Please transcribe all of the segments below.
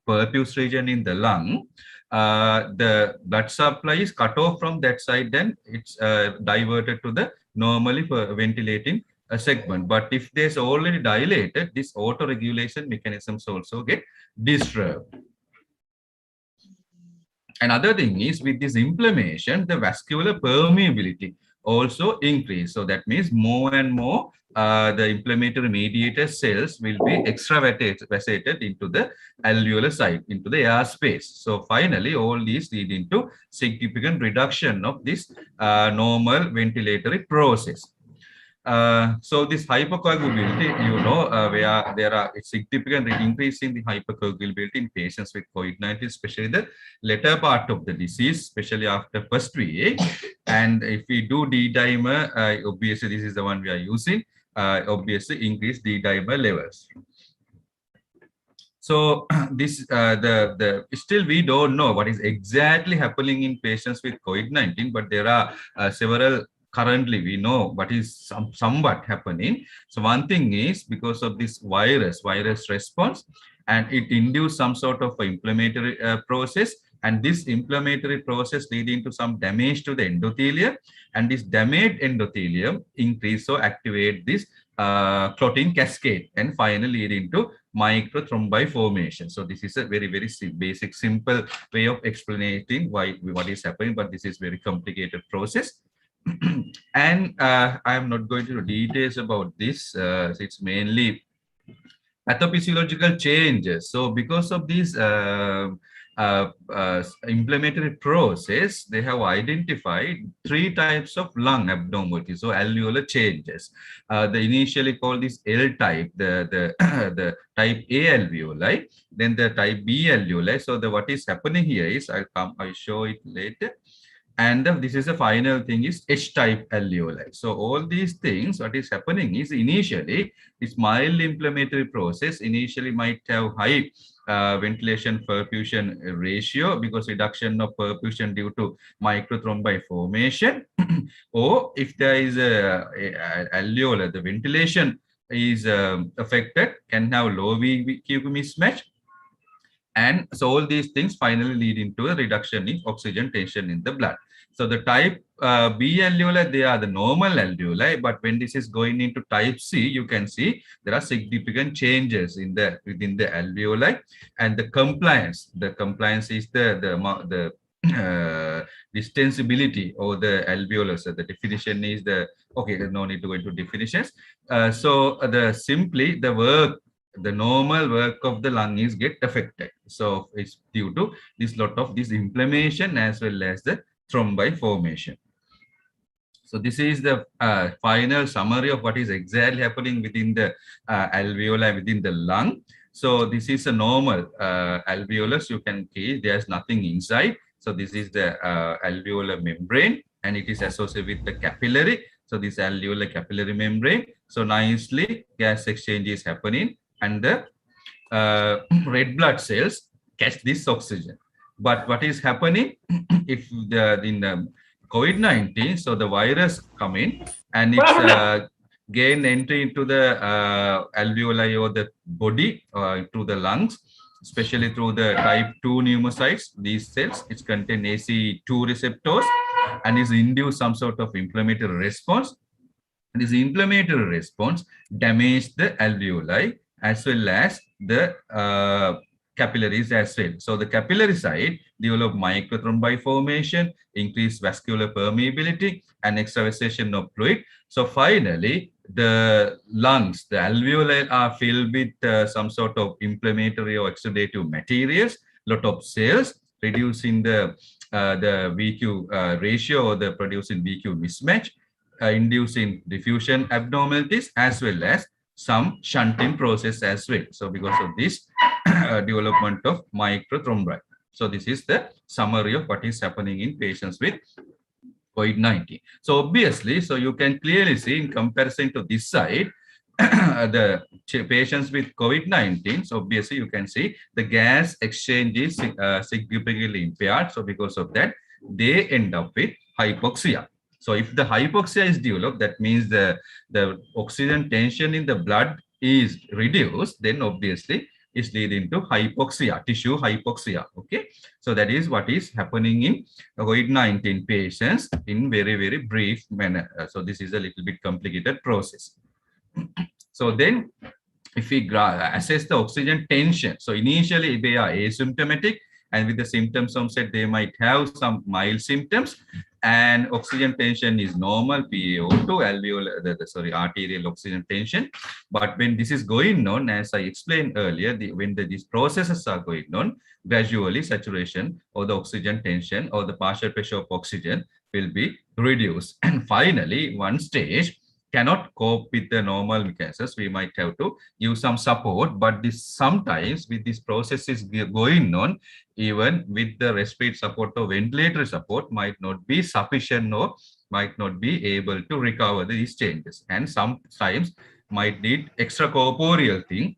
perfused region in the lung, the blood supply is cut off from that side, then it's diverted to the normally ventilating segment. But if there's already dilated, this auto-regulation mechanisms also get disturbed. Another thing is with this inflammation, the vascular permeability also increase. So that means more and more the inflammatory mediated cells will be extravasated into the alveolar site, into the air space. So finally, all these lead into significant reduction of this normal ventilatory process. So this hypercoagulability, where there are a significant increase in the hypercoagulability in patients with COVID-19, especially the later part of the disease, especially after first week. And if we do D-dimer, obviously this is the one we are using, obviously increase D-dimer levels. So this still we don't know what is exactly happening in patients with COVID-19, but there are several. Currently, we know what is somewhat happening. So one thing is because of this virus response, and it induced some sort of inflammatory process, and this inflammatory process leading to some damage to the endothelium, and this damaged endothelium increase or activate this clotting cascade, and finally leading to microthrombi formation. So this is a very, very basic, simple way of explaining what is happening, but this is very complicated process. And I am not going to details about this. It's mainly pathophysiological changes. So because of these inflammatory process, they have identified 3 types of lung abnormalities, so alveolar changes. They initially call this L type, the type A alveoli, then the type B alveoli. So what is happening here is, I'll show it later. And this is the final thing is H-type alveoli. So all these things, what is happening is initially, this mild inflammatory process initially might have high ventilation perfusion ratio because reduction of perfusion due to microthrombi formation. Or if there is a alveolar, the ventilation is affected, can have low VQ mismatch. And so all these things finally lead into a reduction in oxygen tension in the blood. So the type B alveoli, they are the normal alveoli, but when this is going into type C, you can see there are significant changes within the alveoli, and the compliance is the distensibility or the alveolus. So the definition is okay, no need to go into definitions. So the normal work of the lung is get affected. So it's due to this lot of this inflammation as well as the thrombi formation. So this is the final summary of what is exactly happening within the alveoli within the lung. So this is a normal alveolus. You can see there's nothing inside. So this is the alveolar membrane, and it is associated with the capillary. So this alveolar capillary membrane. So nicely gas exchange is happening, and the red blood cells catch this oxygen. But what is happening if in the COVID-19, so the virus come in and it's gain entry into the alveoli or the body, to the lungs, especially through the type 2 pneumocytes. These cells, it contain ACE2 receptors and is induce some sort of inflammatory response. And this inflammatory response damage the alveoli as well as the capillaries as well. So the capillary side develop microthrombi formation, increased vascular permeability, and extravasation of fluid. So finally, the lungs, the alveoli are filled with some sort of inflammatory or exudative materials, lot of cells, reducing the VQ ratio or the producing VQ mismatch, inducing diffusion abnormalities as well as some shunting process as well. So because of this development of microthrombi. So this is the summary of what is happening in patients with COVID-19. So obviously, so you can clearly see in comparison to this side, the patients with COVID-19, so obviously you can see the gas exchange is significantly impaired. So because of that, they end up with hypoxia. So if the hypoxia is developed, that means the oxygen tension in the blood is reduced, then obviously is leading to hypoxia, tissue hypoxia. Okay, so that is what is happening in COVID-19 patients in very, very brief manner. So this is a little bit complicated process. So then if we assess the oxygen tension, so initially they are asymptomatic, and with the symptoms onset, they might have some mild symptoms, and oxygen tension is normal, PaO2, alveolar, arterial oxygen tension. But when this is going on, as I explained earlier, when these processes are going on, gradually saturation or the oxygen tension or the partial pressure of oxygen will be reduced. And finally, one stage cannot cope with the normal mechanisms, we might have to use some support, but this sometimes with this process is going on, even with the respiratory support or ventilatory support might not be sufficient or might not be able to recover these changes, and sometimes might need extracorporeal thing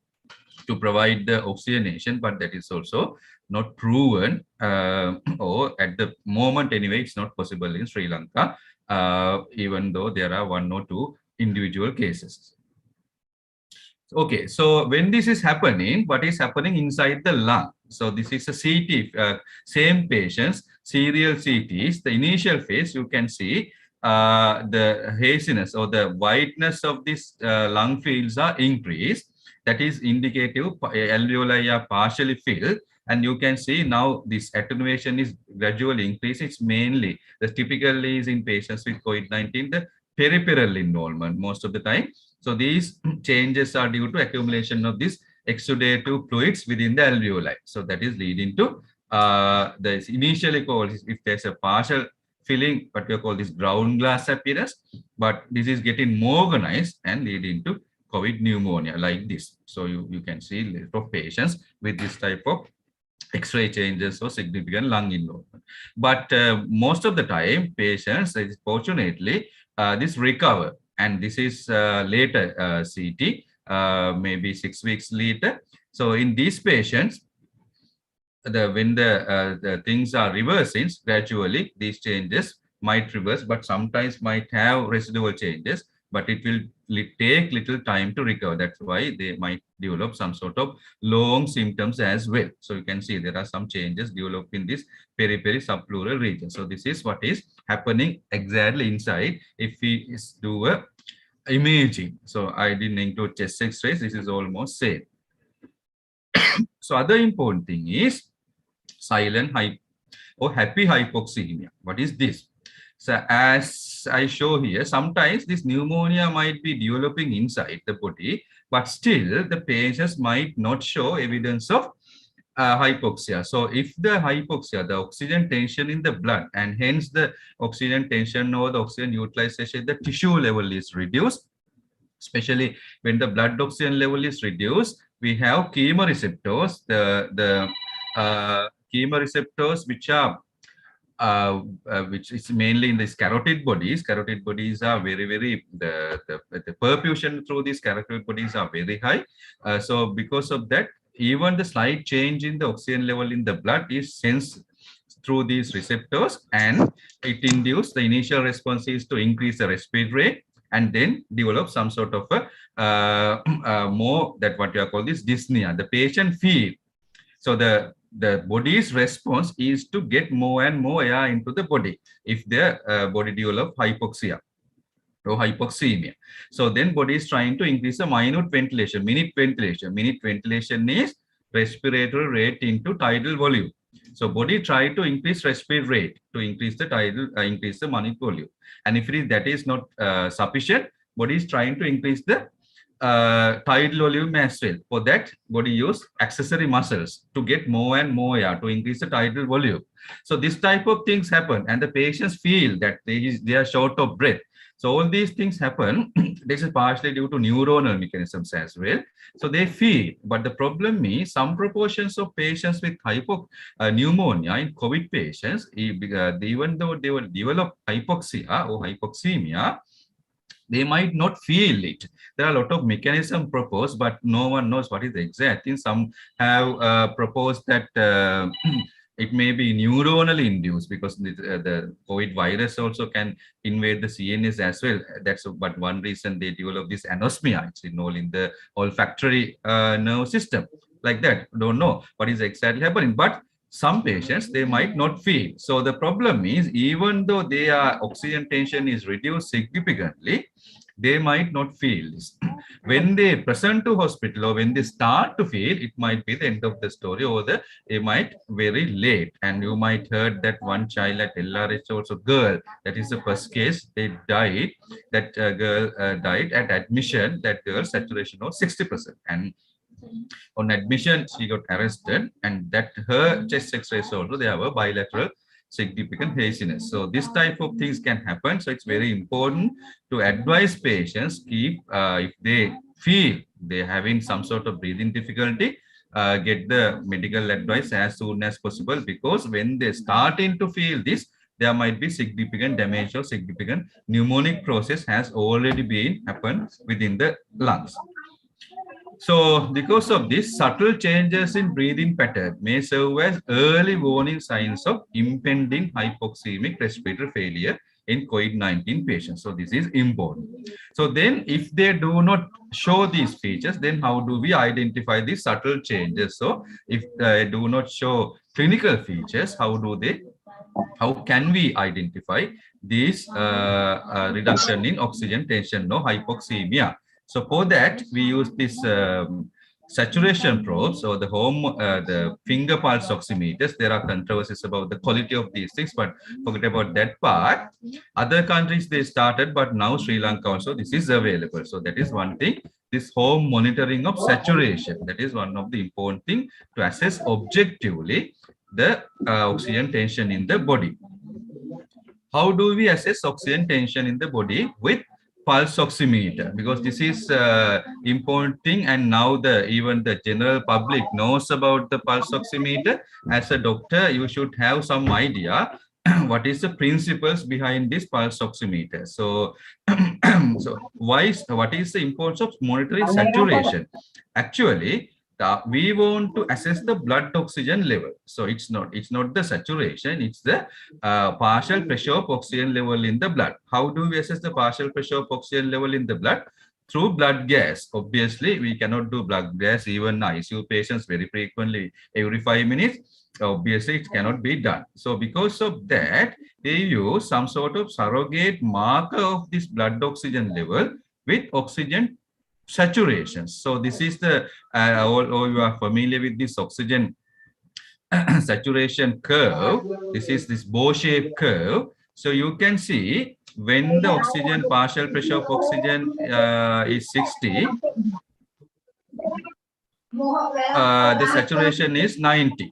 to provide the oxygenation, but that is also not proven, or at the moment anyway, it's not possible in Sri Lanka, even though there are 1 or 2 individual cases. Okay, so when this is happening, what is happening inside the lung? So this is a CT, same patients, serial CTs. The initial phase, you can see the haziness or the whiteness of this lung fields are increased. That is indicative, alveoli are partially filled. And you can see now this attenuation is gradually increasing. It's mainly, the typically is in patients with COVID-19, the peripheral involvement most of the time. So these changes are due to accumulation of these exudative fluids within the alveoli. So that is leading to the initially called, if there's a partial filling, what we call this ground glass appearance, but this is getting more organized and leading to COVID pneumonia like this. So you can see a lot of patients with this type of X-ray changes or significant lung involvement. But most of the time, patients, fortunately, this recover, and this is later CT, maybe 6 weeks later. So in these patients, when the things are reversing gradually, these changes might reverse, but sometimes might have residual changes, but it will take little time to recover. That's why they might develop some sort of long symptoms as well. So you can see there are some changes developed in this periphery subpleural region. So this is what is happening exactly inside if we do a imaging. So I didn't include chest X-rays. This is almost same. So other important thing is silent or happy hypoxemia. What is this? So as I show here, sometimes this pneumonia might be developing inside the body, but still the patients might not show evidence of hypoxia. So if the hypoxia, the oxygen tension in the blood, and hence the oxygen tension or the oxygen utilization, the tissue level is reduced, especially when the blood oxygen level is reduced, we have chemoreceptors, the chemoreceptors which is mainly in these carotid bodies. Carotid bodies are very, the perfusion through these carotid bodies are very high. So because of that, even the slight change in the oxygen level in the blood is sensed through these receptors, and it induces the initial response is to increase the respiratory rate, and then develop some sort of a more that what you call this dyspnea. The patient feel, so the body's response is to get more and more air into the body if the body develop hypoxia or hypoxemia. So then body is trying to increase the minute ventilation. Minute ventilation is respiratory rate into tidal volume. So body try to increase respiratory rate to increase the increase the minute volume. And if that is not sufficient, body is trying to increase the tidal volume as well. For that, body use accessory muscles to get more and more air to increase the tidal volume. So this type of things happen, and the patients feel that they are short of breath. So all these things happen. This is partially due to neuronal mechanisms as well. So they feel, but the problem is some proportions of patients with pneumonia in COVID patients, even though they will develop hypoxia or hypoxemia, they might not feel it. There are a lot of mechanisms proposed, but no one knows what is the exact thing. Some have proposed that it may be neuronally induced, because the COVID virus also can invade the CNS as well. That's but one reason they develop this anosmia. It's in the olfactory nerve system. like that. Don't know what is exactly happening, but some patients, they might not feel. So the problem is, even though their oxygen tension is reduced significantly, they might not feel this. When they present to hospital or when they start to feel, it might be the end of the story, or they might very late. And you might heard that one child at LRH, also girl, that is the first case, they died. That girl died at admission. That girl saturation was 60%. And on admission, she got arrested, and that her chest X-rays also, they have a bilateral significant haziness. So this type of things can happen. So it's very important to advise patients, keep if they feel they're having some sort of breathing difficulty, get the medical advice as soon as possible, because when they starting to feel this, there might be significant damage or significant pneumonic process has already been happened within the lungs. So because of this, subtle changes in breathing pattern may serve as early warning signs of impending hypoxemic respiratory failure in COVID-19 patients. So this is important. So then if they do not show these features, then how do we identify these subtle changes? So if they do not show clinical features, how can we identify this reduction in oxygen tension or hypoxemia? So for that, we use this saturation probes or the finger pulse oximeters. There are controversies about the quality of these things, but forget about that part. Other countries, they started, but now Sri Lanka also, this is available. So that is one thing. This home monitoring of saturation, that is one of the important thing to assess objectively the oxygen tension in the body. How do we assess oxygen tension in the body? With pulse oximeter, because this is important thing, and now even the general public knows about the pulse oximeter. As a doctor, you should have some idea what is the principles behind this pulse oximeter. So what is the importance of monitoring saturation? Actually, we want to assess the blood oxygen level. So it's not the saturation, it's the partial pressure of oxygen level in the blood. How do we assess the partial pressure of oxygen level in the blood? Through blood gas. Obviously, we cannot do blood gas, even ICU patients very frequently, every 5 minutes. Obviously, it cannot be done. So because of that, they use some sort of surrogate marker of this blood oxygen level with oxygen saturation. So this is the, all you are familiar with this oxygen saturation curve. This is this bow-shaped curve. So you can see when the oxygen, partial pressure of oxygen is 60, the saturation is 90.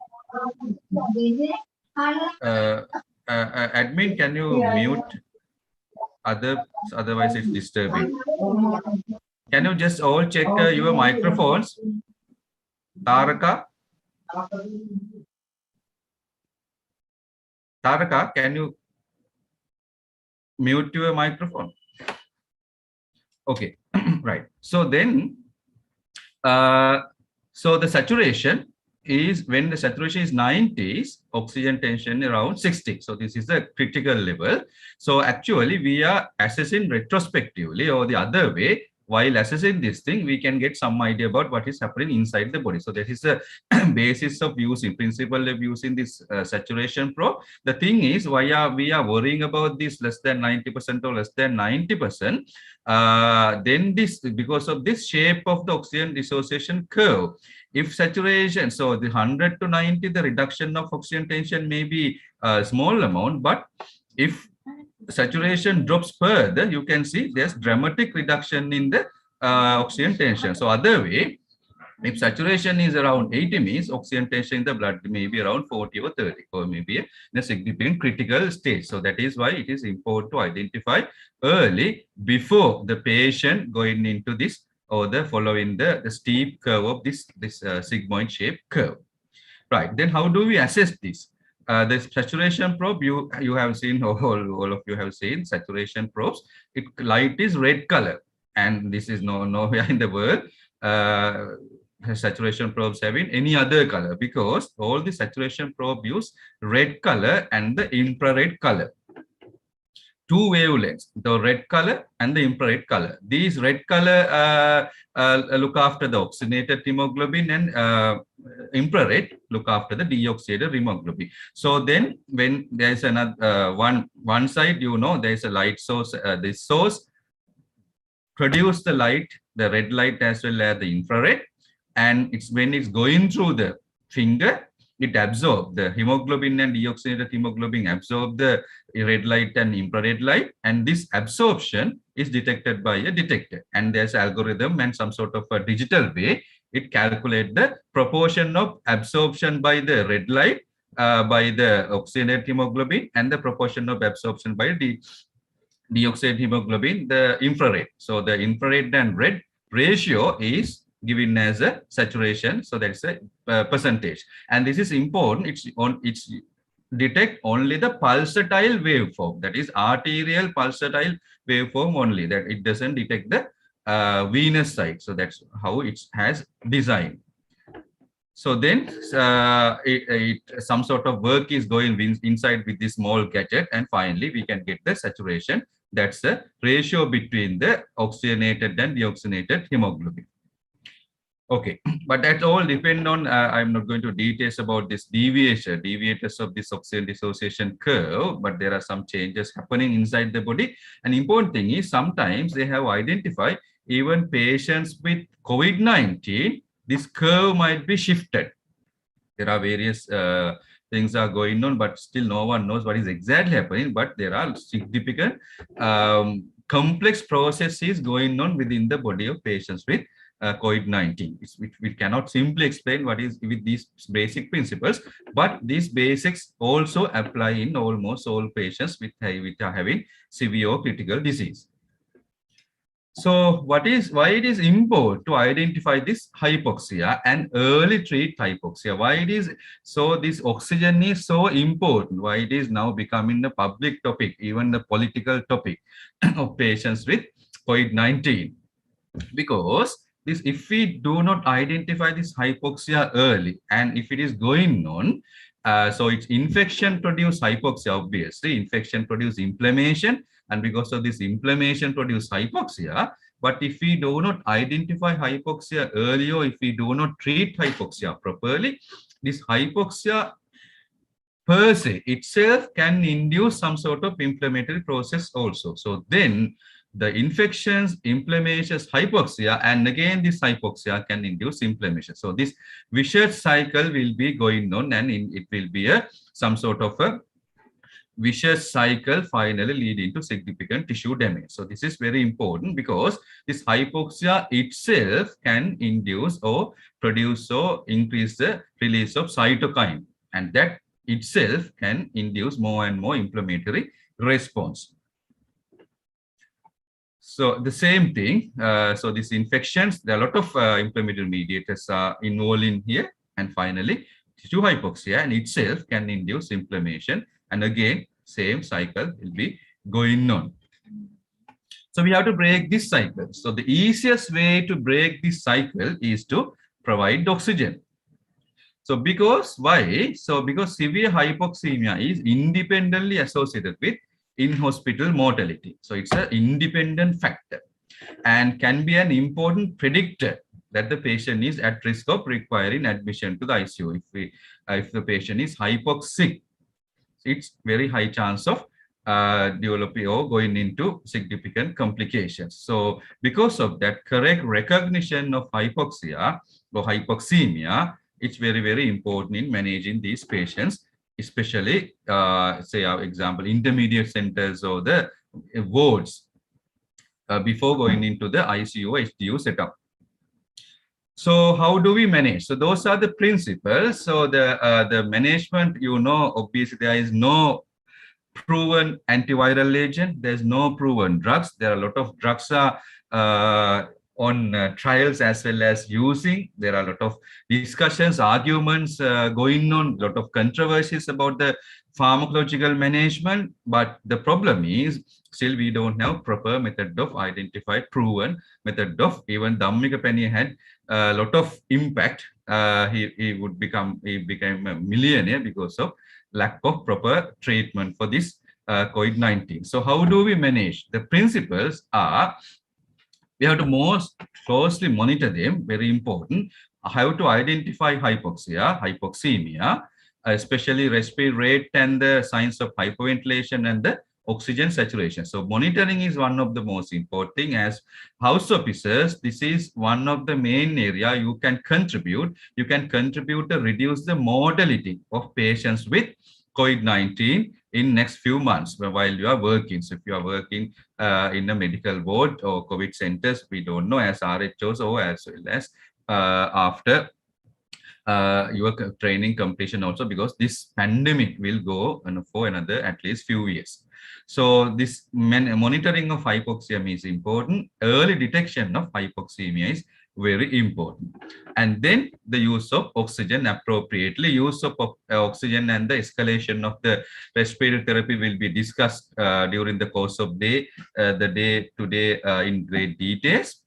Admin, can you mute? Otherwise it's disturbing. Can you just all check your microphones? Taraka, can you mute your microphone? Okay, right. So then, so the saturation is, when the saturation is 90s, oxygen tension around 60. So this is the critical level. So actually, we are assessing retrospectively, or the other way. While assessing this thing, we can get some idea about what is happening inside the body. So that is the basis of using, principle of using this saturation probe. The thing is, why are we worrying about this less than 90% or less than 90%? Then this, because of this shape of the oxygen dissociation curve. If saturation, so the 100 to 90, the reduction of oxygen tension may be a small amount, but if saturation drops further, you can see there's dramatic reduction in the oxygen tension. So other way, if saturation is around 80, means oxygen tension in the blood may be around 40 or 30, or maybe in a significant critical stage. So that is why it is important to identify early, before the patient going into this, or the following the steep curve of this sigmoid shaped curve. Right, then how do we assess this? The saturation probe, you have seen, all of you have seen saturation probes. Light is red color, and this is nowhere in the world saturation probes having any other color, because all the saturation probe use red color and the infrared color. two wavelengths, the red color and the infrared color. These red color look after the oxygenated hemoglobin, and infrared look after the deoxygenated hemoglobin. So then when there's another one side, there's a light source. This source produce the light, the red light as well as the infrared, and when it's going through the finger, it absorbs the hemoglobin, and deoxygenated hemoglobin absorb the red light and infrared light, and this absorption is detected by a detector, and there's algorithm and some sort of a digital way it calculates the proportion of absorption by the red light by the oxygenated hemoglobin, and the proportion of absorption by the deoxygenated hemoglobin, the infrared. So the infrared and red ratio is given as a saturation, so that's a percentage, and this is important. It's detect only the pulsatile waveform, that is arterial pulsatile waveform only, that it doesn't detect the venous side. So that's how it has designed. So then some sort of work is going inside with this small gadget, and finally we can get the saturation. That's the ratio between the oxygenated and deoxygenated hemoglobin. Okay, but that all depend on, I'm not going to details about this deviators of this oxygen dissociation curve, but there are some changes happening inside the body. An important thing is sometimes they have identified even patients with COVID-19, this curve might be shifted. There are various things are going on, but still no one knows what is exactly happening, but there are significant complex processes going on within the body of patients with COVID-19. We cannot simply explain what is with these basic principles, but these basics also apply in almost all patients which are having severe or critical disease. So why it is important to identify this hypoxia and early treat hypoxia? Why it is so this oxygen is so important? Why it is now becoming the public topic, even the political topic of patients with COVID-19? Because if we do not identify this hypoxia early, and if it is going on, so it's infection produce hypoxia, obviously infection produce inflammation, and because of this inflammation produce hypoxia. But if we do not identify hypoxia early, or if we do not treat hypoxia properly, this hypoxia per se itself can induce some sort of inflammatory process also. So then the infections, inflammations, hypoxia, and again this hypoxia can induce inflammation. So this vicious cycle will be going on, and it will be some sort of a vicious cycle finally leading to significant tissue damage. So this is very important, because this hypoxia itself can induce or produce or increase the release of cytokine, and that itself can induce more and more inflammatory response. So the same thing, so these infections, there are a lot of inflammatory mediators are involved in here, and finally tissue hypoxia and itself can induce inflammation, and again same cycle will be going on. So we have to break this cycle. So the easiest way to break this cycle is to provide oxygen. So because why? So because severe hypoxemia is independently associated with in-hospital mortality. So it's an independent factor and can be an important predictor that the patient is at risk of requiring admission to the ICU. If the patient is hypoxic, it's very high chance of developing or going into significant complications. So because of that, correct recognition of hypoxia or hypoxemia, it's very, very important in managing these patients, especially say, for example, intermediate centers or the wards before going into the ICU or HDU setup. So how do we manage? So those are the principles. So the management, obviously there is no proven antiviral agent. There's no proven drugs. There are a lot of drugs on trials as well as using. There are a lot of discussions, arguments going on, a lot of controversies about the pharmacological management. But the problem is still we don't have proper method of identified proven method of. Even Dhammika Penny had a lot of impact. He became a millionaire because of lack of proper treatment for this COVID-19. So how do we manage? The principles are, we have to most closely monitor them, very important. How to identify hypoxia, hypoxemia, especially respiratory rate and the signs of hyperventilation and the oxygen saturation. So monitoring is one of the most important thing. As house officers, this is one of the main area you can contribute. You can contribute to reduce the mortality of patients with COVID-19 in next few months while you are working. So if you are working in a medical ward or COVID centers, we don't know as RHOs or as well as after your training completion also, because this pandemic will go for another at least few years. So this monitoring of hypoxia is important. Early detection of hypoxemia is very important. And then the use of oxygen appropriately. Use of oxygen and the escalation of the respiratory therapy will be discussed during the course of the day today in great details.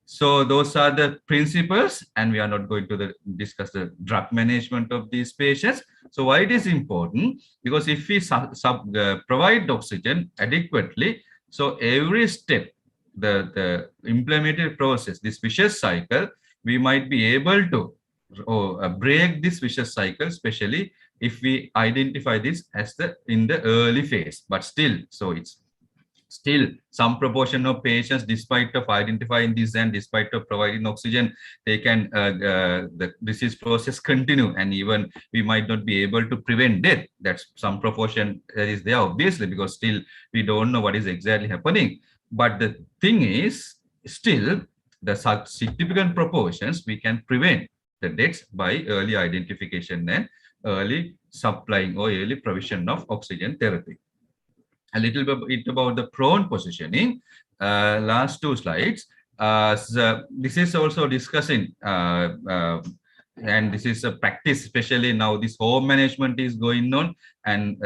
So those are the principles, and we are not going to discuss the drug management of these patients. So why it is important? Because if we provide oxygen adequately, so every step, the implemented process, this vicious cycle, we might be able to break this vicious cycle, especially if we identify this as in the early phase. But still, so it's still some proportion of patients, despite of identifying this and despite of providing oxygen, they can the disease process continue, and even we might not be able to prevent death. That's some proportion that is there, obviously, because still we don't know what is exactly happening. But the thing is, still the significant proportions we can prevent the deaths by early identification and early supplying or early provision of oxygen therapy. A little bit about the prone positioning. Last two slides. So this is also discussing, and this is a practice, especially now this home management is going on, and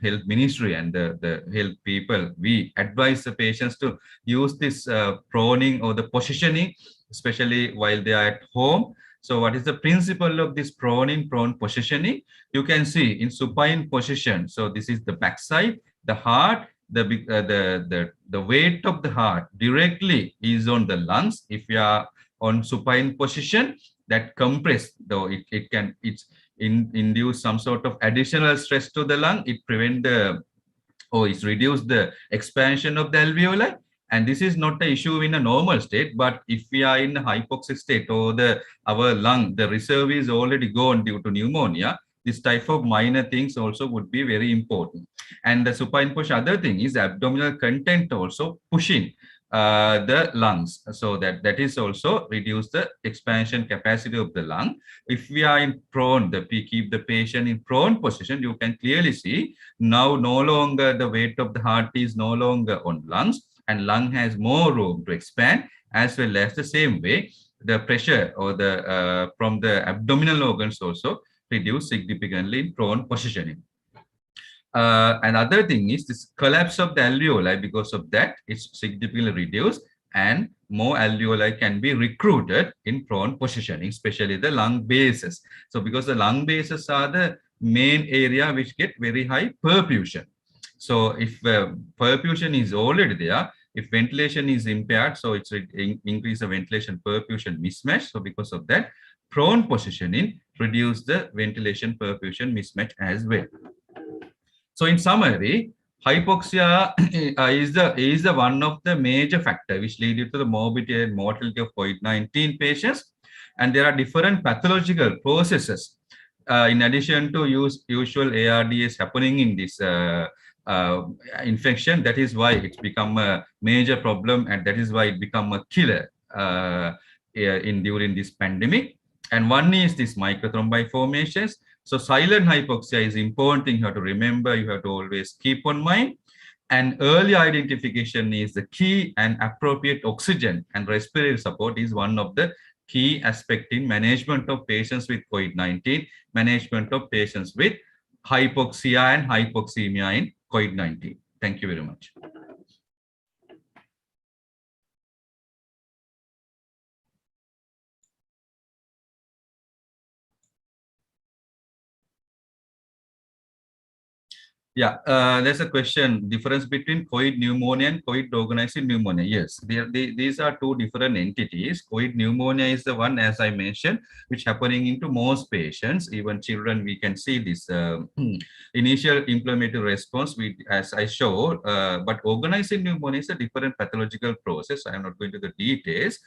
health ministry and the health people, we advise the patients to use this proning or the positioning, especially while they are at home. So what is the principle of this prone positioning? You can see in supine position. So this is the backside. The heart, the weight of the heart directly is on the lungs. If you are on supine position, that compress, though it's induce some sort of additional stress to the lung. It prevent it's reduce the expansion of the alveoli. And this is not an issue in a normal state, but if we are in a hypoxic state or our lung, the reserve is already gone due to pneumonia, this type of minor things also would be very important. And the supine push, other thing is abdominal content also pushing the lungs. So that is also reduce the expansion capacity of the lung. If we are in prone, we keep the patient in prone position, you can clearly see now no longer the weight of the heart is no longer on lungs, and lung has more room to expand, as well as the same way the pressure or the from the abdominal organs also reduce significantly in prone positioning. Another thing is this collapse of the alveoli. Because of that, it's significantly reduced, and more alveoli can be recruited in prone positioning, especially the lung bases. So because the lung bases are the main area which get very high perfusion. So if perfusion is already there, if ventilation is impaired, so it's increase the ventilation perfusion mismatch. So because of that, prone positioning reduce the ventilation perfusion mismatch as well. So in summary, hypoxia is the one of the major factor which lead to the morbidity and mortality of COVID-19 patients. And there are different pathological processes in addition to usual ARDS happening in this infection. That is why it's become a major problem, and that is why it become a killer during this pandemic. And one is this microthrombi formations. So silent hypoxia is important thing you have to remember, you have to always keep on mind. And early identification is the key, and appropriate oxygen and respiratory support is one of the key aspect in management of patients with COVID-19, management of patients with hypoxia and hypoxemia in COVID-19. Thank you very much. Yeah, there's a question, difference between COVID pneumonia and COVID organized pneumonia. Yes, these are two different entities. COVID pneumonia is the one, as I mentioned, which happening into most patients, even children. We can see this initial inflammatory response, as I showed, but organized pneumonia is a different pathological process. I am not going to the details.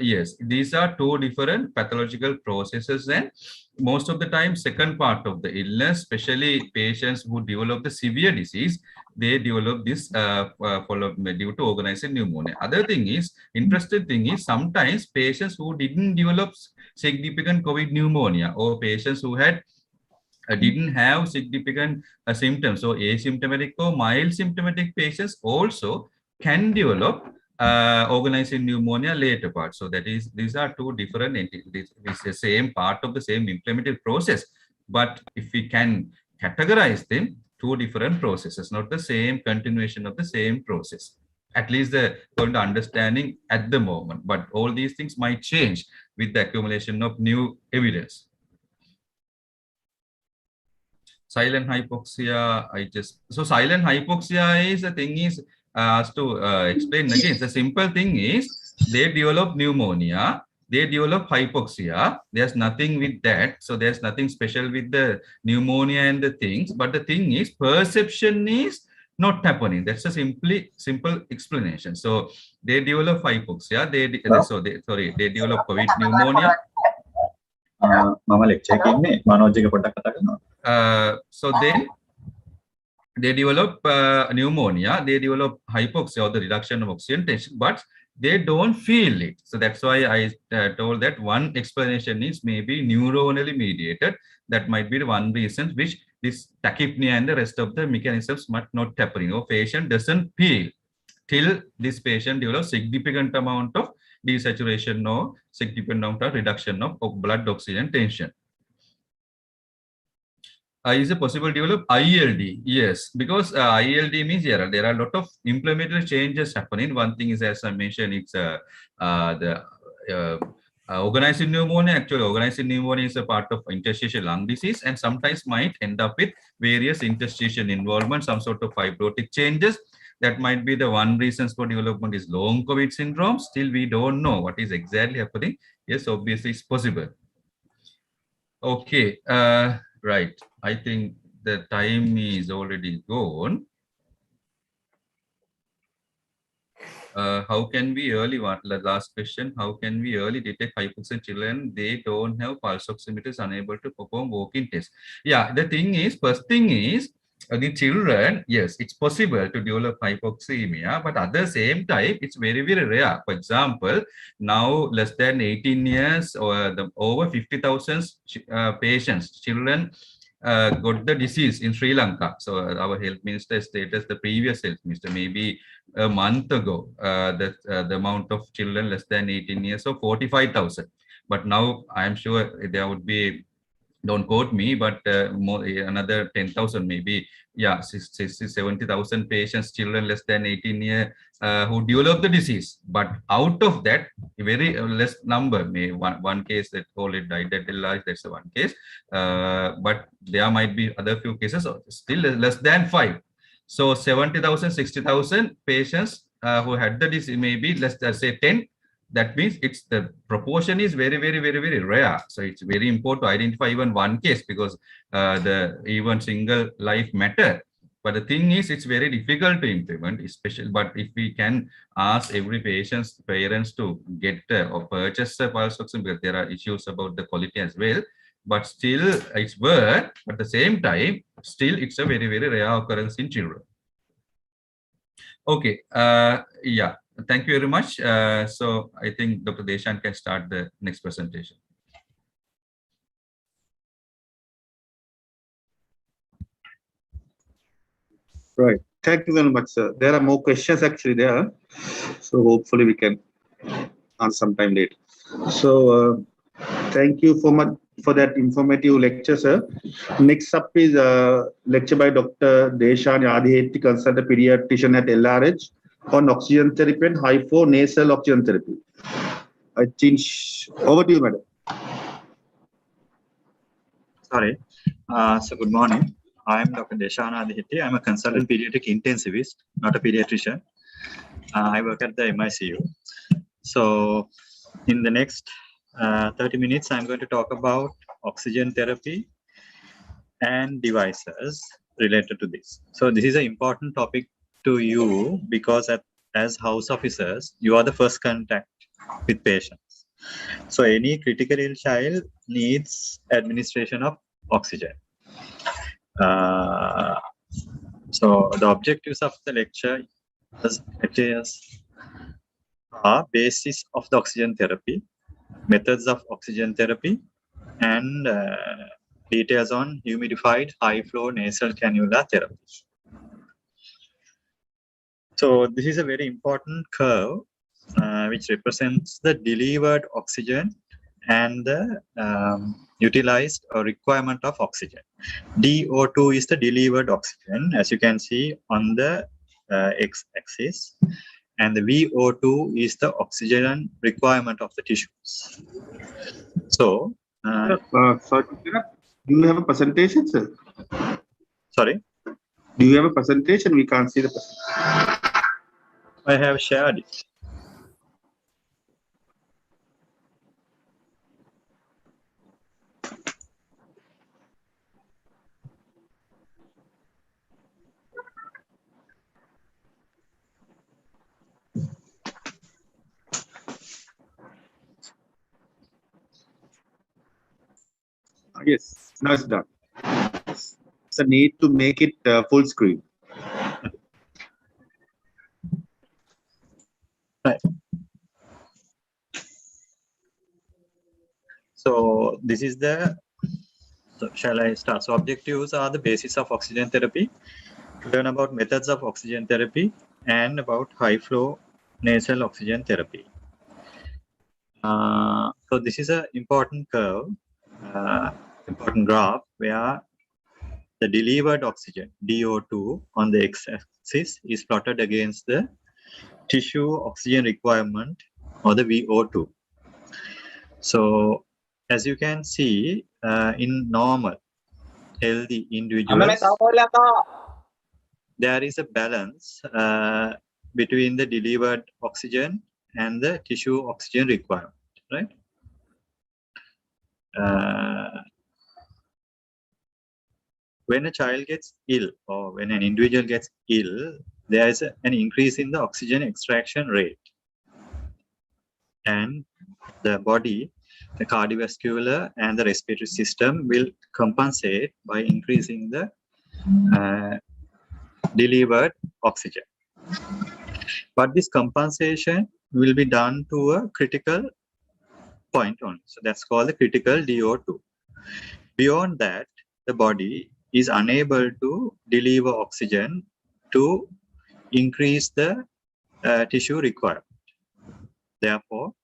Yes, these are two different pathological processes, and most of the time, second part of the illness, especially patients who develop the severe disease, they develop this due to organized pneumonia. Other thing is, interesting thing is, sometimes patients who didn't develop significant COVID pneumonia, or patients who had didn't have significant symptoms, so asymptomatic or mild symptomatic patients also can develop organized pneumonia later part. So that is, these are two different entities. It's the same part of the same inflammatory process, but if we can categorize them, two different processes, not the same continuation of the same process. At least the current understanding at the moment, but all these things might change with the accumulation of new evidence. Silent hypoxia, so silent hypoxia is the thing is, as to explain again, the simple thing is they develop pneumonia, they develop hypoxia. There's nothing with that. So there's nothing special with the pneumonia and the things, but the thing is perception is not happening. That's a simple explanation. So they develop hypoxia, they develop COVID pneumonia. මම lecture එකේ ඉන්නේ මනෝජ් එක පොඩ්ඩක් කතා කරනවා. So then they develop pneumonia, they develop hypoxia or the reduction of oxygen tension, but they don't feel it. So that's why I told that one explanation is maybe neuronally mediated. That might be the one reason which this tachypnea and the rest of the mechanisms might not happening, or patient doesn't feel till this patient develops significant amount of desaturation or significant amount of reduction of blood oxygen tension. Is it possible to develop ILD? Yes, because ILD means there are a lot of inflammatory changes happening. One thing is, as I mentioned, it's the organized pneumonia. Actually, organized pneumonia is a part of interstitial lung disease, and sometimes might end up with various interstitial involvement, some sort of fibrotic changes. That might be the one reasons for development is long COVID syndrome. Still, we don't know what is exactly happening. Yes, obviously it's possible. Okay, right. I think the time is already gone. How can we early, the last question, how can we early detect hypoxia children? They don't have pulse oximeters, unable to perform walk-in tests. Yeah, the thing is, first thing is, the children, yes, it's possible to develop hypoxemia, but at the same time, it's very, very rare. For example, now less than 18 years or over 50,000 patients, children got the disease in Sri Lanka. So our health minister stated, the previous health minister, maybe a month ago, that the amount of children less than 18 years, so 45,000. But now I'm sure there would be, don't quote me, but more, another 10,000 maybe, yeah, 70,000 patients, children less than 18 years who develop the disease. But out of that, very less number, may one case that already died at large, that's the one case. But there might be other few cases, still less than 5. So 70,000, 60,000 patients who had the disease, maybe let's say 10. That means it's the proportion is very, very, very, very rare. So it's very important to identify even one case, because the even single life matter. But the thing is, it's very difficult to implement, especially. But if we can ask every patient's parents to get or purchase a pulse oximeter, because there are issues about the quality as well. But still, it's worth. But at the same time, still, it's a very, very rare occurrence in children. Okay. Yeah. Thank you very much. So I think Dr. Deshan can start the next presentation. Right. Thank you very much, sir. There are more questions actually there. So hopefully we can answer sometime later. So thank you for that informative lecture, sir. Next up is a lecture by Dr. Deshan Adiheti, consultant pediatrician at LRH, on oxygen therapy and hypo nasal oxygen therapy. I think over to you, madam. Sorry. So good morning. I'm Dr. Deshana Adihiti. I'm a consultant pediatric intensivist, not a pediatrician. I work at the MICU. So in the next 30 minutes, I'm going to talk about oxygen therapy and devices related to this. So this is an important topic to you because as house officers, you are the first contact with patients. So any critical ill child needs administration of oxygen. So the objectives of the lecture are basis of the oxygen therapy, methods of oxygen therapy, and details on humidified high flow nasal cannula therapy. So this is a very important curve which represents the delivered oxygen and the utilized or requirement of oxygen. DO2 is the delivered oxygen, as you can see on the x-axis, and the VO2 is the oxygen requirement of the tissues. So, sorry, do you have a presentation, sir? sorry? Do you have a presentation? We can't see the presentation. I have shared it. Yes, now it's done. It's a need to make it full screen. Right. So this is the, so shall I start? So objectives are the basis of oxygen therapy, learn about methods of oxygen therapy, and about high flow nasal oxygen therapy. So this is an important curve, important graph where the delivered oxygen, DO2, on the x-axis is plotted against the tissue oxygen requirement, or the VO2. So as you can see, in normal, healthy individuals, there is a balance between the delivered oxygen and the tissue oxygen requirement, right? When a child gets ill, or when an individual gets ill, there is an increase in the oxygen extraction rate. And the body, the cardiovascular and the respiratory system will compensate by increasing the delivered oxygen. But this compensation will be done to a critical point only. So that's called the critical DO2. Beyond that, the body is unable to deliver oxygen to increase the tissue requirement. Therefore,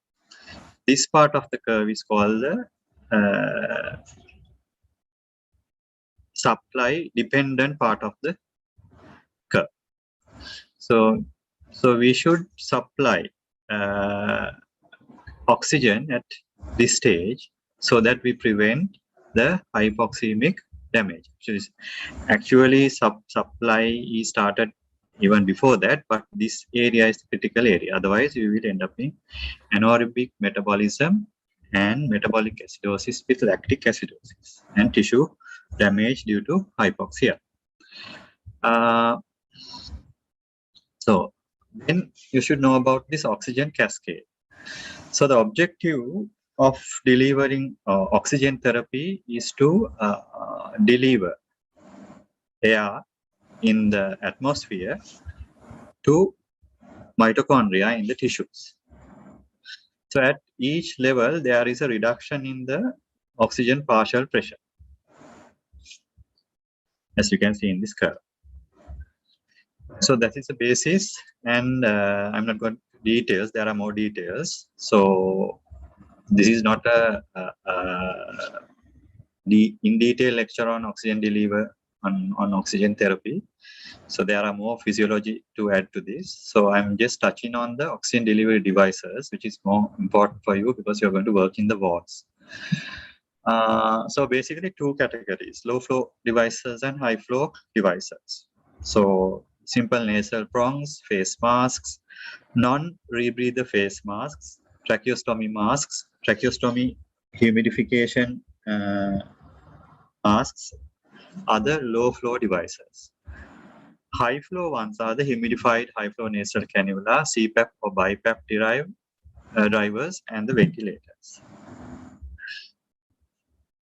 this part of the curve is called the supply dependent part of the curve. So we should supply oxygen at this stage so that we prevent the hypoxemic damage. Actually, supply is started even before that, but this area is the critical area. Otherwise, you will end up in anaerobic metabolism and metabolic acidosis with lactic acidosis and tissue damage due to hypoxia. So then you should know about this oxygen cascade. So the objective of delivering oxygen therapy is to deliver air in the atmosphere to mitochondria in the tissues. So at each level, there is a reduction in the oxygen partial pressure, as you can see in this curve. So that is the basis, and I'm not going to details. There are more details. So this is not a in detail lecture on oxygen delivery on oxygen therapy. So there are more physiology to add to this. So I'm just touching on the oxygen delivery devices, which is more important for you because you're going to work in the wards. So basically two categories, low flow devices and high flow devices. So simple nasal prongs, face masks, non-rebreather face masks, tracheostomy masks, tracheostomy humidification masks, other low flow devices. High flow ones are the humidified high flow nasal cannula, CPAP or BiPAP drivers, and the ventilators.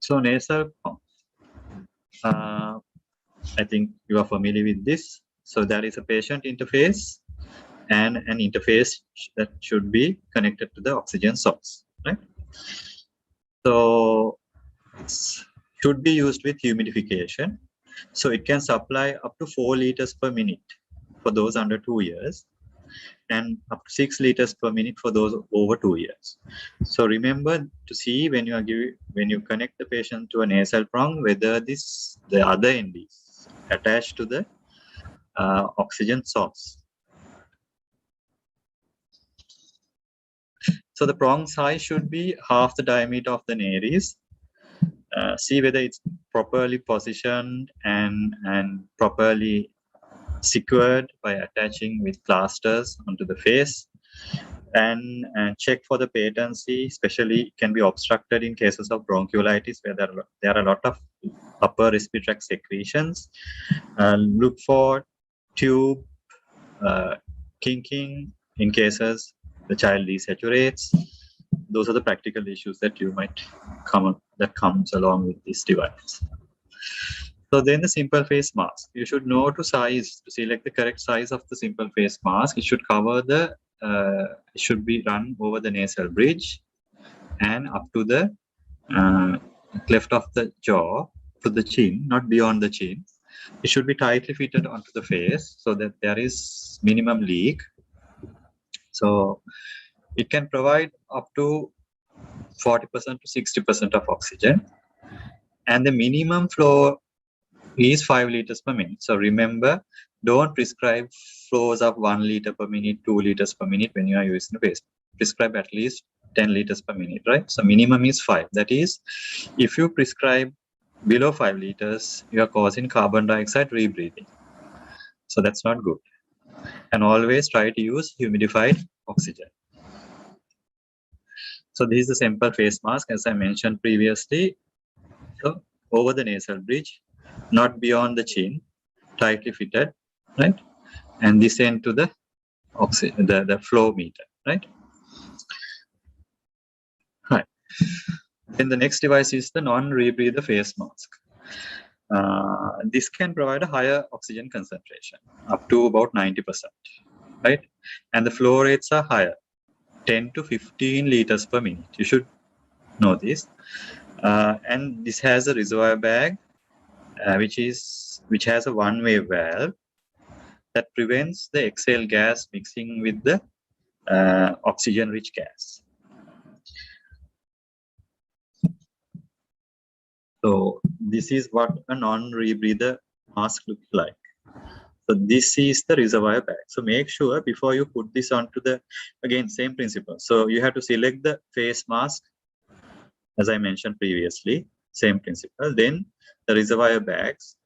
So nasal I think you are familiar with this. So there is a patient interface and an interface that should be connected to the oxygen source, right? So it should be used with humidification. So it can supply up to 4 liters per minute for those under 2 years and up to 6 liters per minute for those over 2 years. So remember to see when you connect the patient to a nasal prong, whether the other end is attached to the oxygen source. So the prong size should be half the diameter of the nares. See whether it's properly positioned and properly secured by attaching with plasters onto the face, and check for the patency. Especially it can be obstructed in cases of bronchiolitis where there are a lot of upper respiratory tract secretions. Look for tube kinking in cases the child desaturates. Those are the practical issues that you might comes along with this device. So then the simple face mask, you should know to select the correct size of the simple face mask. It should cover it should be run over the nasal bridge and up to the cleft of the jaw to the chin, not beyond the chin. It should be tightly fitted onto the face so that there is minimum leak. So it can provide up to 40% to 60% of oxygen, and the minimum flow is 5 liters per minute. So remember, don't prescribe flows of 1 liter per minute, 2 liters per minute when you are using the face. Prescribe at least 10 liters per minute, right? So minimum is 5. That is, if you prescribe below 5 liters, you are causing carbon dioxide rebreathing. So that's not good. And always try to use humidified oxygen. So this is the simple face mask, as I mentioned previously. So over the nasal bridge, not beyond the chin, tightly fitted, right? And this end to the oxygen, the flow meter, right? Right. Then the next device is the non-rebreather face mask. This can provide a higher oxygen concentration, up to about 90%, right? And the flow rates are higher, 10 to 15 liters per minute. You should know this. And this has a reservoir bag, which has a one-way valve that prevents the exhale gas mixing with the oxygen-rich gas. So this is what a non-rebreather mask looks like. So this is the reservoir bag. So make sure before you put this onto again, same principle. So you have to select the face mask, as I mentioned previously, same principle. Then the reservoir bags.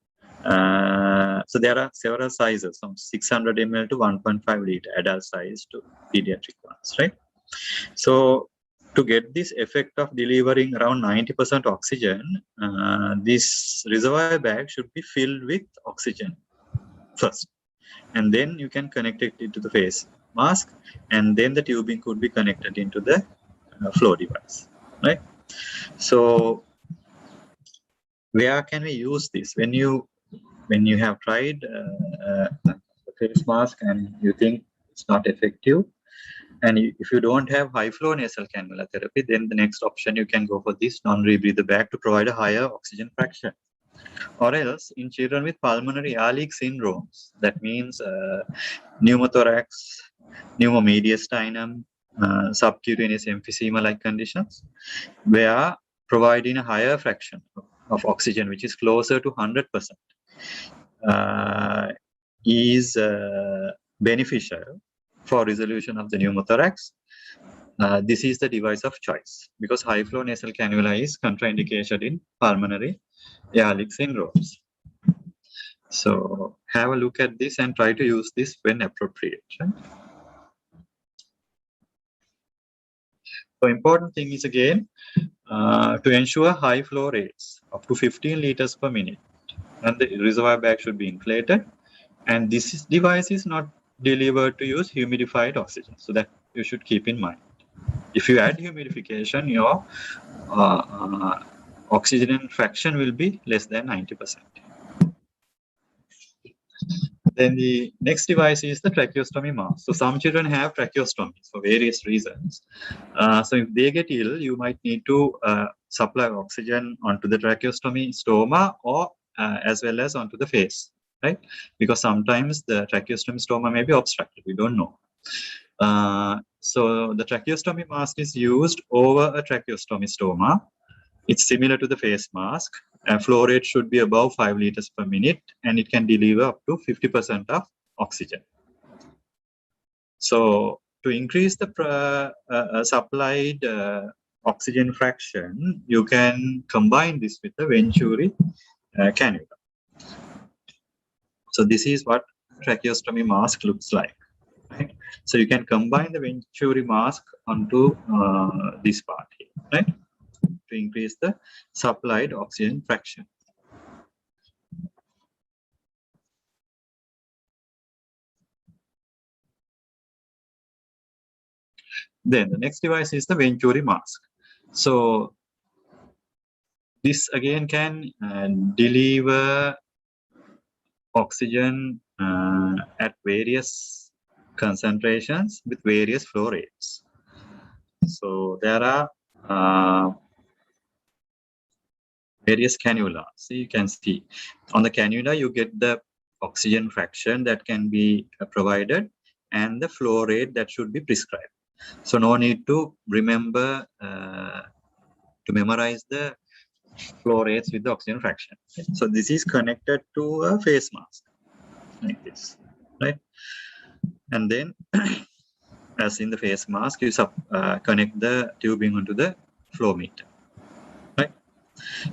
So there are several sizes, from 600 ml to 1.5 liter, adult size to pediatric ones, right? So to get this effect of delivering around 90% oxygen, this reservoir bag should be filled with oxygen first, and then you can connect it into the face mask, and then the tubing could be connected into the flow device, right? So where can we use this? When you have tried the face mask and you think it's not effective, and if you don't have high flow nasal cannula therapy, then the next option you can go for this non-rebreather bag to provide a higher oxygen fraction. Or else, in children with pulmonary air leak syndromes, that means pneumothorax, pneumomediastinum, subcutaneous emphysema-like conditions, where providing a higher fraction of oxygen, which is closer to 100%, is beneficial for resolution of the pneumothorax this is the device of choice because high flow nasal cannula is contraindicated in pulmonary airlick syndromes. So have a look at this and try to use this when appropriate. Right? So important thing is again to ensure high flow rates up to 15 liters per minute, and the reservoir bag should be inflated, and this device is not delivered to use humidified oxygen, so that you should keep in mind. If you add humidification, your oxygen fraction will be less than 90%. Then the next device is the tracheostomy mask. So some children have tracheostomies for various reasons. So if they get ill, you might need to supply oxygen onto the tracheostomy stoma or as well as onto the face, right? Because sometimes the tracheostomy stoma may be obstructed, we don't know. So the tracheostomy mask is used over a tracheostomy stoma. It's similar to the face mask. Flow rate should be above 5 liters per minute, and it can deliver up to 50% of oxygen. So to increase the supplied oxygen fraction, you can combine this with the Venturi cannula. So this is what tracheostomy mask looks like. Right? So you can combine the Venturi mask onto this part here, right? To increase the supplied oxygen fraction. Then the next device is the Venturi mask. So this again can deliver oxygen at various concentrations with various flow rates. So there are various cannulas. So you can see on the cannula you get the oxygen fraction that can be provided and the flow rate that should be prescribed. So no need to remember to memorize the flow rates with the oxygen fraction. So this is connected to a face mask like this, right? And then as in the face mask, you connect the tubing onto the flow meter, right?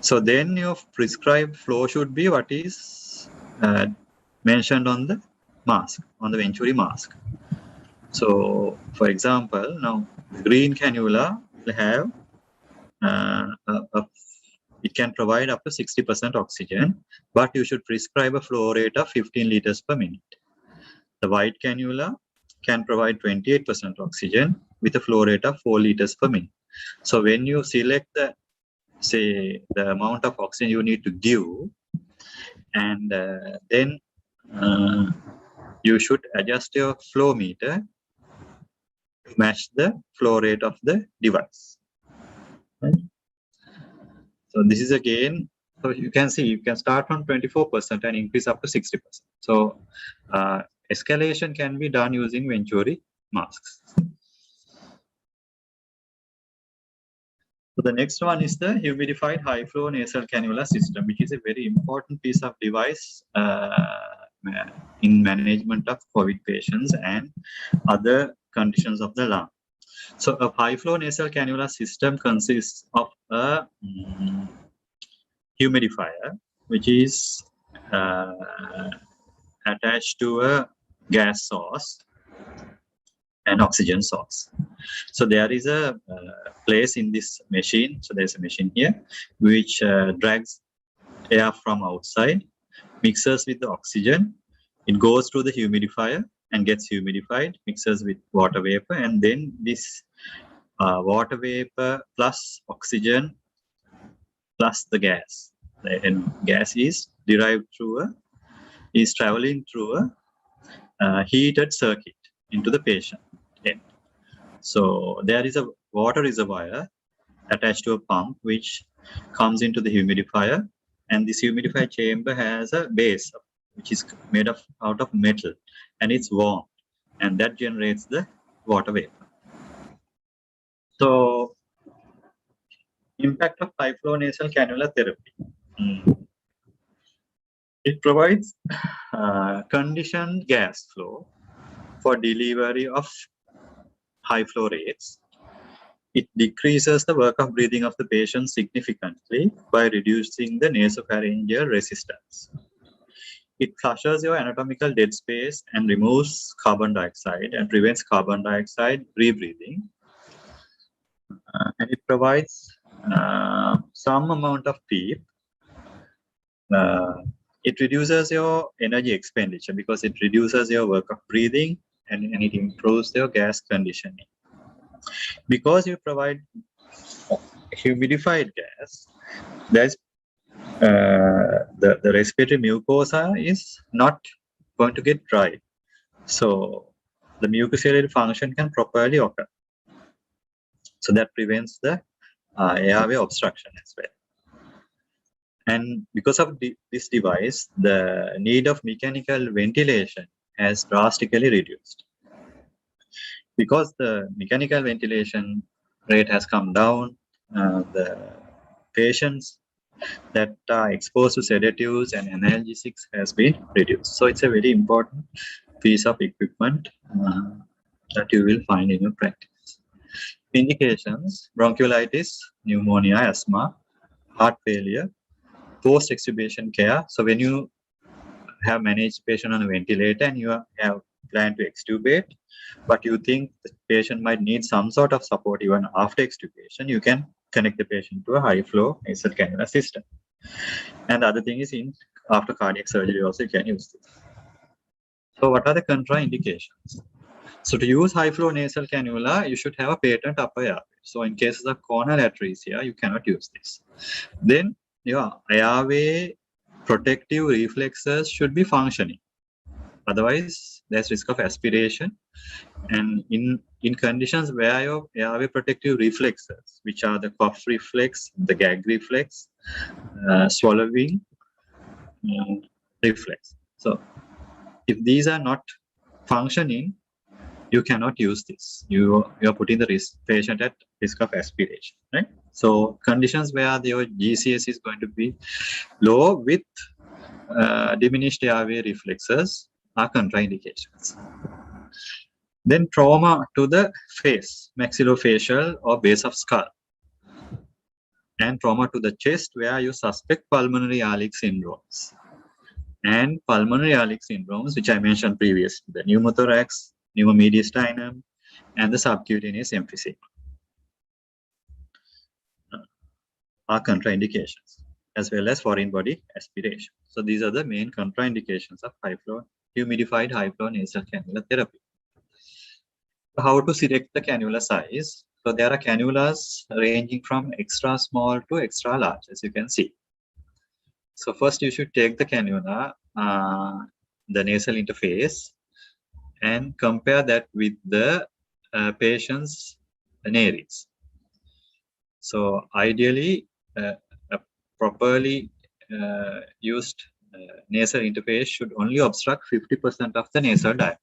So then your prescribed flow should be what is mentioned on the mask, on the Venturi mask. So for example, now the green cannula will have it can provide up to 60% oxygen, but you should prescribe a flow rate of 15 liters per minute. The white cannula can provide 28% oxygen with a flow rate of 4 liters per minute. So when you select the, say, the amount of oxygen you need to give, and then you should adjust your flow meter to match the flow rate of the device. Right? So this is again, so you can see you can start from 24% and increase up to 60%. So escalation can be done using Venturi masks. So the next one is the humidified high flow nasal cannula system, which is a very important piece of device in management of COVID patients and other conditions of the lung. So a high flow nasal cannula system consists of a humidifier, which is attached to a gas source and oxygen source. So there is a place in this machine. So there's a machine here which drags air from outside, mixes with the oxygen. It goes through the humidifier and gets humidified, mixes with water vapor, and then this water vapor plus oxygen plus the gas. And gas is derived through is traveling through a heated circuit into the patient. Okay. So there is a water reservoir attached to a pump which comes into the humidifier, and this humidifier chamber has a base which is made out of metal, and it's warm, and that generates the water vapor. So impact of high flow nasal cannula therapy. It provides conditioned gas flow for delivery of high flow rates It decreases the work of breathing of the patient significantly by reducing the nasopharyngeal resistance. It flushes your anatomical dead space and removes carbon dioxide and prevents carbon dioxide rebreathing. And it provides some amount of PEEP. It reduces your energy expenditure because it reduces your work of breathing and it improves your gas conditioning. Because you provide humidified gas, there's the respiratory mucosa is not going to get dry. So the mucociliary function can properly occur. So that prevents the airway obstruction as well. And because of this device, the need of mechanical ventilation has drastically reduced. Because the mechanical ventilation rate has come down, the patients that are exposed to sedatives and analgesics has been reduced. So it's a very important piece of equipment that you will find in your practice. Indications: bronchiolitis, pneumonia, asthma, heart failure, post-extubation care. So when you have managed patient on a ventilator and you have planned to extubate, but you think the patient might need some sort of support even after extubation, you can connect the patient to a high flow nasal cannula system. And the other thing is, after cardiac surgery also you can use this. So what are the contraindications? So to use high flow nasal cannula, you should have a patent upper airway. So in cases of coronal atresia, you cannot use this. Then your airway protective reflexes should be functioning. Otherwise, there's risk of aspiration. And in conditions where your airway protective reflexes, which are the cough reflex, the gag reflex, swallowing reflex. So if these are not functioning, you cannot use this. You are putting the patient at risk of aspiration, right? So conditions where your GCS is going to be low with diminished airway reflexes are contraindications. Then trauma to the face, maxillofacial or base of skull, and trauma to the chest where you suspect pulmonary aortic syndromes. And pulmonary aortic syndromes, which I mentioned previously, the pneumothorax, pneumomediastinum, and the subcutaneous emphysema are contraindications, as well as foreign body aspiration. So these are the main contraindications of humidified high flow nasal cannula therapy. How to select the cannula size? So there are cannulas ranging from extra small to extra large, as you can see. So first you should take the cannula, the nasal interface, and compare that with the patient's nares. So ideally, a properly used nasal interface should only obstruct 50% of the nasal diameter.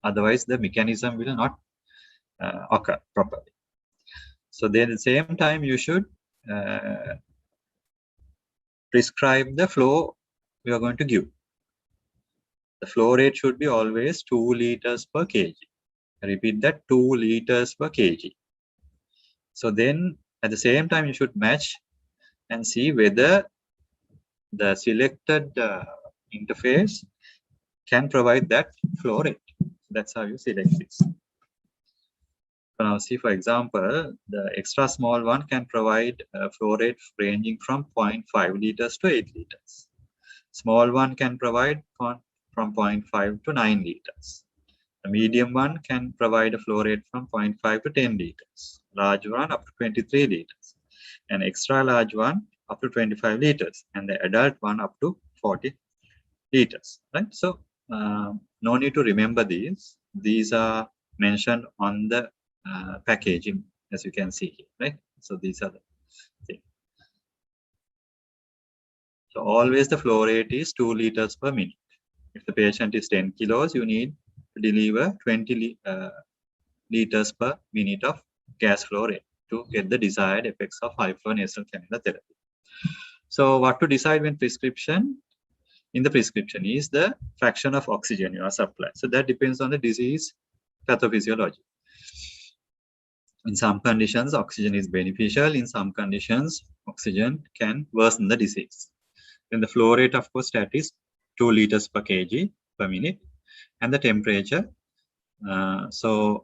Otherwise, the mechanism will not occur properly. So then at the same time, you should prescribe the flow we are going to give. The flow rate should be always 2 liters per kg. I repeat that, 2 liters per kg. So then at the same time, you should match and see whether the selected interface can provide that flow rate. That's how you select this. So now see, for example, the extra small one can provide a flow rate ranging from 0.5 liters to 8 liters. Small one can provide from 0.5 to 9 liters. The medium one can provide a flow rate from 0.5 to 10 liters. Large one up to 23 liters. And extra large one up to 25 liters. And the adult one up to 40 liters. Right? So no need to remember these. These are mentioned on the packaging, as you can see here, right? So these are the things. So always the flow rate is 2 liters per minute. If the patient is 10 kilos, you need to deliver 20 liters per minute of gas flow rate to get the desired effects of high flow nasal cannula therapy. So what to decide when prescription? In the prescription is the fraction of oxygen you are supplying. So that depends on the disease pathophysiology. In some conditions, oxygen is beneficial. In some conditions, oxygen can worsen the disease. Then the flow rate, of course, that is 2 liters per kg per minute, and the temperature. The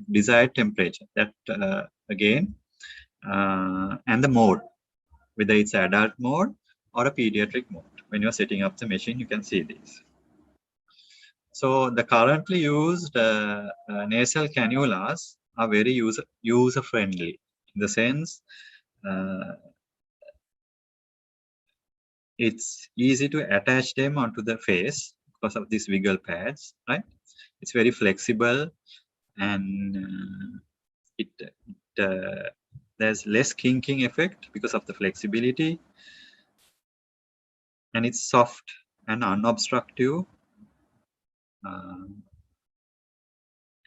desired temperature, that again, and the mode, whether it's adult mode or a pediatric mode. When you're setting up the machine, you can see this. So the currently used nasal cannulas are very user-friendly, in the sense it's easy to attach them onto the face because of these wiggle pads, right? It's very flexible, and there's less kinking effect because of the flexibility, and it's soft and unobstructive,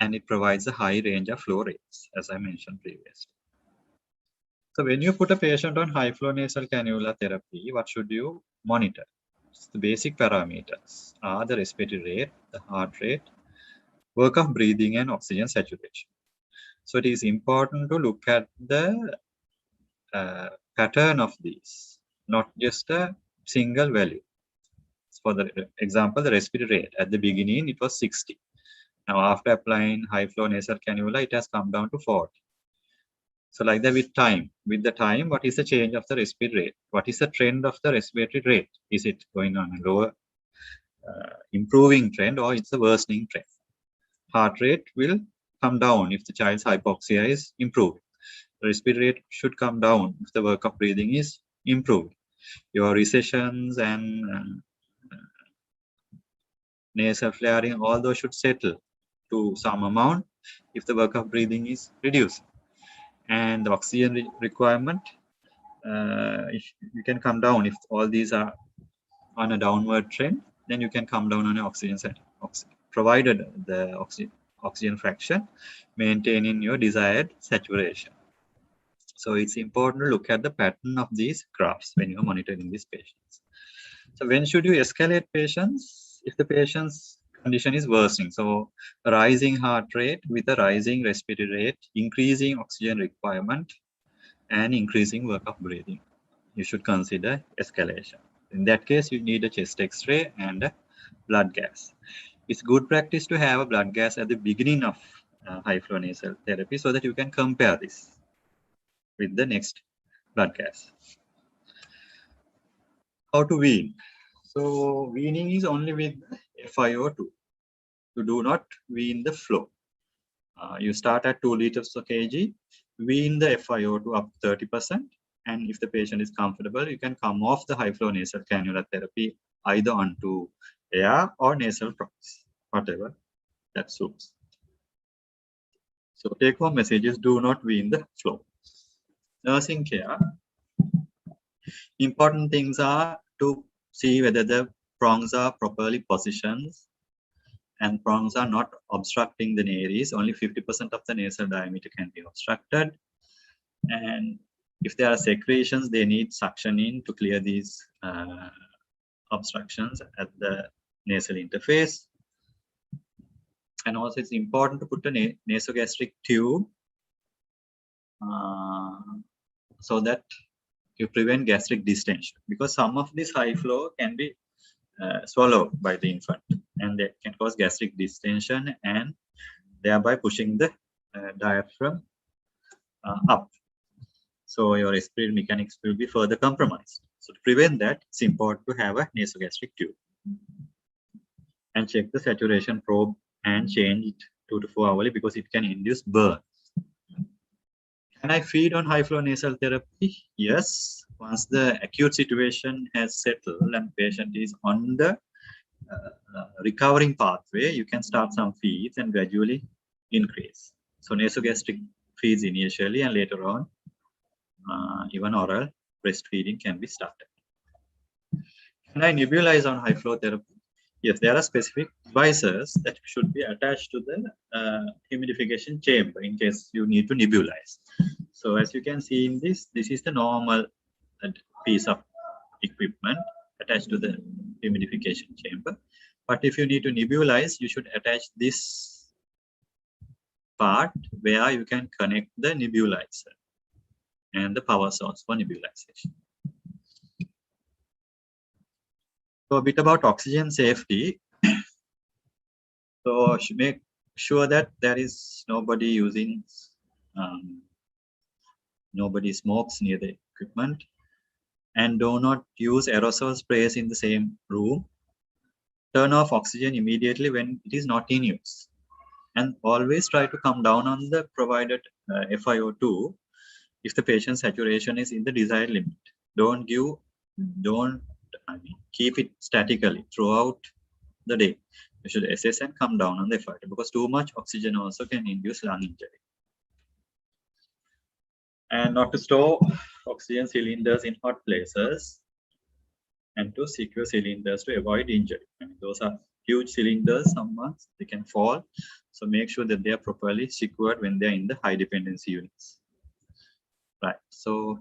and it provides a high range of flow rates, as I mentioned previously. So when you put a patient on high flow nasal cannula therapy, what should you monitor? The basic parameters are the respiratory rate, the heart rate, work of breathing, and oxygen saturation. So it is important to look at the pattern of these, not just a single value. For the example, the respiratory rate at the beginning, it was 60. Now, after applying high flow nasal cannula, it has come down to 40. So like that with the time, what is the change of the respiratory rate? What is the trend of the respiratory rate? Is it going on a lower improving trend, or it's a worsening trend? Heart rate will come down if the child's hypoxia is improved. The respiratory rate should come down if the work of breathing is improved. Your recessions and nasal flaring, all those should settle to some amount if the work of breathing is reduced. And the oxygen requirement, you can come down if all these are on a downward trend. Then you can come down on an oxygen provided the oxygen fraction maintaining your desired saturation. So it's important to look at the pattern of these graphs when you're monitoring these patients. So when should you escalate patients? If the patient's condition is worsening, so rising heart rate with a rising respiratory rate, increasing oxygen requirement, and increasing work of breathing, you should consider escalation. In that case, you need a chest X-ray and a blood gas. It's good practice to have a blood gas at the beginning of high flow nasal therapy so that you can compare this with the next blood gas. How to wean? So weaning is only with FiO2. You do not wean the flow. You start at 2 liters per kg, wean the FiO2 up 30%, and if the patient is comfortable, you can come off the high flow nasal cannula therapy either onto air or nasal drops, whatever that suits. So take home messages: do not wean the flow. Nursing care. Important things are to see whether the prongs are properly positioned and prongs are not obstructing the nares. Only 50% of the nasal diameter can be obstructed. And if there are secretions, they need suctioning to clear these obstructions at the nasal interface. And also it's important to put a nasogastric tube so that you prevent gastric distension, because some of this high flow can be swallowed by the infant, and that can cause gastric distension and thereby pushing the diaphragm up. So your respiratory mechanics will be further compromised. So to prevent that, it's important to have a nasogastric tube and check the saturation probe and change it 2 to 4 hourly, because it can induce burn. Can I feed on high flow nasal therapy? Yes. Once the acute situation has settled and patient is on the recovering pathway, you can start some feeds and gradually increase. So nasogastric feeds initially, and later on, even oral breastfeeding can be started. Can I nebulize on high flow therapy? Yes, there are specific devices that should be attached to the humidification chamber in case you need to nebulize. So as you can see in this is the normal piece of equipment attached to the humidification chamber. But if you need to nebulize, you should attach this part where you can connect the nebulizer and the power source for nebulization. So a bit about oxygen safety. So make sure that there is nobody using, nobody smokes near the equipment, and do not use aerosol sprays in the same room. Turn off oxygen immediately when it is not in use, and always try to come down on the provided FiO2 if the patient saturation is in the desired limit. Keep it statically throughout the day. You should assess and come down on the FiO2 because too much oxygen also can induce lung injury. And not to store oxygen cylinders in hot places, and to secure cylinders to avoid injury. Those are huge cylinders, sometimes they can fall. So make sure that they are properly secured when they're in the high dependency units. Right. So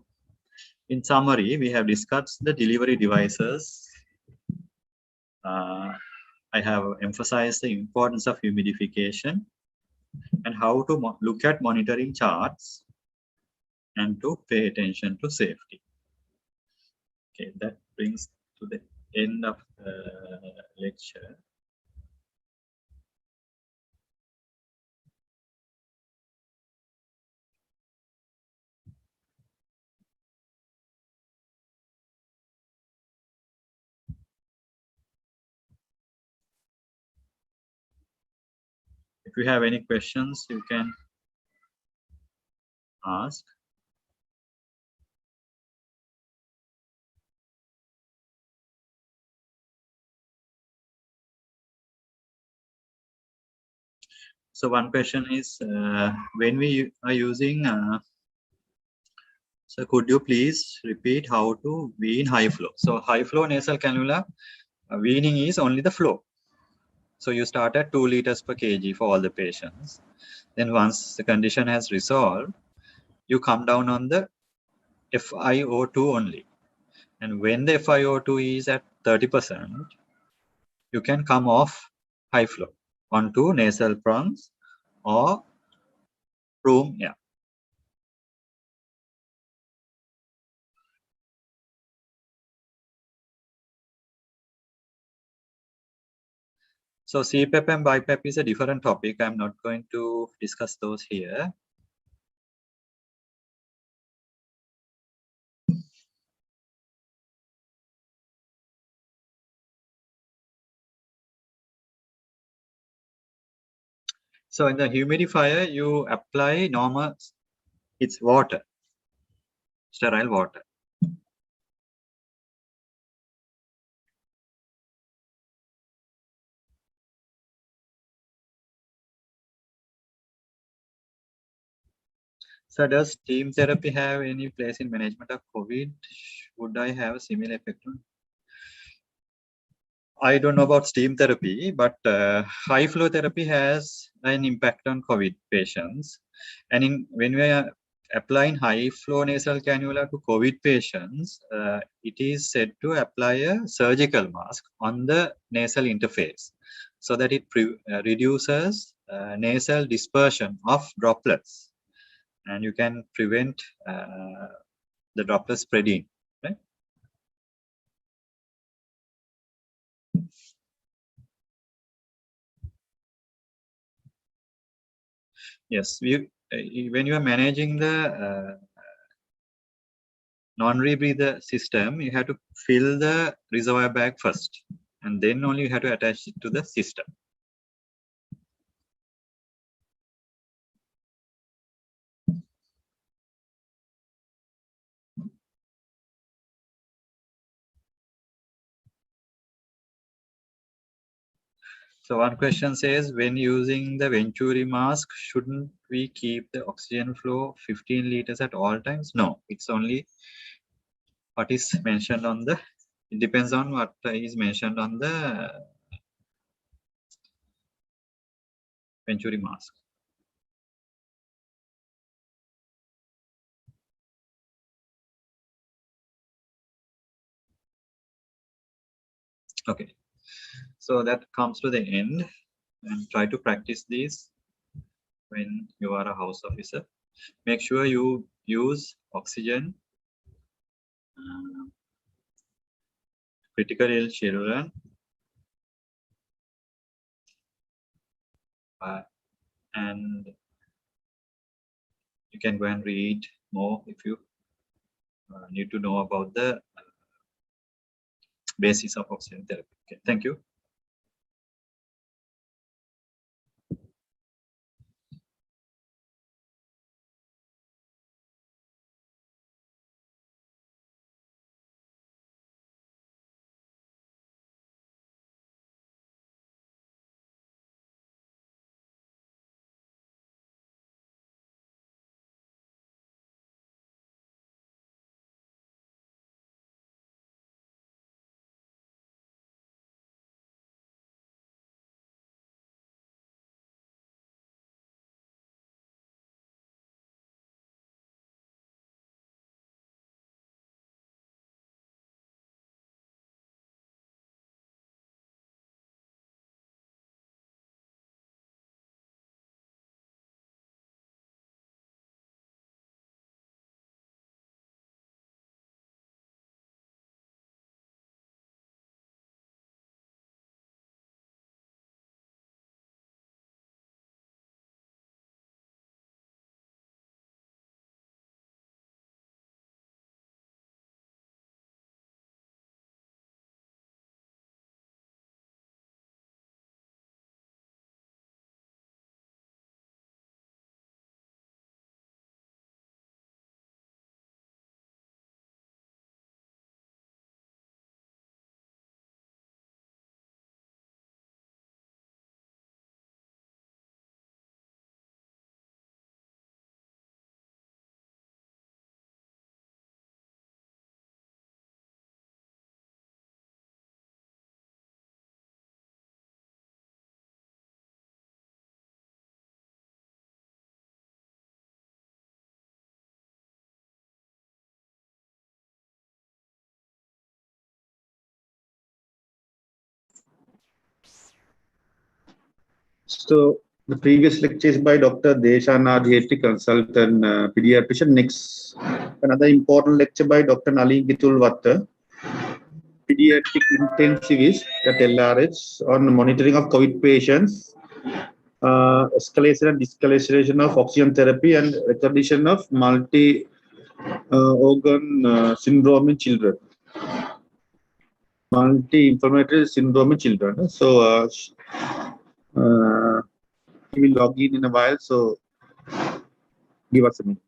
in summary, we have discussed the delivery devices. I have emphasized the importance of humidification and how to look at monitoring charts and to pay attention to safety. Okay, that brings to the end of the lecture. If you have any questions, you can ask. So one question is, when we are using, so could you please repeat how to wean high flow? So high flow nasal cannula, weaning is only the flow. So you start at 2 liters per kg for all the patients. Then once the condition has resolved, you come down on the FiO2 only. And when the FiO2 is at 30%, you can come off high flow onto nasal prongs or room air. So CPAP and BiPAP is a different topic. I'm not going to discuss those here. So in the humidifier, you apply normal, it's water, sterile water. So does steam therapy have any place in management of COVID? Would I have a similar effect on? I don't know about steam therapy, but high flow therapy has an impact on COVID patients. And when we are applying high flow nasal cannula to COVID patients, it is said to apply a surgical mask on the nasal interface so that it reduces nasal dispersion of droplets, and you can prevent the droplet spreading. Right? Yes, when you are managing the non-rebreather system, you have to fill the reservoir bag first, and then only you have to attach it to the system. So one question says, when using the Venturi mask, shouldn't we keep the oxygen flow 15 liters at all times? No, it's only what is mentioned on the, it depends on what is mentioned on the Venturi mask. Okay, so that comes to the end, and try to practice these. when you are a house officer. Make sure you use oxygen, critical ill children, and you can go and read more if you need to know about the basis of oxygen therapy. Okay, thank you. So the previous lecture is by Dr. Deshanadhyeti, consultant pediatrician. Next, another important lecture by Dr. Nalin Gitulwatta, pediatric intensivist at LRH on monitoring of COVID patients, escalation and de-escalation of oxygen therapy, and recognition of multi-organ syndrome in children. Multi-inflammatory syndrome in children. So he will log in a while. So give us a minute.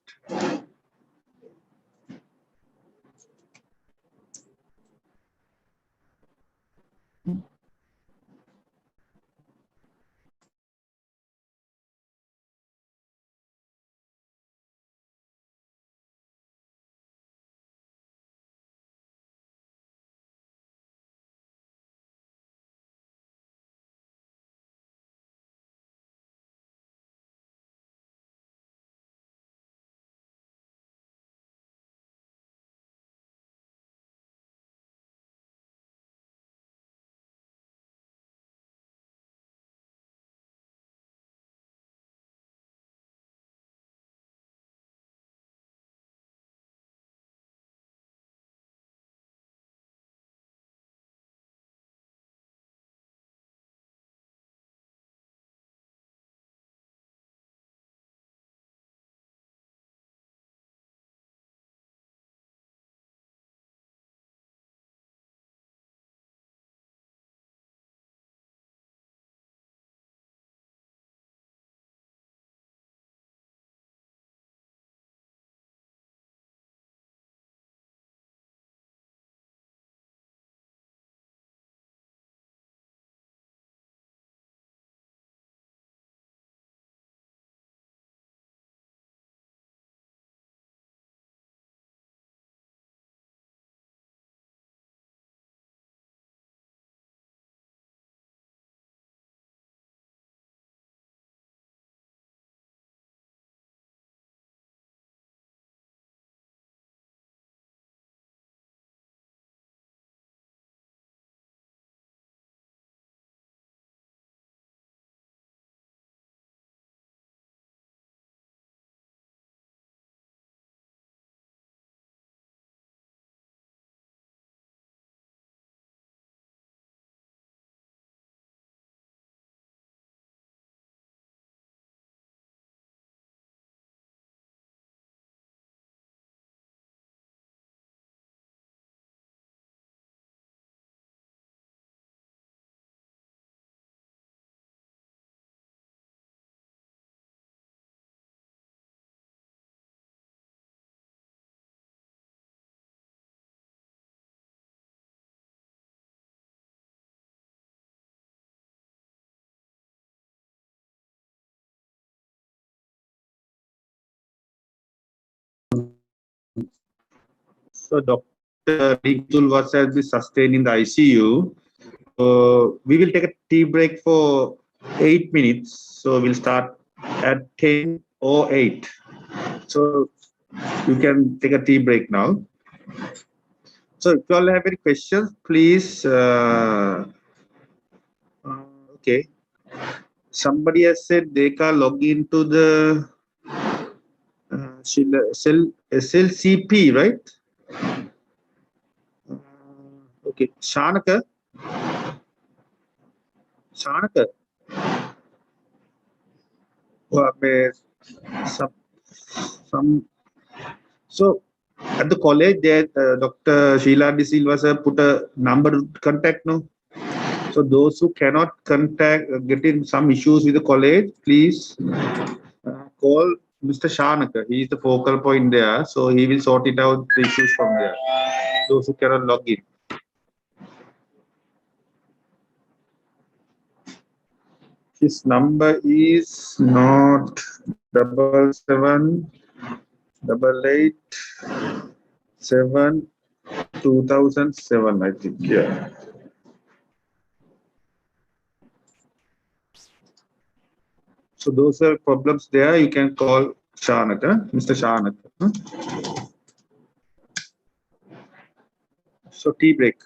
So Dr. Nitul was has been sustained in the ICU. We will take a tea break for 8 minutes. So we'll start at 10:08. So you can take a tea break now. So if you all have any questions, please. Okay. Somebody has said they can log into the SLCP, right? Okay. Shanaka. Some. So at the college, there Dr. Sheila De Silva sir put a number to contact. No. So those who cannot contact, getting some issues with the college, please call Mr. Shanaka. He is the focal point there, so he will sort it out the issues from there. Those who cannot log in. His number is not 7788 7 2007. I think, yeah. So those are problems there. You can call Shanaka, Mr. Shanaka. So tea break.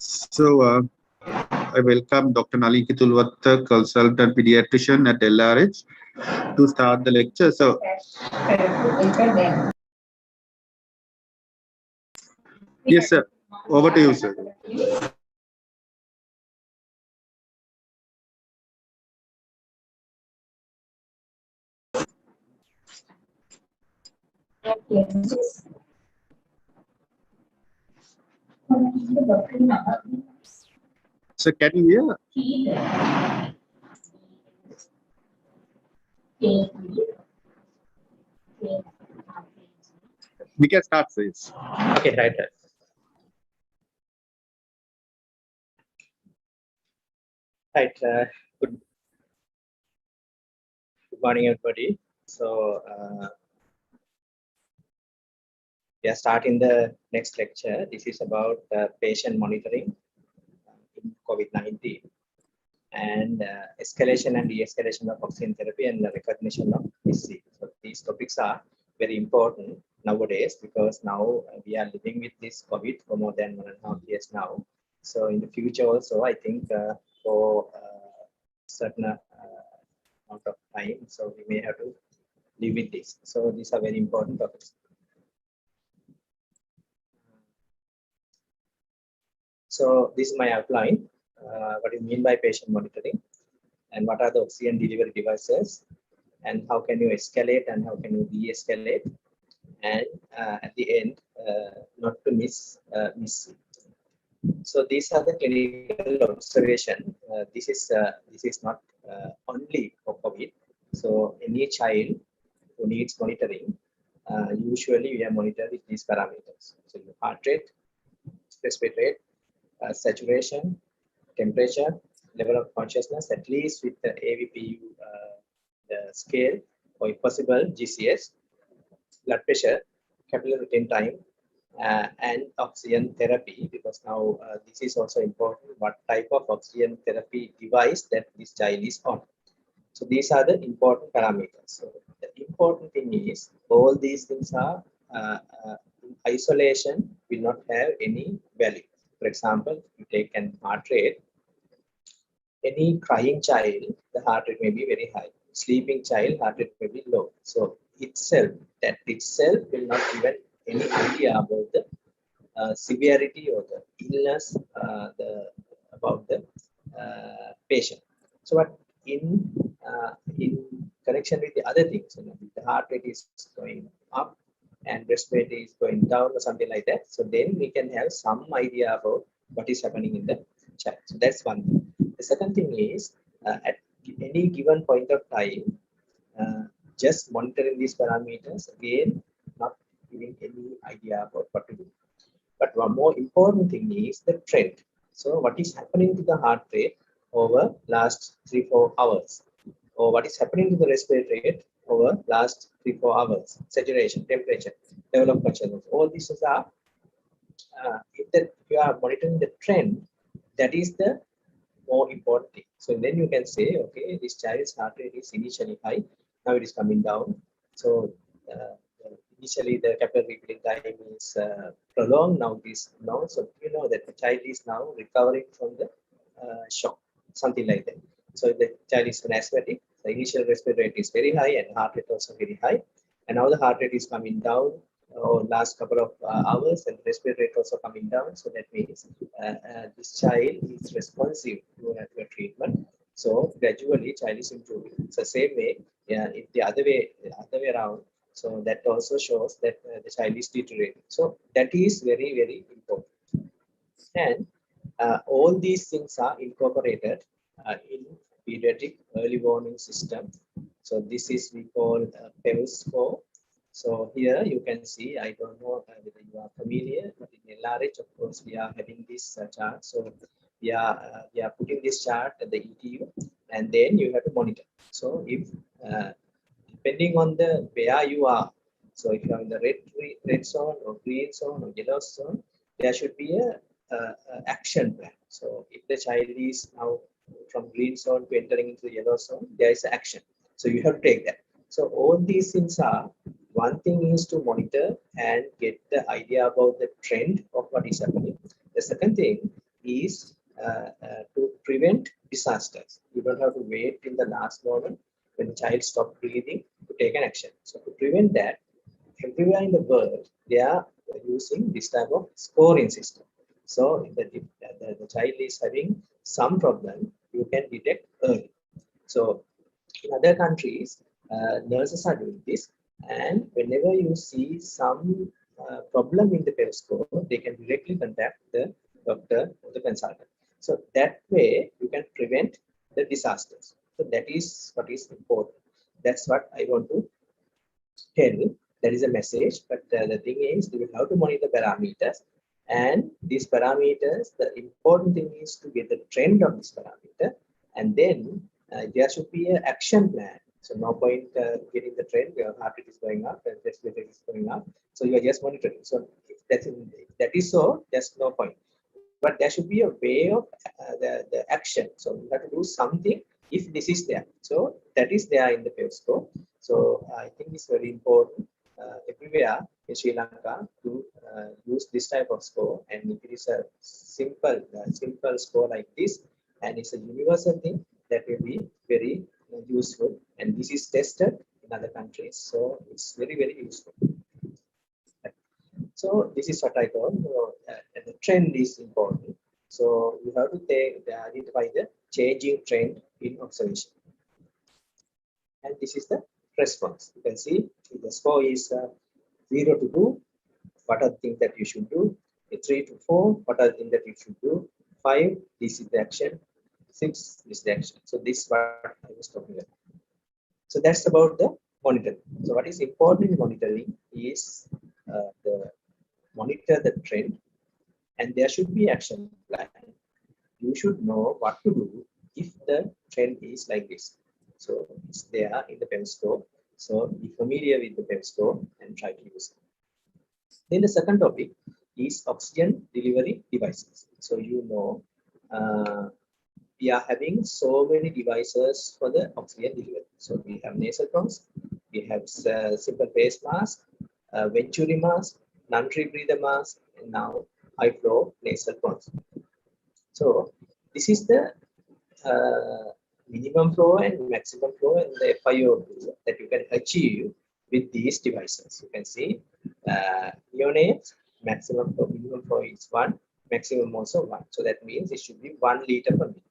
So I welcome Dr. Nalini Tulvatta, consultant pediatrician at LRH, to start the lecture. So yes, sir. Over to you, sir. So can you hear? We can start, please. Okay, right. Right. Good morning, everybody. So we are starting the next lecture. This is about patient monitoring in COVID-19 and escalation and de-escalation of oxygen therapy and the recognition of disease. So these topics are very important nowadays because now we are living with this COVID for more than 1.5 years now. So in the future also, I think for certain amount of time, so we may have to live with this. So these are very important topics. So this is my outline. What do you mean by patient monitoring, and what are the oxygen delivery devices, and how can you escalate and how can you de-escalate, and at the end, not to miss. So these are the clinical observation. This is not only for COVID. So any child who needs monitoring, usually we are monitoring with these parameters. So your heart rate, respiratory rate, saturation, temperature, level of consciousness, at least with the AVPU scale, or if possible GCS, blood pressure, capillary retain time, and oxygen therapy, because now this is also important, what type of oxygen therapy device that this child is on. So these are the important parameters. So the important thing is all these things are in isolation will not have any value. For example, you take an heart rate, any crying child, the heart rate may be very high. Sleeping child, heart rate may be low. So that itself will not give any idea about the severity or the illness about the patient. So what in connection with the other things, the heart rate is going up and respiratory is going down or something like that. So then we can have some idea about what is happening in the child. So that's one thing. The second thing is at any given point of time, just monitoring these parameters, again, not giving any idea about what to do. But one more important thing is the trend. So what is happening to the heart rate over last 3-4 hours, or what is happening to the respiratory rate over last 3-4 hours, saturation, temperature, level of consciousness. All these are if you are monitoring the trend, that is the more important thing. So then you can say, okay, this child's heart rate is initially high, now it is coming down. So initially the capillary refill time is prolonged, now it is long. So you know that the child is now recovering from the shock, something like that. So if the child is an asthmatic, the initial respiratory rate is very high and heart rate also very high. And now the heart rate is coming down last couple of hours, and respiratory rate also coming down. So that means this child is responsive to your treatment. So gradually child is improving. So same way, yeah, if the other way around, so that also shows that the child is deteriorating. So that is very, very important. And all these things are incorporated in pediatric early warning system. So this is we call PEVS score. So here you can see, I don't know whether you are familiar, but in LRH, of course, we are having this chart. So we are putting this chart at the ETU, and then you have to monitor. So if depending on the where you are, so if you are in the red zone or green zone or yellow zone, there should be a action plan. So if the child is now from green zone to entering into the yellow zone, there is action. So you have to take that. So all these things are, one thing is to monitor and get the idea about the trend of what is happening. The second thing, is to prevent disasters. You don't have to wait in the last moment when the child stops breathing to take an action. So to prevent that, everywhere in the world, they are using this type of scoring system. So if the child is having some problem, you can detect early. So in other countries, nurses are doing this, and whenever you see some problem in the PEV score, they can directly contact the doctor or the consultant. So that way you can prevent the disasters. So that is what is important. That's what I want to tell. That is a message, but the thing is, you will have to monitor parameters, and these parameters, the important thing is to get the trend of this parameter, and then there should be an action plan. So no point getting the trend, your heart rate is going up, and chest rate is going up, so you are just monitoring. So if that is so, there's no point. But there should be a way of the action. So you have to do something if this is there. So that is there in the PEV score. So I think it's very important everywhere in Sri Lanka to use this type of score. And if it is a simple score like this, and it's a universal thing, that will be very useful. And this is tested in other countries, so it's very, very useful. So this is what I call, and the trend is important. So you have to identify the changing trend in observation. And this is the response. You can see if the score is 0 to 2, what are the things that you should do? 3 to 4, what are the things that you should do? 5, this is the action. 6 is the action. So this is what I was talking about. So that's about the monitoring. So what is important in monitoring is the monitor the trend, and there should be action plan. You should know what to do if the trend is like this. So it's there in the PEV score. So be familiar with the PEV score and try to use it. Then the second topic is oxygen delivery devices. So you know we are having so many devices for the oxygen delivery. So we have nasal pumps, we have simple face mask, venturi mask, non-rebreather mask, and now high flow nasal pumps. So this is the minimum flow and maximum flow and the FiO2 that you can achieve with these devices. You can see neonates, maximum flow, minimum flow is 1, maximum also 1. So that means it should be 1 liter per minute.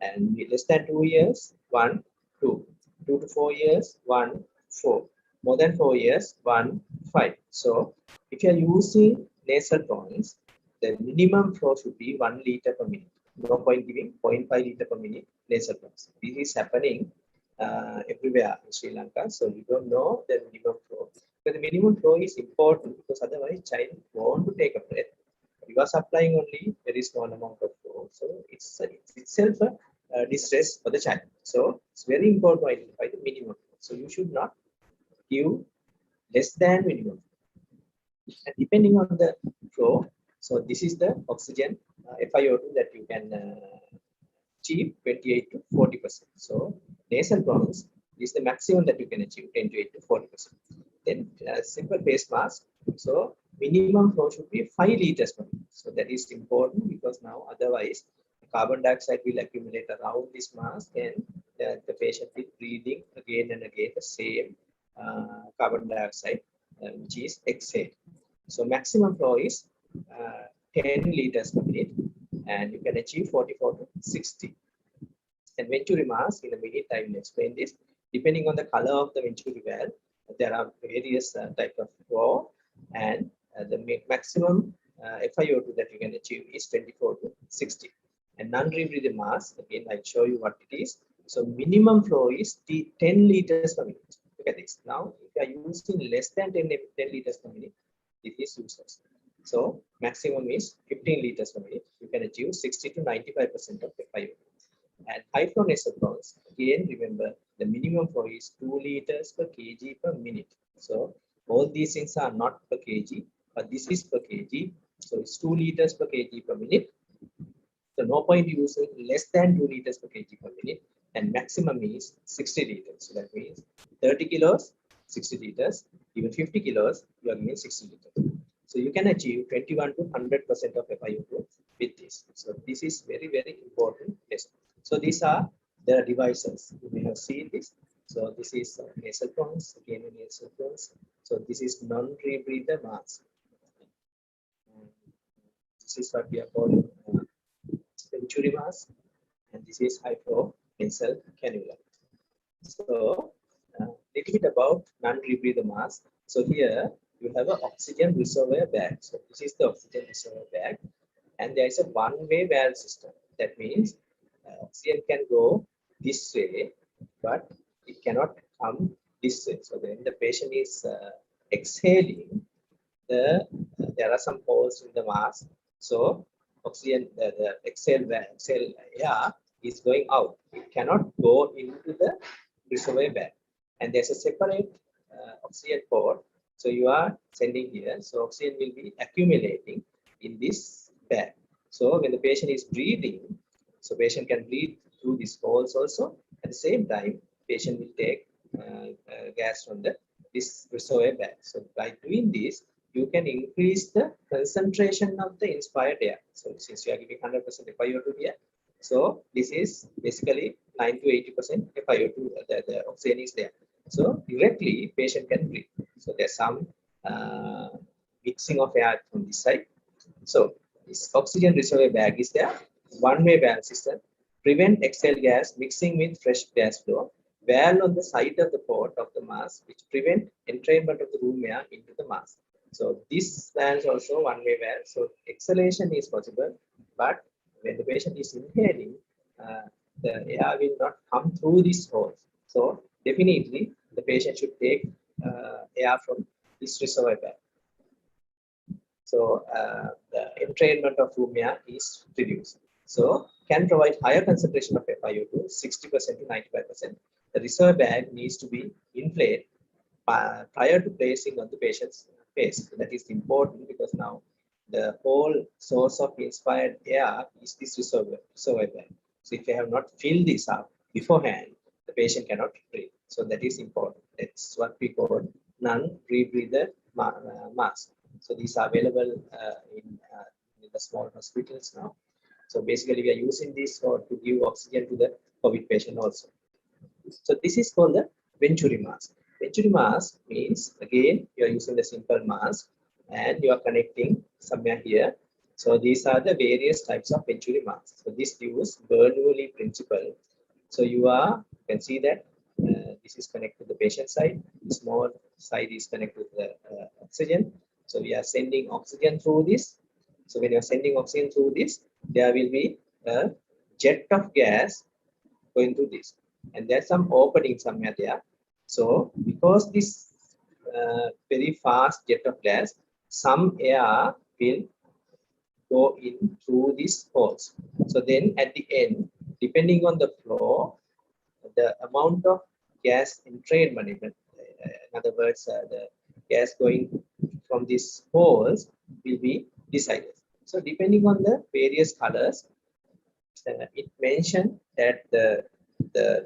And less than 2 years, 1, 2. 2 to 4 years, 1, 4. More than 4 years, 1, 5. So if you are using nasal pumps, the minimum flow should be 1 liter per minute. No point giving 0.5 liter per minute nasal pumps. This is happening everywhere in Sri Lanka. So you don't know the minimum flow. But the minimum flow is important because otherwise child won't to take a breath. You are supplying only very small amount of flow. So it's itself a distress for the child. So it's very important to identify the minimum flow. So you should not give less than minimum. And depending on the flow, so this is the oxygen FiO2 that you can achieve 28 to 40%. So nasal pumps is the maximum that you can achieve 28 to 40%. Then simple face mask. So minimum flow should be 5 liters per minute. So that is important because now otherwise carbon dioxide will accumulate around this mask and the patient is breathing again and again the same carbon dioxide which is exhaled. So maximum flow is 10 liters per minute and you can achieve 44 to 60. And venturi mask, in a minute I will explain this. Depending on the color of the venturi valve, there are various types of flow, and the maximum FiO2 that you can achieve is 24 to 60. And non-rebreather mask, again I'll show you what it is. So minimum flow is 10 liters per minute. Look at this. Now if you are using less than 10 liters per minute, it is useless. So maximum is 15 liters per minute. You can achieve 60 to 95% of FiO2. And high flow nasal pumps, again remember the minimum flow is 2 liters per kg per minute. So all these things are not per kg, but this is per kg. So it's 2 liters per kg per minute. So no point using less than 2 liters per kg per minute, and maximum is 60 liters. So that means 30 kilos, 60 liters, even 50 kilos, you are giving 60 liters. So you can achieve 21 to 100% of FiO2 with this. So this is very, very important test. So these are the devices. You may have seen this. So this is nasal phones, again nasal phones. So this is non-rebreather mask. This is what we are calling venturi mask, and this is high flow nasal cannula. So little bit about non-rebreather mask. So here you have an oxygen reservoir bag. So this is the oxygen reservoir bag, and there is a one-way valve system. That means oxygen can go this way, but it cannot come this way. So when the patient is exhaling, there are some holes in the mask. So oxygen, the exhale air is going out. It cannot go into the reservoir bag, and there's a separate oxygen port. So you are sending here. So oxygen will be accumulating in this bag. So when the patient is breathing, so patient can breathe through these holes also. At the same time, patient will take gas from this reservoir bag. So by doing this, you can increase the concentration of the inspired air. So since you are giving 100% FiO2 here, so this is basically 9 to 80% FiO2, the oxygen is there. So directly patient can breathe. So there's some mixing of air from this side. So this oxygen reservoir bag is there. One-way valve system. Prevent exhale gas mixing with fresh gas flow. Valve on the side of the port of the mask, which prevent entrainment of the room air into the mask. So this valve is also one-way valve. So exhalation is possible, but when the patient is inhaling, the air will not come through this hole. So definitely the patient should take air from this reservoir bag. So the entrainment of room air is reduced. So can provide higher concentration of FiO2, 60% to 95%. The reservoir bag needs to be inflated prior to placing on the patient's face. That is important because now the whole source of inspired air is this reservoir bag. So if you have not filled this up beforehand, the patient cannot breathe. So that is important. That's what we call non-rebreather mask. So these are available in the small hospitals now. So basically we are using this to give oxygen to the COVID patient also. So this is called the venturi mask. Venturi mask means, again, you are using the simple mask and you are connecting somewhere here. So these are the various types of venturi masks. So this uses Bernoulli principle. So you can see that this is connected to the patient side. The small side is connected to the oxygen. So we are sending oxygen through this. So when you are sending oxygen through this, there will be a jet of gas going through this. And there's some opening somewhere there. So because this very fast jet of gas, some air will go in through these holes. So then at the end, depending on the flow, the amount of gas entrainment, in other words, the gas going from these holes will be decided. So depending on the various colors, it mentioned that the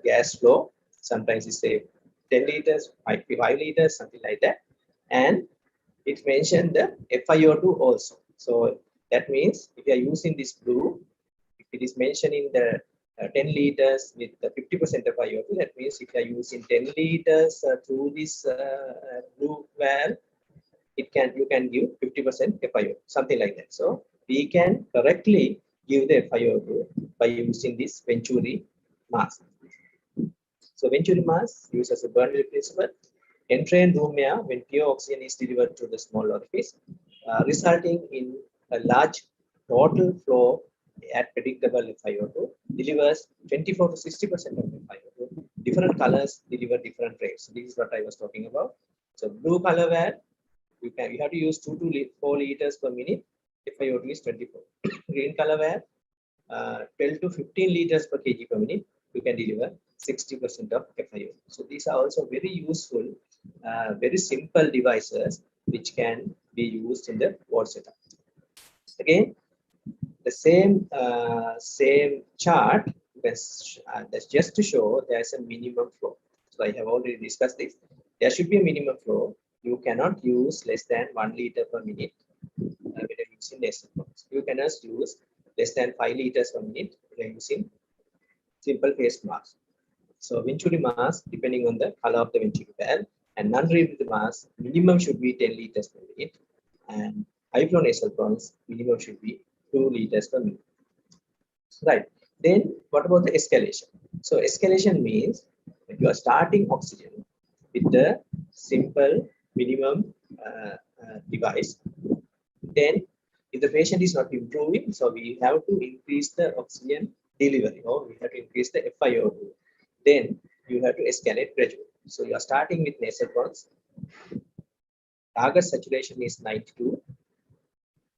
gas flow, sometimes it's say 10 liters, 5 liters, something like that. And it mentioned the FiO2 also. So that means if you are using this blue, if it is mentioning the 10 liters with the 50% of FiO2, that means if you are using 10 liters through this blue valve, you can give 50% FiO2, something like that. So we can correctly give the FiO2 by using this venturi mask. So venturi mask uses a Bernoulli principle. Entrain room air when pure oxygen is delivered to the small orifice, resulting in a large total flow at predictable FiO2, delivers 24 to 60% of FiO2. Different colors deliver different rates. So this is what I was talking about. So blue color valve, you have to use 2 to 4 liters per minute. FiO2 is 24. Green color valve, 12 to 15 liters per kg per minute. You can deliver 60% of FiO2. So these are also very useful, very simple devices which can be used in the ward setup. Again, the same chart, that's just to show there's a minimum flow. So I have already discussed this. There should be a minimum flow. You cannot use less than 1 liter per minute when you're using nasal pumps. You cannot use less than 5 liters per minute, we are using simple face mask. So venturi mask, depending on the color of the venturi valve, and non-rebreathe mask, minimum should be 10 liters per minute, and high flow nasal prawns, minimum should be 2 liters per minute. Right. Then what about the escalation? So escalation means you are starting oxygen with the simple minimum device. Then if the patient is not improving, so we have to increase the oxygen delivery, or we have to increase the FiO2. Then you have to escalate gradually. So you are starting with nasal prawns. Target saturation is 92.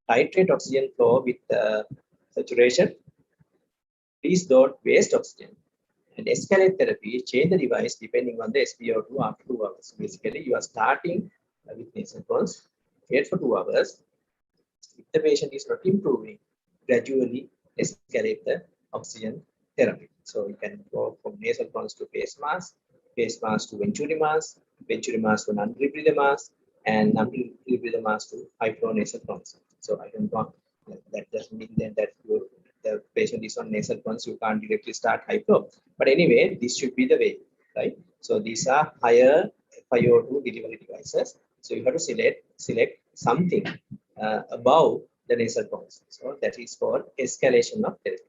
Titrate oxygen flow with saturation. Please don't waste oxygen. And escalate therapy, change the device depending on the SpO2 after 2 hours. So basically, you are starting with nasal prawns, wait for 2 hours. If the patient is not improving, gradually escalate the oxygen therapy. So you can go from nasal prawns to face mask to venturi mask to non-rebreather mask, and non-rebreather mask to high flow nasal prawns. So I don't want that doesn't mean that the patient is on nasal prawns, you can't directly start high flow. But anyway, this should be the way, right? So these are higher FiO2 delivery devices. So you have to select something above the nasal prawns. So that is called escalation of therapy.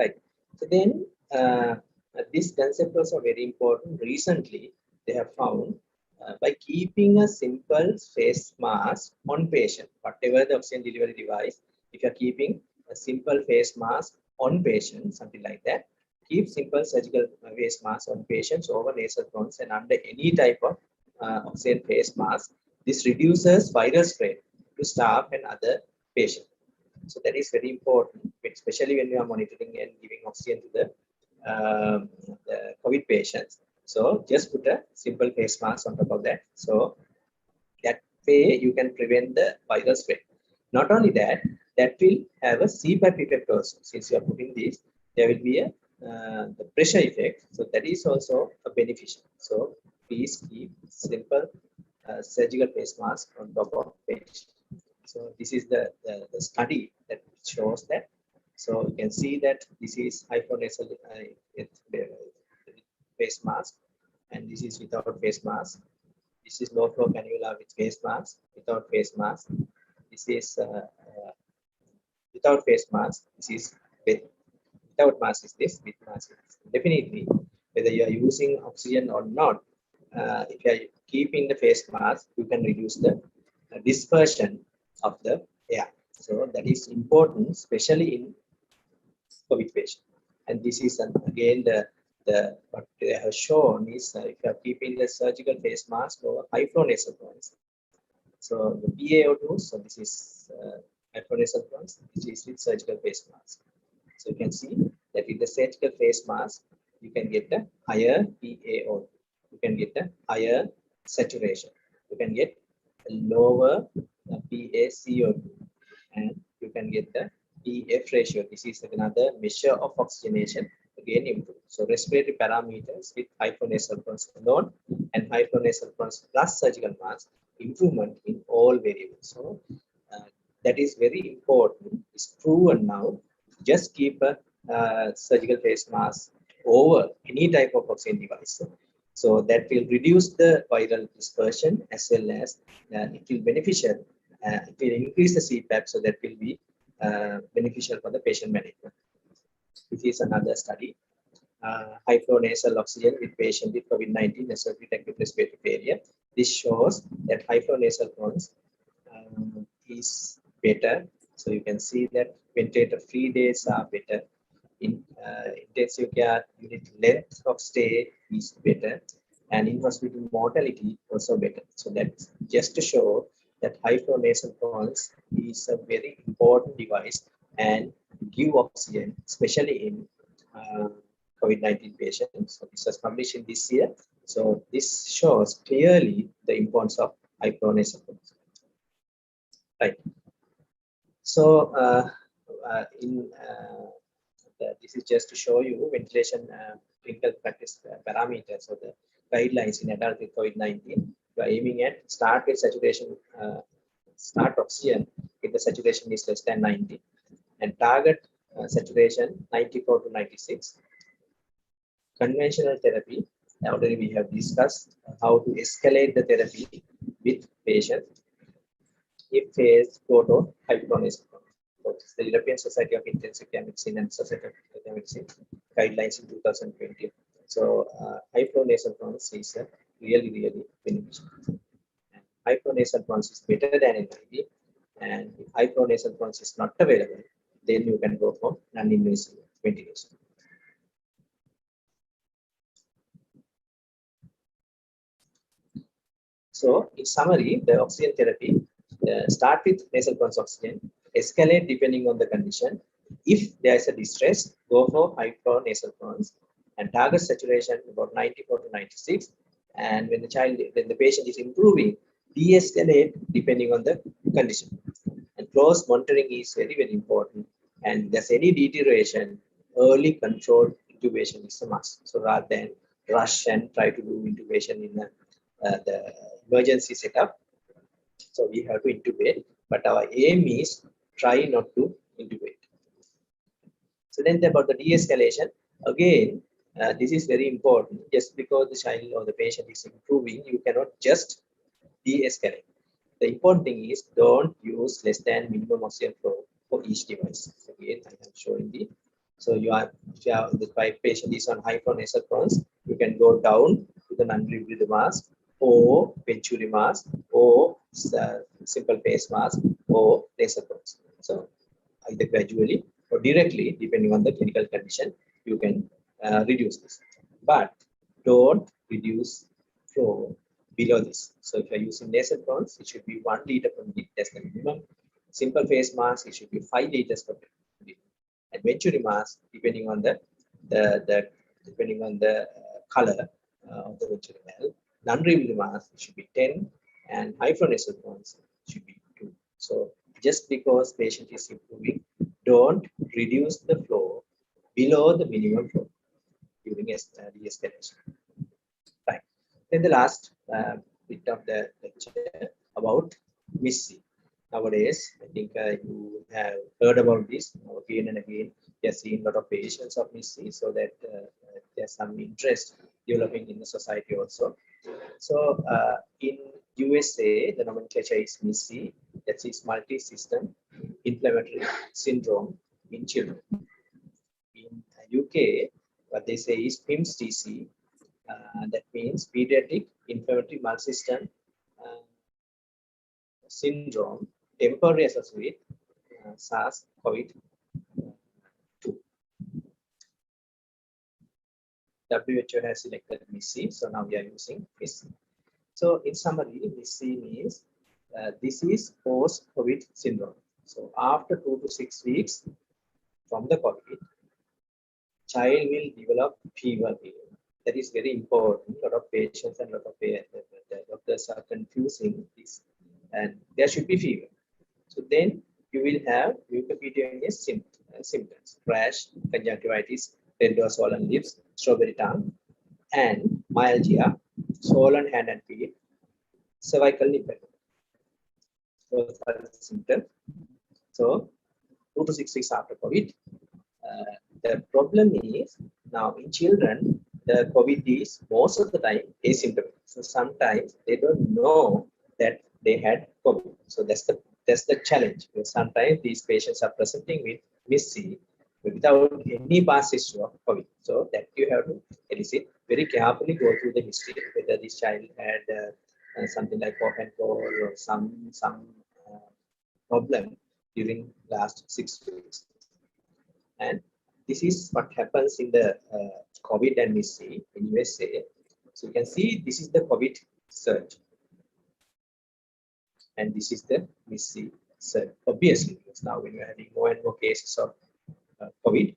Right. So then this concept was very important. Recently, they have found by keeping a simple face mask on patient, whatever the oxygen delivery device, if you are keeping a simple face mask on patient, something like that, keep simple surgical face mask on patients over nasal prawns and under any type of oxygen face mask. This reduces viral spread to staff and other patients. So that is very important, especially when you are monitoring and giving oxygen to the COVID patients. So just put a simple face mask on top of that. So that way you can prevent the viral spread. Not only that, that will have a CPAP effect also. Since you are putting this, there will be a the pressure effect. So that is also a beneficial. So please keep simple surgical face mask on top of patient. So this is the study that shows that. So you can see that this is hyponasal face mask, and this is without face mask. This is low flow cannula with face mask, without face mask. This is without face mask. This is without mask is this, with mask is this. Definitely, whether you are using oxygen or not, if you are keeping the face mask, you can reduce the dispersion of the air. So that is important, especially in COVID patient. And this is again the what they have shown is if you are keeping the surgical face mask over high flow nasal prawns. So the PaO2, so this is high flow nasal prawns, this is with surgical face mask. So you can see that with the surgical face mask, you can get the higher PaO2, you can get the higher saturation, you can get a lower PaCO2, and you can get the PF ratio. This is another measure of oxygenation, again improve. So respiratory parameters with high flow nasal prawns alone and high flow nasal prawns plus surgical mask, improvement in all variables. So that is very important. It's proven now. Just keep a surgical face mask over any type of oxygen device. So that will reduce the viral dispersion as well as it will beneficial. It will increase the CPAP, so that will be beneficial for the patient management. This is another study. High flow nasal oxygen with patient with COVID-19 associated acute respiratory failure. This shows that high flow nasal prawns is better. So you can see that ventilator-free days are better. In intensive care unit, length of stay is better, and in hospital mortality also better. So that's just to show that high flow nasal prawns is a very important device and give oxygen, especially in COVID-19 patients. So this was published in this year. So this shows clearly the importance of high flow nasal prawns. Right. So this is just to show you ventilation clinical practice parameters or the guidelines in adult with COVID-19. You are aiming at start with saturation, start oxygen if the saturation is less than 90, and target saturation 94 to 96. Conventional therapy, already we have discussed how to escalate the therapy with patients if phase go to hypronation. The European Society of Intensive Care Medicine and Society of Care Medicine guidelines in 2020. So hypronasal pronouns is really beneficial. Hypronasal pronouns is better than NIV, and if hypronasal pronouns is not available, then you can go for non-invasive ventilation. So in summary, the oxygen therapy start with nasal pronouns oxygen, escalate depending on the condition. If there is a distress, go for hypronasal pronouns and target saturation about 94 to 96. And when the patient is improving, de-escalate depending on the condition. And close monitoring is very important. And if there's any deterioration, early controlled intubation is a must. So rather than rush and try to do intubation in the emergency setup, so we have to intubate, but our aim is try not to intubate. So then about the de-escalation, again, this is very important. Just because the child or the patient is improving, you cannot just de-escalate. The important thing is don't use less than minimum oxygen flow for each device. So again, I am showing the. So if the patient is on hypronasal pronouns, you can go down to the non-rebreather mask or venturi mask or simple face mask or nasal pronouns. So either gradually or directly, depending on the clinical condition, you can reduce this. But don't reduce flow below this. So if you're using nasal pronouns, it should be 1 liter per minute, that's the minimum. Simple face mask, it should be 5 liters per minute. And venturi mask, depending on the color of the venturi valve. Non-rebreather mask, it should be 10, and hypronasal pronouns should be 2. So just because patient is improving, don't reduce the flow below the minimum flow during de-escalation. Right. Then the last bit of the lecture about MIS-C. Nowadays, I think you have heard about this again and again. We are seeing a lot of patients of MIS-C, so that there's some interest developing in the society also. So in USA, the nomenclature is MIS-C, that is multi-system inflammatory syndrome in children. In UK, what they say is PIMS-TC, that means pediatric inflammatory multi-system syndrome temporarily associated with SARS-CoV-2. WHO has selected MIS-C, so now we are using MIS-C. So in summary, MIS-C means this is post-COVID syndrome. So after 2 to 6 weeks from the COVID, child will develop fever. That is very important. A lot of patients and a lot of doctors are confusing this, and there should be fever. So then you will have mucoputaneous symptoms: rash, conjunctivitis, red or swollen lips, strawberry tongue, and myalgia, swollen hand and feet, cervical lymphadenema. Those are the symptoms. So 2 to 6 weeks after COVID, the problem is now in children, the COVID is most of the time asymptomatic. So sometimes they don't know that they had COVID. So that's the challenge. Because sometimes these patients are presenting with MIS-C without any past history of COVID. So that you have to elicit very carefully, go through the history, whether this child had something like cough and cold or some problem during last 6 weeks. And this is what happens in the COVID and MIS-C in USA. So you can see this is the COVID surge. And this is the MIS-C surge. Obviously, because now when you're having more and more cases of COVID,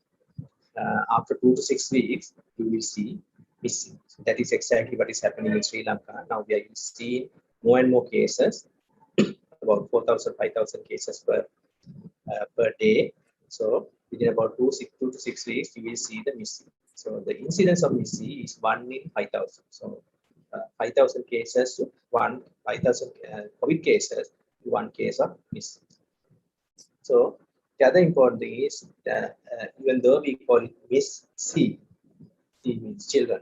after 2 to 6 weeks, you will see MIS-C. So that is exactly what is happening in Sri Lanka. Now we are seeing more and more cases, about 4,000, 5,000 cases per day. So within about 2 to 6 weeks, you will see the MIS-C. So the incidence of MIS-C is 1 in 5,000. So 5,000 cases to 5,000 COVID cases to 1 case of MIS-C. So The other important thing is that even though we call it Miss C, C means children.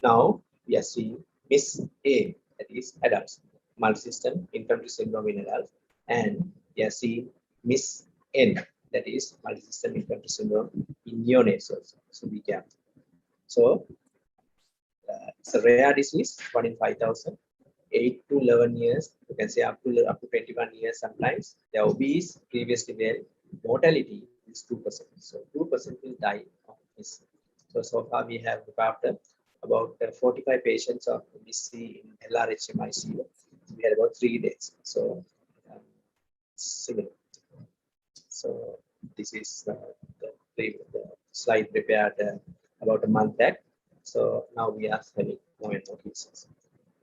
Now we are seeing Miss A, that is adults, multisystem inflammatory syndrome in adults, and we are seeing Miss N, that is multisystem inflammatory syndrome in neonates also. So be careful. So it's a rare disease, 1 in 5,000, 8 to 11 years, you can say up to 21 years sometimes. They are obese, previously their mortality is 2%. So 2% will die of this. So far we have looked after about 45 patients of BC in LRHM ICU. We had about 3 days. So similar. So this is the slide prepared about a month back. So now we are having more and more cases.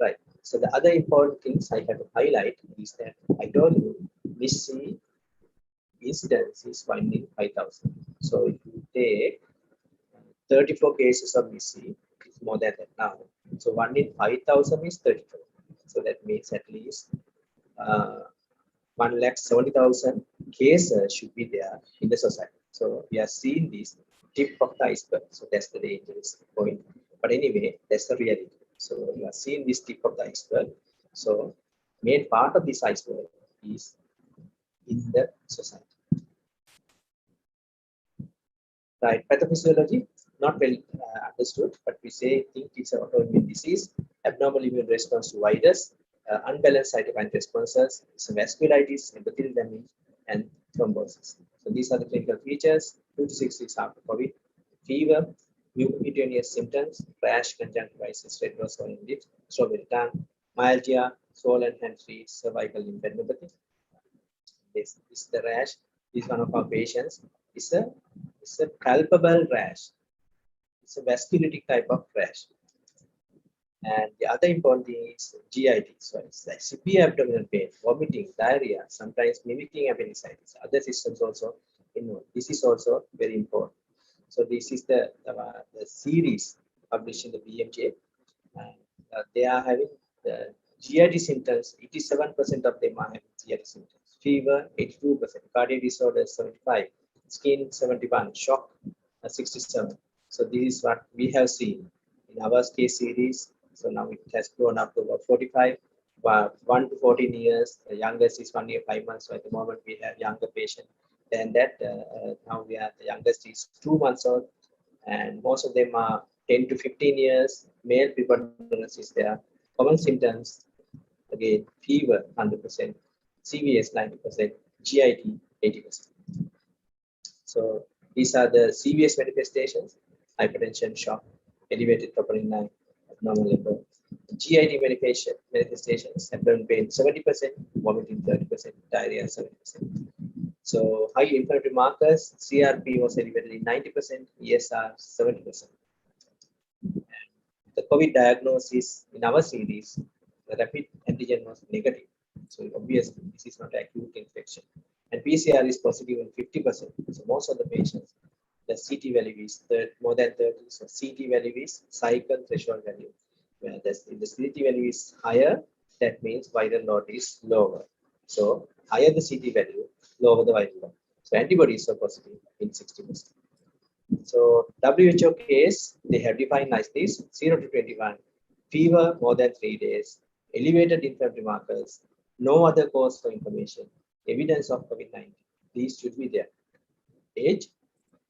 Right. So the other important things I have to highlight is that I told you Miss C incidence is 1 in 5,000. So if you take 34 cases of Miss C, it's more than that now. So 1 in 5,000 is 34. So that means at least 1,70,000 cases should be there in the society. So we are seeing this tip of the iceberg. So that's the dangerous point. But anyway, that's the reality. So you are seeing this tip of the iceberg. So main part of this iceberg is in the society. Right, pathophysiology, not well understood, but we think it's an autoimmune disease, abnormal immune response to virus, unbalanced cytokine responses, some vasculitis, endothelial damage, and thrombosis. So these are the clinical features. 2 to 6 weeks after COVID, fever, mucocutaneous symptoms, rash, conjunctivitis, red rose swollen lips, strawberry tongue, myalgia, swollen hand, feet, cervical lymphadenopathy. This is the rash. This is one of our patients. It's a palpable rash. It's a vasculitic type of rash. And the other important thing is GIT. So it's like severe abdominal pain, vomiting, diarrhea, sometimes mimicking appendicitis. Other systems also involved. This is also very important. So this is the series published in the BMJ. And they are having the GIT symptoms. 87% of them are having GIT symptoms. Fever, 82%. Cardiac disorders, 75%. Skin, 71%. Shock, 67%. So this is what we have seen in our case series. So now it has grown up to about 45, but 1 to 14 years. The youngest is 1 year, 5 months. So at the moment we have younger patient than that. Now we have the youngest is 2 months old, and most of them are 10 to 15 years. Male preponderance is there. Common symptoms, again, fever 100%, CVS 90%, GIT 80%. So these are the CVS manifestations: hypertension, shock, elevated troponin 9, abnormal liver. GIT manifestations: abdominal pain 70%, vomiting 30%, diarrhea 70%. So high inflammatory markers: CRP was elevated in 90%, ESR 70%. And the COVID diagnosis in our series, the rapid antigen was negative. So obviously this is not acute infection. And PCR is positive in 50%. So most of the patients, the CT value is more than 30. So CT value is cycle threshold value. Where if the CT value is higher, that means viral load is lower. So higher the CT value, lower the viral load. So antibodies are positive in 60%. So WHO case, they have defined like this: 0 to 21, fever more than 3 days, elevated inflammatory markers, no other cause for inflammation, evidence of COVID-19. These should be there. Age,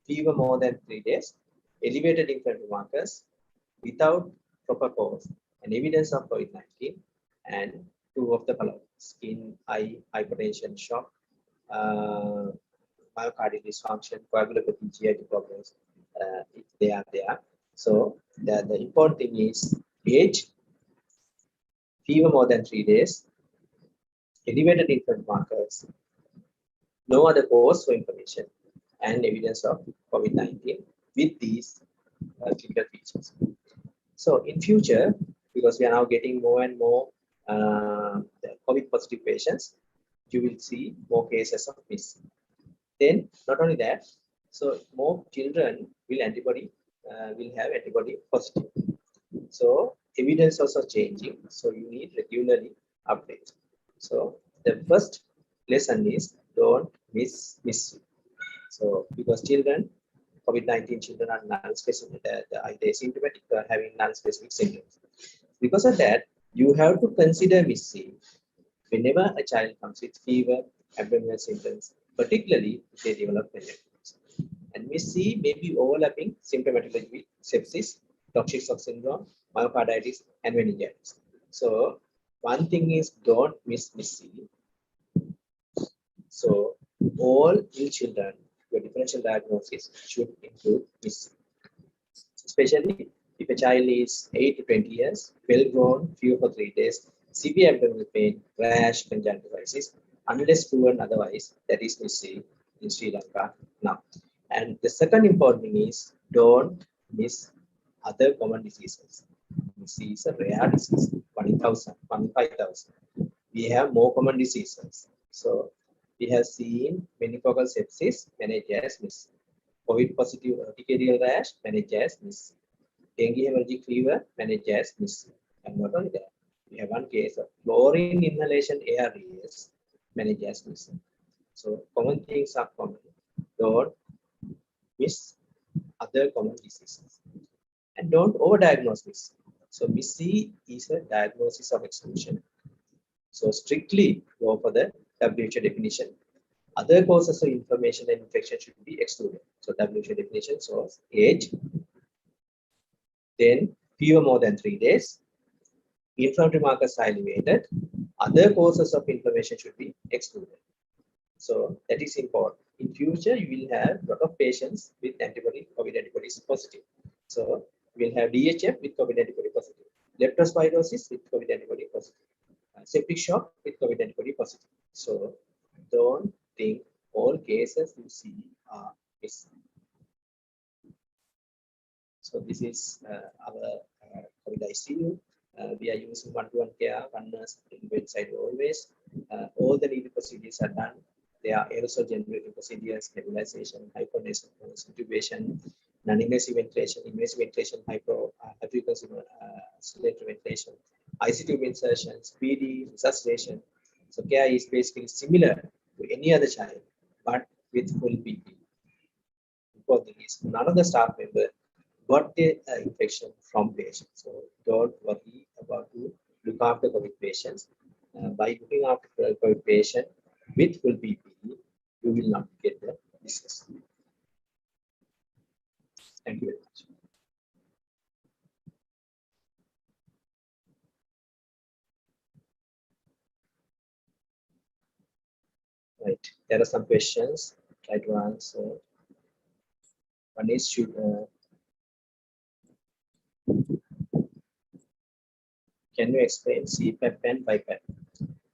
fever more than 3 days, elevated inflammatory markers without proper cause, and evidence of COVID-19, and 2 of the following: skin, eye, hypertension, shock, myocardial dysfunction, coagulopathy, GIT problems, if they are there. So the important thing is age, fever more than 3 days, elevated inflammatory markers, no other cause for inflammation, and evidence of COVID-19 with these clinical features. So in future, because we are now getting more and more COVID positive patients, you will see more cases of this. Then not only that, so more children will have antibody positive. So evidence also changing. So you need regularly update. So the first lesson is don't miss. So because children, COVID-19 children are non-specific, they symptomatic having non-specific symptoms. Because of that, you have to consider missing whenever a child comes with fever, abdominal symptoms, particularly if they develop meningitis. And MIS-C may be overlapping symptomatology with sepsis, toxic shock syndrome, myocarditis, and meningitis. So one thing is don't miss MIS-C. So all ill children, your differential diagnosis should include MIS-C. Especially if a child is 8 to 20 years, well grown, fever for 3 days, severe abdominal pain, rash, conjunctivitis, unless proven otherwise, that is MIS-C in Sri Lanka now. And the second important thing is don't miss other common diseases. MIS-C is a rare disease, 1 in 1,000, 1 in 5,000. We have more common diseases. So we have seen meningococal sepsis managed as MIS-C. COVID positive urticarial rash managed as MIS-C. Dengue hemorrhagic fever managed as MIS-C. And not only that, we have one case of chlorine inhalation ARDS managed as MIS-C. So common things are common. Don't miss other common diseases. And don't overdiagnose MIS-C. So MIS-C is a diagnosis of exclusion. So strictly go for the WHO definition. Other causes of inflammation and infection should be excluded. So WHO definition shows age, then fever more than 3 days, inflammatory markers are elevated, other causes of inflammation should be excluded. So that is important. In future, you will have a lot of patients with antibody, COVID antibodies positive. So we will have DHF with COVID antibody positive, leptospirosis with COVID antibody positive, septic shock with COVID antibody positive. So don't think all cases you see are MIS-C. So this is our COVID ICU. We are using one-to-one care, one nurse in bedside always. All the needed procedures are done. There are aerosol generating procedures, nebulization, hyponasal intubation, non-invasive ventilation, invasive ventilation, hyperfrequency accelerator ventilation, IC tube insertions, PD, resuscitation. So care is basically similar to any other child, but with full PPE. Important thing is none of the staff member got the infection from patients. So don't worry about to look after COVID patients. By looking after COVID patient with full PPE, you will not get the disease. Thank you very much. Right, there are some questions. Try to answer. One is can you explain CPAP and BiPAP?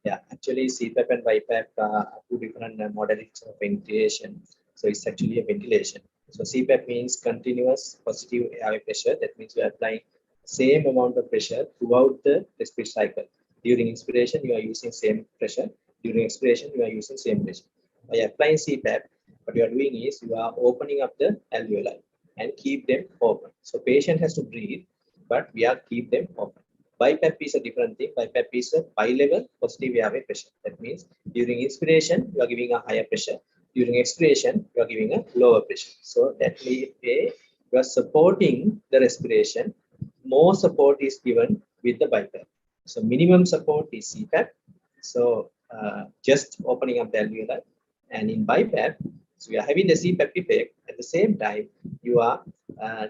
Yeah, actually CPAP and BiPAP are two different modalities of ventilation. So it's actually a ventilation. So CPAP means continuous positive airway pressure. That means you are applying same amount of pressure throughout the respiratory cycle. During inspiration, you are using same pressure. During expiration, you are using same pressure. By applying CPAP, what you are doing is you are opening up the alveoli and keep them open. So patient has to breathe, but we are keep them open. BiPAP is a different thing. BiPAP is a bi-level positive airway pressure. That means during inspiration, you are giving a higher pressure. During expiration, you are giving a lower pressure. So that way you are supporting the respiration. More support is given with the BiPAP. So minimum support is CPAP. So just opening up the alveoli. And in BiPAP, so we are having the CPAP effect. At the same time, you are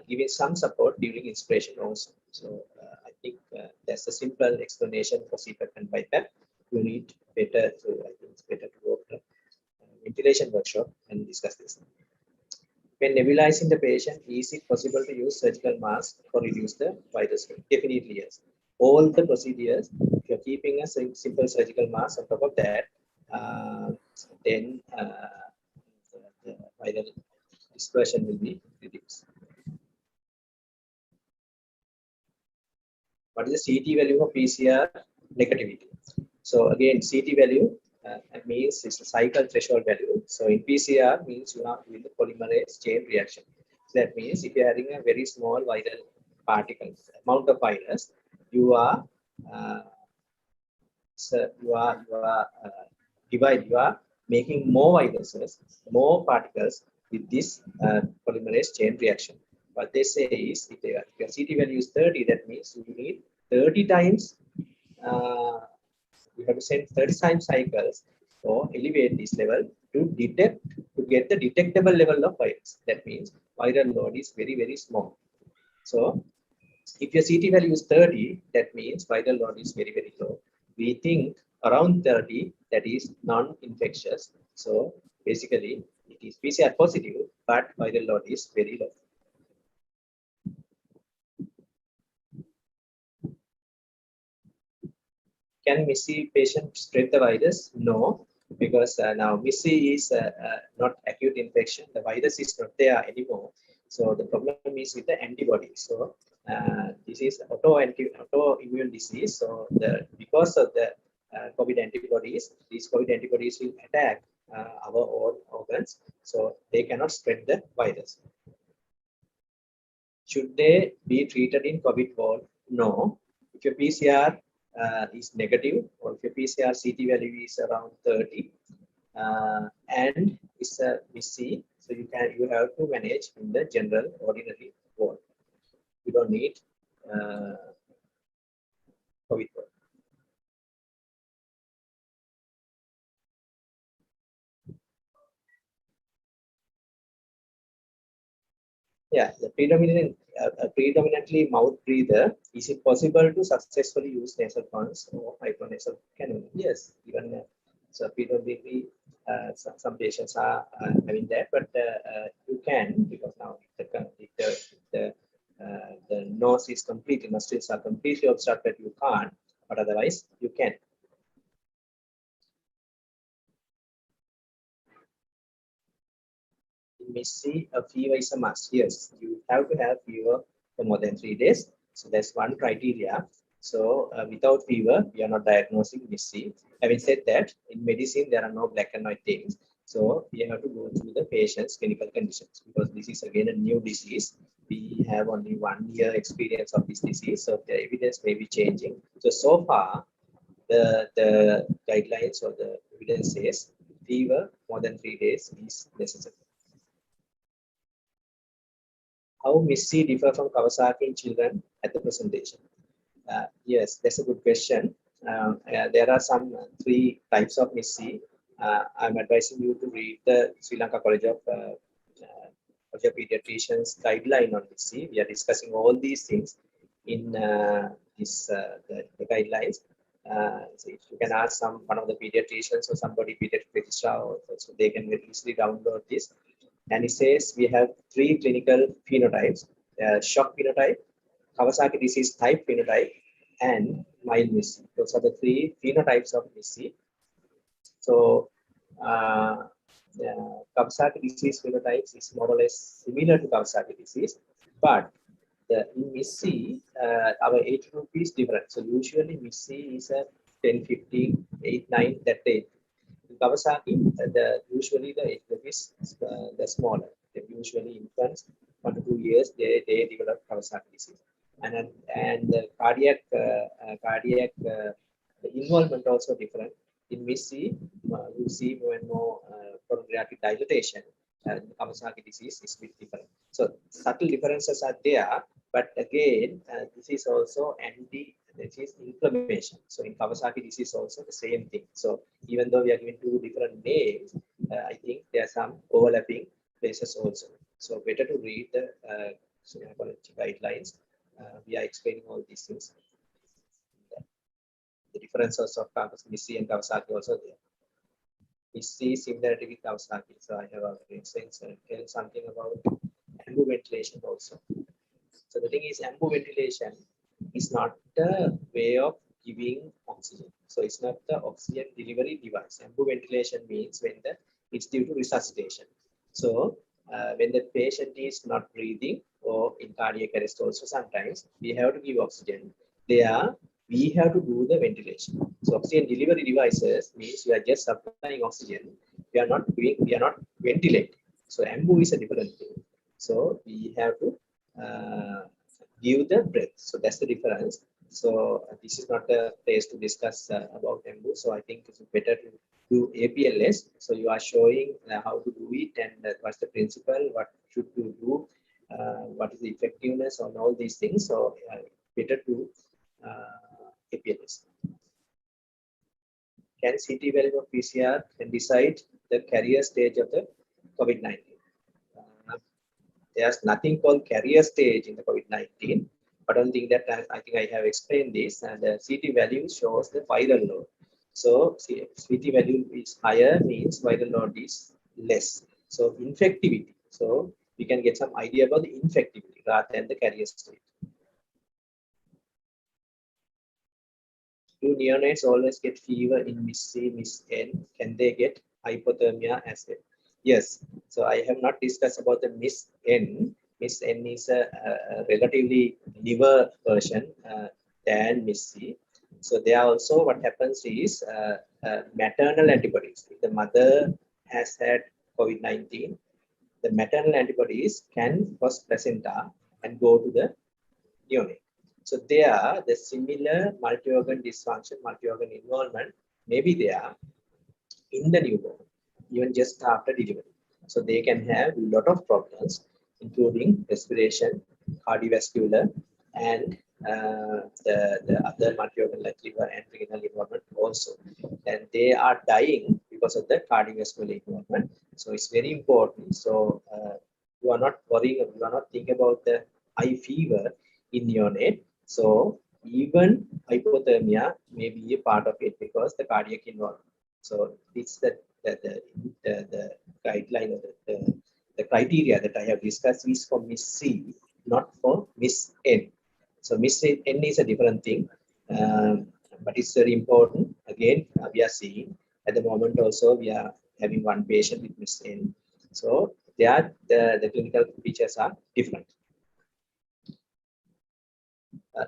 giving some support during inspiration also. So I think that's a simple explanation for CPAP and BiPAP. You need better, so I think it's better to go to the ventilation workshop and discuss this. When nebulizing the patient, is it possible to use surgical mask for reduce the virus rate? Definitely yes. All the procedures, if you're keeping a simple surgical mask on top of that, then the viral dispersion will be reduced. What is the CT value of PCR negativity? So again, CT value means it's a cycle threshold value. So in PCR means you are with the polymerase chain reaction. So that means if you are having a very small viral particles, amount of virus, you are making more viruses, more particles with this polymerase chain reaction. What they say is, if your CT value is 30, that means you need 30 times, you have to send 30 times cycles or elevate this level to get the detectable level of virus. That means viral load is very, very small. So if your CT value is 30, that means viral load is very, very low. We think around 30, that is non-infectious. So basically, it is PCR positive, but viral load is very low. Can MIS-C patient spread the virus? No, because now MIS-C is not acute infection. The virus is not there anymore. So the problem is with the antibodies. So this is autoimmune disease. So because of the COVID antibodies, these COVID antibodies will attack our own organs. So they cannot spread the virus. Should they be treated in COVID ward? No. If your PCR is negative, or if your PCR CT value is around 30 and it's a MIS-C, so you have to manage in the general ordinary ward. You don't need COVID ward. Yeah, the predominantly mouth breather, is it possible to successfully use nasal pumps or micronasal cannula? Yes, even so predominantly some patients are having that, but you can, because now the nose is completely, nostrils are completely obstructed, you can't, but otherwise you can. MIS-C, a fever is a must. Yes, you have to have fever for more than 3 days. So that's one criteria. So without fever, we are not diagnosing MIS-C. Having said that, in medicine, there are no black and white things. So we have to go through the patient's clinical conditions, because this is again a new disease. We have only 1 year experience of this disease. So the evidence may be changing. So far, the guidelines or the evidence says fever more than 3 days is necessary. How MIS-C differ from Kawasaki in children at the presentation? Yes, that's a good question. There are some 3 types of MIS-C. I'm advising you to read the Sri Lanka College of Paediatricians guideline on MIS-C. We are discussing all these things in the guidelines. So if you can ask one of the pediatricians or somebody pediatric registrar, so they can easily download this. And it says we have 3 clinical phenotypes: shock phenotype, Kawasaki disease type phenotype, and mild MIS-C. Those are the 3 phenotypes of MIS-C. So Kawasaki disease phenotypes is more or less similar to Kawasaki disease, but in MIS-C, our age group is different. So usually MIS-C is a 10, 15, 8, 9, that age. In Kawasaki, usually the age group is the smaller. Usually infants, 1 to 2 years, they develop Kawasaki disease, and the cardiac involvement also different. In MIS-C, you see more and more coronary dilatation, and Kawasaki disease is a bit different. So subtle differences are there, but again, this is also this is inflammation. So in Kawasaki disease also the same thing. So even though we are giving 2 different names, I think there are some overlapping places also. So better to read the guidelines. We are explaining all these things. The differences of MIS-C and Kawasaki also there. MIS-C similarity with Kawasaki. So I have already said something about ambu ventilation also. So the thing is, ambu ventilation is not the way of giving oxygen. So it's not the oxygen delivery device. Ambu ventilation means when it's due to resuscitation. So when the patient is not breathing, or in cardiac arrest also sometimes we have to give oxygen. There we have to do the ventilation. So oxygen delivery devices means we are just supplying oxygen. We are not ventilating. So ambu is a different thing. So we have to give the breath. So that's the difference. So this is not the place to discuss about EMBU. So I think it's better to do APLS. So you are showing how to do it and what's the principle, what should you do, what is the effectiveness on all these things. So better to APLS. Can CT value of PCR can decide the carrier stage of the COVID-19? There's nothing called carrier stage in the COVID-19. But I don't think that I think I have explained this. And the CT value shows the viral load. So CT value is higher means viral load is less. So infectivity. So we can get some idea about the infectivity rather than the carrier stage. Do neonates always get fever in Miss C, Miss N? Can they get hypothermia as well? Yes. So I have not discussed about the Miss N. Miss N is a relatively newer version than Miss C. So there also what happens is maternal antibodies. If the mother has had COVID-19, the maternal antibodies can cross placenta and go to the neonate. So there, the similar multi-organ dysfunction, multi-organ involvement may be there in the newborn, even just after delivery. So they can have a lot of problems, including respiration, cardiovascular, and the other multi-organ like liver and renal involvement also. And they are dying because of the cardiovascular involvement. So it's very important. So you are not worrying, you are not thinking about the high fever in neonate. So even hypothermia may be a part of it because the cardiac involvement. So it's the guideline or the criteria that I have discussed is for Miss C, not for Miss N. So Miss N is a different thing, but it's very important. Again, we are seeing at the moment also we are having one patient with Miss N. So there the clinical features are different.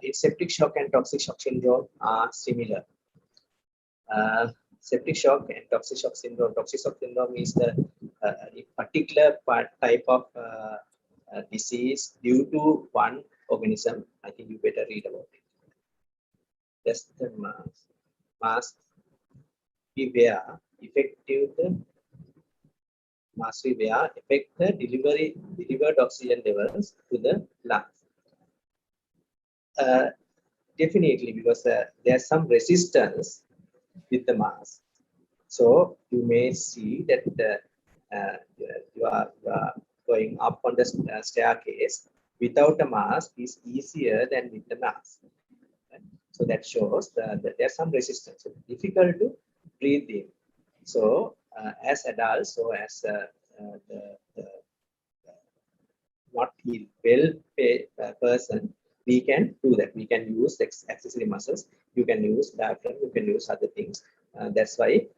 Its septic shock and toxic shock syndrome are similar. Septic shock and toxic shock syndrome. Toxic shock syndrome is the particular type of disease due to one organism. I think you better read about it. That's the mask we wear effective the mask we wear affect the delivered oxygen levels to the lungs. Definitely, because there's some resistance with the mask. So you may see that you are going up on the staircase without a mask is easier than with the mask. Right? So that shows that there's some resistance. So difficult to breathe in. So as adults, so as the not well-paid person, we can do that. We can use accessory muscles. You can use diaphragm. You can use other things. That's why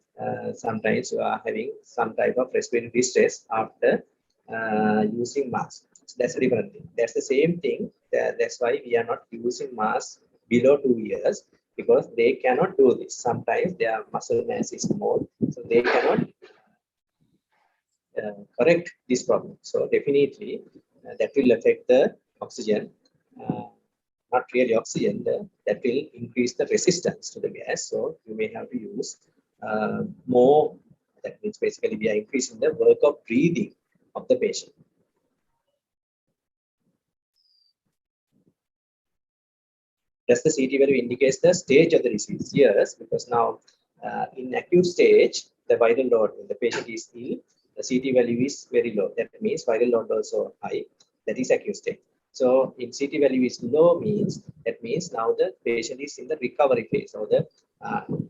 sometimes you are having some type of respiratory distress after using mask. So that's a different thing. That's the same thing. That's why we are not using masks below 2 years, because they cannot do this. Sometimes their muscle mass is small, so they cannot correct this problem. So definitely that will affect the oxygen. Not really oxygen, that will increase the resistance to the gas. So you may have to use more. That means basically we are increasing the work of breathing of the patient. Does the CT value indicates the stage of the disease? Yes, because now in acute stage, the viral load, when the patient is ill, the CT value is very low. That means viral load also high. That is acute stage. So in CT value is low means, that means now the patient is in the recovery phase. So the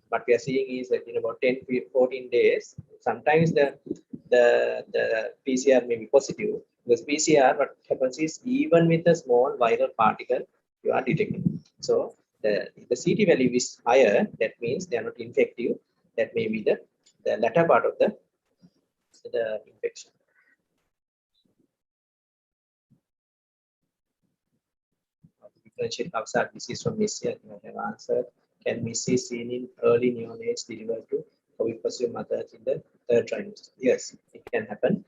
what we are seeing is that in about 10-14 days, sometimes the PCR may be positive. Because PCR, what happens is even with a small viral particle, you are detecting. So the CT value is higher. That means they are not infective. That may be the latter part of the infection. Differentiate Kawasaki disease from Miss C, I think I have answered. Can Miss C seen in early neonates delivered to COVID positive mothers in the third trimester? Yes, it can happen.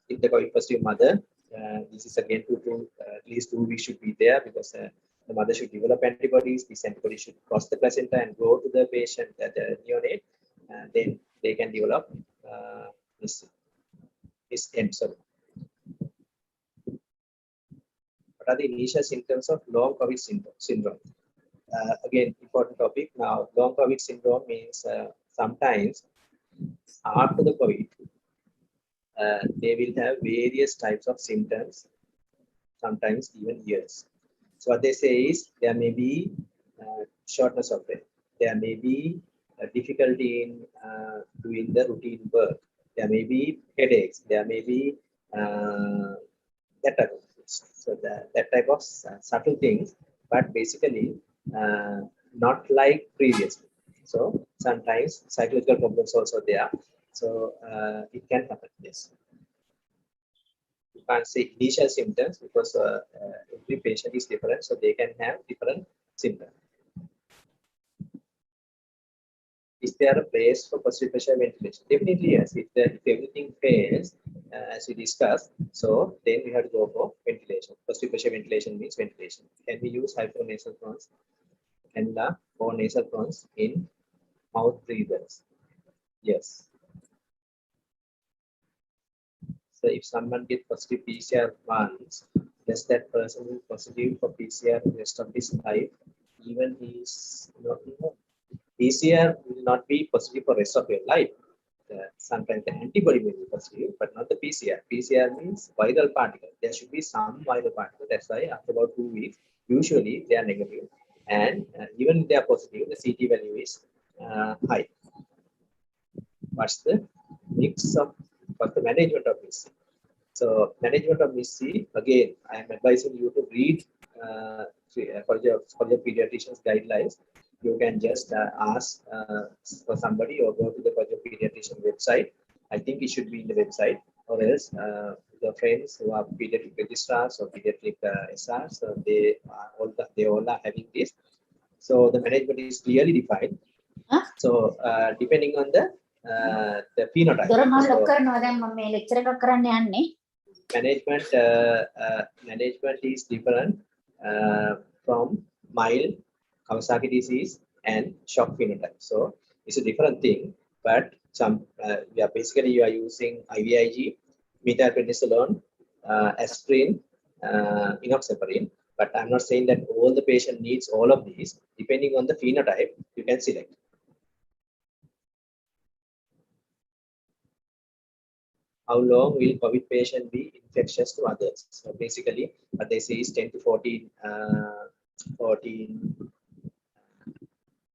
In the COVID positive mother, this is again at least 2 weeks should be there, because the mother should develop antibodies. These antibodies should cross the placenta and go to the patient, the neonate, and then they can develop this end. Sorry. What are the initial symptoms of long COVID syndrome? Again, important topic. Now, long COVID syndrome means sometimes after the COVID, they will have various types of symptoms, sometimes even years. So what they say is there may be shortness of breath. There may be difficulty in doing the routine work. There may be headaches. There may be that type of things. So that type of subtle things, but basically not like previously. So sometimes psychological problems also there. So it can happen. Yes. You can't say initial symptoms because every patient is different, so they can have different symptoms. Is there a place for positive pressure ventilation? Definitely yes. If everything fails, as we discussed, so then we have to go for ventilation. Positive pressure ventilation means ventilation. Can we use hyponasal phones, cannula or nasal phones in mouth breathers? Yes. So if someone gets positive PCR once, does that person be positive for PCR the rest of his life? Even he's not, PCR will not be positive for rest of your life. Sometimes the antibody may be positive, but not the PCR. PCR means viral particle. There should be some viral particle. That's why after about 2 weeks, usually they are negative. And even if they are positive, the CT value is high. What's the mix of, what's the management of this? So management of MIS-C, again, I am advising you to read for your pediatrician's guidelines. You can just ask for somebody or go to the pediatrician website. I think it should be in the website, or else the friends who are pediatric registrars or pediatric SRs, so they all are having this. So the management is clearly defined. Huh? So depending on the phenotype. Management is different from mild Kawasaki disease and shock phenotype. So it's a different thing, but some basically you are using IVIG, methylprednisolone, aspirin, enoxaparin. But I'm not saying that all the patient needs all of these. Depending on the phenotype, you can select. How long will COVID patient be infectious to others? So basically, what they say is 10 to 14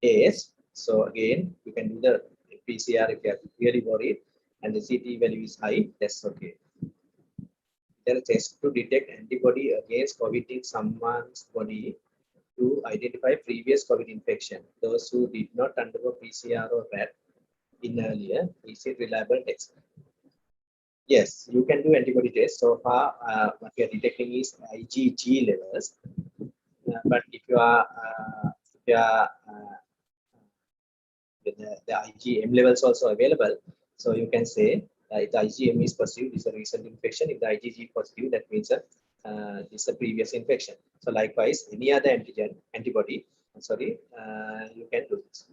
days. So again, you can do the PCR if you are really worried and the CT value is high, that's okay. There are tests to detect antibody against COVID in someone's body to identify previous COVID infection. Those who did not undergo PCR or RAT in earlier, is it reliable test? Yes, you can do antibody test. So far, what we are detecting is IgG levels. But if you are, the IgM levels also available, so you can say if the IgM is positive, this is a recent infection. If the IgG positive, that means this is a previous infection. So likewise, any other antibody, you can do this.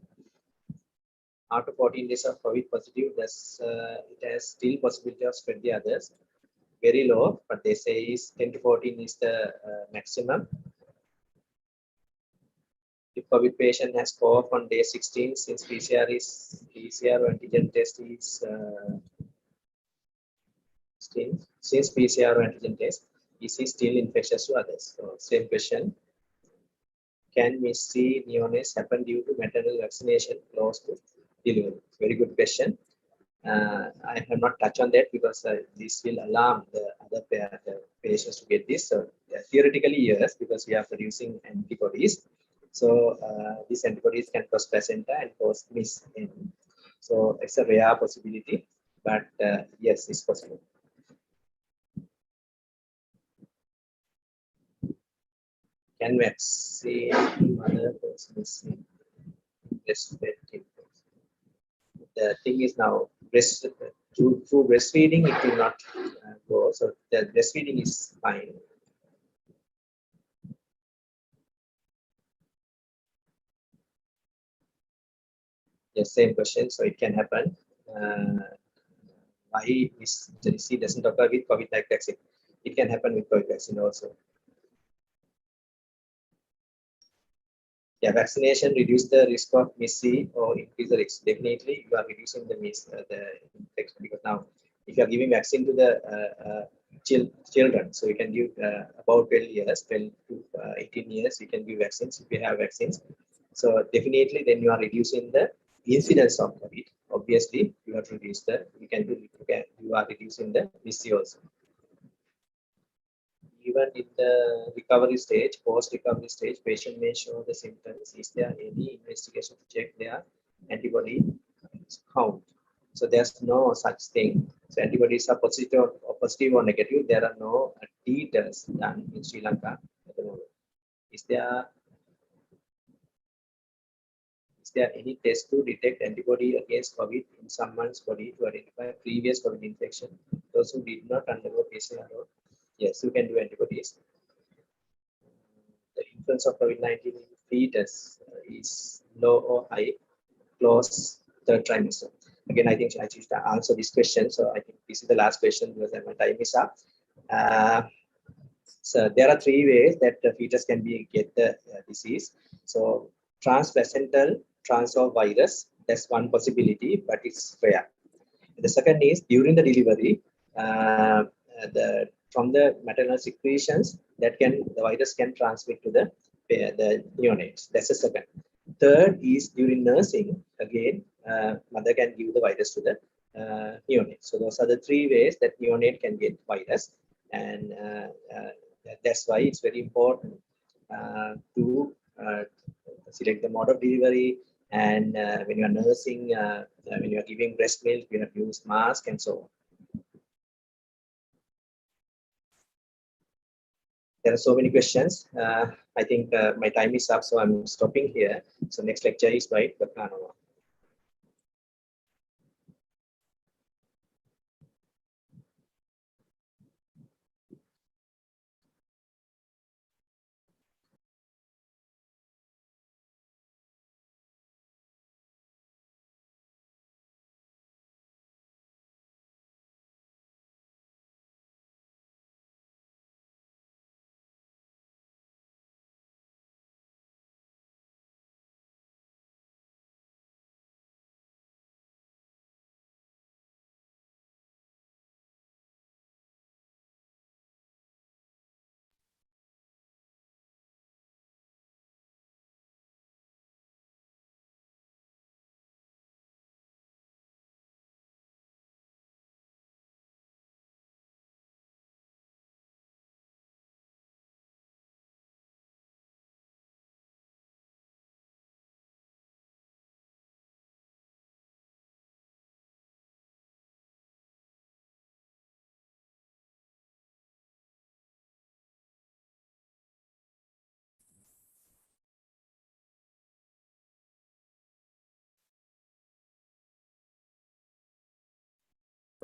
After 14 days of COVID positive, it has still possibility of spread the others. Very low, but they say is 10 to 14 is the maximum. If COVID patient has cough on day 16, since PCR or antigen test is since PCR or antigen test, is he still infectious to others? So same question. Can MIS-C neonates happen due to maternal vaccination close to delivery? Very good question. I have not touched on that because this will alarm the other patients to get this. So theoretically, yes, because we are producing antibodies. So these antibodies can cross placenta and cause MIS-C. So it's a rare possibility, but yes, it's possible. Can vaccine mother missing breastfed infants? The thing is now through breastfeeding it will not go. So the breastfeeding is fine. Yes, same question. So it can happen. Why this C doesn't occur with COVID-like vaccine? It can happen with COVID vaccine also. Yeah, vaccination reduce the risk of MIS-C or increase the risk. Definitely, you are reducing the the infection, because now if you are giving vaccine to the children, so you can give about 12 years, 12 to 18 years, you can give vaccines if you have vaccines. So definitely, then you are reducing the incidence of COVID. Obviously, you have to reduce the. You are reducing the MIS-C also. Even in the recovery stage, post-recovery stage, patient may show the symptoms. Is there any investigation to check their antibody count? So there's no such thing. So antibodies are positive or negative. There are no titers done in Sri Lanka at the moment. Is there any test to detect antibody against COVID in someone's body to identify previous COVID infection? Those who did not undergo PCR, yes, you can do antibodies. The influence of COVID-19 in fetus is low or high, close third trimester. Again, I think I should answer this question. So I think this is the last question because my time is up. So there are three ways that the fetus can get the disease. So transplacental transfer virus, that's one possibility, but it's rare. The second is during the delivery, from the maternal secretions, the virus can transmit to the neonates. That's the second. Third is during nursing. Again, mother can give the virus to the neonate. So those are the three ways that neonate can get virus, and that's why it's very important to select the mode of delivery. And when you are nursing, when you are giving breast milk, you have to use mask and so on. There are so many questions. I think my time is up, so I'm stopping here. So next lecture is by Dr. Anova.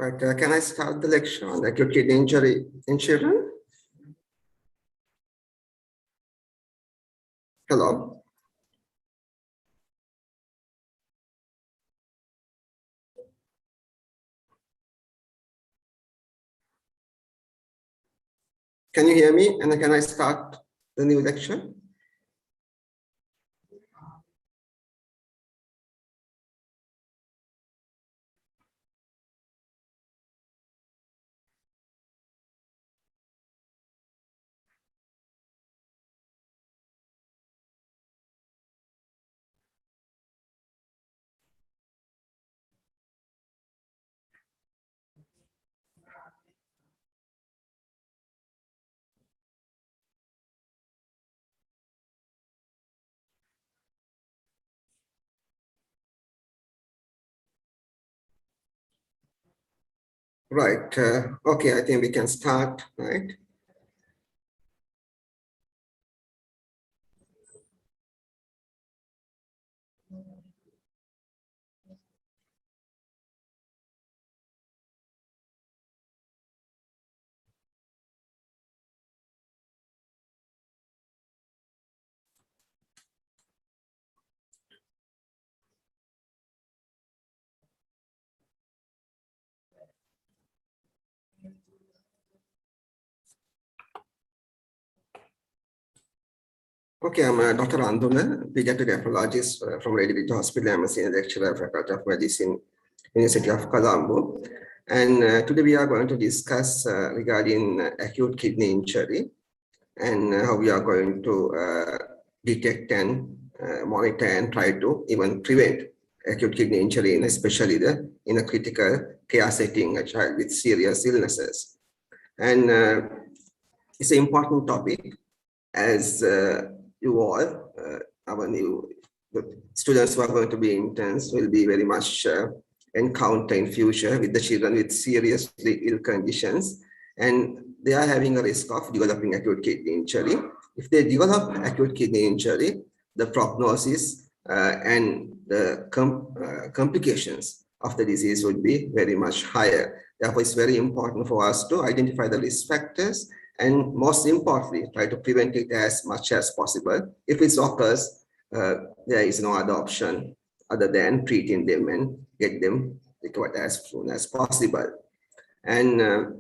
Right, can I start the lecture on acute kidney injury in children? Hello? Can you hear me? And can I start the new lecture? Right, okay, I think we can start, right? Okay, I'm Dr. Anduna, pediatric nephrologist from Day2 Hospital. I'm a senior lecturer, Faculty of Medicine, University of Colombo. And today we are going to discuss regarding acute kidney injury and how we are going to detect and monitor and try to even prevent acute kidney injury, and especially in a critical care setting, a child with serious illnesses. And it's an important topic as you all, the students who are going to be interns will be very much encounter in future with the children with seriously ill conditions, and they are having a risk of developing acute kidney injury. If they develop acute kidney injury, the prognosis and the complications of the disease would be very much higher. Therefore, it's very important for us to identify the risk factors and most importantly, try to prevent it as much as possible. If it occurs, there is no other option other than treating them and get them recovered as soon as possible. And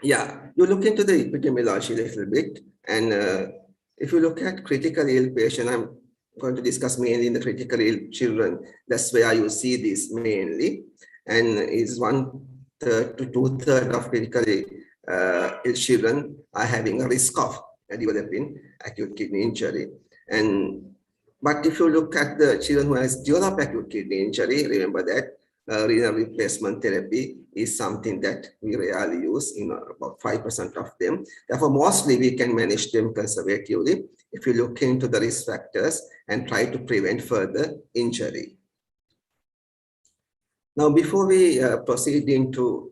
yeah, you look into the epidemiology a little bit. And if you look at critically ill patient, I'm going to discuss mainly in the critically ill children. That's where you see this mainly. And is 1/3 to 2/3 of critically ill children are having a risk of developing acute kidney injury. But if you look at the children who has developed acute kidney injury, remember that renal replacement therapy is something that we rarely use in about 5% of them. Therefore, mostly we can manage them conservatively if you look into the risk factors and try to prevent further injury. Now, before we proceed into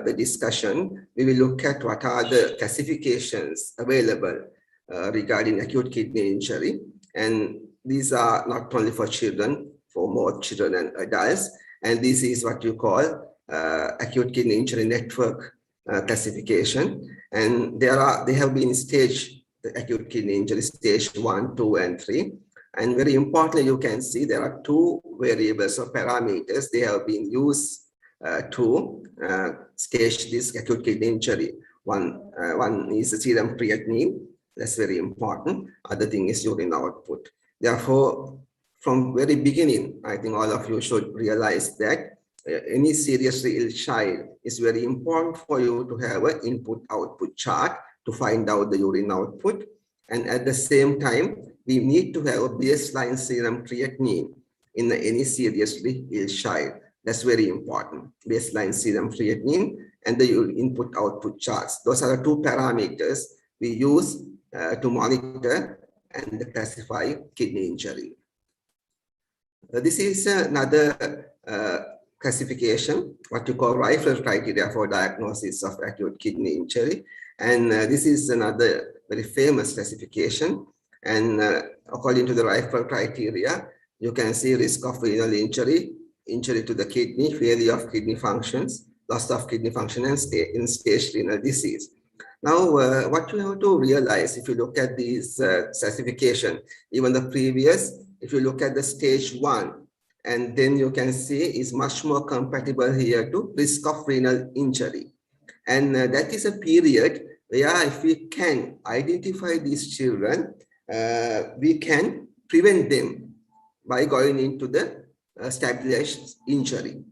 the discussion, we will look at what are the classifications available regarding acute kidney injury. And these are not only for children, for more children and adults. And this is what you call acute kidney injury network classification. And they have been staged, the acute kidney injury stage 1, 2, and 3. And very importantly, you can see there are two variables or parameters they have been used to stage this acute kidney injury. One is the serum creatinine. That's very important. Other thing is urine output. Therefore, from very beginning, I think all of you should realize that any seriously ill child is very important for you to have an input-output chart to find out the urine output. And at the same time, we need to have a baseline serum creatinine in any seriously ill child. That's very important. Baseline serum creatinine and the input-output charts. Those are the two parameters we use to monitor and classify kidney injury. This is another classification, what you call Reiffer criteria for diagnosis of acute kidney injury. And this is another very famous classification. And according to the Reiffer criteria, you can see risk of renal injury, injury to the kidney, failure of kidney functions, loss of kidney function, and end-stage renal disease. Now, what you have to realize if you look at these classification, even the previous, if you look at the stage 1, and then you can see is much more compatible here to risk of renal injury. And that is a period where if we can identify these children, we can prevent them by going into the established injury,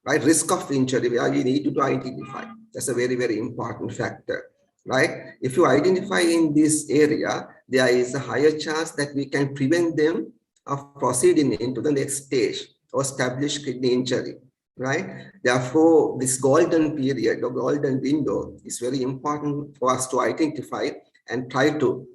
right? Risk of injury where you need to identify. That's a very, very important factor, right? If you identify in this area, there is a higher chance that we can prevent them of proceeding into the next stage or established kidney injury, right? Therefore, this golden period or golden window is very important for us to identify and try to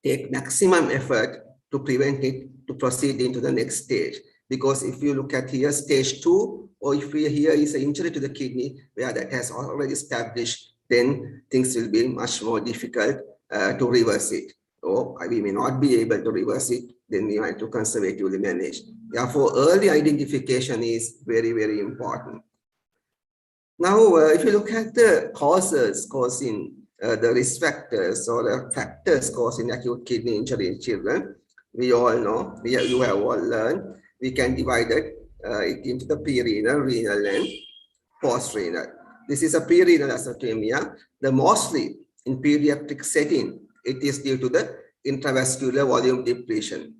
take maximum effort to prevent it to proceed into the next stage. Because if you look at here, stage 2, or if here is an injury to the kidney where that has already established, then things will be much more difficult to reverse it. Or we may not be able to reverse it, then we have to conservatively manage. Therefore, early identification is very, very important. Now, if you look at the causes causing the risk factors or the factors causing acute kidney injury in children, we all know, you have all learned, we can divide it into the pre-renal, renal, and post-renal. This is a pre-renal azotemia. The mostly in pediatric setting, it is due to the intravascular volume depletion,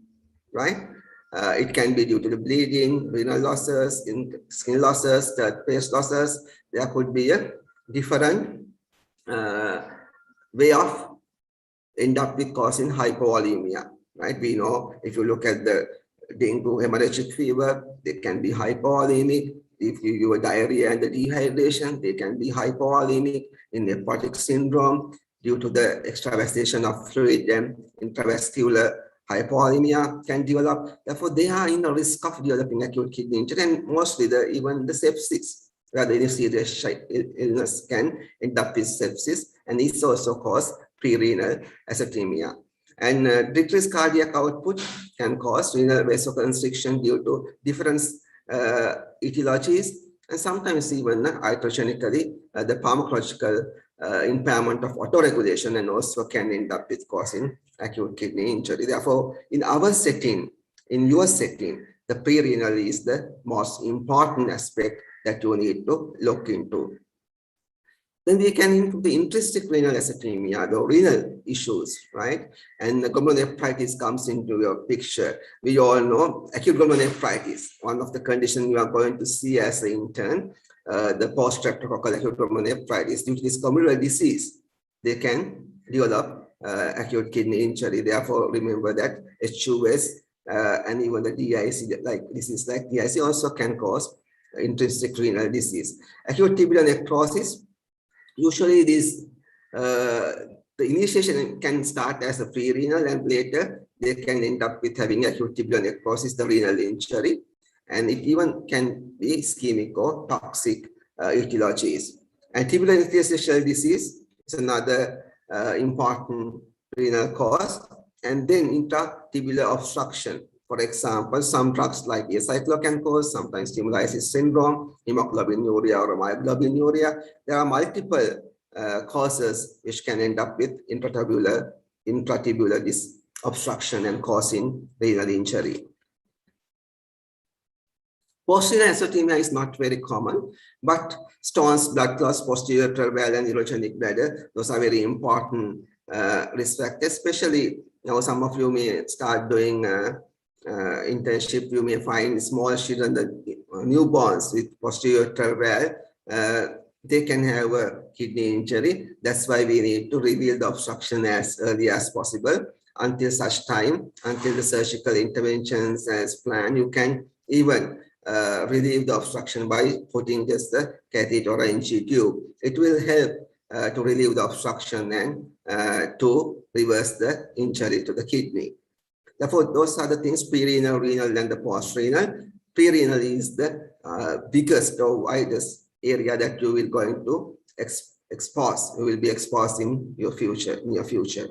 right? It can be due to the bleeding, renal losses, skin losses, third phase losses. There could be a different way of end up with causing hypovolemia, right? We know if you look at the dengue hemorrhagic fever, they can be hypovolemic. If you give a diarrhea and the dehydration, they can be hypovolemic. In nephrotic syndrome, due to the extravasation of fluid, and intravascular hypovolemia can develop. Therefore, they are in a risk of developing acute kidney injury, and mostly even the sepsis, rather any serious illness can end up with sepsis, and it's also cause pre-renal azotemia. And decreased cardiac output can cause renal vasoconstriction due to different etiologies, and sometimes even iatrogenically the pharmacological impairment of autoregulation, and also can end up with causing acute kidney injury. Therefore, in our setting, in your setting, the pre-renal is the most important aspect that you need to look into. Then we can into the intrinsic renal azotemia, the renal issues, right? And the glomerulonephritis comes into your picture. We all know acute glomerulonephritis, one of the conditions you are going to see as an intern, the post-streptococcal acute glomerulonephritis. Due to this glomerular disease, they can develop acute kidney injury. Therefore, remember that HUS and even the DIC, like disease like DIC, also can cause intrinsic renal disease. Acute tibial necrosis. Usually the initiation can start as a pre-renal, and later they can end up with having acute tibial necrosis, the renal injury, and it even can be ischemic or toxic etiologies. And tibial interstitial disease is another important renal cause, and then intratibular obstruction. For example, some drugs like acyclo can cause, sometimes hemolysis syndrome, hemoglobinuria or myoglobinuria. There are multiple causes which can end up with intratibular obstruction and causing renal injury. Post-renal azotemia is not very common, but stones, blood clots, posterior valve, and neurogenic bladder, those are very important risk factors. Especially, some of you may start doing internship, you may find small children, the newborns with posterior valve, they can have a kidney injury. That's why we need to reveal the obstruction as early as possible. Until such time, until the surgical interventions as planned, you can even relieve the obstruction by putting just the catheter or NG tube. It will help to relieve the obstruction and to reverse the injury to the kidney. Therefore, those are the things: pre-renal, renal, and the post-renal. Pre-renal is the biggest or widest area that you will going to expose. You will be exposed in your future, near future.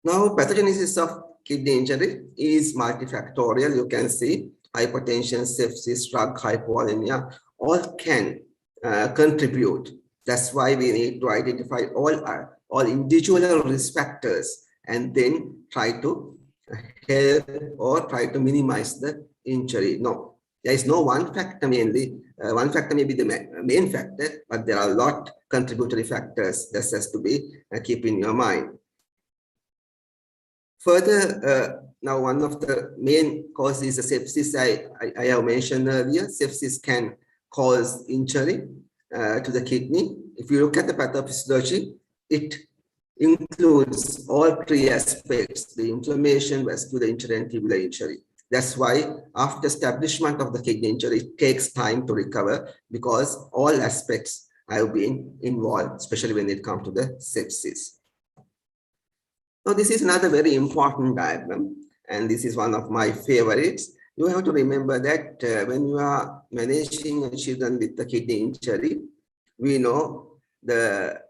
Now, pathogenesis of kidney injury is multifactorial. You can see hypertension, sepsis, drug, hypovolemia, all can contribute. That's why we need to identify all individual risk factors and then try to help or try to minimize the injury. No, there is no one factor mainly. One factor may be the main factor, but there are a lot contributory factors that has to be keep in your mind. Further, now one of the main causes is the sepsis. I have mentioned earlier. Sepsis can cause injury to the kidney. If you look at the pathophysiology, it includes all three aspects: the inflammation, vascular injury, and tubular injury. That's why after establishment of the kidney injury, it takes time to recover because all aspects have been involved, especially when it comes to the sepsis. Now, this is another very important diagram, and this is one of my favorites. You have to remember that when you are managing children with the kidney injury, we know the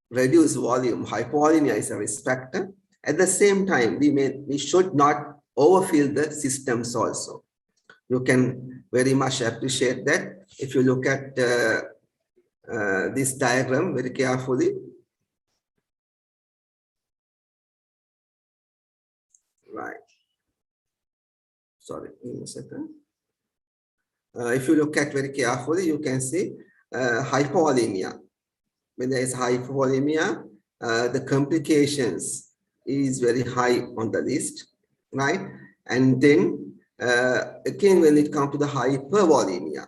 reduced volume, hypovolemia is a risk factor. At the same time, we should not overfill the systems also. You can very much appreciate that if you look at this diagram very carefully. Right. Sorry, give me a second. If you look at very carefully, you can see hypovolemia. When there is hypovolemia, the complications is very high on the list, right? And then again, when it comes to the hypervolemia,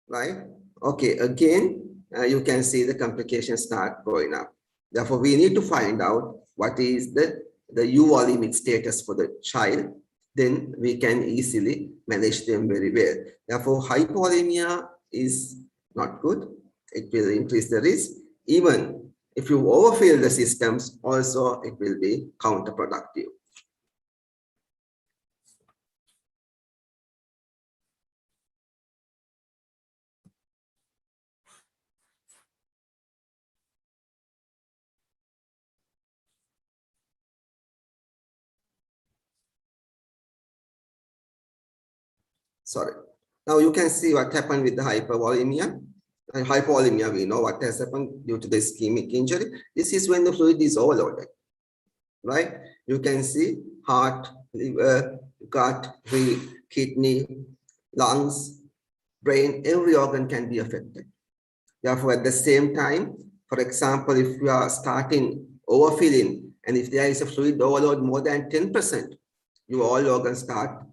right? Okay, again, you can see the complications start going up. Therefore, we need to find out what is the euvolemic status for the child. Then we can easily manage them very well. Therefore, hypovolemia is not good. It will increase the risk. Even if you overfill the systems, also it will be counterproductive. Sorry. Now you can see what happened with the hypervolemia. Hypovolemia, we know what has happened due to the ischemic injury. This is when the fluid is overloaded, right? You can see heart, liver, gut, kidney, lungs, brain, every organ can be affected. Therefore, at the same time, for example, if we are starting overfilling, and if there is a fluid overload more than 10%, your all organs start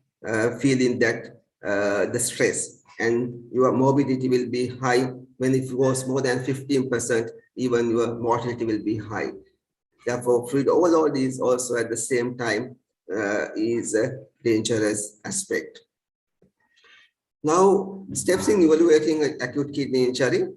feeling that the stress, and your morbidity will be high. When it goes more than 15%, even your mortality will be high. Therefore, fluid overload is also at the same time is a dangerous aspect. Now, steps in evaluating acute kidney injury.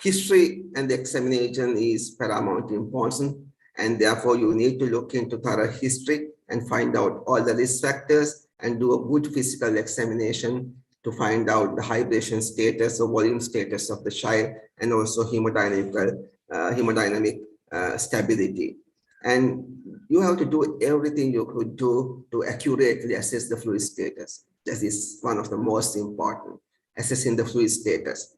History and the examination is paramount importance, and therefore you need to look into thorough history and find out all the risk factors and do a good physical examination to find out the hydration status or volume status of the child, and also hemodynamic stability. And you have to do everything you could do to accurately assess the fluid status. That is one of the most important, assessing the fluid status.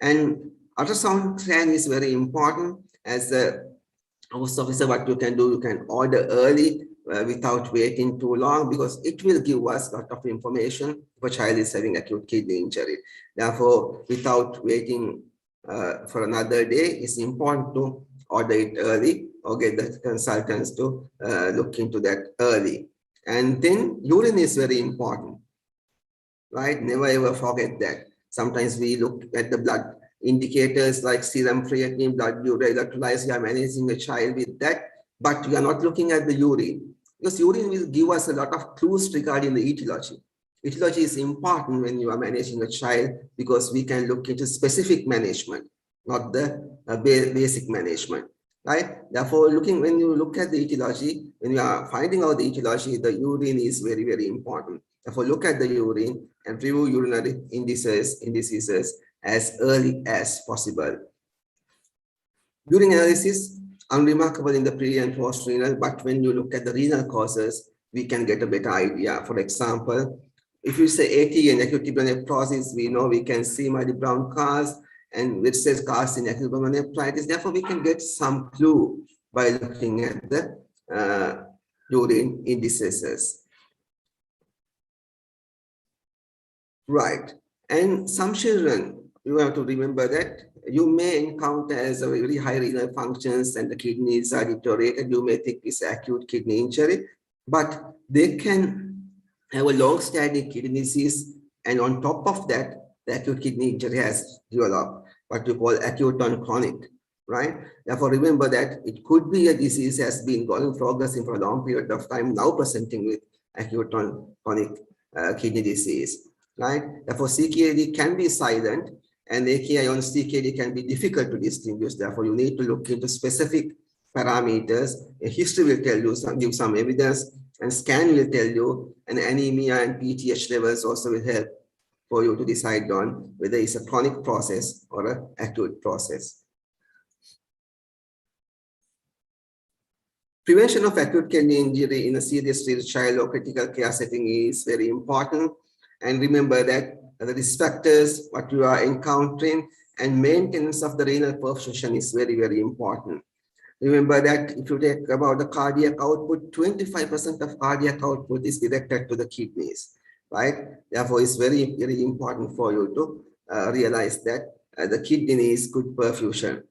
And ultrasound scan is very important. As a host officer, what you can do, you can order early without waiting too long, because it will give us a lot of information if a child is having acute kidney injury. Therefore, without waiting for another day, it's important to order it early or get the consultants to look into that early. And then urine is very important, right? Never ever forget that. Sometimes we look at the blood indicators like serum creatinine, blood urea electrolytes, we are managing a child with that, but we are not looking at the urine, because urine will give us a lot of clues regarding the etiology. Etiology is important when you are managing a child, because we can look into specific management, not the basic management, right? Therefore, when you look at the etiology, when you are finding out the etiology, the urine is very, very important. Therefore, look at the urine and review urinary indices as early as possible. Urine analysis, unremarkable in the pre and post renal, but when you look at the renal causes, we can get a better idea. For example, if you say AT and acute tubular nephrosis, we know we can see muddy brown cars, and it says cars in acute pulmonary nephritis. Therefore, we can get some clue by looking at the urine indices. Right. And some children, you have to remember that you may encounter as a very high renal functions and the kidneys are deteriorated. You may think it's acute kidney injury, but they can have a long-standing kidney disease, and on top of that, the acute kidney injury has developed, what we call acute on chronic, right? Therefore, remember that it could be a disease has been progressing for a long period of time, now presenting with acute on chronic kidney disease, right? Therefore, CKD can be silent, and AKI on CKD can be difficult to distinguish. Therefore, you need to look into specific parameters. A history will tell you give some evidence, and scan will tell you, and anemia and PTH levels also will help for you to decide on whether it's a chronic process or an acute process. Prevention of acute kidney injury in a seriously child or critical care setting is very important. And remember that the risk factors, what you are encountering, and maintenance of the renal perfusion is very, very important. Remember that if you take about the cardiac output, 25% of cardiac output is directed to the kidneys, right? Therefore, it's very, very important for you to realize that the kidney needs good perfusion.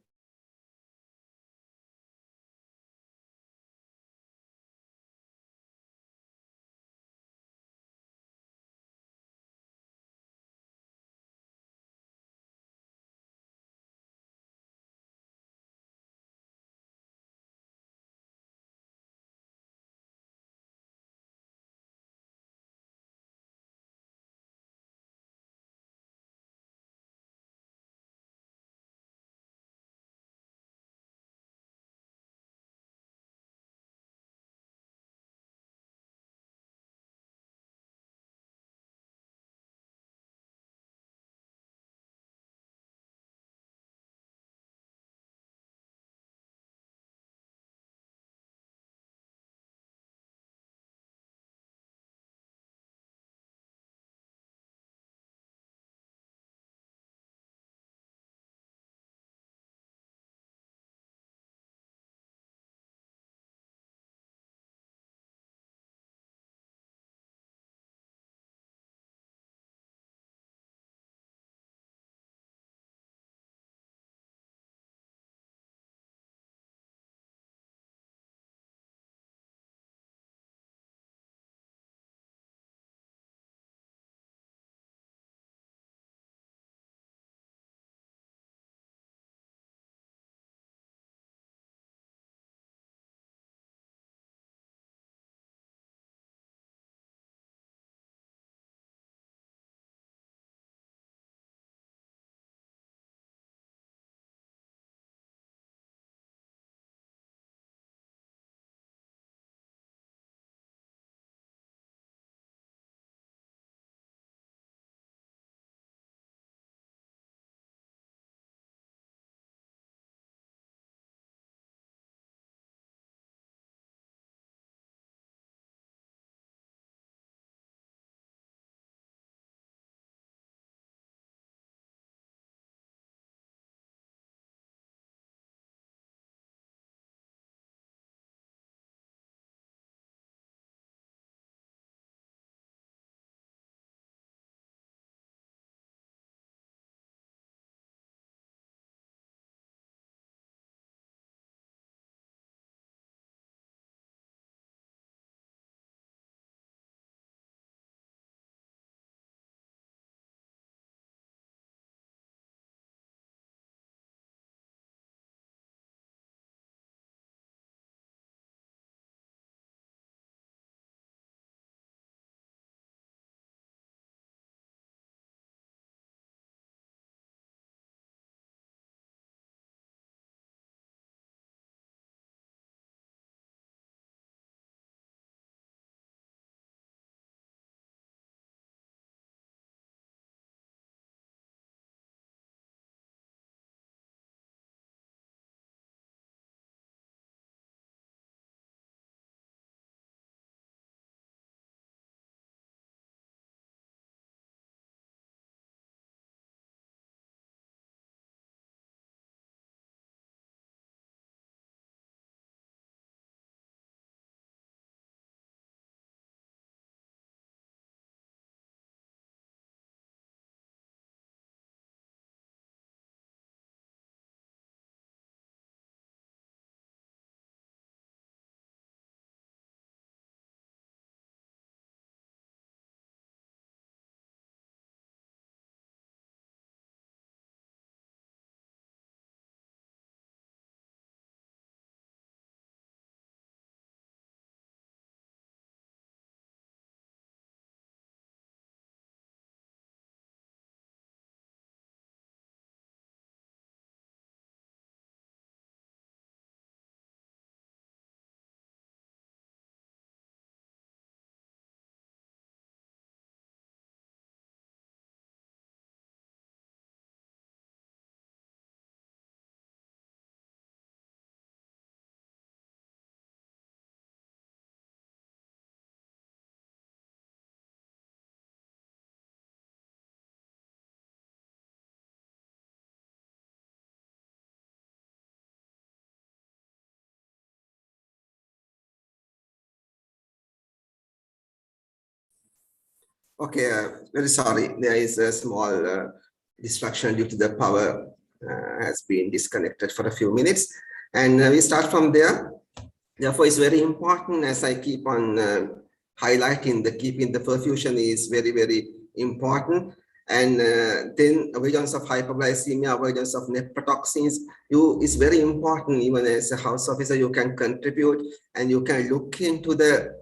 Okay, very sorry. There is a small distraction due to the power has been disconnected for a few minutes. And we start from there. Therefore, it's very important, as I keep on highlighting, the keeping the perfusion is very, very important. And then avoidance of hypoglycemia, avoidance of nephrotoxins, is very important. Even as a house officer, you can contribute and you can look into the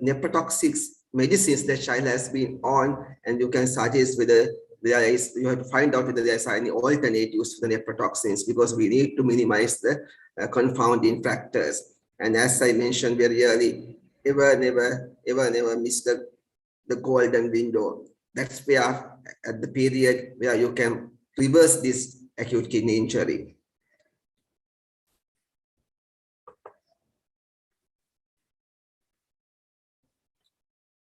nephrotoxics medicines the child has been on, and you can suggest whether you have to find out whether there's any alternatives for the nephrotoxins, because we need to minimize the confounding factors. And as I mentioned very early, never miss the golden window. That's where at the period where you can reverse this acute kidney injury.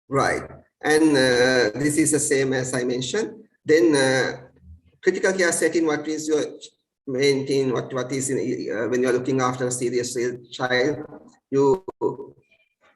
Right, and this is the same as I mentioned. Then critical care setting, what is your maintain, what is in, when you are looking after a serious child, you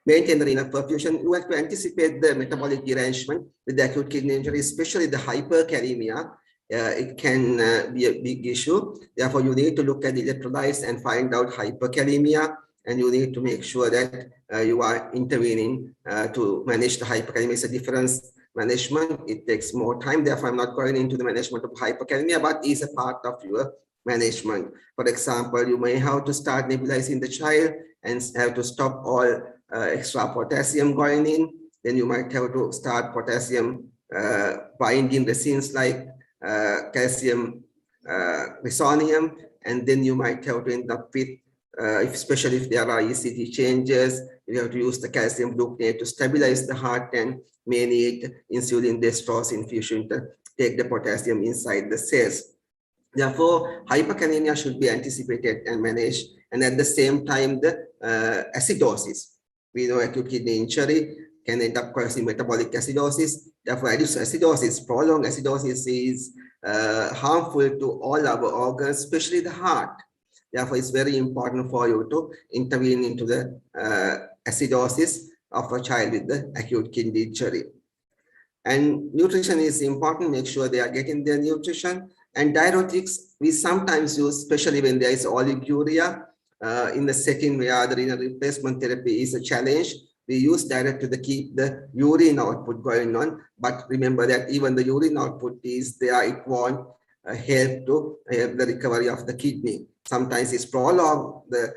maintain the renal perfusion. You have to anticipate the metabolic derangement with the acute kidney injury, especially the hyperkalemia. It can be a big issue. Therefore, you need to look at the electrolytes and find out hyperkalemia, and you need to make sure that you are intervening to manage the hyperkalemia. It's a difference management. It takes more time. Therefore, I'm not going into the management of hyperkalemia, but is a part of your management. For example, you may have to start nebulizing the child and have to stop all extra potassium going in. Then you might have to start potassium binding resins like calcium resonium, and then you might have to end up with, especially if there are ECG changes, you have to use the calcium gluconate to stabilize the heart, and may need insulin dextrose infusion to take the potassium inside the cells. Therefore, hyperkalemia should be anticipated and managed, and at the same time, the acidosis. We know acute kidney injury can end up causing metabolic acidosis. Therefore, acidosis, prolonged acidosis is harmful to all our organs, especially the heart. Therefore, it's very important for you to intervene into the acidosis of a child with the acute kidney injury. And nutrition is important. Make sure they are getting their nutrition. And diuretics, we sometimes use, especially when there is oliguria, in the setting where the renal replacement therapy is a challenge. We use diuretic to keep the urine output going on. But remember that even the urine output is there, it won't help to help the recovery of the kidney. Sometimes it's prolonged the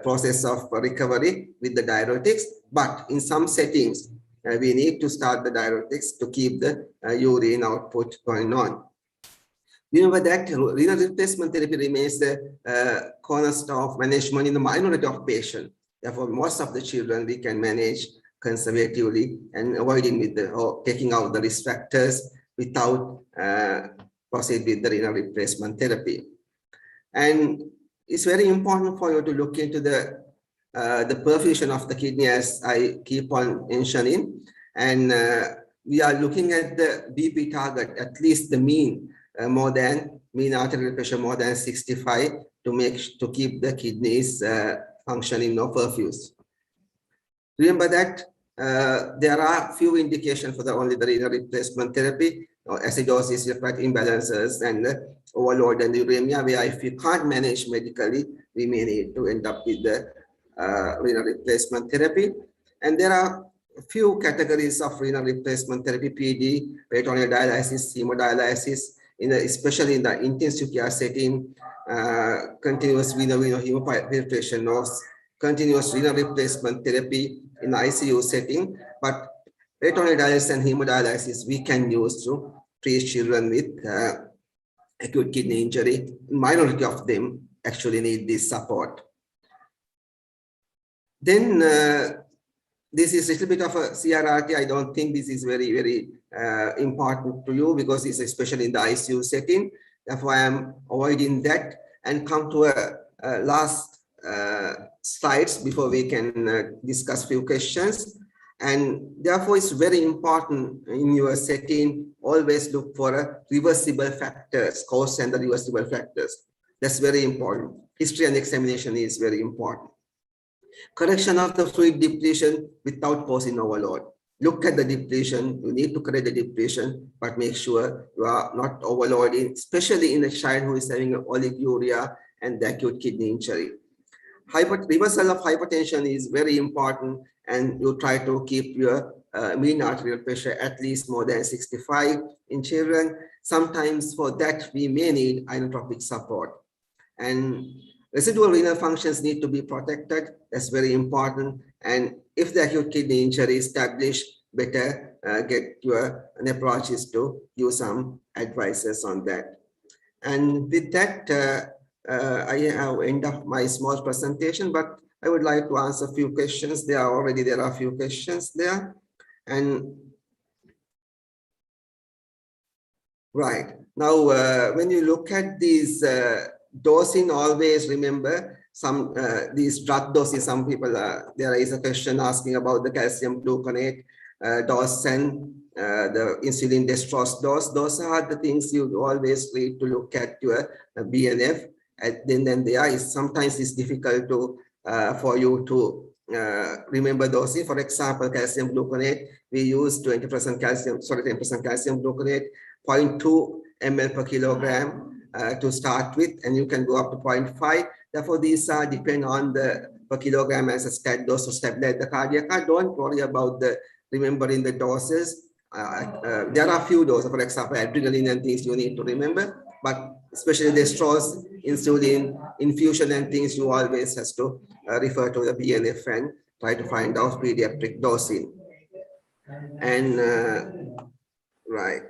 process of recovery with the diuretics, but in some settings, we need to start the diuretics to keep the urine output going on. Remember that renal replacement therapy remains the cornerstone of management in the minority of patients. Therefore, most of the children we can manage conservatively and avoiding with the, or taking out the risk factors without proceed with the renal replacement therapy. And it's very important for you to look into the perfusion of the kidney, as I keep on mentioning. And we are looking at the BP target, at least the mean arterial pressure more than 65 to keep the kidneys functioning no perfuse. Remember that there are few indications for only the renal replacement therapy, acidosis, electrolyte imbalances, and overload and uremia, where if you can't manage medically, we may need to end up with the renal replacement therapy. And there are a few categories of renal replacement therapy: PD, peritoneal dialysis, hemodialysis, especially in the intensive care setting, continuous venous hemofiltration, or continuous renal replacement therapy in the ICU setting. But peritoneal dialysis and hemodialysis we can use to treat children with acute kidney injury. Minority of them actually need this support. Then this is a little bit of a CRRT. I don't think this is very, very important to you, because it's especially in the ICU setting. Therefore, I am avoiding that and come to a last slides before we can discuss few questions. And therefore, it's very important in your setting, always look for reversible factors, cause and the reversible factors. That's very important. History and examination is very important. Correction of the fluid depletion without causing overload. look at the depletion. You need to correct the depletion, but make sure you are not overloading, especially in a child who is having oliguria and the acute kidney injury. Reversal of hypertension is very important, and you try to keep your mean arterial pressure at least more than 65 in children. Sometimes for that, we may need inotropic support. And residual renal functions need to be protected. That's very important. And if the acute kidney injury is established, better get your nephrologist to give some advices on that. And with that, I have end of my small presentation, but I would like to answer a few questions. There are a few questions there. And right now, when you look at these dosing, always remember some these drug doses. Some people, there is a question asking about the calcium gluconate dose and the insulin dextrose dose. Those are the things you always need to look at your BNF. And then there is sometimes it's difficult to for you to remember dosing. For example, calcium gluconate, we use 10% calcium gluconate, 0.2 ml per kilogram to start with, and you can go up to 0.5. Therefore, these depend on the per kilogram as a stat dose to stabilize the cardiac heart. Don't worry about the remembering the doses. There are few doses, for example, adrenaline and things you need to remember, but especially dextrose, insulin, infusion and things, you always has to refer to the BNF and try to find out pediatric dosing. And right.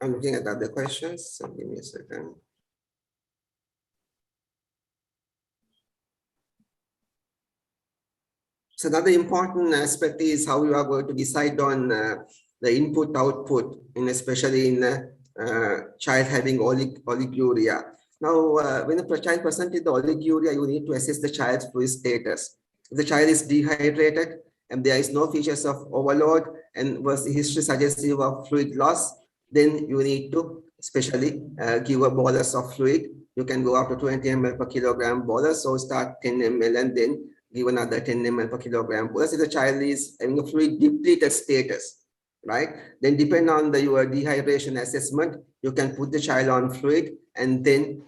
I'm looking at other questions, so give me a second. So another important aspect is how you are going to decide on the input output, and especially in child having oliguria. Now, when the child presented the oliguria, you need to assess the child's fluid status. If the child is dehydrated and there is no features of overload and was history suggestive of fluid loss, then you need to especially give a bolus of fluid. You can go up to 20 ml per kilogram bolus, so start 10 ml and then give another 10 ml per kilogram bolus. If the child is having a fluid depleted status, right, then depend on your dehydration assessment, you can put the child on fluid and then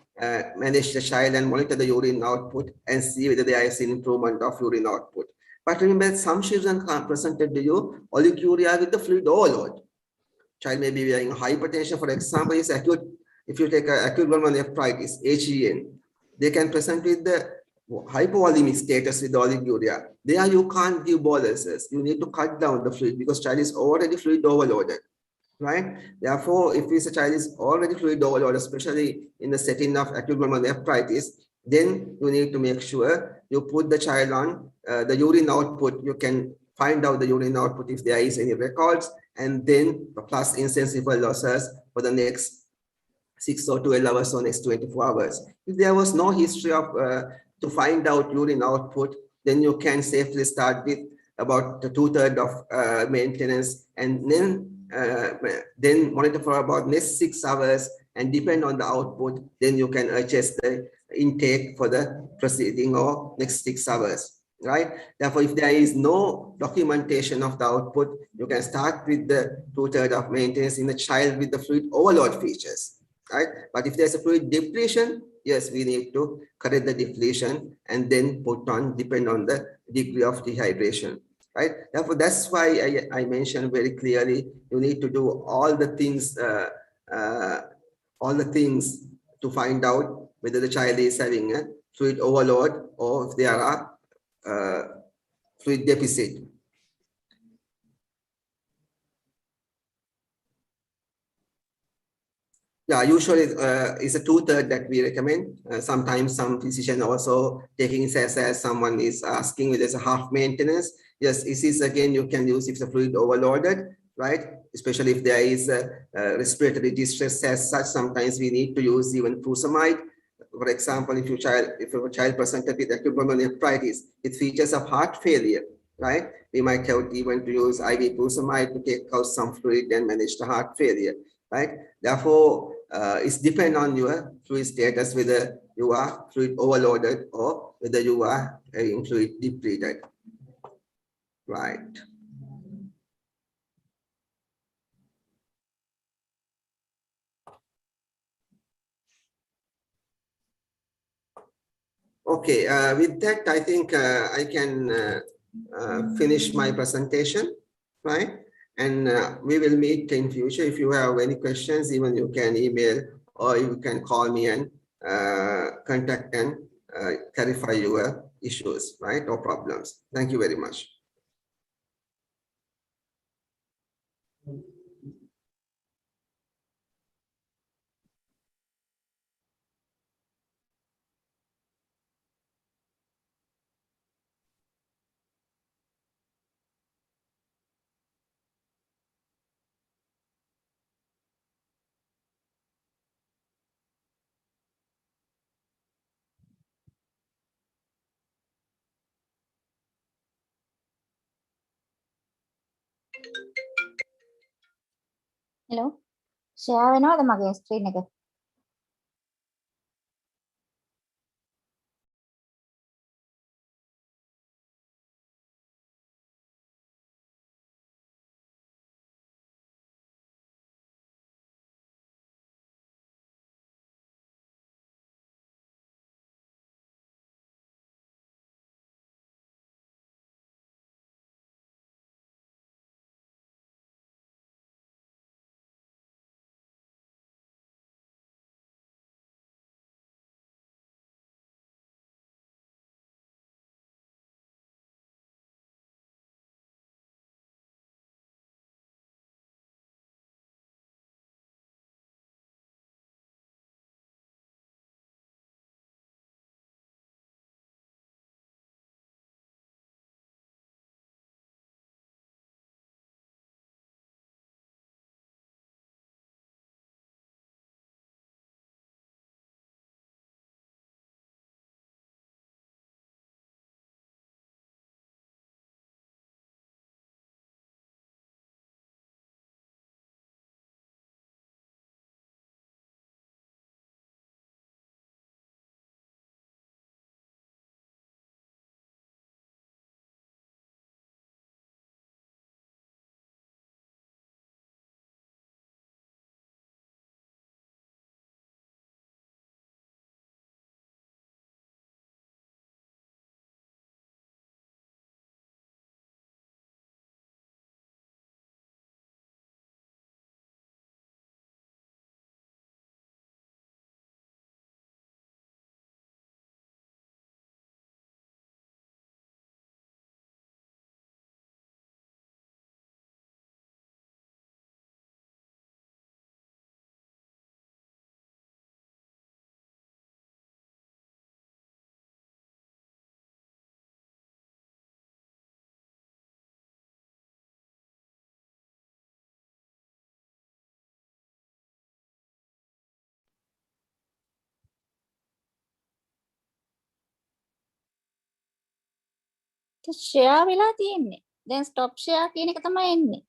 manage the child and monitor the urine output and see whether there is an improvement of urine output. But remember, some children presented to you oliguria with the fluid overload. Child may be having hypertension, for example, is acute. If you take acute glomerulonephritis, AGN, they can present with the hypovolemic status with oliguria. There you can't give boluses. You need to cut down the fluid because child is already fluid overloaded, right? Therefore, if a child is already fluid overloaded, especially in the setting of acute glomerulonephritis, then you need to make sure you put the child on the urine output. You can find out the urine output if there is any records, and then plus insensible losses for the next 6 or 12 hours or next 24 hours. If there was no history of to find out urine output, then you can safely start with about 2/3 of maintenance, and then monitor for about next 6 hours, and depend on the output, then you can adjust the intake for the preceding or next 6 hours, right? Therefore, if there is no documentation of the output, you can start with the 2/3 of maintenance in a child with the fluid overload features, right? But if there's a fluid depletion, yes, we need to correct the depletion and then put on, depend on the degree of dehydration, right? Therefore, that's why I mentioned very clearly, you need to do all the things to find out whether the child is having a fluid overload or if there are fluid deficit. Yeah, usually it's a 2/3 that we recommend. Sometimes some physician also taking it as someone is asking whether it's a half maintenance. Yes, this is again, you can use if the fluid overloaded, right? Especially if there is a respiratory distress as such, sometimes we need to use even furosemide. For example, if a child presented with acute glomerulonephritis with features of heart failure, right? We might have even to use IV furosemide to take out some fluid and manage the heart failure, right? Therefore, It's depend on your fluid status, whether you are fluid overloaded or whether you are having fluid depleted. Right. Okay, with that, I think I can finish my presentation, right? And we will meet in future. If you have any questions, even you can email or you can call me and contact and clarify your issues, right? Or problems. Thank you very much. Hello. Share වෙනවද මගේ screen එක? share වෙලා තියෙන්නේ. දැන් stop share කියන එක තමයි එන්නේ.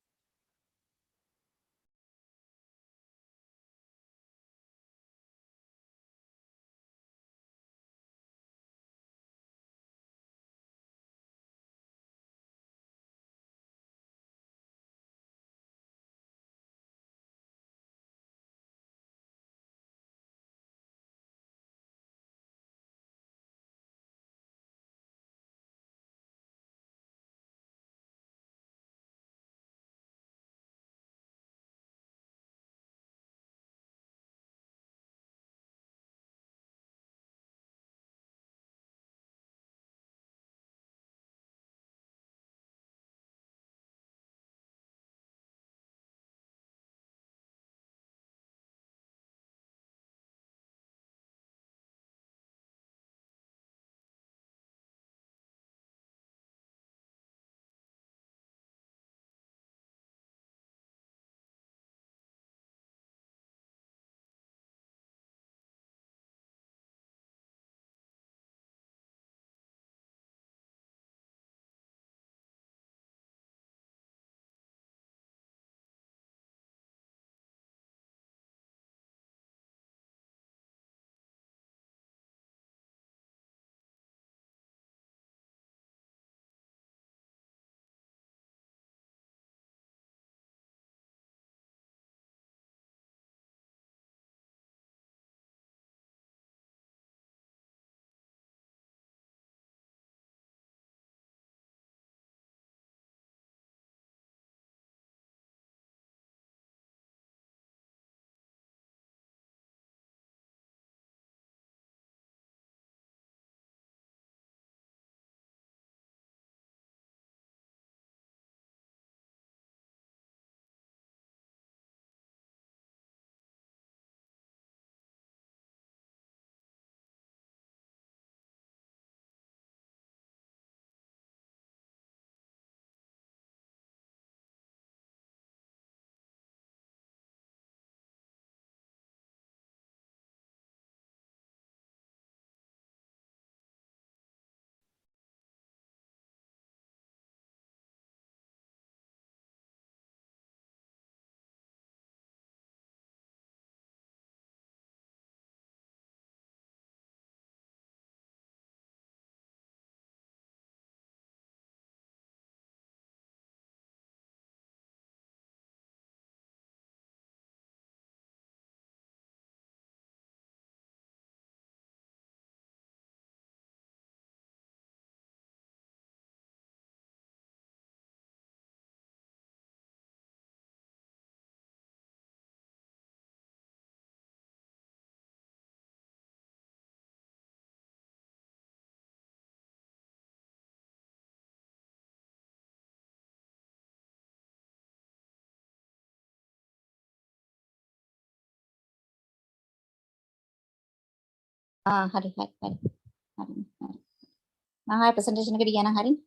hari. Nah, presentation එක දිගන hari.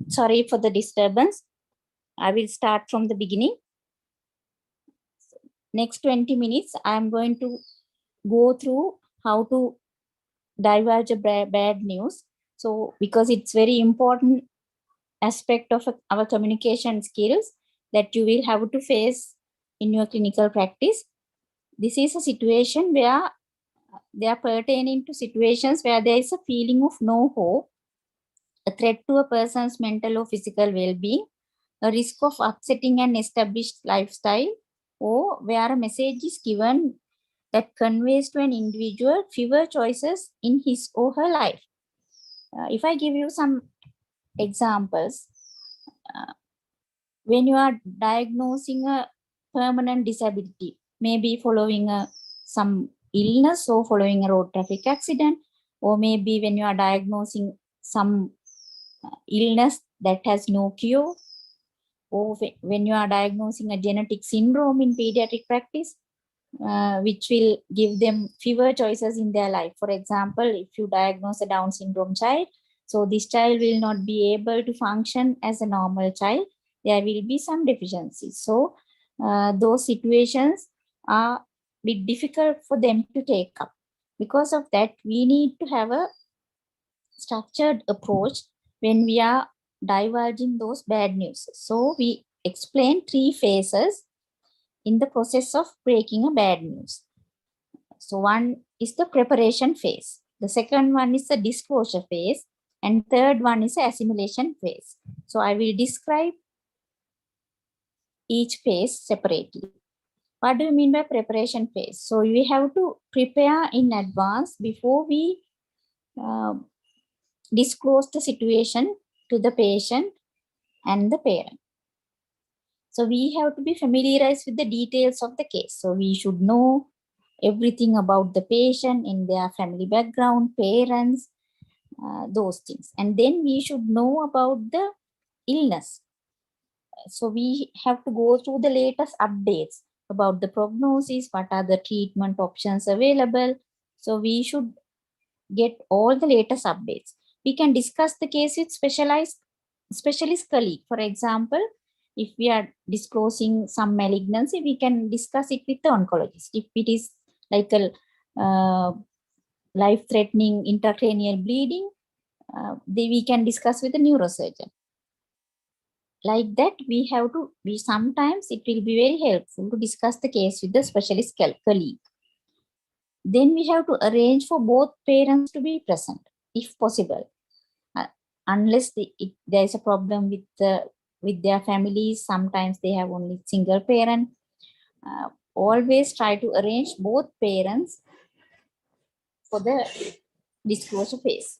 Sorry for the disturbance. I will start from the beginning. Next 20 minutes, I am going to go through how to divulge a bad news. So, because it's very important aspect of our communication skills that you will have to face in your clinical practice. This is a situation where they are pertaining to situations where there is a feeling of no hope, a threat to a person's mental or physical well-being, a risk of upsetting an established lifestyle, or where a message is given that conveys to an individual fewer choices in his or her life. If I give you some examples, when you are diagnosing a permanent disability, maybe following some illness or following a road traffic accident, or maybe when you are diagnosing some illness that has no cure, or when you are diagnosing a genetic syndrome in pediatric practice, which will give them fewer choices in their life. For example, if you diagnose a Down syndrome child, so this child will not be able to function as a normal child. There will be some deficiencies. So those situations are a bit difficult for them to take up. Because of that, we need to have a structured approach when we are divulging those bad news. So we explain 3 phases in the process of breaking a bad news. So one is the preparation phase. The second one is the disclosure phase. And third one is the assimilation phase. So I will describe each phase separately. What do you mean by preparation phase? So we have to prepare in advance before we disclose the situation to the patient and the parent. So we have to be familiarized with the details of the case. So we should know everything about the patient in their family background, parents, those things. And then we should know about the illness. So we have to go through the latest updates about the prognosis, what are the treatment options available. So we should get all the latest updates. We can discuss the case with specialist colleague. For example, if we are disclosing some malignancy, we can discuss it with the oncologist. If it is like a life-threatening intracranial bleeding, we can discuss with the neurosurgeon. Like that, sometimes it will be very helpful to discuss the case with the specialist colleague. Then we have to arrange for both parents to be present, if possible. Unless there is a problem with their families, sometimes they have only single parent. Always try to arrange both parents for the disclosure phase.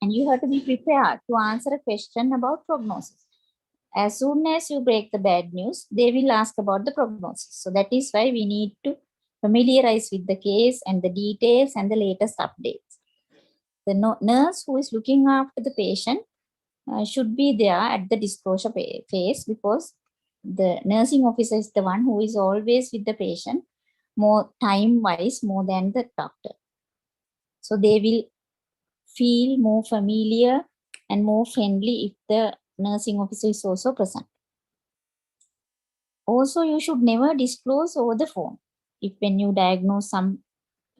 And you have to be prepared to answer a question about prognosis. As soon as you break the bad news, they will ask about the prognosis. So that is why we need to familiarize with the case and the details and the latest updates. The nurse who is looking after the patient should be there at the disclosure phase, because the nursing officer is the one who is always with the patient more time-wise, more than the doctor. So they will feel more familiar and more friendly if the nursing officer is also present. Also, you should never disclose over the phone. If when you diagnose some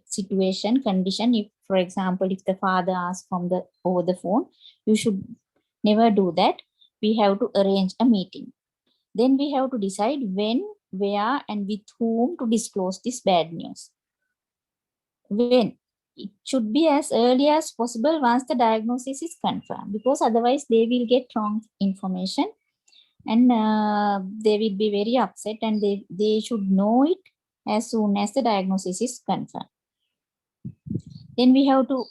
situation, condition, if for example, if the father asks over the phone, you should never do that. We have to arrange a meeting. Then we have to decide when, where, and with whom to disclose this bad news. When? It should be as early as possible once the diagnosis is confirmed, because otherwise they will get wrong information and they will be very upset, and they should know it as soon as the diagnosis is confirmed. Then we have to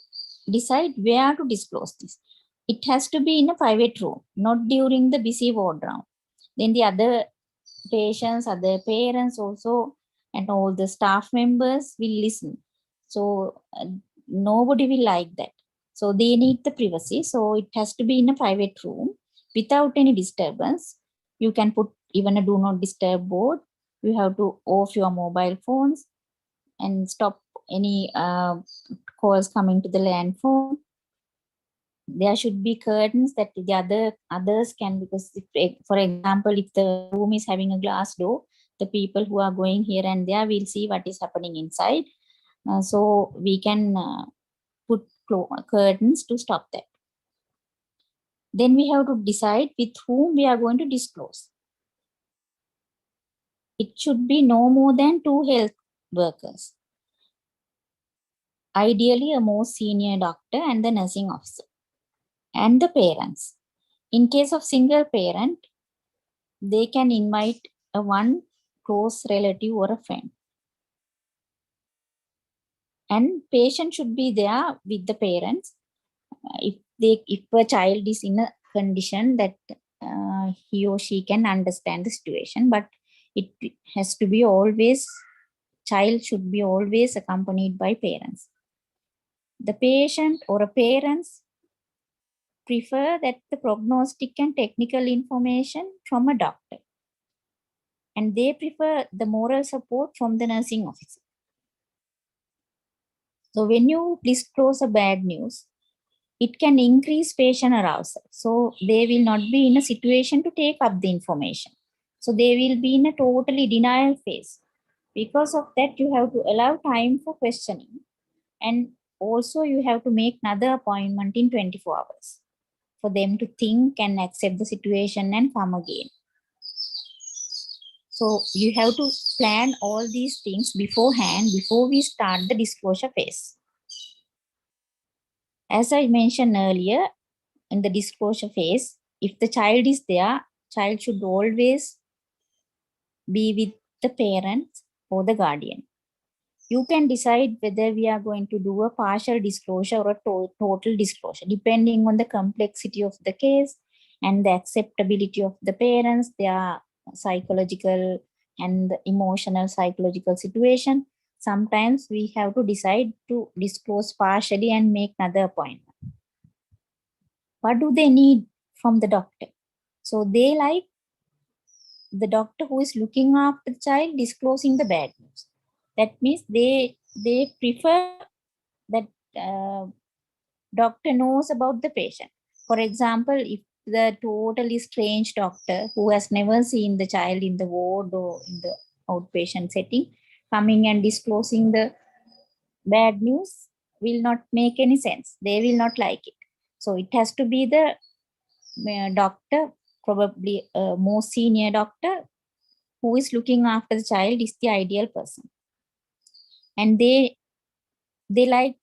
decide where to disclose this. It has to be in a private room, not during the busy ward round. Then the other patients, other parents also, and all the staff members will listen. So nobody will like that. So they need the privacy. So it has to be in a private room without any disturbance. You can put even a do not disturb board You have to off your mobile phones and stop any calls coming to the land phone. There should be curtains that the others can, because if, for example, if the room is having a glass door, the people who are going here and there will see what is happening inside. So we can put curtains to stop that. Then we have to decide with whom we are going to disclose. It should be no more than 2 health workers. Ideally, a more senior doctor and the nursing officer and the parents. In case of single parent, they can invite a one close relative or a friend. And patient should be there with the parents. If a child is in a condition that he or she can understand the situation, but it has to be always, child should be always accompanied by parents. The patient or a parents prefer that the prognostic and technical information from a doctor, and they prefer the moral support from the nursing officer. So when you disclose a bad news, it can increase patient arousal. So they will not be in a situation to take up the information. So they will be in a totally denial phase. Because of that, you have to allow time for questioning. And also you have to make another appointment in 24 hours for them to think and accept the situation and come again. So you have to plan all these things beforehand before we start the disclosure phase. As I mentioned earlier, in the disclosure phase, if the child is there, child should always be with the parents or the guardian. You can decide whether we are going to do a partial disclosure or a total disclosure, depending on the complexity of the case and the acceptability of the parents, their psychological and emotional psychological situation. Sometimes we have to decide to disclose partially and make another appointment. What do they need from the doctor? So they like the doctor who is looking after the child disclosing the bad news. That means they prefer that doctor knows about the patient. For example, if the totally strange doctor who has never seen the child in the ward or in the outpatient setting coming and disclosing the bad news will not make any sense. They will not like it. So it has to be the doctor, probably a more senior doctor who is looking after the child is the ideal person. And they like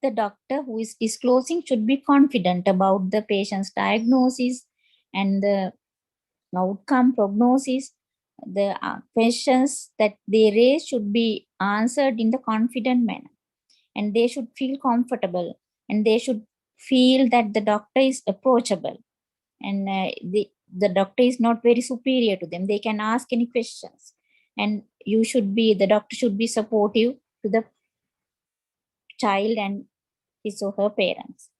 the doctor who is disclosing should be confident about the patient's diagnosis and the outcome prognosis. The questions that they raise should be answered in the confident manner, and they should feel comfortable, and they should feel that the doctor is approachable, and the doctor is not very superior to them. They can ask any questions, and the doctor should be supportive to the child and his or her parents.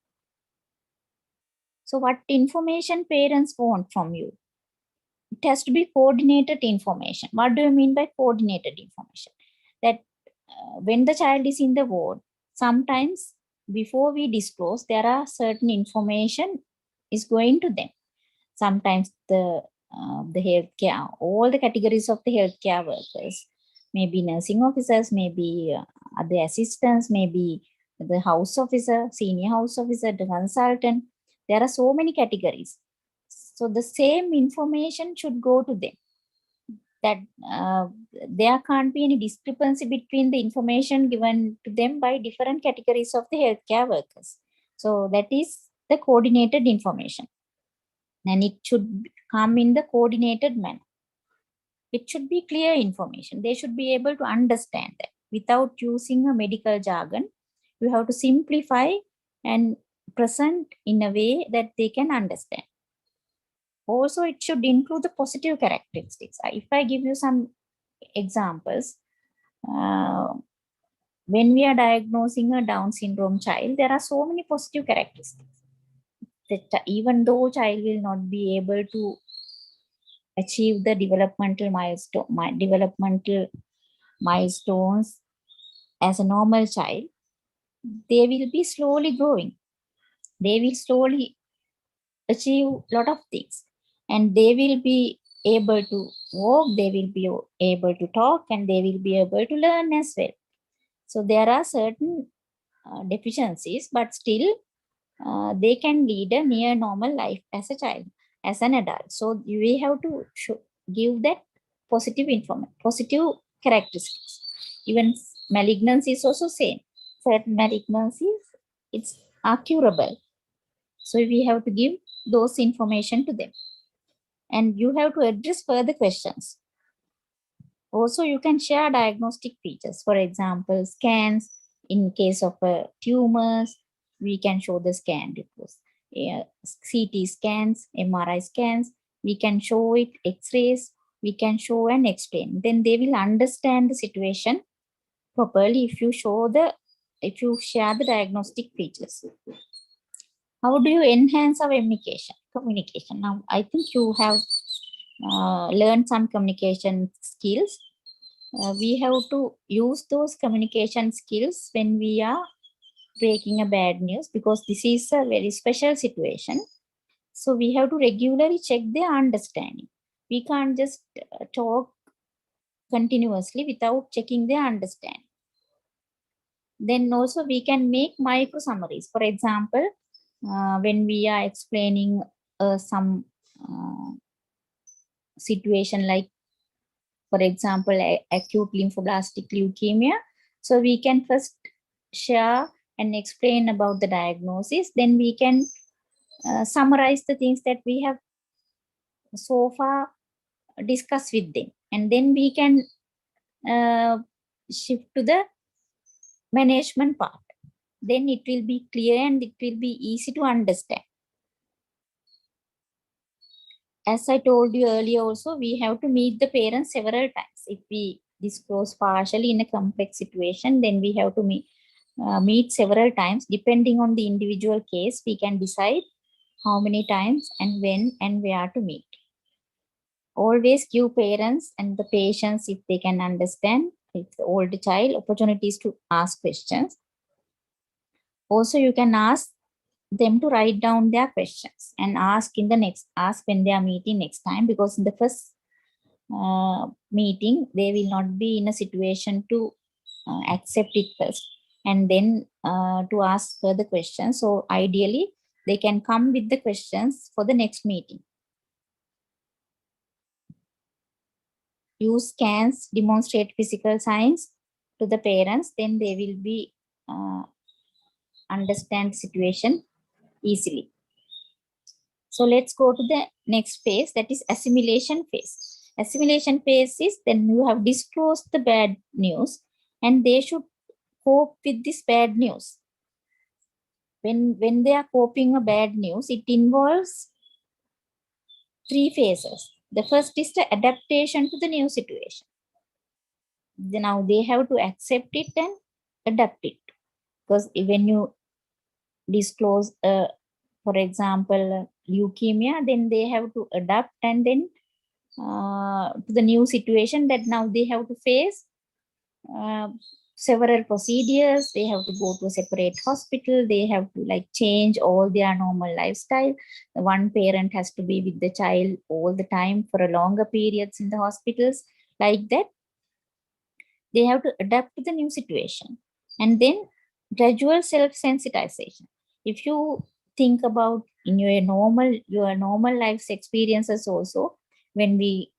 So what information parents want from you? It has to be coordinated information. What do you mean by coordinated information? That when the child is in the ward, sometimes before we disclose, there are certain information is going to them. Sometimes the healthcare, all the categories of the healthcare workers, maybe nursing officers, maybe other assistants, maybe the house officer, senior house officer, the consultant. There are so many categories. So the same information should go to them. That there can't be any discrepancy between the information given to them by different categories of the healthcare workers. So that is the coordinated information. And it should come in the coordinated manner. It should be clear information. They should be able to understand that without using a medical jargon. You have to simplify and present in a way that they can understand. Also, it should include the positive characteristics. If I give you some examples, when we are diagnosing a Down syndrome child, there are so many positive characteristics. That even though child will not be able to achieve the developmental milestones as a normal child, they will be slowly growing. They will slowly achieve a lot of things, and they will be able to walk, they will be able to talk, and they will be able to learn as well. So there are certain deficiencies, but still they can lead a near normal life as a child, as an adult. So we have to give that positive information, positive characteristics. Even malignancy is also same. Certain malignancies, are curable. So we have to give those information to them. And you have to address further questions. Also, you can share diagnostic features. For example, scans. In case of tumors, we can show the scan reports. CT scans, MRI scans, we can show it, X-rays, we can show and explain. Then they will understand the situation properly if you share the diagnostic features. How do you enhance our communication? Now, I think you have learned some communication skills. We have to use those communication skills when we are breaking a bad news, because this is a very special situation. So we have to regularly check their understanding. We can't just talk continuously without checking their understanding. Then also we can make micro summaries. For example, when we are explaining some situation, like for example, acute lymphoblastic leukemia. So we can first share and explain about the diagnosis. Then we can summarize the things that we have so far discussed with them. And then we can shift to the management part. Then it will be clear and it will be easy to understand. As I told you earlier also, we have to meet the parents several times. If we disclose partially in a complex situation, then we have to meet several times. Depending on the individual case, we can decide how many times and when and where to meet. Always give parents and the patients, if they can understand, if the older child, opportunities to ask questions. Also, you can ask them to write down their questions and ask when they are meeting next time, because in the first meeting they will not be in a situation to accept it first and then to ask further questions. So ideally they can come with the questions for the next meeting. Use scans, demonstrate physical signs to the parents, then they will be understand situation easily. So let's go to the next phase, that is assimilation phase. Assimilation phase is then you have disclosed the bad news and they should cope with this bad news. When they are coping a bad news, it involves 3 phases. The first is the adaptation to the new situation. Now they have to accept it and adapt it. Because when you disclose, for example, leukemia, then they have to adapt and then to the new situation that now they have to face several procedures. They have to go to a separate hospital. They have to change all their normal lifestyle. One parent has to be with the child all the time for a longer periods in the hospitals. Like that, they have to adapt to the new situation. And then gradual self-sensitization. If you think about in your normal life's experiences also, when we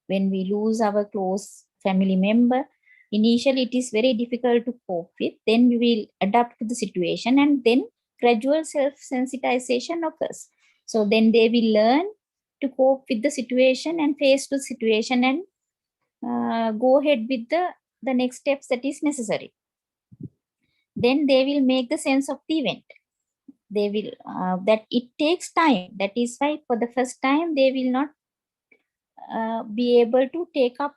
lose our close family member, initially it is very difficult to cope with. Then we will adapt to the situation and then gradual self-sensitization occurs. So then they will learn to cope with the situation and face the situation and go ahead with the next steps that is necessary. Then they will make the sense of the event. They will that it takes time. That is why for the first time they will not be able to take up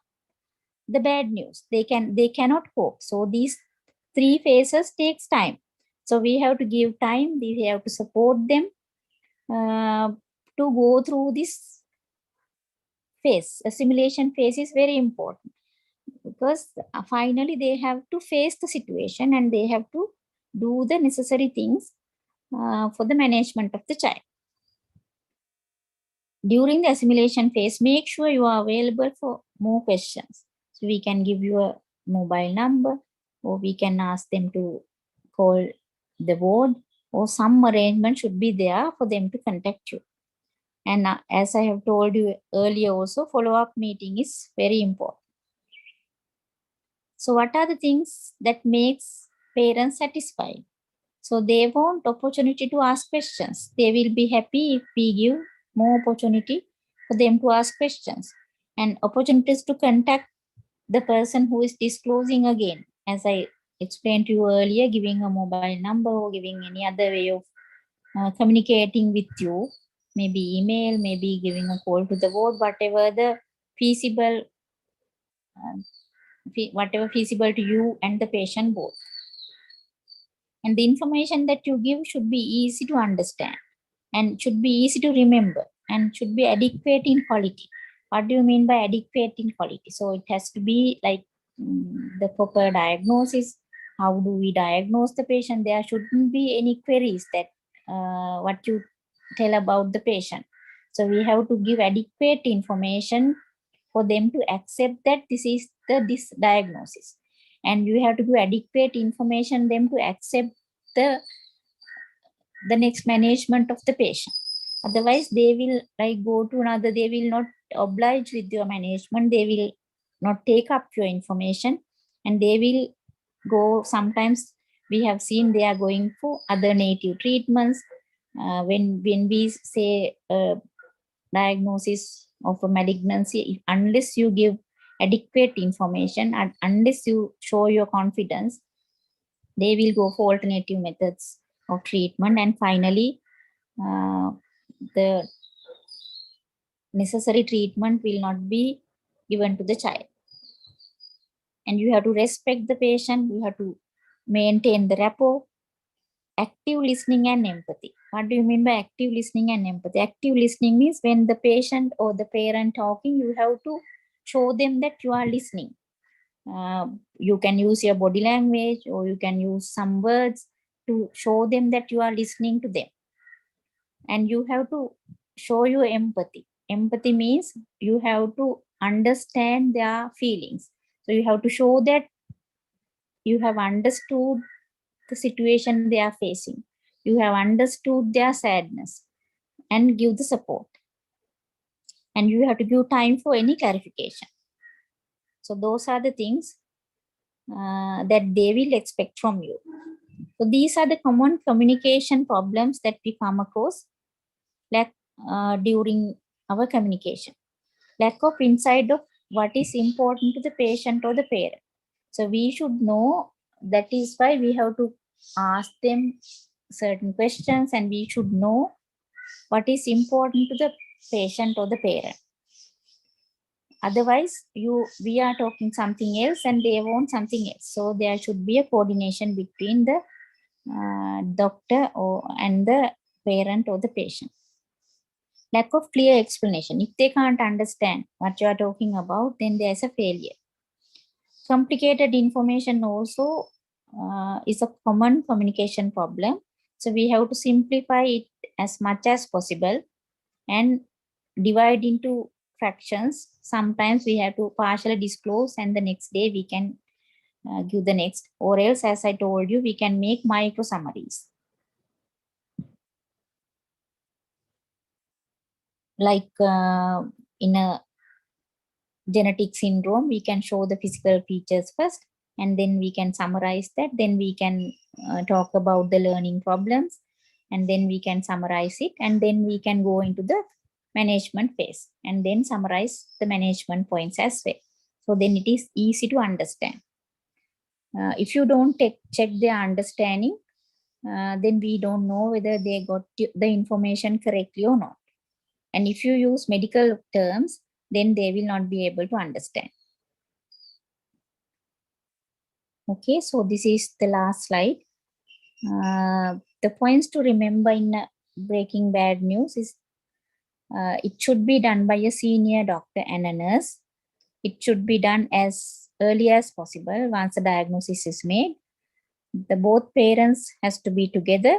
the bad news. They cannot cope. So these 3 phases takes time. So we have to give time. We have to support them to go through this phase, assimilation phase is very important, because finally they have to face the situation and they have to do the necessary things for the management of the child. During the assimilation phase, make sure you are available for more questions. So we can give you a mobile number, or we can ask them to call the ward, or some arrangement should be there for them to contact you. And as I have told you earlier also, follow-up meeting is very important. So what are the things that makes parents satisfied? So they want opportunity to ask questions. They will be happy if we give more opportunity for them to ask questions, and opportunities to contact the person who is disclosing again. As I explained to you earlier, giving a mobile number or giving any other way of communicating with you, maybe email, maybe giving a call to the ward, whatever the feasible, whatever feasible to you and the patient both. And the information that you give should be easy to understand and should be easy to remember and should be adequate in quality. What do you mean by adequate in quality? So it has to be like the proper diagnosis. How do we diagnose the patient? There shouldn't be any queries that what you tell about the patient. So we have to give adequate information for them to accept that this is this diagnosis. And you have to give adequate information them to accept the next management of the patient. Otherwise, they will like go to another, they will not oblige with your management, they will not take up your information, and they will go, sometimes we have seen they are going for other native treatments. When we say diagnosis of a malignancy, unless you give adequate information and unless you show your confidence, they will go for alternative methods of treatment, and finally the necessary treatment will not be given to the child. And you have to respect the patient, you have to maintain the rapport. Active listening and empathy. What do you mean by active listening and empathy? Active listening means when the patient or the parent talking, you have to show them that you are listening. You can use your body language, or you can use some words to show them that you are listening to them. And you have to show your empathy. Empathy means you have to understand their feelings. So you have to show that you have understood the situation they are facing. You have understood their sadness and give the support. And you have to give time for any clarification. So those are the things that they will expect from you. So these are the common communication problems that we come across during our communication. Lack of insight of what is important to the patient or the parent. So we should know, that is why we have to ask them certain questions, and we should know what is important to the patient or the parent. Otherwise, we are talking something else and they want something else. So there should be a coordination between the doctor and the parent or the patient. Lack of clear explanation. If they can't understand what you are talking about, then there's a failure. Complicated information also is a common communication problem. So we have to simplify it as much as possible and divide into fractions. Sometimes we have to partially disclose and the next day we can give the next, or else, as I told you, we can make micro summaries. Like in a genetic syndrome, we can show the physical features first, and then we can summarize that. Then we can talk about the learning problems, and then we can summarize it, and then we can go into the management phase and then summarize the management points as well. So then it is easy to understand. If you don't check their understanding, then we don't know whether they got the information correctly or not. And if you use medical terms, then they will not be able to understand. Okay, so this is the last slide. The points to remember in breaking bad news is It should be done by a senior doctor and a nurse. It should be done as early as possible once the diagnosis is made. The both parents has to be together.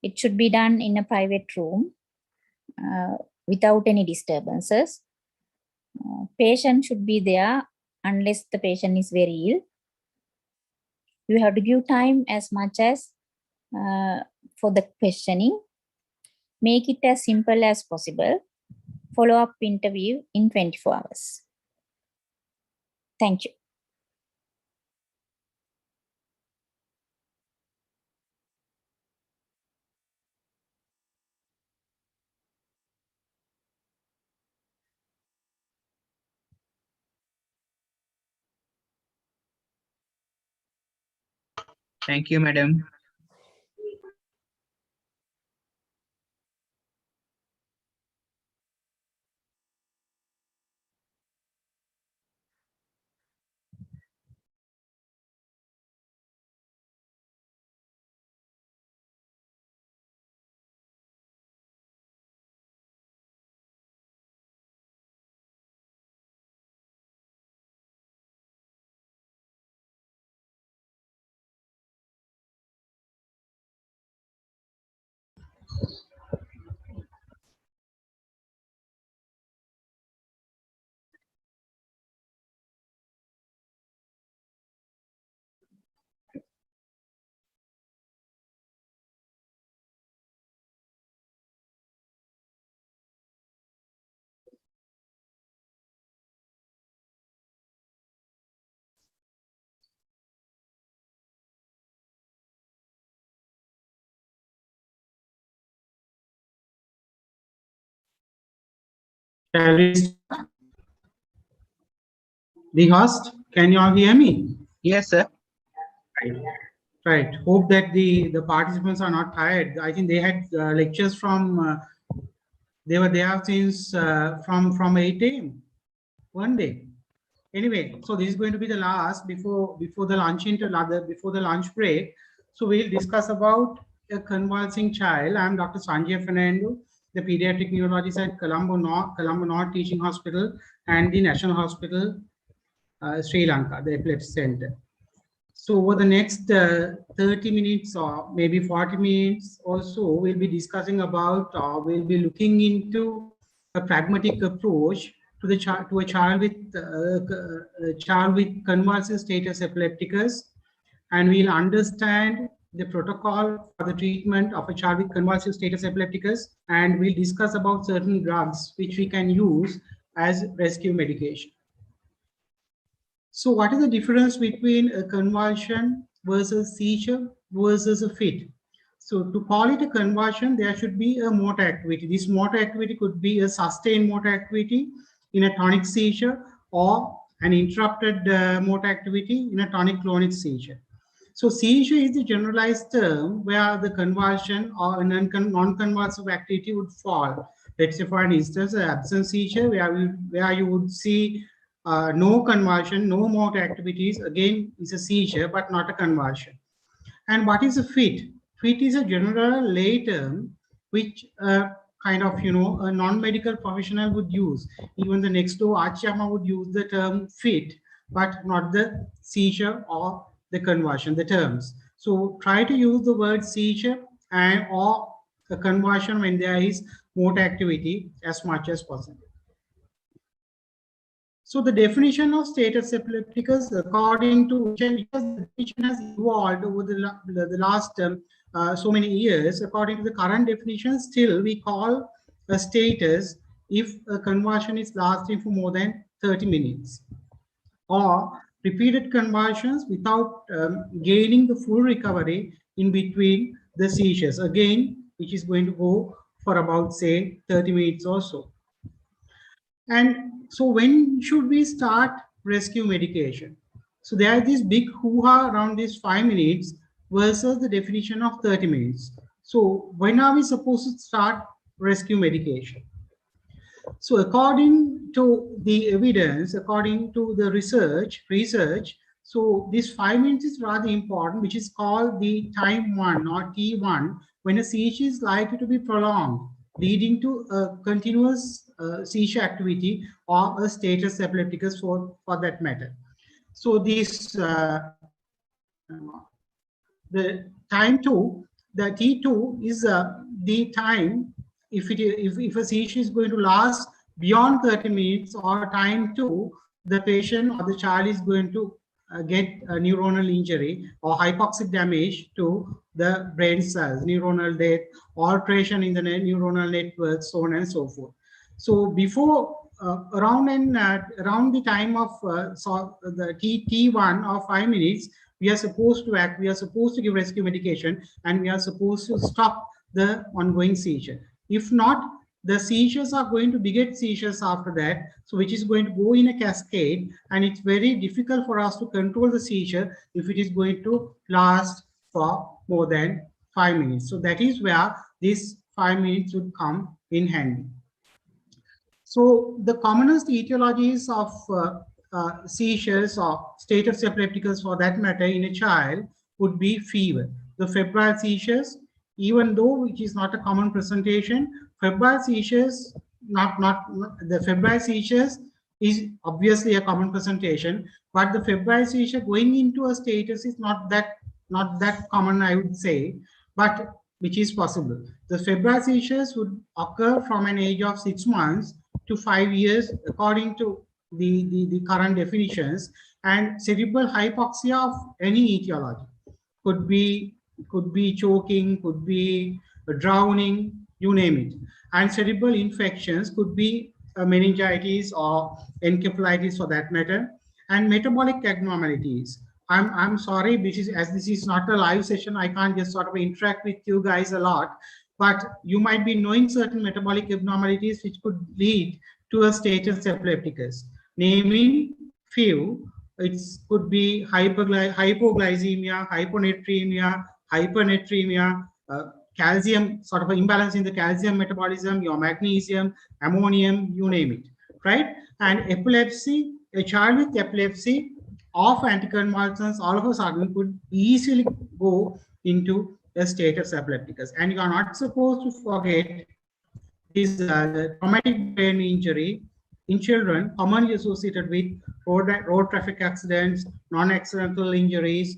It should be done in a private room without any disturbances. Patient should be there unless the patient is very ill. You have to give time as much as for the questioning. Make it as simple as possible. Follow-up interview in 24 hours. Thank you. Thank you, madam. The host, can you all hear me? Yes, sir. Right. Hope that the participants are not tired. I think they had lectures from they were there since from 8 a.m. one day. Anyway, so this is going to be the last before the lunch before the lunch break. So we'll discuss about a convulsing child. I'm Dr. Sanjay Fernando, the pediatric neurologist at Colombo North Teaching Hospital and the National Hospital, Sri Lanka, the Epilepsy Center. So over the next 30 minutes or maybe 40 minutes or so, we'll be discussing about, we'll be looking into a pragmatic approach to a child with convulsive status epilepticus, and we'll understand the protocol for the treatment of a child with convulsive status epilepticus, and we'll discuss about certain drugs which we can use as rescue medication. So what is the difference between a convulsion versus seizure versus a fit? So to call it a convulsion, there should be a motor activity. This motor activity could be a sustained motor activity in a tonic seizure or an interrupted motor activity in a tonic-clonic seizure. So seizure is the generalized term where the convulsion or a non-convulsive activity would fall. Let's say, for instance, an absence seizure where you would see no convulsion, no motor activities, again is a seizure, but not a convulsion. And what is a fit? Fit is a general lay term which kind of, a non-medical professional would use. Even the next door Achiyama would use the term fit, but not the seizure or the convulsion, the terms. So try to use the word seizure and or a convulsion when there is motor activity as much as possible. So the definition of status epilepticus, according to because the definition has evolved over the last so many years, according to the current definition, still we call a status if a convulsion is lasting for more than 30 minutes, or repeated convulsions without gaining the full recovery in between the seizures, again, which is going to go for about, say, 30 minutes or so. And so when should we start rescue medication? So there is this big hoo-ha around this 5 minutes versus the definition of 30 minutes. So when are we supposed to start rescue medication? So according to the evidence, according to the research, so this 5 minutes is rather important, which is called the time 1 or T1, when a seizure is likely to be prolonged. leading to a continuous seizure activity or a status epilepticus for that matter. So this the time 2, the T2 is the time if a seizure is going to last beyond 30 minutes or time 2, the patient or the child is going to get a neuronal injury or hypoxic damage to the brain cells, neuronal death, alteration in the neuronal network, so on and so forth. So before around the time of the T1 or 5 minutes, we are supposed to act, we are supposed to give rescue medication, and we are supposed to stop the ongoing seizure. If not, the seizures are going to beget seizures after that, so which is going to go in a cascade, and it's very difficult for us to control the seizure if it is going to last for more than 5 minutes. So that is where this 5 minutes would come in handy. So the commonest etiologies of seizures or status epilepticus for that matter in a child would be fever. The febrile seizures, even though which is not a common presentation, febrile seizures, the febrile seizures is obviously a common presentation, but the febrile seizure going into a status is not that common, I would say, but which is possible. The febrile seizures would occur from an age of 6 months to 5 years according to the current definitions, and cerebral hypoxia of any etiology could be choking, could be drowning, you name it. And cerebral infections could be meningitis or encephalitis for that matter, and metabolic abnormalities. I'm sorry, this is not a live session, I can't just sort of interact with you guys a lot, but you might be knowing certain metabolic abnormalities which could lead to a status epilepticus. Naming few, it could be hypoglycemia, hyponatremia, calcium, sort of an imbalance in the calcium metabolism, your magnesium, ammonium, you name it, right? And epilepsy, a child with epilepsy of anticonvulsants all of a sudden could easily go into a status epilepticus. And you are not supposed to forget this traumatic brain injury in children commonly associated with road traffic accidents, non-accidental injuries,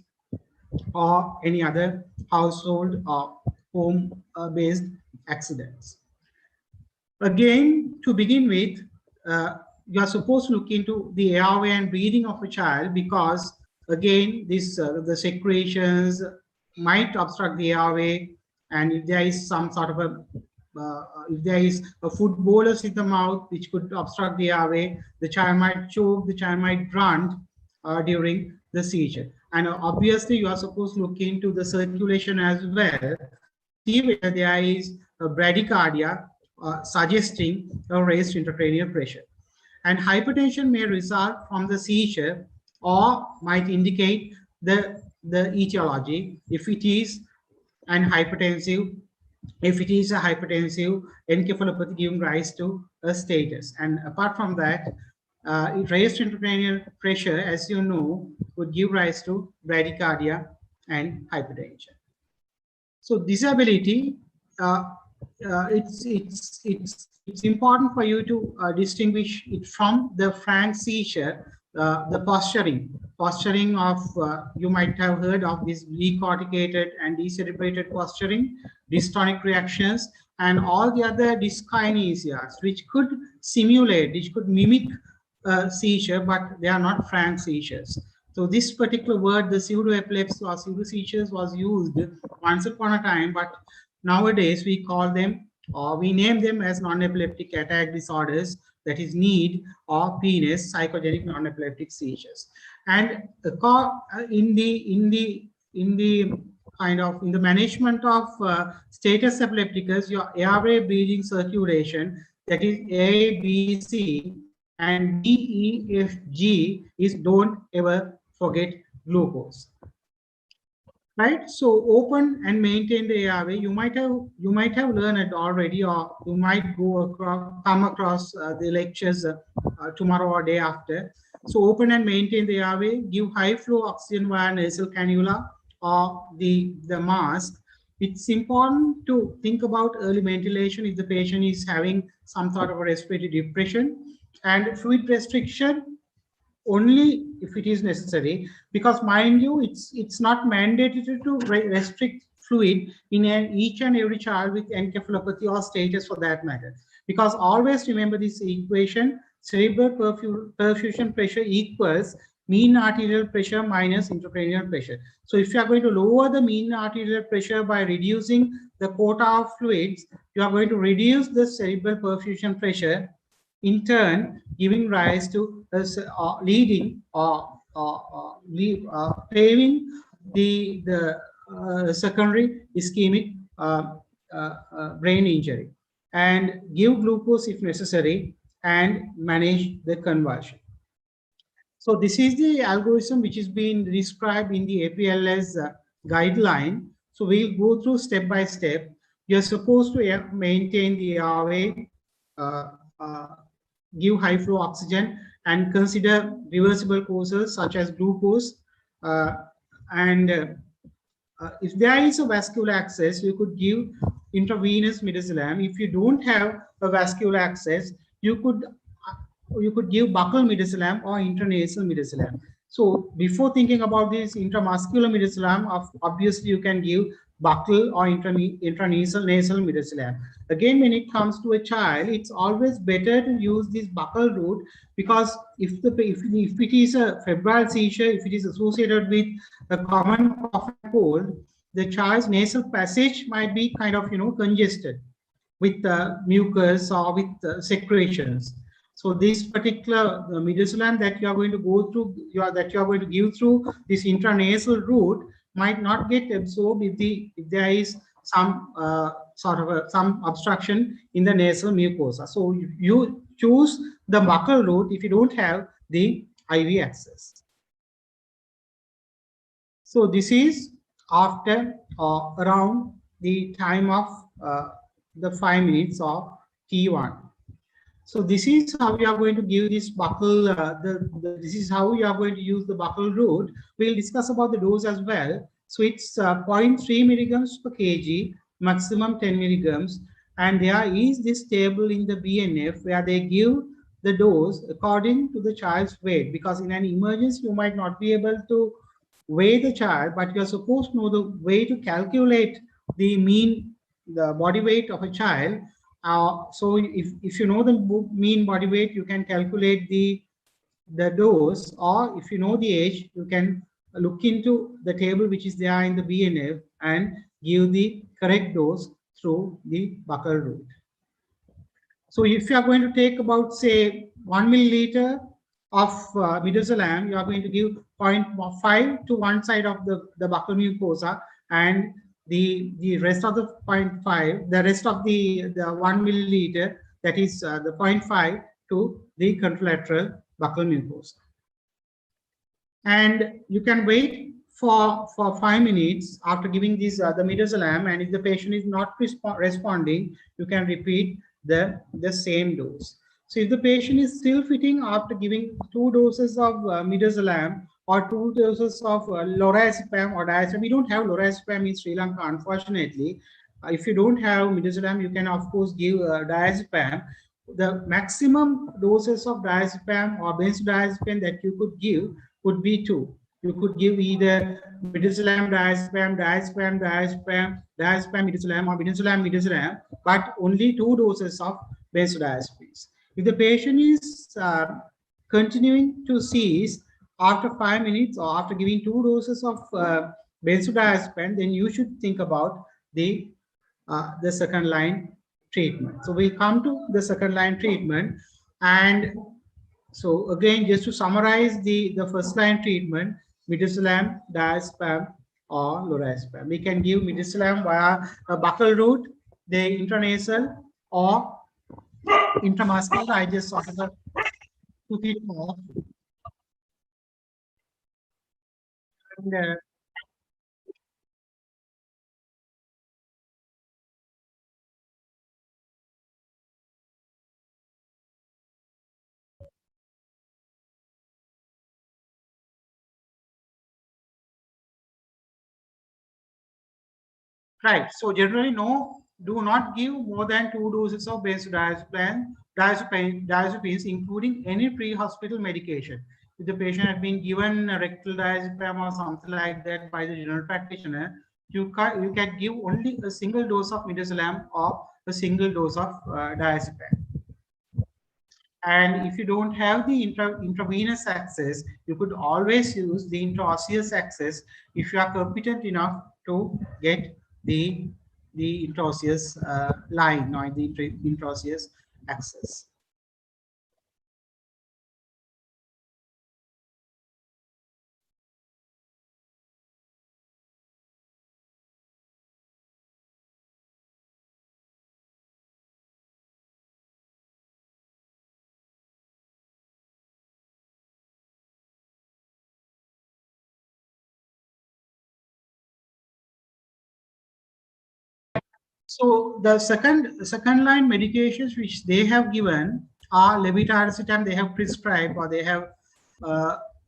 or any other household or home-based accidents. Again, to begin with, you are supposed to look into the airway and breathing of a child, because again, this the secretions might obstruct the airway, and if there is some sort of if there is a food bolus in the mouth which could obstruct the airway, the child might choke, the child might grunt during the seizure. And obviously, you are supposed to look into the circulation as well, see whether there is a bradycardia suggesting a raised intracranial pressure. And hypertension may result from the seizure or might indicate the etiology if it is an hypertensive. If it is a hypertensive encephalopathy giving rise to a status. And apart from that, raised intracranial pressure, as you know, would give rise to bradycardia and hypertension. So disability, it's important for you to distinguish it from the frank seizure, the posturing of, you might have heard of this decorticated and decerebrated posturing, dystonic reactions, and all the other dyskinesias, which could simulate, which could mimic seizure, but they are not frank seizures. So this particular word, the pseudo-epilepsy or pseudo-seizures, was used once upon a time, but nowadays we call them, or we name them as non-epileptic attack disorders, that is NEED or PNS, psychogenic non-epileptic seizures. And in the management of status epilepticus, your airway breathing circulation, that is A, B, C, and D, E, F, G is don't ever forget glucose. Right, so open and maintain the airway. You might have learned it already, or you might come across the lectures tomorrow or day after. So open and maintain the airway. Give high flow oxygen via nasal cannula or the mask, it's important to think about early ventilation if the patient is having some sort of a respiratory depression, and fluid restriction only if it is necessary, because mind you, it's not mandated to restrict fluid in each and every child with encephalopathy or status for that matter. Because always remember this equation: cerebral perfusion pressure equals mean arterial pressure minus intracranial pressure. So if you are going to lower the mean arterial pressure by reducing the quota of fluids, you are going to reduce the cerebral perfusion pressure, in turn giving rise to leading or paving the secondary ischemic brain injury, and give glucose if necessary and manage the convulsion. So this is the algorithm which is being described in the APLS guideline. So we'll go through step by step. You're supposed to maintain the airway, give high flow oxygen, and consider reversible causes such as glucose. If there is a vascular access, you could give intravenous midazolam. If you don't have a vascular access, you could give buccal midazolam or intranasal midazolam. So before thinking about this intramuscular midazolam, obviously you can give buccal or intranasal midazolam. Again, when it comes to a child, it's always better to use this buccal route, because if it is a febrile seizure, if it is associated with a common cough and cold, the child's nasal passage might be kind of congested with mucus or with secretions. So this particular midazolam that you are going to go through, that you are going to give through this intranasal route might not get absorbed if there is some some obstruction in the nasal mucosa. So you choose the buccal route if you don't have the IV access. So this is after around the time of the 5 minutes of T1. So this is how we are going to give this buccal, this is how we are going to use the buccal route. We'll discuss about the dose as well. So it's 0.3 milligrams per kg, maximum 10 milligrams. And there is this table in the BNF where they give the dose according to the child's weight, because in an emergency, you might not be able to weigh the child, but you're supposed to know the way to calculate the body weight of a child. So if you know the mean body weight, you can calculate the dose, or if you know the age, you can look into the table which is there in the BNF and give the correct dose through the buccal route. So if you are going to take about, say, 1 milliliter of midazolam, you are going to give 0.5 to one side of the buccal mucosa, and the rest of the 0.5, the rest of the 1 milliliter, that is the 0.5 to the contralateral buccal mucosa. And you can wait for 5 minutes after giving this the midazolam, and if the patient is not responding, you can repeat the same dose. So if the patient is still fitting after giving 2 doses of midazolam or 2 doses of lorazepam or diazepam, we don't have lorazepam in Sri Lanka, unfortunately. If you don't have midazolam, you can of course give diazepam. The maximum doses of diazepam or benzodiazepam that you could give would be 2. You could give either midazolam, diazepam, midazolam, or midazolam, but only 2 doses of benzodiazepines. If the patient is continuing to seize after 5 minutes or after giving 2 doses of benzodiazepam, then you should think about the second line treatment. So we'll come to the second line treatment. And so again, just to summarize the first line treatment, midazolam, diazepam, or lorazepam. We can give midazolam via a buccal route, the intranasal or intramuscular. I just sort of took it off. And, Right. So generally, do not give more than 2 doses of diazepams, including any pre-hospital medication. If the patient has been given a rectal diazepam or something like that by the general practitioner, you can give only a single dose of midazolam or a single dose of diazepam. And if you don't have the intravenous access, you could always use the intraosseous access if you are competent enough to get the intraosseous line or the intraosseous access. So the second line medications which they have given are levetiracetam. They have prescribed or they have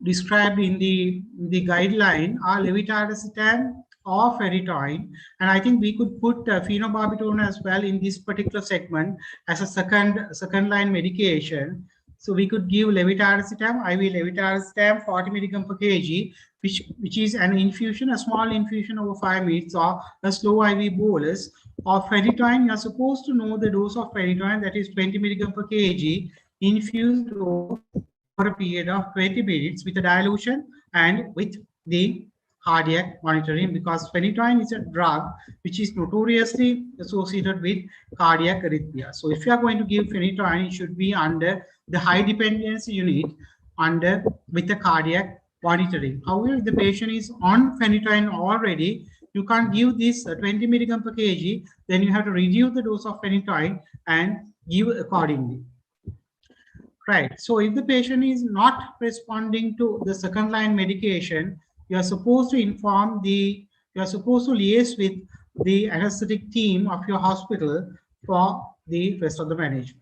described in the guideline are levetiracetam or ferritin, and I think we could put phenobarbital as well in this particular segment as a second line medication. So we could give levetiracetam, IV levetiracetam 40 milligram per kg, which is an infusion, a small infusion over 5 minutes, or a slow IV bolus. Or ferritin, you are supposed to know the dose of ferritin, that is 20 milligram per kg, infused over a period of 20 minutes with a dilution and with the cardiac monitoring, because ferritin is a drug which is notoriously associated with cardiac arrhythmia. So if you are going to give ferritin, it should be under the high dependency unit with the cardiac monitoring. However, if the patient is on ferritin already, you can't give this 20 milligram per kg, then you have to reduce the dose of ferritin and give accordingly. Right. So if the patient is not responding to the second line medication, you are supposed to liaise with the anesthetic team of your hospital for the rest of the management.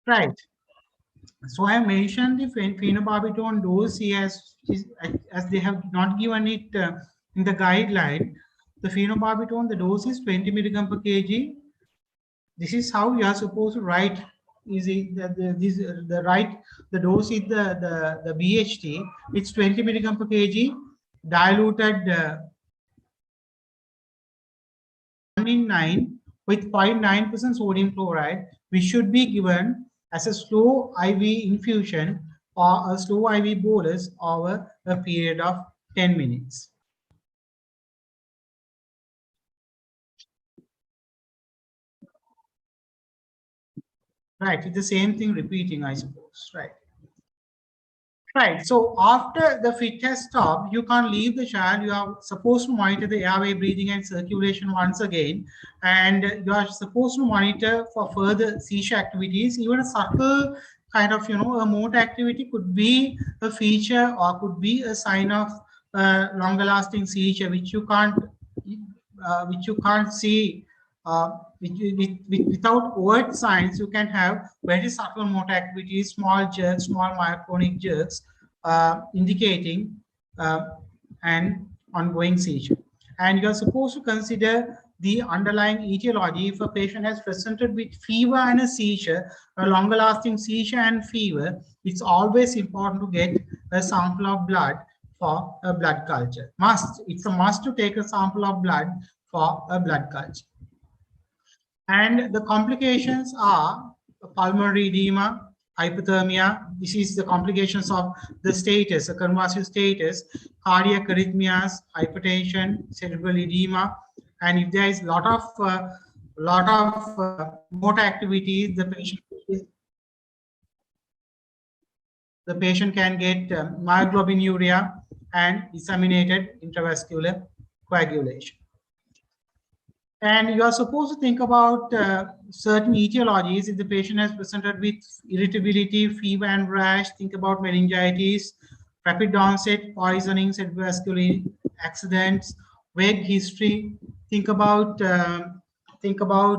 Right. So I mentioned the phenobarbital dose as they have not given it in the guideline. The phenobarbital, the dose is 20 milligram per kg. This is how you are supposed to write. The dose is the BHT. It's 20 milligram per kg, diluted 1 in 9 with 0.9% sodium chloride, which should be given as a slow IV infusion or a slow IV bolus over a period of 10 minutes. Right, it's the same thing repeating, I suppose, right? Right, so after the fit has stopped, you can't leave the child. You are supposed to monitor the airway, breathing and circulation once again, and you are supposed to monitor for further seizure activities. Even a subtle kind of, a motor activity could be a feature or could be a sign of longer lasting seizure, which you can't see without overt signs. You can have very subtle motor activities, small jerks, small myoclonic jerks, indicating an ongoing seizure. And you are supposed to consider the underlying etiology. If a patient has presented with fever and a seizure, a longer lasting seizure and fever, it's always important to get a sample of blood for a blood culture. It's a must to take a sample of blood for a blood culture. And the complications are pulmonary edema, hypothermia. This is the complications of the status, a convulsive status, cardiac arrhythmias, hypertension, cerebral edema. And if there is a lot of motor activities, the patient can get myoglobinuria, and disseminated intravascular coagulation. And you are supposed to think about certain etiologies. If the patient has presented with irritability, fever and rash, think about meningitis, rapid onset, poisoning, cerebrovascular accidents, vague history. Think about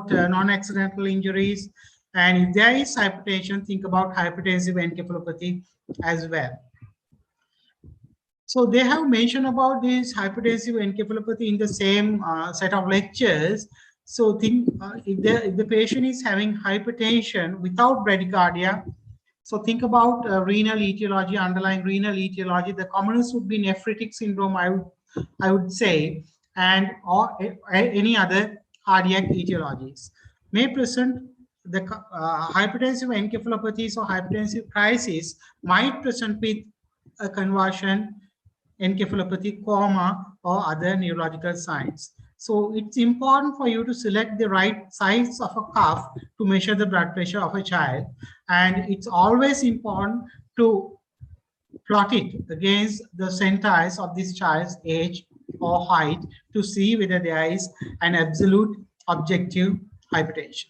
non-accidental injuries. And if there is hypertension, think about hypertensive encephalopathy as well. So they have mentioned about this hypertensive encephalopathy in the same set of lectures. So think if the patient is having hypertension without bradycardia, so think about renal etiology, underlying renal etiology. The commonest would be nephritic syndrome, I would say, and or any other cardiac etiologies may present. The hypertensive encephalopathies or hypertensive crisis might present with a convulsion, encephalopathy, coma, or other neurological signs. So it's important for you to select the right size of a cuff to measure the blood pressure of a child. And it's always important to plot it against the centiles of this child's age or height to see whether there is an absolute objective hypertension.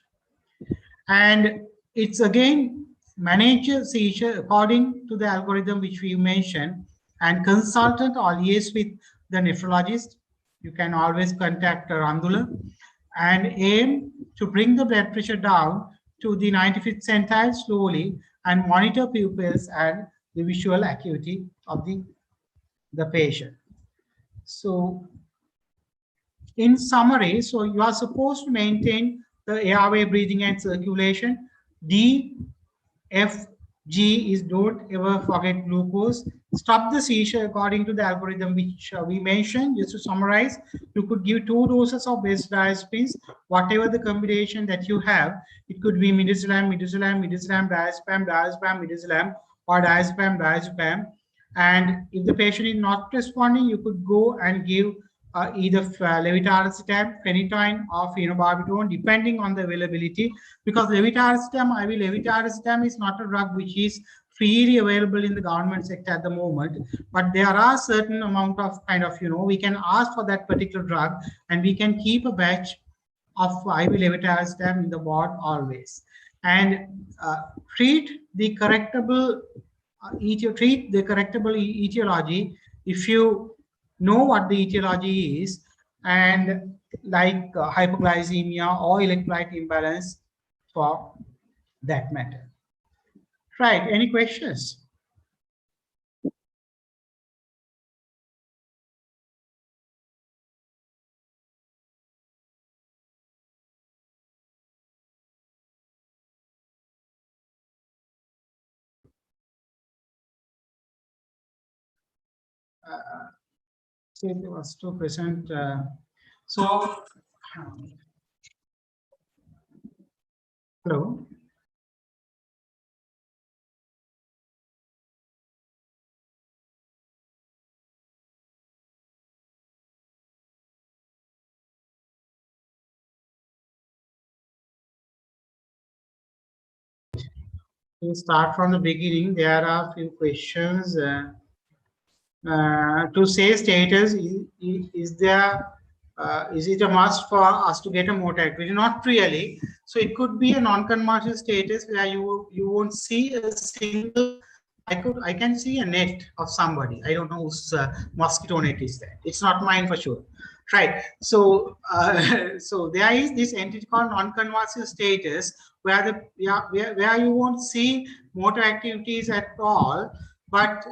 And it's again manage seizure according to the algorithm which we mentioned, and consultant or liaise with the nephrologist. You can always contact a Randula and aim to bring the blood pressure down to the 95th centile slowly and monitor pupils and the visual acuity of the patient. So in summary, so you are supposed to maintain the airway, breathing and circulation. D, F, G is don't ever forget glucose. Stop the seizure according to the algorithm which we mentioned. Just to summarize, you could give 2 doses of benzodiazepines, whatever the combination that you have. It could be midazolam, diazepam, midazolam, or diazepam. And if the patient is not responding, you could go and give either levetiracetam, phenytoin, or phenobarbital, depending on the availability. Because levetiracetam, levetiracetam is not a drug which is freely available in the government sector at the moment. But there are certain amount of we can ask for that particular drug, and we can keep a batch of IV levetiracetam in the ward always. And treat the correctable etiology if you know what the etiology is, and like hypoglycemia or electrolyte imbalance for that matter. Right, any questions? Say there was 2%. Hello. We'll start from the beginning. There are a few questions. To say status, is it a must for us to get a motor activity? Not really. So it could be a non-conversion status where you won't see a single. I can see a net of somebody. I don't know whose mosquito net is that. It's not mine for sure. Right. So so there is this entity called non-convulsive status where where you won't see motor activities at all, but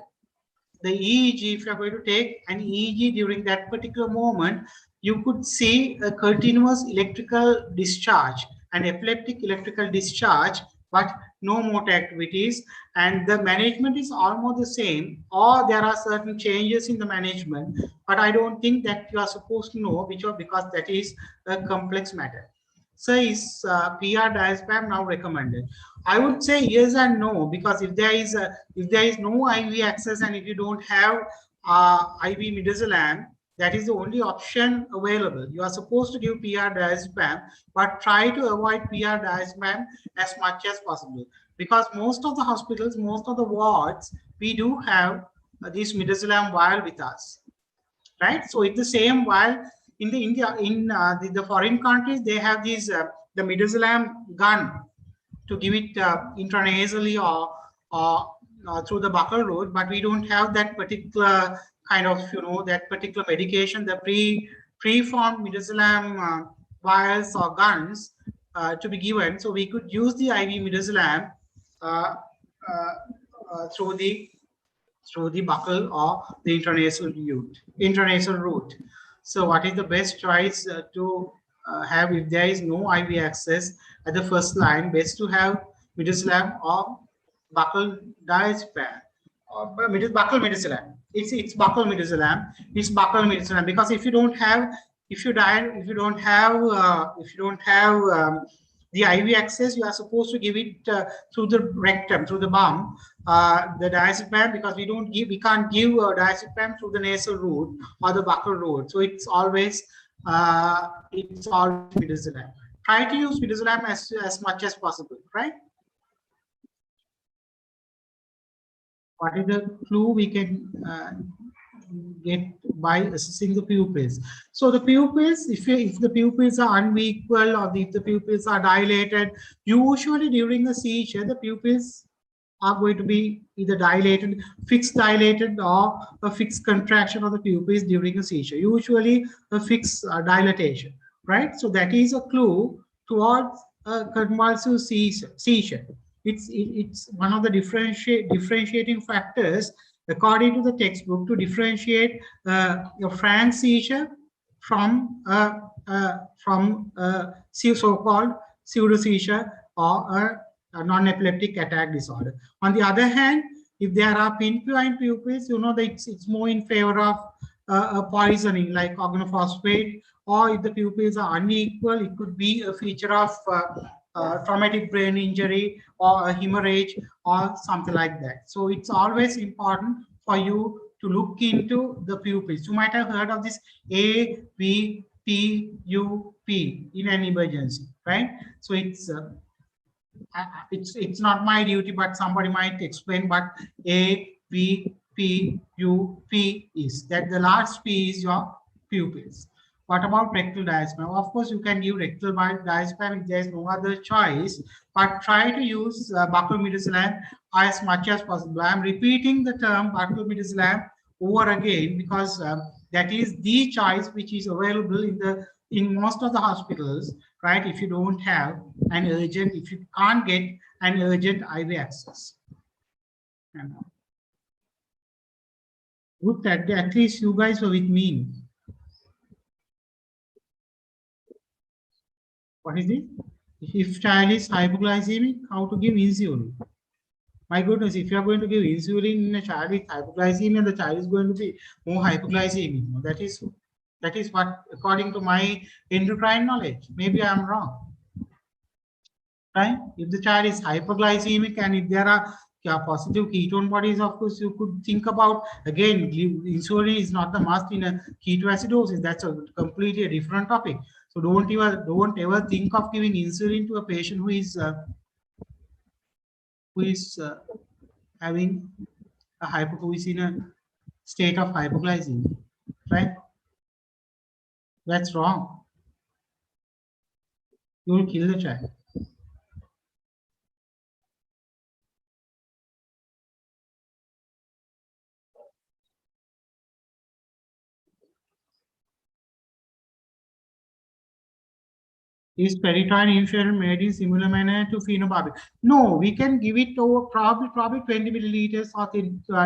the EEG, if you're going to take an EEG during that particular moment, you could see a continuous electrical discharge, an epileptic electrical discharge, but no motor activities. And the management is almost the same, or there are certain changes in the management, but I don't think that you are supposed to know because that is a complex matter. So is PR diazepam now recommended? I would say yes and no, because if there is no IV access and if you don't have IV midazolam, that is the only option available. You are supposed to give PR diazepam, but try to avoid PR diazepam as much as possible, because most of the hospitals, most of the wards, we do have this midazolam vial with us, right? So it's the same vial in the India, in the foreign countries, they have these the midazolam gun to give it intranasally or through the buccal route, but we don't have that particular kind of, that particular medication, the pre-formed midazolam vials or guns to be given. So we could use the IV midazolam through the buccal or the intranasal route. So what is the best choice to have if there is no IV access at the first line? Best to have midazolam or buccal diazepam or buccal midazolam. It's buccal midazolam. It's buccal midazolam, because if you don't have the IV access, you are supposed to give it through the rectum, through the bum, the diazepam, because we can't give diazepam through the nasal route or the buccal route. So it's always midazolam. Try to use midazolam as much as possible, right? What is the clue we can get by assessing the pupils? So the pupils, if the pupils are unequal or if the pupils are dilated, usually during a seizure, the pupils are going to be either dilated, fixed dilated, or a fixed contraction of the pupils during a seizure, usually a fixed dilatation, right? So that is a clue towards a convulsive seizure. It's one of the differentiating factors according to the textbook to differentiate a frank seizure from so-called pseudo seizure or a non-epileptic attack disorder. On the other hand, if there are pinpoint pupils, that it's more in favor of poisoning like organophosphate, or if the pupils are unequal, it could be a feature of traumatic brain injury or a hemorrhage or something like that. So it's always important for you to look into the pupils. You might have heard of this A, V, P, U, P in an emergency, right? So it's not my duty, but somebody might explain what A, V, P, U, P is. That the last P is your pupils. What about rectal diazepam? Of course, you can give rectal diazepam if there is no other choice, but try to use buccal midazolam as much as possible. I am repeating the term buccal midazolam over again because that is the choice which is available in most of the hospitals, right? If you don't have an urgent, if you can't get an urgent IV access. Good that at least you guys were with me. What is it? If child is hypoglycemic, how to give insulin? My goodness, if you are going to give insulin in a child with hypoglycemia, the child is going to be more hypoglycemic. That is what, according to my endocrine knowledge. Maybe I am wrong. Right? If the child is hypoglycemic and if there are positive ketone bodies, of course, you could think about, again, insulin is not the must in a ketoacidosis. That's a completely different topic. So don't ever think of giving insulin to a patient who is having who is in a state of hypoglycemia, right? That's wrong. You will kill the child. Is peritine infusion made in similar manner to phenobarbital? No, we can give it over probably 20 milliliters or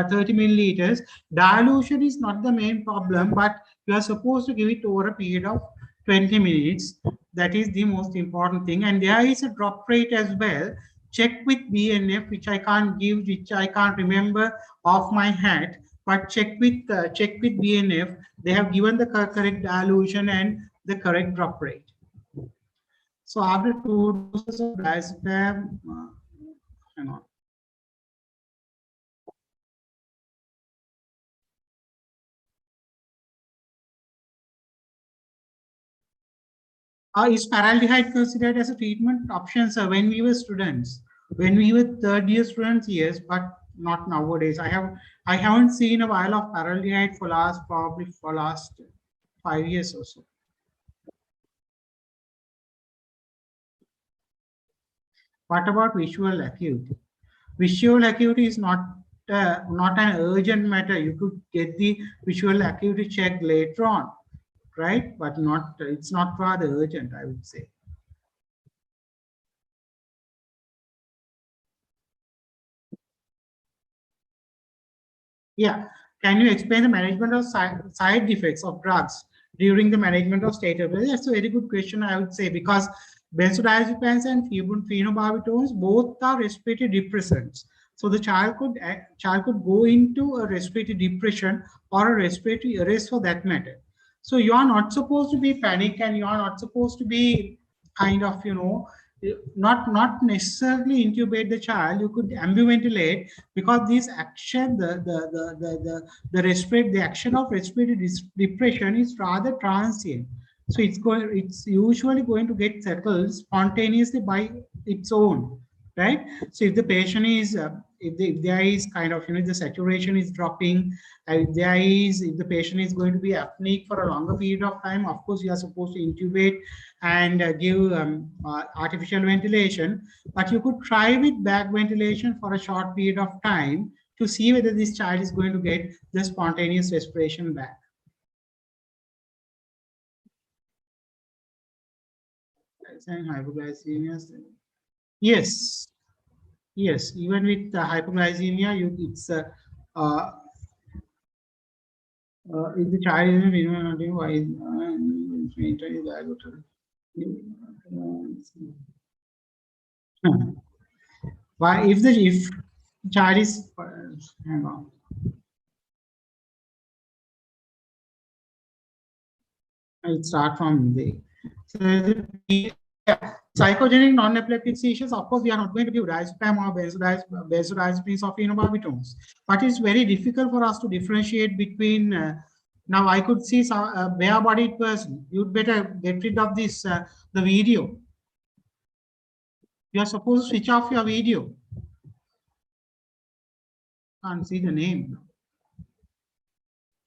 30 milliliters. Dilution is not the main problem, but you are supposed to give it over a period of 20 minutes. That is the most important thing. And there is a drop rate as well. Check with BNF, which I can't give, which I can't remember off my hat. But check with BNF. They have given the correct dilution and the correct drop rate. So after 2 doses of diazepam, hang on. Is paraldehyde considered as a treatment option, sir? When we were students, when we were third year students, yes, but not nowadays. I haven't seen a vial of paraldehyde for last 5 years or so. What about visual acuity? Visual acuity is not an urgent matter. You could get the visual acuity checked later on, right? But it's not rather urgent, I would say. Yeah. Can you explain the management of side effects of drugs during the management of state epilepsy? That's a very good question, I would say, because benzodiazepines and phenobarbitons both are respiratory depressants. So the child could go into a respiratory depression or a respiratory arrest for that matter. So you are not supposed to be panic, and you are not supposed to be kind of, not necessarily intubate the child. You could ambiventilate, because this action, the action of respiratory depression is rather transient. So it's usually going to get settled spontaneously by its own, right? So if the patient is, if there is kind of, the saturation is dropping, if the patient is going to be apneic for a longer period of time, of course, you are supposed to intubate and give artificial ventilation. But you could try with back ventilation for a short period of time to see whether this child is going to get the spontaneous respiration back. Hypoglycemia. Yes. Yes, even with hypoglycemia, it's if the child is why why if the child is hang on. I'll start from the psychogenic non-epileptic seizures. Of course, we are not going to give diazepam or benzodiazepines or phenobarbitons, but it's very difficult for us to differentiate between. Now, I could see a bare-bodied person. You'd better get rid of this the video. You are supposed to switch off your video. Can't see the name,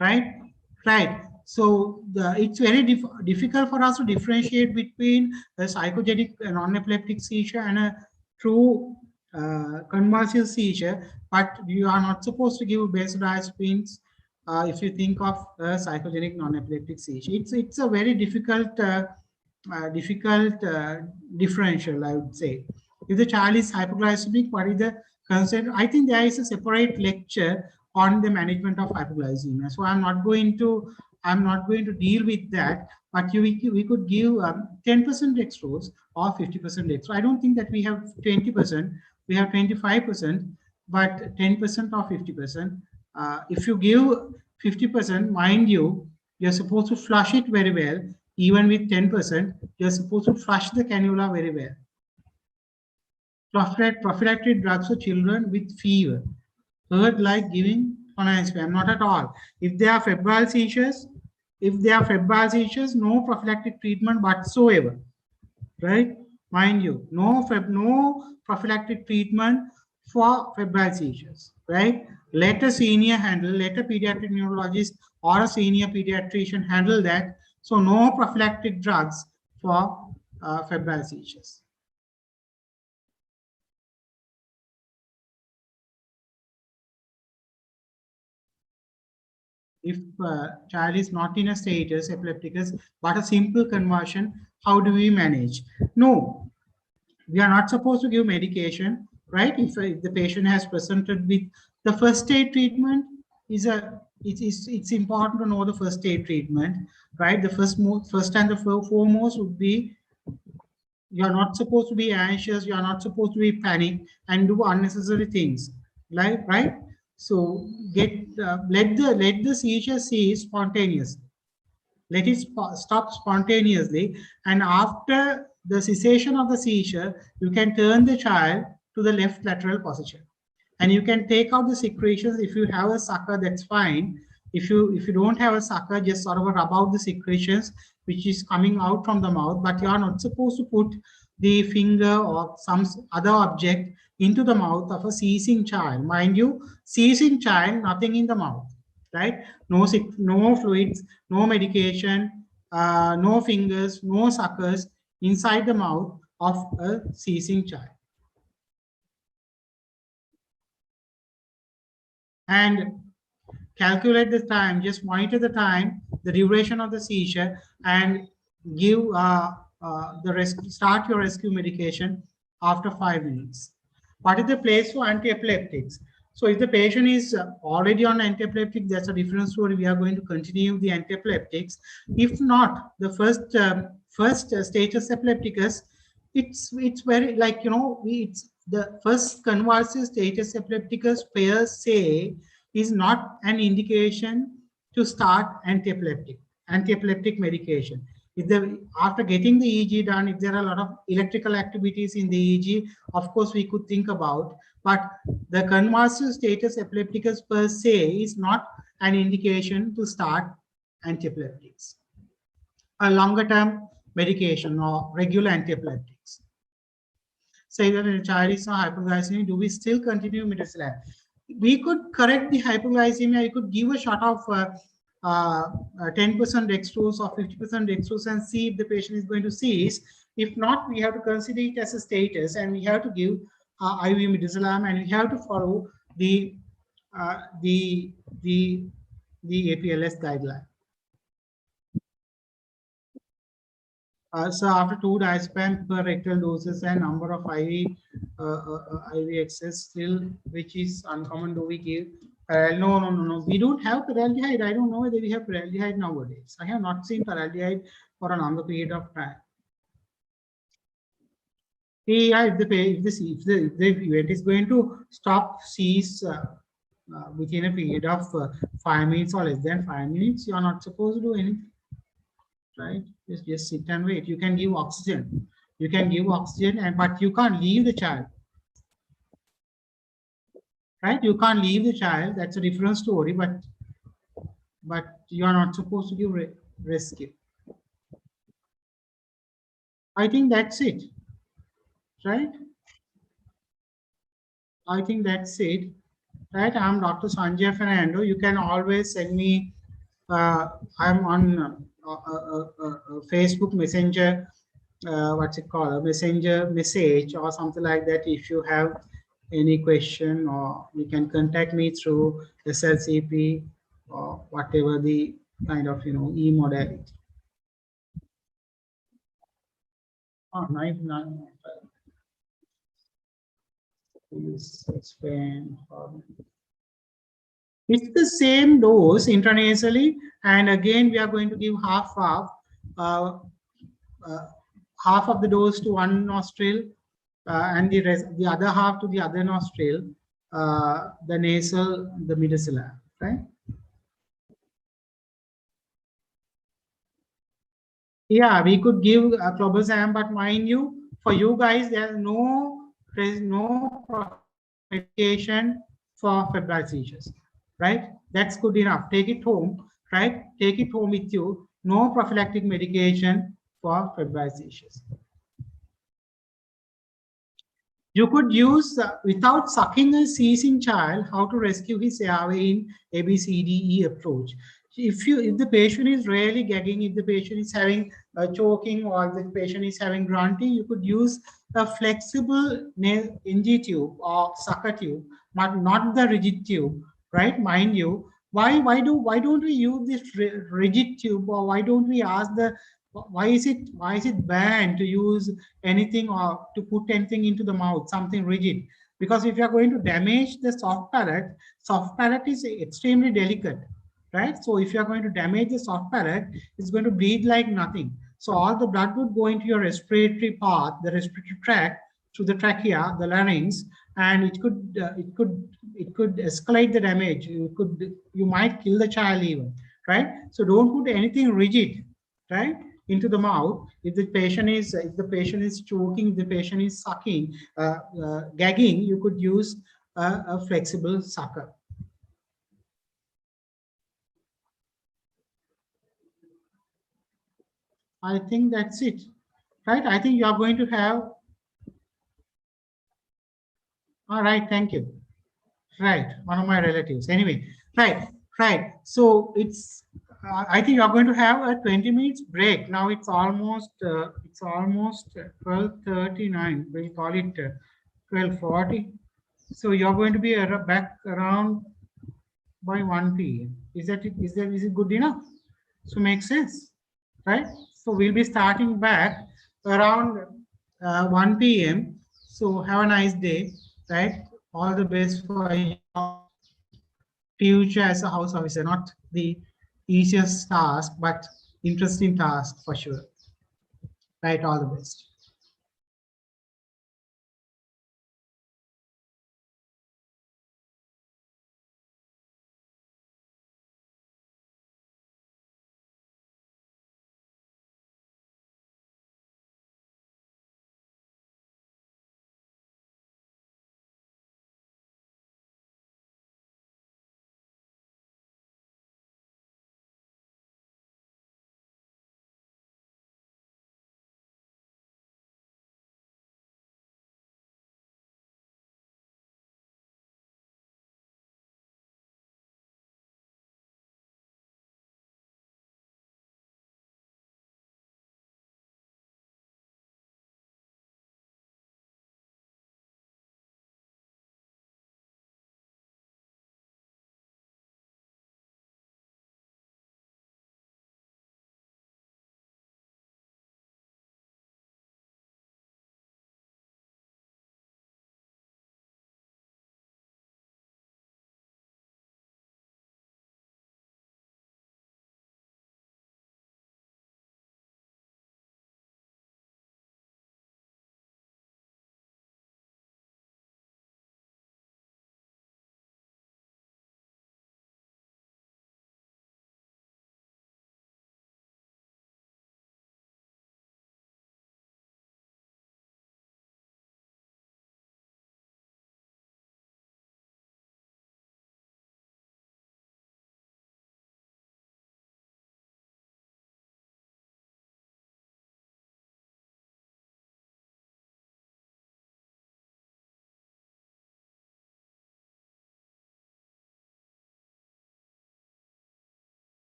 right? Right. So it's very difficult for us to differentiate between a psychogenic non-epileptic seizure and a true convulsive seizure. But you are not supposed to give benzodiazepines if you think of a psychogenic non-epileptic seizure. It's a very difficult differential, I would say. If the child is hypoglycemic, what is the concern? I think there is a separate lecture on the management of hypoglycemia. So I'm not going to deal with that, but we could give 10% dextrose or 50% dextrose. I don't think that we have 20%, we have 25%, but 10% or 50%. If you give 50%, mind you, you're supposed to flush it very well. Even with 10%, you're supposed to flush the cannula very well. Prophylactic drugs for children with fever. Heard like giving clonazepam, not at all. If they are febrile seizures, no prophylactic treatment whatsoever, right? Mind you, no prophylactic treatment for febrile seizures, right? Let a senior handle, let a pediatric neurologist or a senior pediatrician handle that. So no prophylactic drugs for febrile seizures. If child is not in a status epilepticus, but a simple conversion, how do we manage? No, we are not supposed to give medication, right? If the patient has presented with the first aid treatment, it's important to know the first aid treatment, right? The first and the foremost would be, you are not supposed to be anxious, you are not supposed to be panic and do unnecessary things, right? So let the seizure cease spontaneously. Let it stop spontaneously, and after the cessation of the seizure, you can turn the child to the left lateral position, and you can take out the secretions. If you have a sucker, that's fine. If you don't have a sucker, just sort of rub out the secretions which is coming out from the mouth, but you are not supposed to put the finger or some other object into the mouth of a seizing child. Mind you, seizing child, nothing in the mouth, right? No, no fluids, no medication, no fingers, no suckers inside the mouth of a seizing child. And calculate the time, just monitor the time, the duration of the seizure, and give start your rescue medication after 5 minutes. What is the place for anti-epileptics? So if the patient is already on anti-epileptic, that's a different story. We are going to continue the anti-epileptics. If not, the first status epilepticus, it's very, like, you know, it's the first convulsive status epilepticus per se is not an indication to start anti-epileptic medication. If after getting the EEG done, if there are a lot of electrical activities in the EEG, of course we could think about, but the convulsive status epilepticus per se is not an indication to start antiepileptics. A longer term medication or regular antiepileptics. Say that a child is on hypoglycemia, do we still continue midazolam? We could correct the hypoglycemia. You could give a shot of 10% dextrose or 50% dextrose and see if the patient is going to seize. If not, we have to consider it as a status, and we have to give IV midazolam, and we have to follow the APLS guideline. So after 2 diazepam per rectal doses and number of IV excess still, which is uncommon, do we give? No. We don't have paraldehyde. I don't know whether we have paraldehyde nowadays. I have not seen paraldehyde for a longer period of time. Yeah, if the event is going to stop, cease within a period of 5 minutes or less than 5 minutes, you are not supposed to do anything. Right? Just sit and wait. You can give oxygen. You can give oxygen, but you can't leave the child. Right? You can't leave the child. That's a different story. But you are not supposed to give rescue. I think that's it. Right? I think that's it. Right? I'm Dr. Sanjay Fernando. You can always send me. I'm on Facebook Messenger, what's it called, a messenger message or something like that. If you have any question, or you can contact me through SLCP or whatever the kind of, you know, e-modality. Oh, nice. Please explain. It's the same dose intranasally, and again we are going to give half of the dose to one nostril, and the other half to the other nostril, the nasal, the midazolam, right? Yeah, we could give clobazam, but mind you, for you guys, there's no medication for febrile seizures, right? That's good enough. Take it home, right? Take it home with you. No prophylactic medication for febrile seizures. You could use, without sucking a seizing child, how to rescue his airway in ABCDE approach. If the patient is really gagging, if the patient is having choking, or the patient is having grunting, you could use a flexible NG tube or sucker tube, but not the rigid tube, right? Mind you, why don't we use this rigid tube, or why don't we ask why is it banned to use anything or to put anything into the mouth, something rigid? Because if you are going to damage the soft palate is extremely delicate, right? So if you are going to damage the soft palate, it's going to bleed like nothing. So all the blood would go into your respiratory path, the respiratory tract, through the trachea, the larynx, and it could escalate the damage. You might kill the child even, right? So don't put anything rigid, right, into the mouth. If the patient is choking, if the patient is sucking, gagging, you could use a flexible sucker. I think that's it, right? I think you are going to have All right, thank you. Right, one of my relatives. Anyway, right. So it's, I think you're going to have a 20 minutes break. Now it's almost 12:39. We'll call it 12:40. So you're going to be back around by 1 p.m. Is it good enough? So makes sense, right? So we'll be starting back around 1 p.m. So have a nice day, right? All the best for your future as a house officer. Not the easiest task, but interesting task for sure. Right, all the best.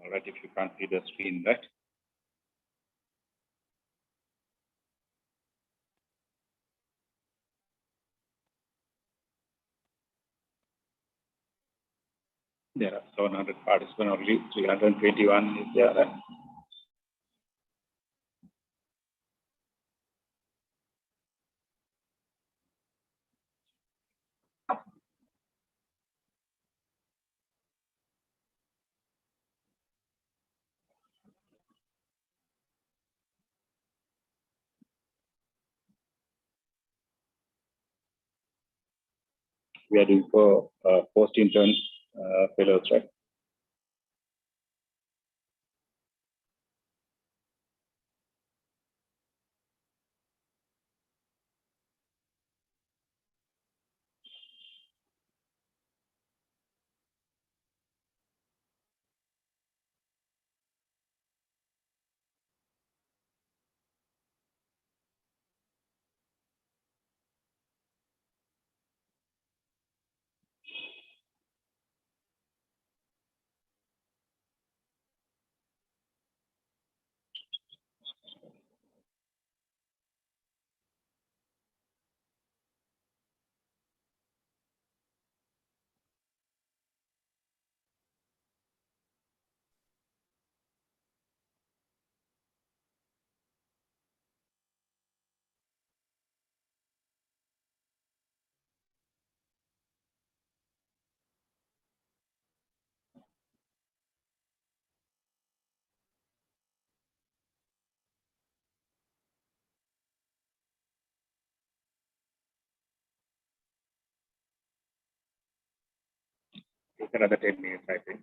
All right, if you can't see the screen, right? There are 700 participants, only 321 is there. We are doing for post-intern fellows, right? It's another 10 minutes, I think.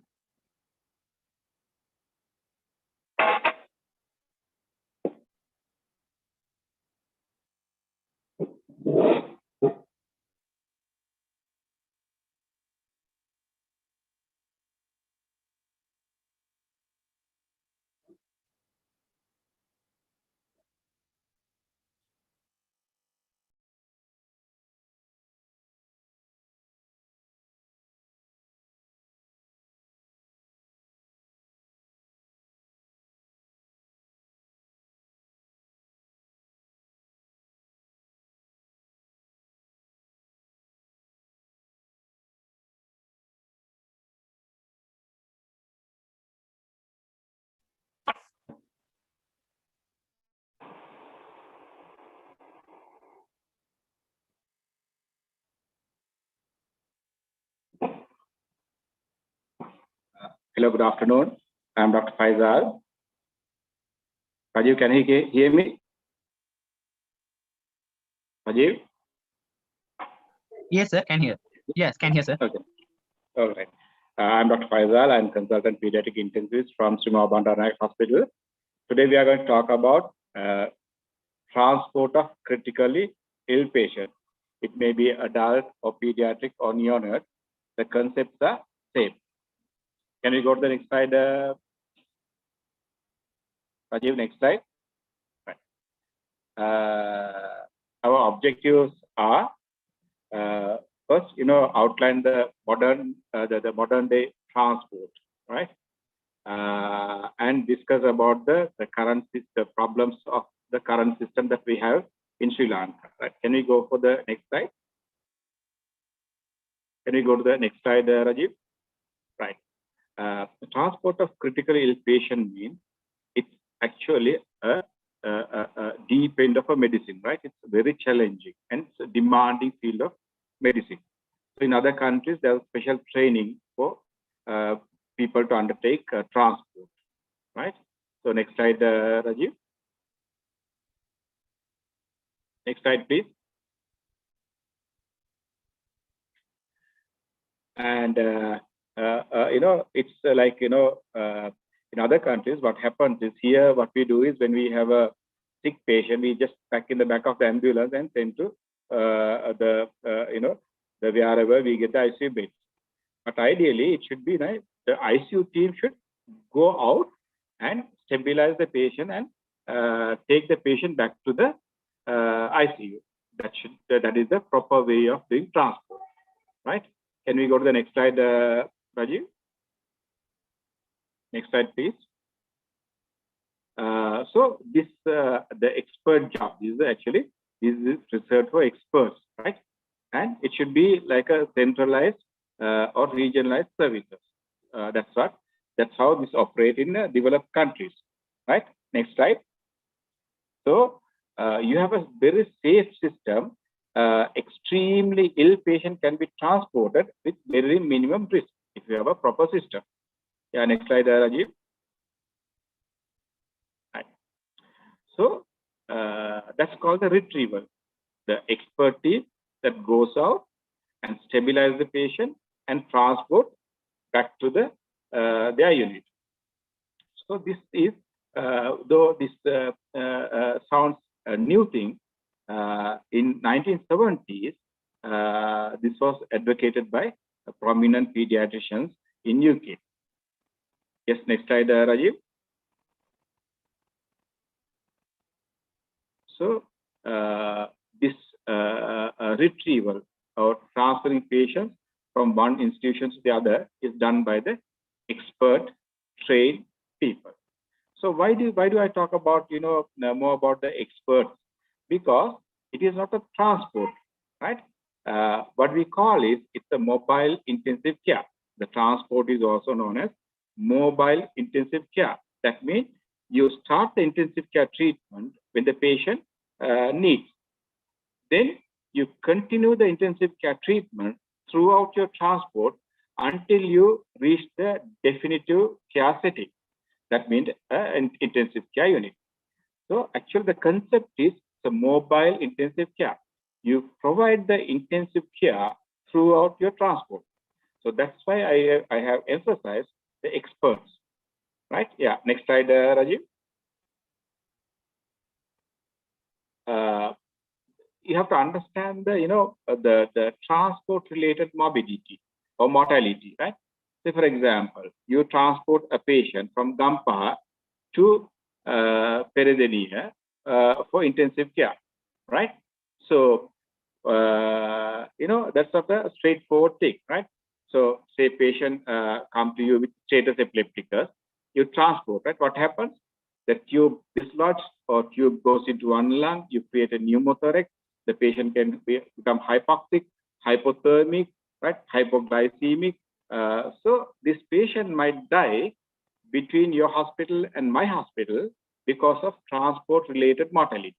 Hello, good afternoon. I'm Dr. Faisal. Rajiv, can you hear me? Rajiv? Yes, sir. Can hear. Yes, can hear, sir. Okay. All right. I'm Dr. Faisal. I'm consultant pediatric intensivist from Srima Bandar Hospital. Today we are going to talk about transport of critically ill patients. It may be adult or pediatric or neonate. The concepts are same. Can we go to the next slide, Rajiv? Next slide. Right. Our objectives are first, outline the modern day transport, right? And discuss about the current problems of the current system that we have in Sri Lanka. Right? Can we go for the next slide? Can we go to the next slide, Rajiv? Right. The transport of critically ill patient means it's actually a deep end of a medicine, right? It's very challenging and it's a demanding field of medicine. So in other countries, there's special training for people to undertake transport, right? So next slide, Rajiv. Next slide, please. And it's like in other countries, what happens is here, what we do is when we have a sick patient, we just pack in the back of the ambulance and send to the wherever we get the ICU bed. But ideally, it should be nice. The ICU team should go out and stabilize the patient and take the patient back to the ICU. That is the proper way of doing transport, right? Can we go to the next slide, Rajiv? Next slide, please. So this the expert job. This is reserved for experts, right? And it should be like a centralized or regionalized services. That's how this operates in developed countries, right? Next slide. So you have a very safe system. Extremely ill patient can be transported with very minimum risk if you have a proper system. Yeah, next slide, Rajiv. Right. So that's called the retrieval, the expertise that goes out and stabilize the patient and transport back to the their unit. So this is, though this sounds a new thing, in 1970s, this was advocated by prominent pediatricians in UK. Yes, next slide, Rajiv. So this retrieval or transferring patients from one institution to the other is done by the expert trained people. So why do I talk about more about the experts? Because it is not a transport, right? What we call is it's a mobile intensive care. The transport is also known as mobile intensive care. That means you start the intensive care treatment when the patient needs. Then you continue the intensive care treatment throughout your transport until you reach the definitive care setting. That means an intensive care unit. So actually the concept is the mobile intensive care. You provide the intensive care throughout your transport. So that's why I have emphasized the experts, right? Yeah, next slide, Rajiv. You have to understand the transport related morbidity or mortality, right? So for example, you transport a patient from Gampaha to Paediatrician for intensive care, right? So that's not a straightforward thing, right? So say patient come to you with status epilepticus, you transport, right? What happens? The tube dislodges or tube goes into one lung, you create a pneumothorax, the patient can become hypoxic, hypothermic, right? Hypoglycemic. So this patient might die between your hospital and my hospital because of transport related mortality.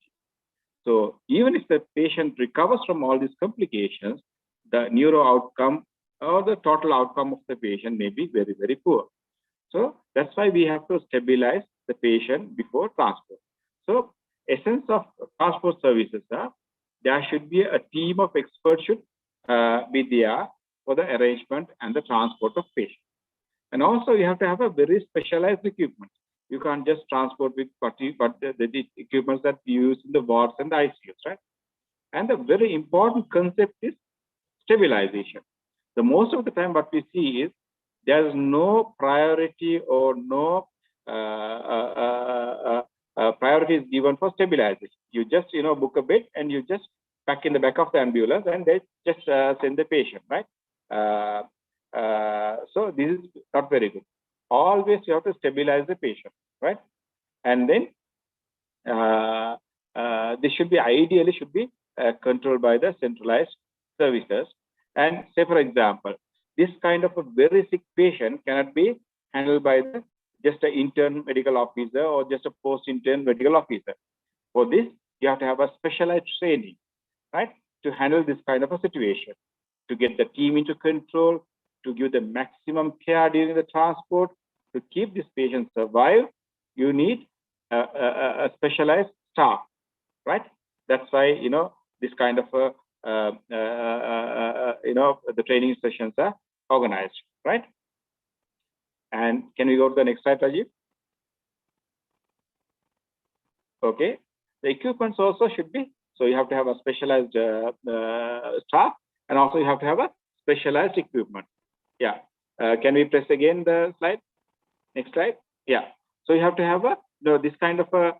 So even if the patient recovers from all these complications, the neuro outcome or the total outcome of the patient may be very, very poor. So that's why we have to stabilize the patient before transport. So essence of transport services are there should be a team of experts should be there for the arrangement and the transport of patients. And also you have to have a very specialized equipment. You can't just transport with the equipment that you use in the wards and the ICUs, right? And the very important concept is stabilization. The most of the time what we see is there is no priority or no priority is given for stabilization. You just book a bed and you just pack in the back of the ambulance and they just send the patient, right? So this is not very good. Always you have to stabilize the patient, right? And then this should be ideally controlled by the centralized services. And say for example, this kind of a very sick patient cannot be handled by just an intern medical officer or just a post-intern medical officer. For this, you have to have a specialized training, right, to handle this kind of a situation, to get the team into control, to give the maximum care during the transport, to keep this patient survive. You need a specialized staff, right? That's why this kind of the training sessions are organized, right? And can we go to the next slide, Rajiv? Okay, the equipments also should be, so you have to have a specialized staff, and also you have to have a specialized equipment. Yeah, can we press again the slide? Next slide. Yeah, so you have to have this kind of a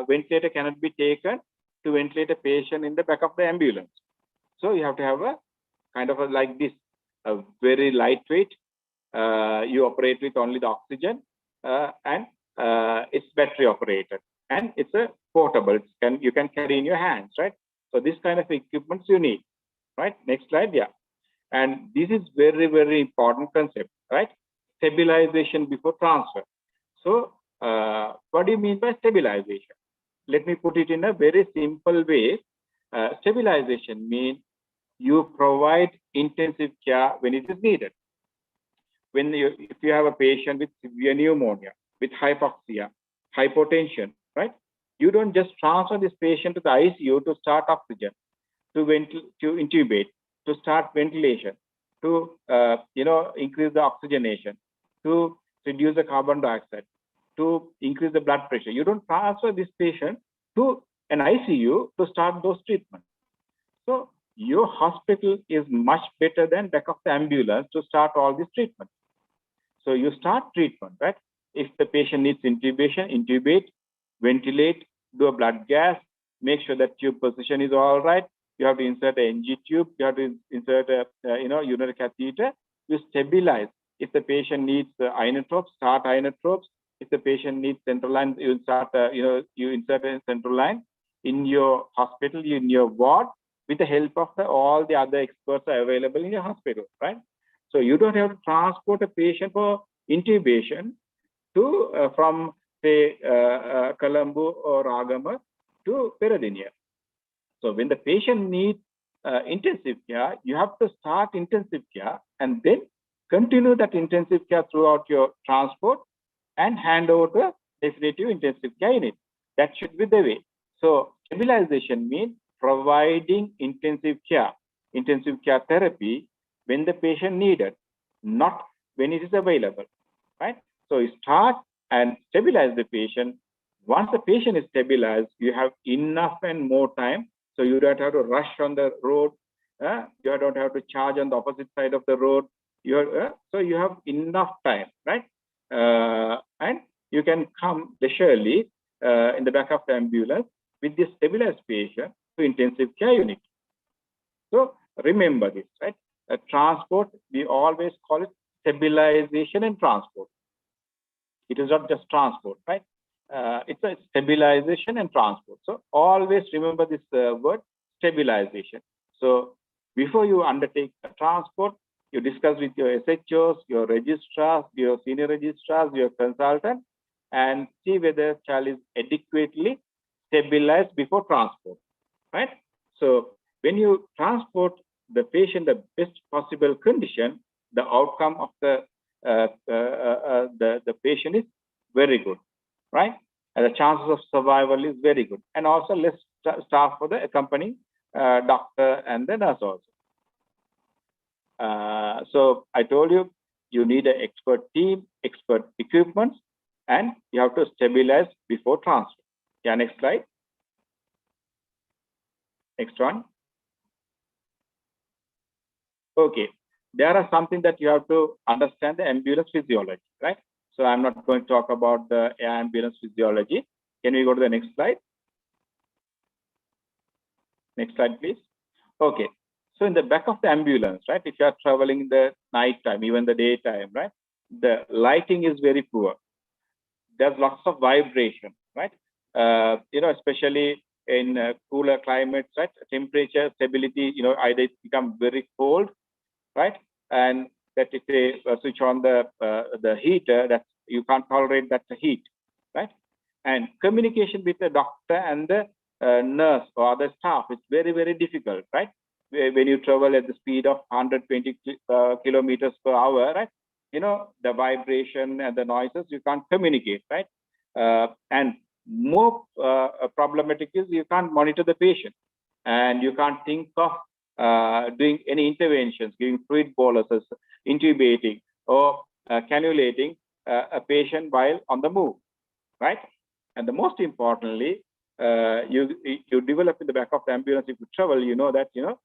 ventilator cannot be taken to ventilate a patient in the back of the ambulance. So you have to have a kind of like this, a very lightweight You operate with only the oxygen, and it's battery operated, and it's a portable. You can carry in your hands, right? So this kind of equipments you need, right? Next slide, yeah. And this is very, very important concept, right? Stabilization before transfer. So what do you mean by stabilization? Let me put it in a very simple way. Stabilization means you provide intensive care when it is needed. If you have a patient with severe pneumonia, with hypoxia, hypotension, right? You don't just transfer this patient to the ICU to start oxygen, to intubate, to start ventilation, to increase the oxygenation, to reduce the carbon dioxide, to increase the blood pressure. You don't transfer this patient to an ICU to start those treatments. So your hospital is much better than back of the ambulance to start all these treatments. So you start treatment, right? If the patient needs intubation, intubate, ventilate, do a blood gas, make sure that tube position is all right. You have to insert a NG tube. You have to insert a urinary catheter. You stabilize. If the patient needs inotropes, start inotropes. If the patient needs central line, you start you insert a central line in your hospital, in your ward, with the help of all the other experts are available in your hospital, right? So you don't have to transport a patient for intubation to from say Colombo or Agama to Peradeniya. So when the patient needs intensive care, you have to start intensive care and then continue that intensive care throughout your transport and hand over to a definitive intensive care unit. That should be the way. So stabilization means providing intensive care therapy when the patient needed, not when it is available, right? So you start and stabilize the patient. Once the patient is stabilized, you have enough and more time. So you don't have to rush on the road. You don't have to charge on the opposite side of the road. So you have enough time, right? And you can come leisurely in the back of the ambulance with this stabilized patient to intensive care unit. So remember this, right? Transport, we always call it stabilization and transport. It is not just transport, right? It's a stabilization and transport. So always remember this word stabilization. So before you undertake a transport, you discuss with your SHOs, your registrars, your senior registrars, your consultant, and see whether the child is adequately stabilized before transport, right? So when you transport the patient the best possible condition, the outcome of the patient is very good, right? And the chances of survival is very good. And also less staff for the accompanying doctor and the nurse also. So I told you, you need an expert team, expert equipment, and you have to stabilize before transfer. Yeah, next slide. Next one. Okay, there are something that you have to understand the ambulance physiology, right? So I'm not going to talk about the ambulance physiology. Can we go to the next slide? Next slide, please. Okay, so in the back of the ambulance, right, if you are traveling in the night time, even the daytime, right, the lighting is very poor. There's lots of vibration, right? Especially in cooler climates, right? Temperature stability, either it's become very cold, right? And that if they switch on the heater, that you can't tolerate that heat, right? And communication with the doctor and the nurse or other staff is very, very difficult, right? When you travel at the speed of 120 kilometers per hour, right? The vibration and the noises, you can't communicate, right? And more problematic is you can't monitor the patient and you can't think of doing any interventions, giving fluid boluses, intubating or cannulating a patient while on the move, right? And the most importantly, you develop in the back of the ambulance, if you travel, you know that, you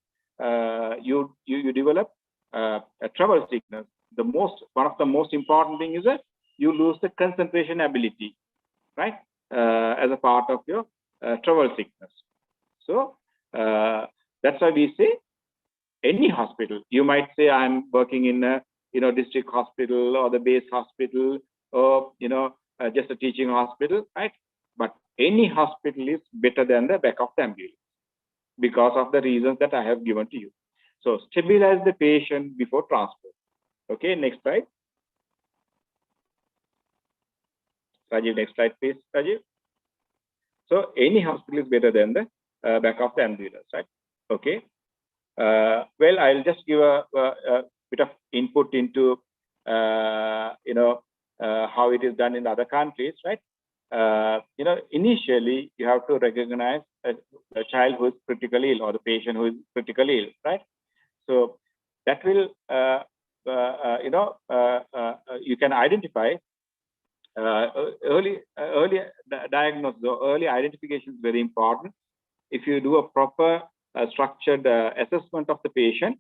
develop a travel sickness. One of the most important thing is that you lose the concentration ability, right? As a part of your travel sickness. So that's why we say any hospital, you might say I'm working in a district hospital or the base hospital, or just a teaching hospital, right? But any hospital is better than the back of the ambulance because of the reasons that I have given to you. So stabilize the patient before transport. Okay, next slide. Rajiv, next slide, please, Rajiv. So any hospital is better than the back of the ambulance, right? Okay. Well, I'll just give a bit of input into how it is done in other countries, right? Initially you have to recognize a child who is critically ill or the patient who is critically ill, right? So that will you can identify early diagnosis or early identification is very important. If you do a proper structured assessment of the patient,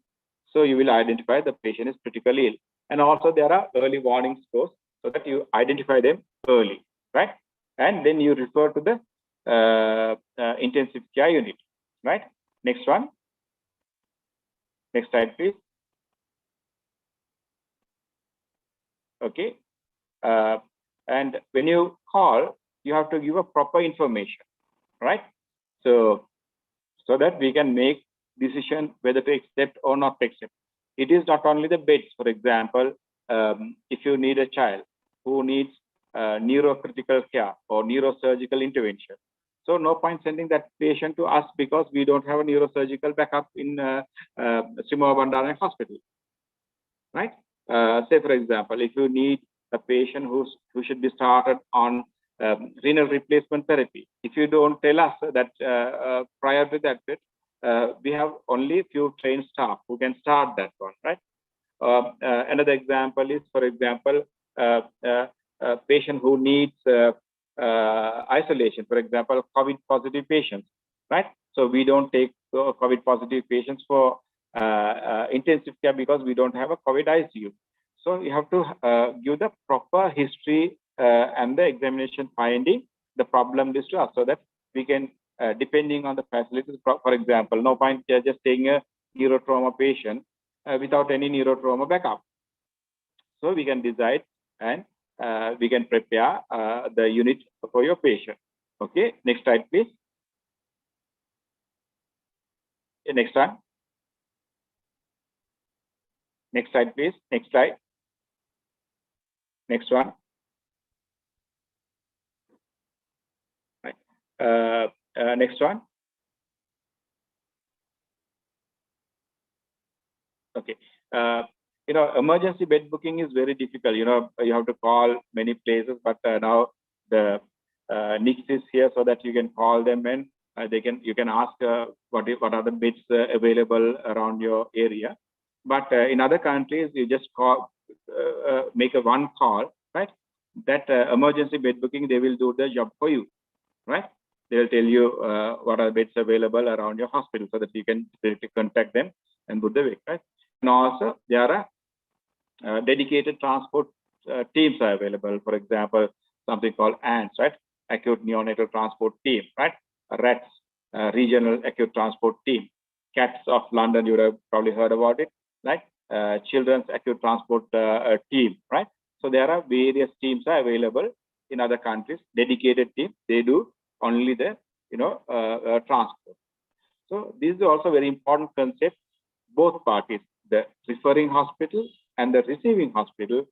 so you will identify the patient is critically ill. And also there are early warning scores so that you identify them early, right? And then you refer to the intensive care unit, right? Next one. Next slide, please. Okay. And when you call, you have to give a proper information, right? So that we can make decision whether to accept or not accept. It is not only the beds. For example, if you need a child who needs neurocritical care or neurosurgical intervention, so no point sending that patient to us because we don't have a neurosurgical backup in Srimo Bandara Hospital, right? Say for example, if you need a patient who should be started on renal replacement therapy, if you don't tell us that prior to that, we have only a few trained staff who can start that one, right? Another example is, for example, a patient who needs isolation, for example, COVID positive patients, right? So we don't take COVID positive patients for intensive care because we don't have a COVID ICU. So you have to give the proper history and the examination finding, the problem list to us, so that we can, depending on the facilities, for example, no point just taking a neurotrauma patient without any neurotrauma backup. So we can decide and we can prepare the unit for your patient. Okay, next slide, please. Next one. Next slide, please. Next slide. Next one. Right. Next one. Okay. Emergency bed booking is very difficult. You have to call many places, but now the NICS is here so that you can call them and you can ask what are the beds available around your area. But in other countries, you just call, make a one call, right? That emergency bed booking, they will do the job for you, right? They will tell you what are beds available around your hospital so that you can directly contact them and book the way, right? And also there are dedicated transport teams are available. For example, something called ANTS, right? Acute Neonatal Transport Team, right? RATS, Regional Acute Transport Team. CATS of London, you would have probably heard about it, right? Children's Acute Transport Team, right? So there are various teams are available in other countries, dedicated teams. They do only the transport. So this is also very important concept. Both parties, the referring hospital and the receiving hospital,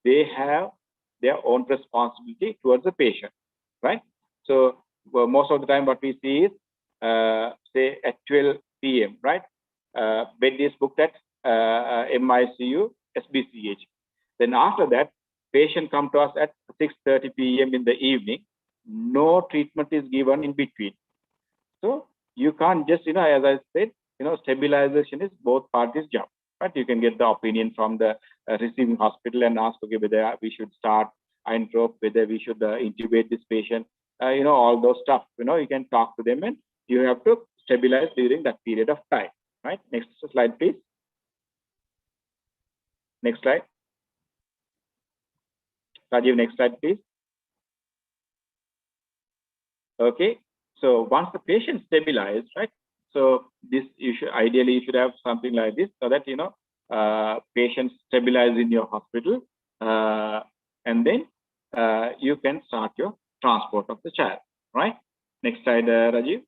they have their own responsibility towards the patient, right? So most of the time what we see is, say at 12 p.m., right? Bed is booked at MICU, SBCH. Then after that, patient come to us at 6:30 p.m. in the evening. No treatment is given in between. So you can't just, as I said, stabilization is both parties' job, right? You can get the opinion from the receiving hospital and ask, okay, whether we should start Eintrop, whether we should intubate this patient, all those stuff. You can talk to them and you have to stabilize during that period of time, right? Next slide, please. Next slide. Rajiv, next slide, please. Okay, so once the patient stabilized, right? So this ideally you should have something like this so that patient stabilized in your hospital, and then you can start your transport of the child, right? Next slide, Rajiv.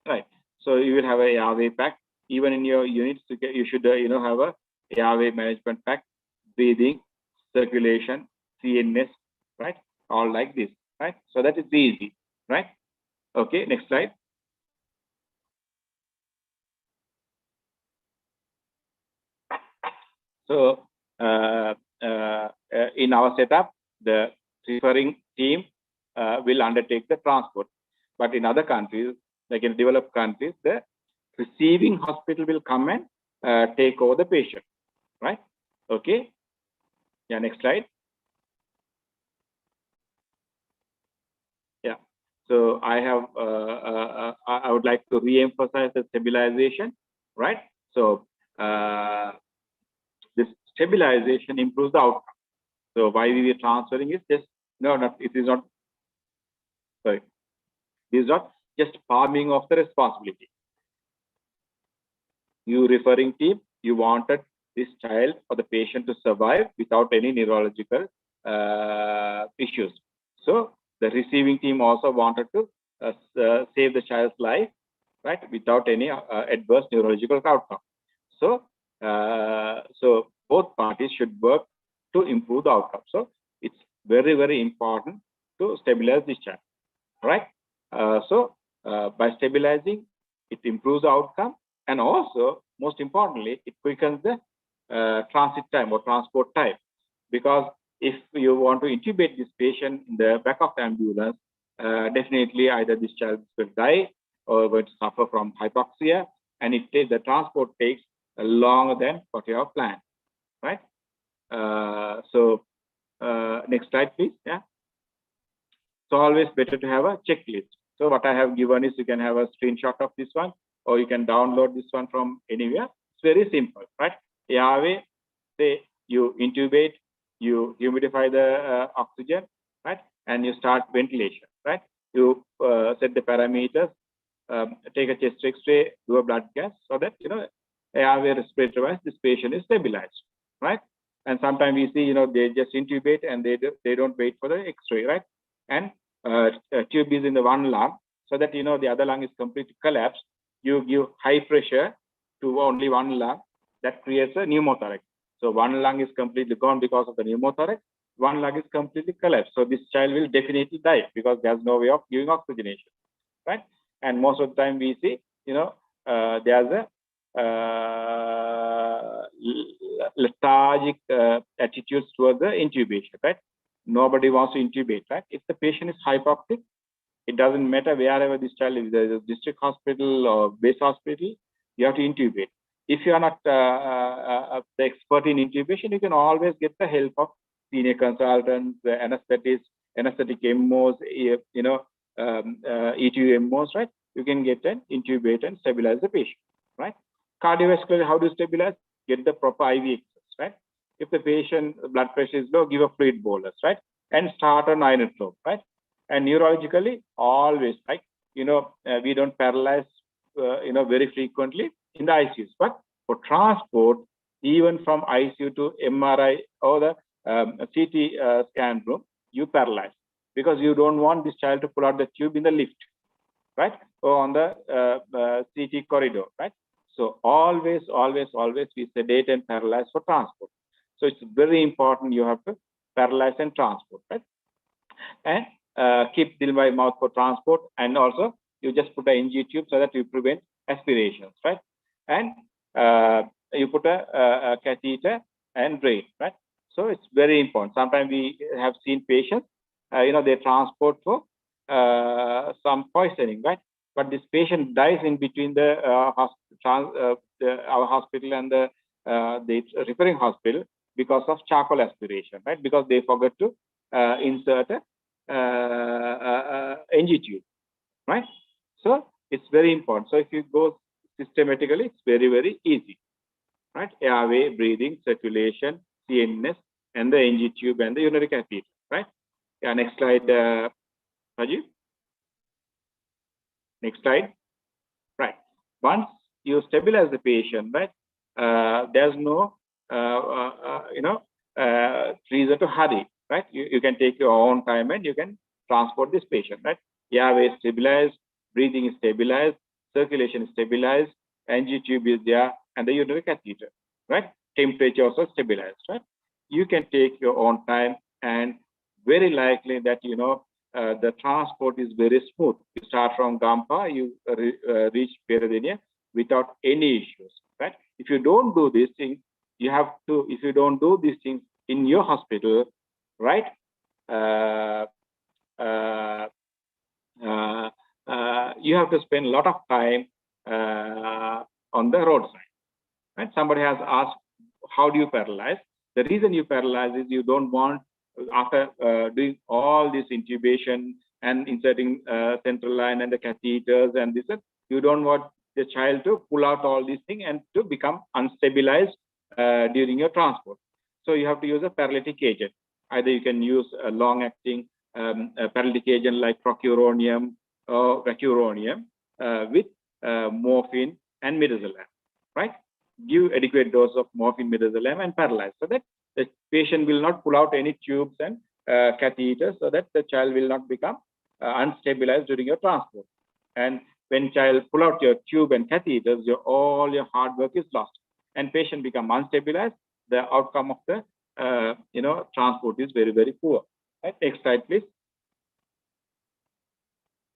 Right. So you will have a airway pack. Even in your units, you should have a airway management pack, breathing, circulation, CNS, right? All like this, right? So that is easy, right? Okay, next slide. So in our setup, the referring team will undertake the transport. But in other countries, like in developed countries, the receiving hospital will come and take over the patient, right? Okay. Yeah, next slide. Yeah. So I have, I would like to re-emphasize the stabilization, right? So this stabilization improves the outcome. So why we are transferring is just, it is not, sorry, it is not just palming of the responsibility. You referring team, you wanted this child or the patient to survive without any neurological issues. So the receiving team also wanted to save the child's life, right, without any adverse neurological outcome. So, so both parties should work to improve the outcome. So it's very, very important to stabilize this child, right? So by stabilizing, it improves the outcome, and also most importantly, it quickens the transit time or transport time. Because if you want to intubate this patient in the back of the ambulance, definitely either this child will die or going to suffer from hypoxia, and the transport takes longer than what you have planned, right? So next slide, please. Yeah. So always better to have a checklist. So what I have given is you can have a screenshot of this one, or you can download this one from anywhere. It's very simple, right? Airway, say you intubate, you humidify the oxygen, right? And you start ventilation, right? You set the parameters, take a chest X-ray, do a blood gas, so that airway respiratory wise, this patient is stabilized, right? And sometimes we see, they just intubate and they don't wait for the X-ray, right? And tube is in the one lung, so that the other lung is completely collapsed. You give high pressure to only one lung, that creates a pneumothorax. So one lung is completely gone because of the pneumothorax. One lung is completely collapsed. So this child will definitely die because there's no way of giving oxygenation, right? And most of the time we see, there's a lethargic attitudes towards the intubation, right? Nobody wants to intubate, right? If the patient is hypoxic, it doesn't matter wherever this child is, the district hospital or base hospital, you have to intubate. If you are not the expert in intubation, you can always get the help of senior consultants, the anesthetic MOs, E2 MOs, right? You can get an intubate and stabilize the patient, right? Cardiovascular, how to stabilize? Get the proper IV access, right? If the patient blood pressure is low, give a fluid bolus, right? And start on inotrope, right? And neurologically, always, like, we don't paralyze, very frequently in the ICUs. But for transport, even from ICU to MRI or the CT scan room, you paralyze because you don't want this child to pull out the tube in the lift, right? Or on the CT corridor, right? So always we sedate and paralyze for transport. So it's very important you have to paralyze and transport, right? And keep dill by mouth for transport, and also you just put an NG tube so that you prevent aspirations, right? And you put a catheter and drain, right? So it's very important. Sometimes we have seen patients, they transport for some poisoning, right? But this patient dies in between the our hospital and the referring hospital because of charcoal aspiration, right? Because they forgot to insert a NG tube, right? So it's very important. So if you go systematically, it's very, very easy, right? Airway, breathing, circulation, CNS, and the NG tube and the urinary catheter, right? Yeah, next slide, Rajiv. Next slide. Right. Once you stabilize the patient, right, there's no reason to hurry, right? You can take your own time and you can transport this patient, right? Airway is stabilized, breathing is stabilized, circulation is stabilized, NG tube is there, and the urinary catheter, right? Temperature also stabilized, right? You can take your own time, and very likely that the transport is very smooth. You start from Gampa, you reach Paediatrician without any issues, right? If you don't do these things, you have to. If you don't do these things in your hospital, right? You have to spend a lot of time on the roadside. Right? Somebody has asked, how do you paralyze? The reason you paralyze is you don't want, after doing all this intubation and inserting central line and the catheters and this, you don't want the child to pull out all these things and to become unstabilized during your transport. So you have to use a paralytic agent. Either you can use a long-acting paralytic agent like procuronium or vacuronium with morphine and midazolam, right? Give adequate dose of morphine, midazolam, and paralyze, so that the patient will not pull out any tubes and catheters, so that the child will not become unstabilized during your transport. And when child pull out your tube and catheters, all your hard work is lost, and patient become unstabilized. The outcome of the transport is very, very poor. Right? Next slide, please.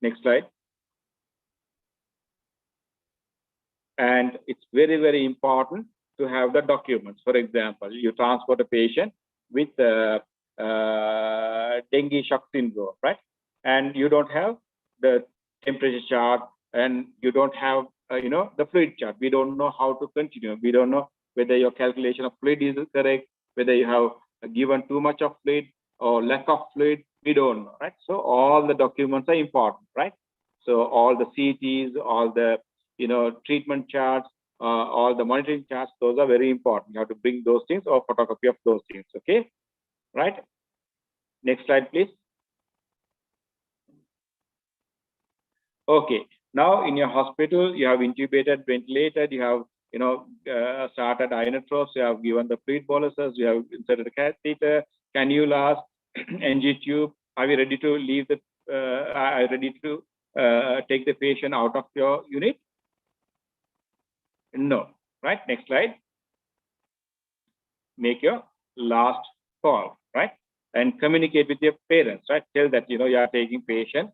Next slide. And it's very, very important to have the documents. For example, you transport a patient with dengue shock syndrome, right? And you don't have the temperature chart, and you don't have the fluid chart. We don't know how to continue. We don't know whether your calculation of fluid is correct, whether you have given too much of fluid or lack of fluid. We don't know, right? So all the documents are important, right? So all the CTs, all the treatment charts, all the monitoring charts, those are very important. You have to bring those things or photocopy of those things, okay? Right? Next slide, please. Okay, now in your hospital, you have intubated, ventilated, you have started inotropes, you have given the fluid boluses, you have inserted a catheter, cannulas, NG tube. Are we ready to leave the, are you ready to take the patient out of your unit? No, right? Next slide. Make your last call, right? And communicate with your parents, right? Tell that, you are taking patient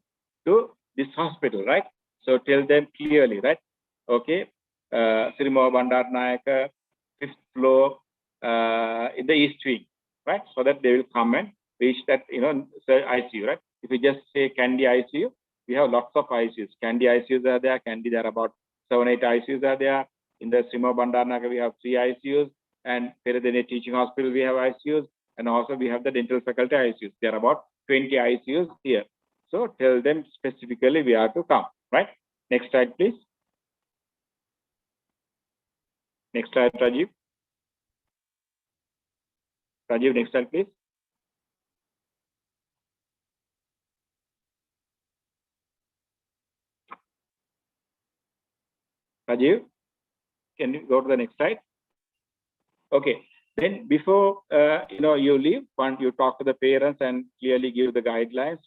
to this hospital, right? So tell them clearly, right? Okay, Sirimo Bandarnayaka, 5th floor in the east wing, right? So that they will come and reach that, ICU, right? If you just say Kandy ICU, we have lots of ICUs. Kandy ICUs are there. Kandy, there are about 7-8 ICUs are there. In the Sirimo Bandarnayaka, we have 3 ICUs. And Paediatrician Teaching Hospital, we have ICUs. And also we have the dental faculty ICUs. There are about 20 ICUs here. So tell them specifically we are to come, right? Next slide, please. Next slide, Rajiv. Rajiv, next slide, please. Rajiv, can you go to the next slide? Okay. Then before you leave, once you talk to the parents and clearly give the guidelines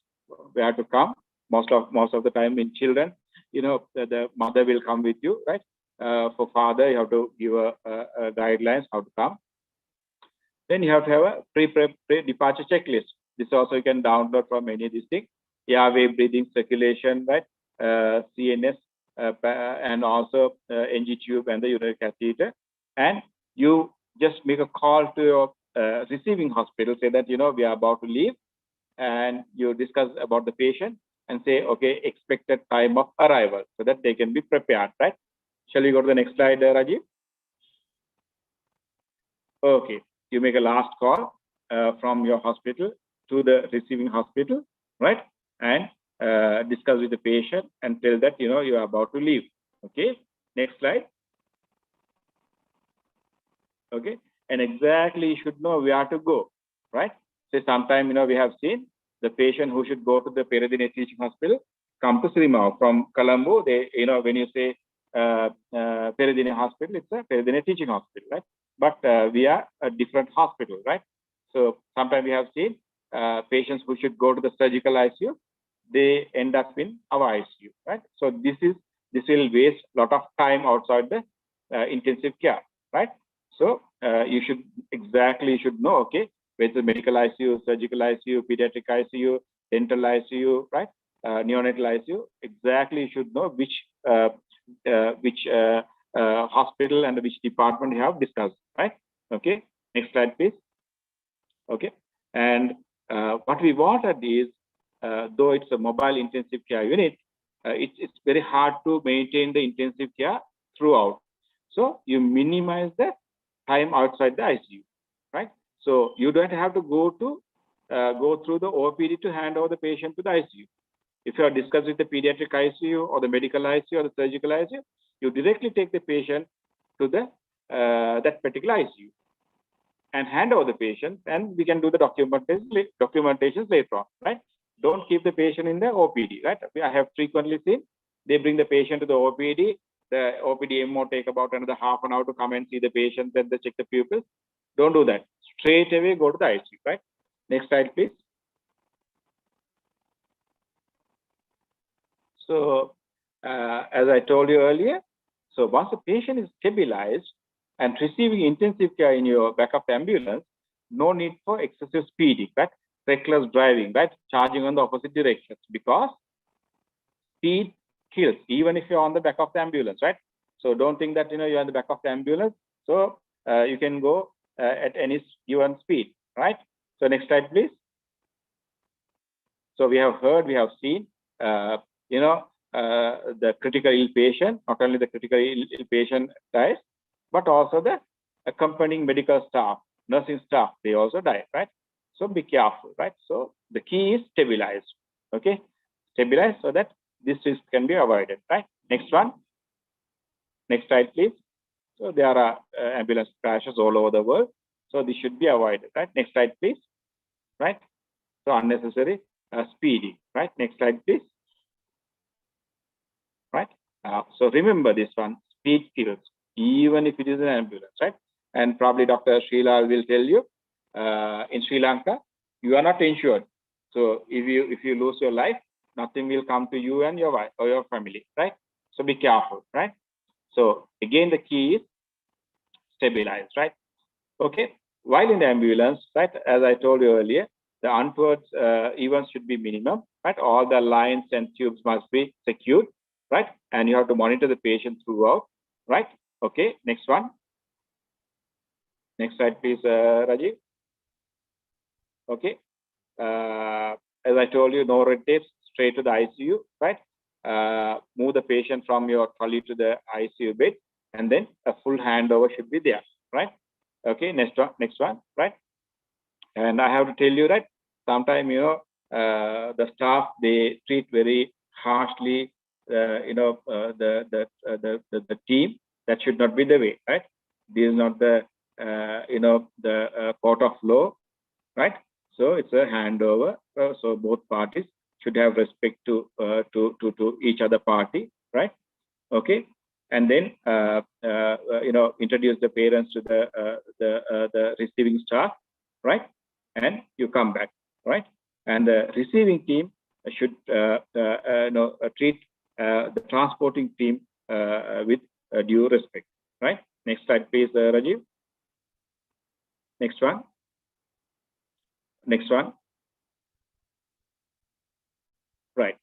where to come. Most of the time in children, the mother will come with you, right? For father, you have to give a guidelines how to come. Then you have to have a pre-departure checklist. This also you can download from any of these things. Airway, breathing, circulation, right? CNS, and also NG tube and the urinary catheter. And you just make a call to your receiving hospital, say that, we are about to leave, and you discuss about the patient and say, okay, expected time of arrival, so that they can be prepared, right? Shall we go to the next slide, Rajiv? Okay, you make a last call from your hospital to the receiving hospital, right? And discuss with the patient and tell that, you are about to leave. Okay, next slide. Okay, and exactly you should know where to go, right? So sometime, we have seen the patient who should go to the Paediatrician Teaching Hospital come to Sirimo from Colombo. They, when you say Paediatric hospital, it's a Paediatric teaching hospital, right? But we are a different hospital, right? So sometimes we have seen patients who should go to the surgical ICU, they end up in our ICU, right? So this will waste a lot of time outside the intensive care, right? So you should know, okay, whether the medical ICU, surgical ICU, pediatric ICU, dental ICU, right? Neonatal ICU, exactly you should know which hospital and which department you have discussed, right? Okay, next slide, please. Okay, and what we wanted is, though it's a mobile intensive care unit, it's very hard to maintain the intensive care throughout. So you minimize the time outside the ICU, right? So you don't have to go through the OPD to hand over the patient to the ICU. If you are discussing with the pediatric ICU or the medical ICU or the surgical ICU, you directly take the patient to the that particular ICU and hand over the patient, and we can do the documentations later on, right? Don't keep the patient in the OPD, right? I have frequently seen they bring the patient to the OPD. The OPD MO take about another half an hour to come and see the patient, then they check the pupils. Don't do that. Straight away go to the ICU, right? Next slide, please. So, as I told you earlier, so once the patient is stabilized and receiving intensive care in your backup ambulance, no need for excessive speeding, right? Reckless driving, right? Charging on the opposite directions, because speed kills, even if you're on the back of the ambulance, right? So don't think that you're on the back of the ambulance, so you can go at any given speed, right? So next slide, please. So we have heard, we have seen, the critical ill patient, not only the critical ill patient dies, but also the accompanying medical staff, nursing staff, they also die, right? So be careful, right? So the key is stabilize, okay? Stabilize so that this risk can be avoided, right? Next one. Next slide, please. So there are ambulance crashes all over the world, so this should be avoided, right? Next slide, please. Right? So unnecessary speeding, right? Next slide, please. Right? So remember this one, speed kills, even if it is an ambulance, right? And probably Dr. Sheila will tell you, in Sri Lanka, you are not insured. So if you lose your life, nothing will come to you and your wife or your family, right? So be careful, right? So again, the key is stabilize, right? Okay. While in the ambulance, right, as I told you earlier, the untoward events should be minimum, right? All the lines and tubes must be secured, right? And you have to monitor the patient throughout, right? Okay. Next one. Next slide, please, Rajiv. Okay. As I told you, no red tapes, straight to the ICU, right? Move the patient from your trolley to the ICU bed, and then a full handover should be there, right? Okay, next one, right? And I have to tell you, right, sometimes, the staff, they treat very harshly, the team. That should not be the way, right? This is not the, the court of law, right? So it's a handover. So both parties should have respect to each other party, right? Okay, and then introduce the parents to the receiving staff, right? And you come back, right? And the receiving team should treat the transporting team with due respect, right? Next slide, please, Rajiv. Next one. Next one. Right.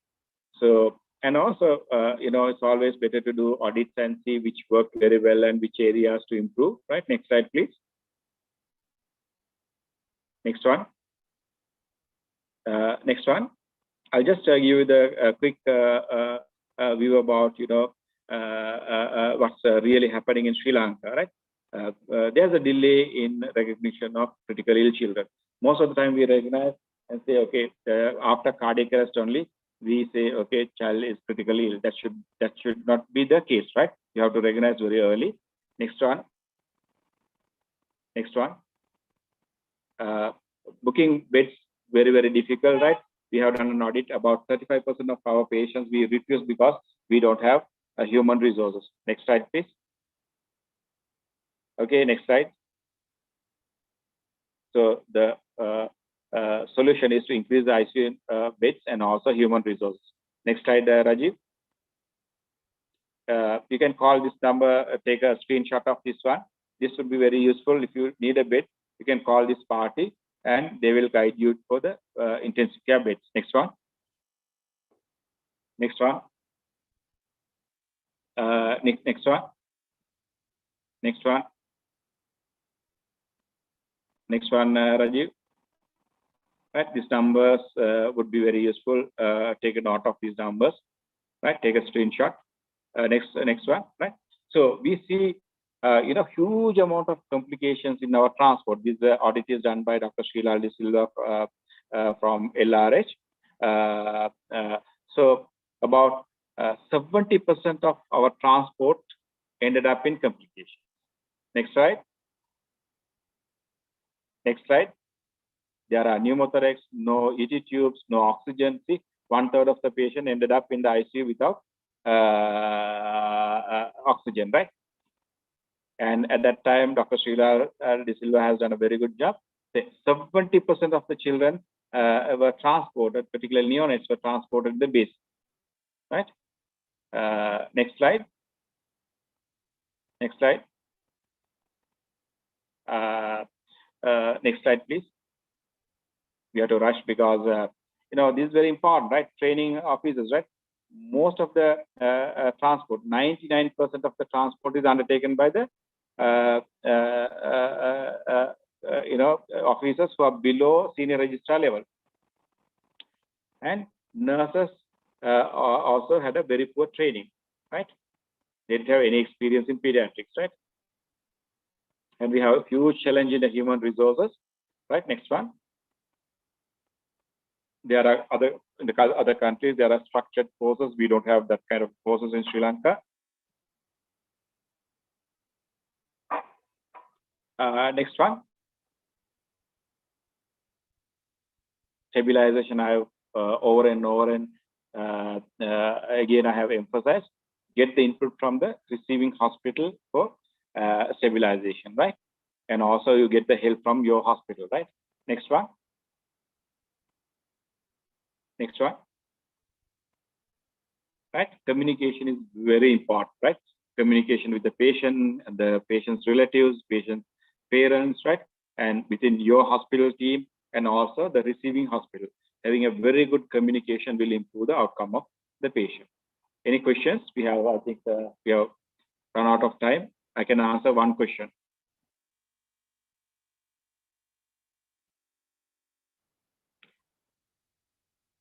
So, and also, it's always better to do audits and see which work very well and which areas to improve, right? Next slide, please. Next one. Next one. I'll just give you the quick view about, what's really happening in Sri Lanka, right? There's a delay in recognition of critically ill children. Most of the time we recognize and say, okay, after cardiac arrest only, we say, okay, child is critically ill. That should not be the case, right? You have to recognize very early. Next one. Next one. Booking beds, very, very difficult, right? We have done an audit. About 35% of our patients we refuse because we don't have human resources. Next slide, please. Okay, next slide. So the solution is to increase the ICU beds and also human resources. Next slide, Rajiv. You can call this number, take a screenshot of this one. This would be very useful. If you need a bed, you can call this party and they will guide you for the intensive care beds. Next one. Next one. Next one. Next one. Next one, Rajiv. Right, these numbers would be very useful. Take a note of these numbers. Right, take a screenshot. Next one. Right. So we see, huge amount of complications in our transport. This audit is done by Dr. Sheila De Silva from LRH. So about 70% of our transport ended up in complications. Next slide. Next slide. There are pneumothorax, no ET tubes, no oxygen. See, 1/3 of the patient ended up in the ICU without oxygen, right? And at that time, Dr. Sheila De Silva has done a very good job. 70% of the children were transported, particularly neonates were transported to the base, right? Next slide. Next slide. Next slide, please. We have to rush because this is very important, right? Training officers, right? Most of the transport, 99% of the transport is undertaken by the officers who are below senior registrar level. And nurses also had a very poor training, right? They didn't have any experience in pediatrics, right? And we have a huge challenge in the human resources, right? Next one. There are in the other countries, there are structured courses. We don't have that kind of courses in Sri Lanka. Next one. Stabilization, I have over and over and again, I have emphasized, get the input from the receiving hospital for stabilization, right? And also you get the help from your hospital, right? Next one. Next one. Right? Communication is very important, right? Communication with the patient and the patient's relatives, patient's parents, right? And within your hospital team and also the receiving hospital. Having a very good communication will improve the outcome of the patient. Any questions? We have, I think we have run out of time. I can answer one question.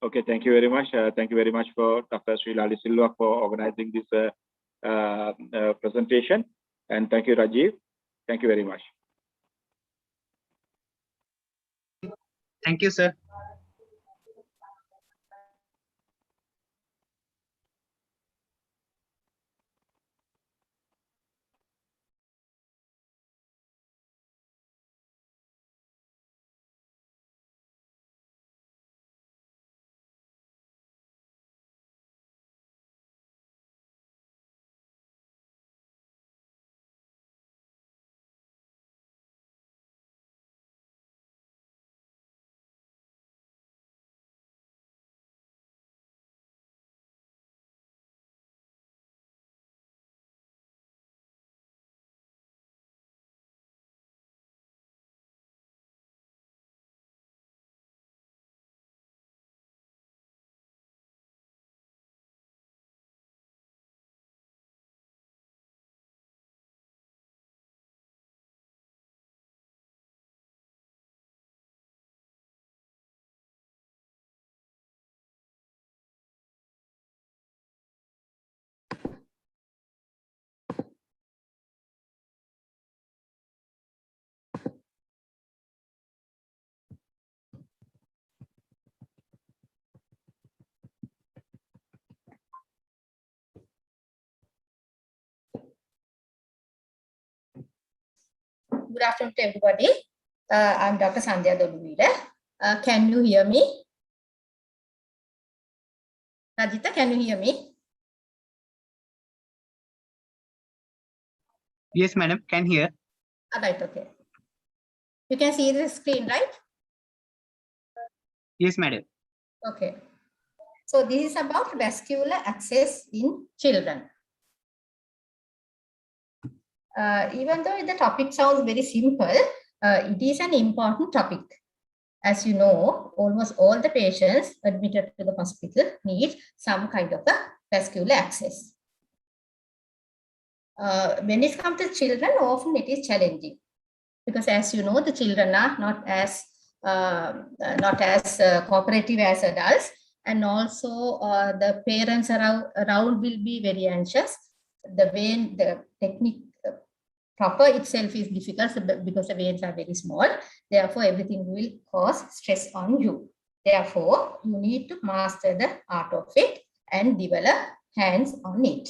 Okay, thank you very much. Thank you very much for Dr. Sheila De Silva for organizing this presentation. And thank you, Rajiv. Thank you very much. Thank you, sir. Good afternoon to everybody. I'm Dr. Sandhya Doluvila. Can you hear me? Rajita, can you hear me? Yes, madam. Can hear. Right, okay. You can see the screen, right? Yes, madam. Okay. So this is about vascular access in children. Even though the topic sounds very simple, it is an important topic. As you know, almost all the patients admitted to the hospital need some kind of a vascular access. When it comes to children, often it is challenging because, as you know, the children are not as cooperative as adults, and also the parents around will be very anxious. The technique proper itself is difficult because the veins are very small. Therefore, everything will cause stress on you. Therefore, you need to master the art of it and develop hands on it.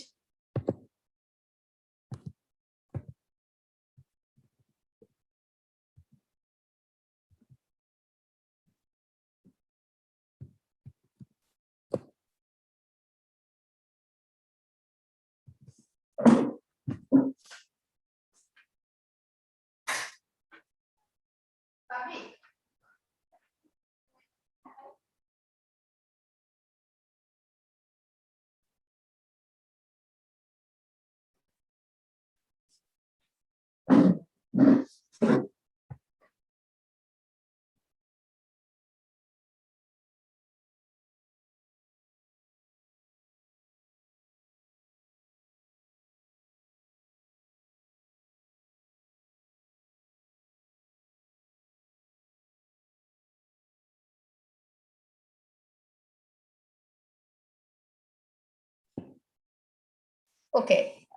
Okay.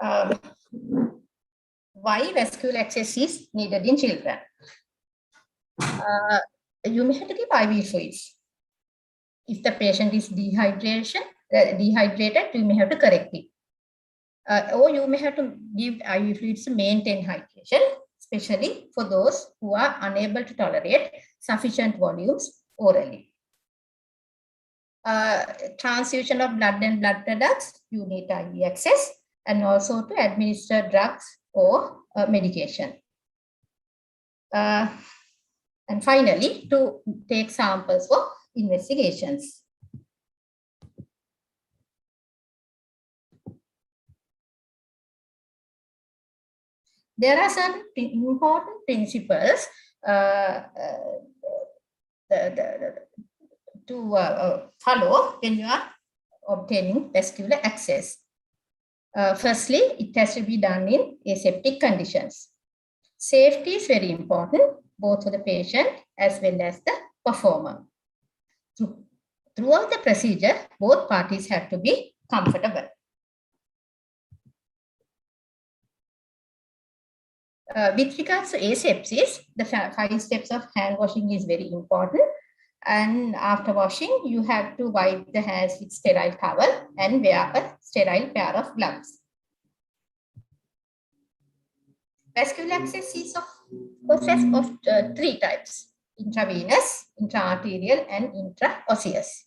Why vascular access is needed in children? You may have to give IV fluids. If the patient is dehydrated, you may have to correct it. Or you may have to give IV fluids to maintain hydration, especially for those who are unable to tolerate sufficient volumes orally. Transfusion of blood and blood products, you need IV access, and also to administer drugs or medication. And finally, to take samples for investigations. There are some important principles to follow when you are obtaining vascular access. Firstly, it has to be done in aseptic conditions. Safety is very important, both for the patient as well as the performer. Throughout the procedure, both parties have to be comfortable. With regards to asepsis, the 5 steps of hand washing is very important. And after washing, you have to wipe the hands with sterile towel and wear a sterile pair of gloves. Vascular access is of process of 3 types: intravenous, intraarterial, and intraosseous.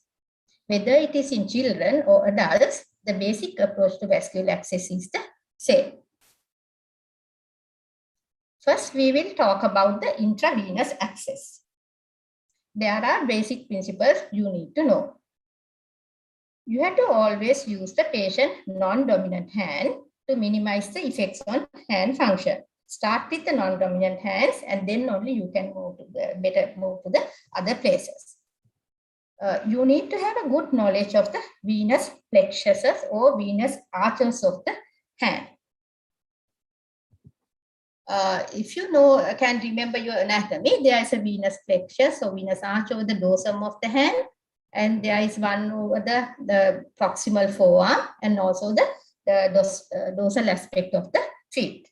Whether it is in children or adults, the basic approach to vascular access is the same. First, we will talk about the intravenous access. There are basic principles you need to know. You have to always use the patient's non-dominant hand to minimize the effects on hand function. Start with the non-dominant hands, and then only you can move to the other places. You need to have a good knowledge of the venous plexuses or venous arches of the hand. If you can remember your anatomy, there is a venous plexus or venous arch over the dorsum of the hand, and there is one over the proximal forearm, and also the dorsal aspect of the feet.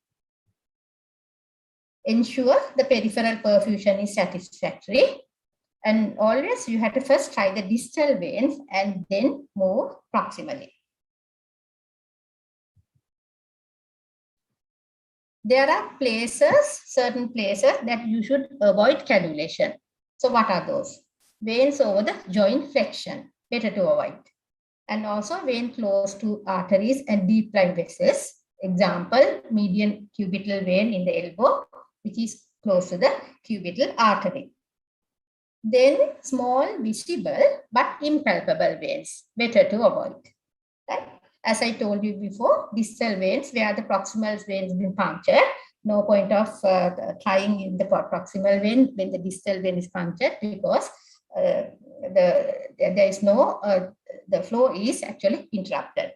Ensure the peripheral perfusion is satisfactory, and always you have to first try the distal veins and then move proximally. There are certain places that you should avoid cannulation. So what are those? Veins over the joint flexion, better to avoid. And also veins close to arteries and deep line vessels, Example, median cubital vein in the elbow, which is close to the cubital artery. Then small, visible, but impalpable veins, better to avoid. Right? As I told you before, distal veins, where the proximal veins been punctured, no point of trying in the proximal vein when the distal vein is punctured, because there is no, the flow is actually interrupted.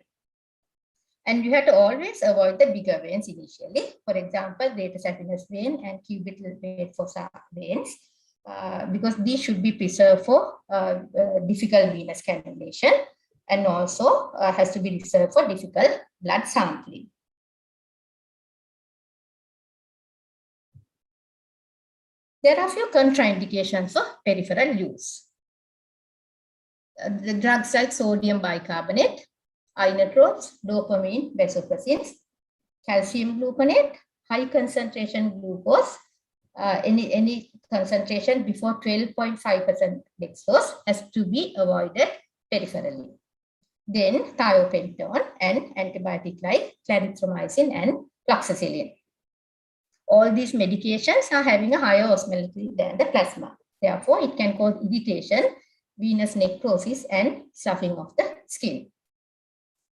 And you have to always avoid the bigger veins initially. For example, greater saphenous vein and cubital vein fossa veins, because these should be preserved for difficult venous cannulation, and also has to be reserved for difficult blood sampling. There are a few contraindications for peripheral use. The drugs like sodium bicarbonate, inotropes, dopamine, vasopressins, calcium gluconate, high concentration glucose, any concentration before 12.5% dextrose has to be avoided peripherally. Then thiopentone and antibiotic like clarithromycin and fluoxetine. All these medications are having a higher osmolality than the plasma. Therefore, it can cause irritation, venous necrosis, and sloughing of the skin.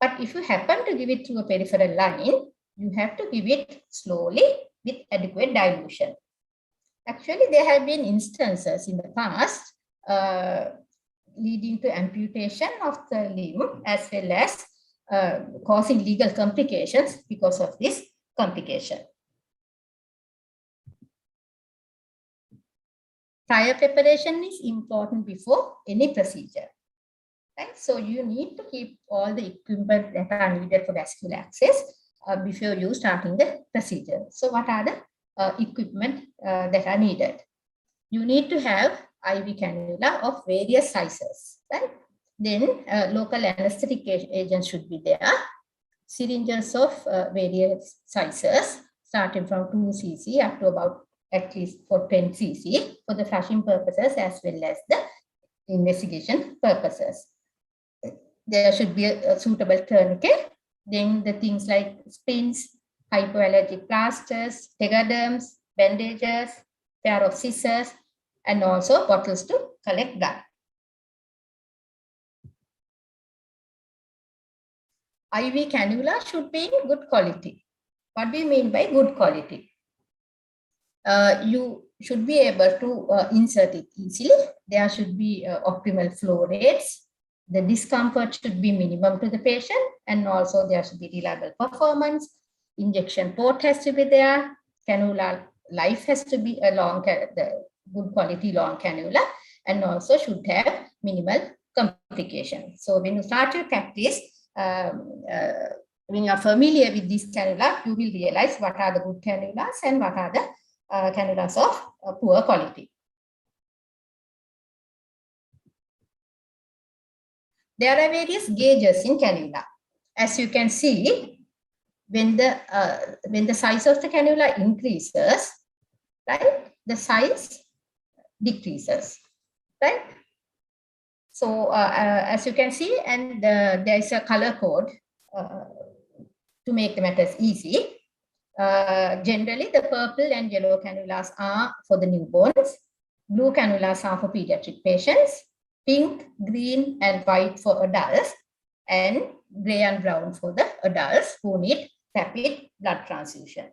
But if you happen to give it through a peripheral line, you have to give it slowly with adequate dilution. Actually, there have been instances in the past leading to amputation of the limb, as well as causing legal complications because of this complication. Prior preparation is important before any procedure. Right? So you need to keep all the equipment that are needed for vascular access before you starting the procedure. So what are the equipment that are needed? You need to have IV cannula of various sizes. Right? Then local anesthetic agents should be there. Syringes of various sizes, starting from 2 cc up to about at least for 10 cc for the flushing purposes as well as the investigation purposes. There should be a suitable tourniquet. Then the things like splints, hypoallergic plasters, tegaderms, bandages, pair of scissors, and also bottles to collect blood. IV cannula should be in good quality. What do you mean by good quality? You should be able to insert it easily. There should be optimal flow rates. The discomfort should be minimum to the patient, and also there should be reliable performance. Injection port has to be there. Cannula life has to be a long, the good quality long cannula, and also should have minimal complications. So when you start your practice, when you are familiar with this cannula, you will realize what are the good cannulas and what are the cannulas of poor quality. There are various gauges in cannula. As you can see, when the size of the cannula increases, right, the size decreases, right? So as you can see, and there is a color code to make the matters easy. Generally, the purple and yellow cannulas are for the newborns. Blue cannulas are for pediatric patients. Pink, green, and white for adults, and gray and brown for the adults who need rapid blood transfusion.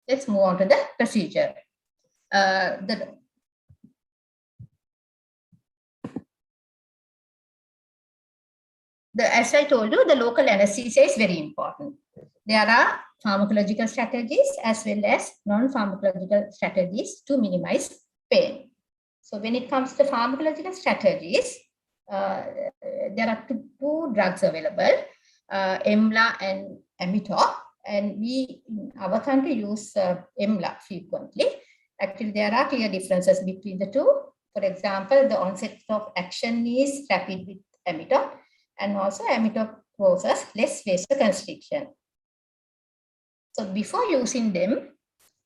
Let's move on to the procedure. As I told you, the local anesthesia is very important. There are pharmacological strategies as well as non-pharmacological strategies to minimize pain. So when it comes to pharmacological strategies, there are two drugs available, EMLA and Amitop, and we in our country use EMLA frequently. Actually, there are clear differences between the two. For example, the onset of action is rapid with Amitop, and also emitter causes less vasoconstriction. So before using them,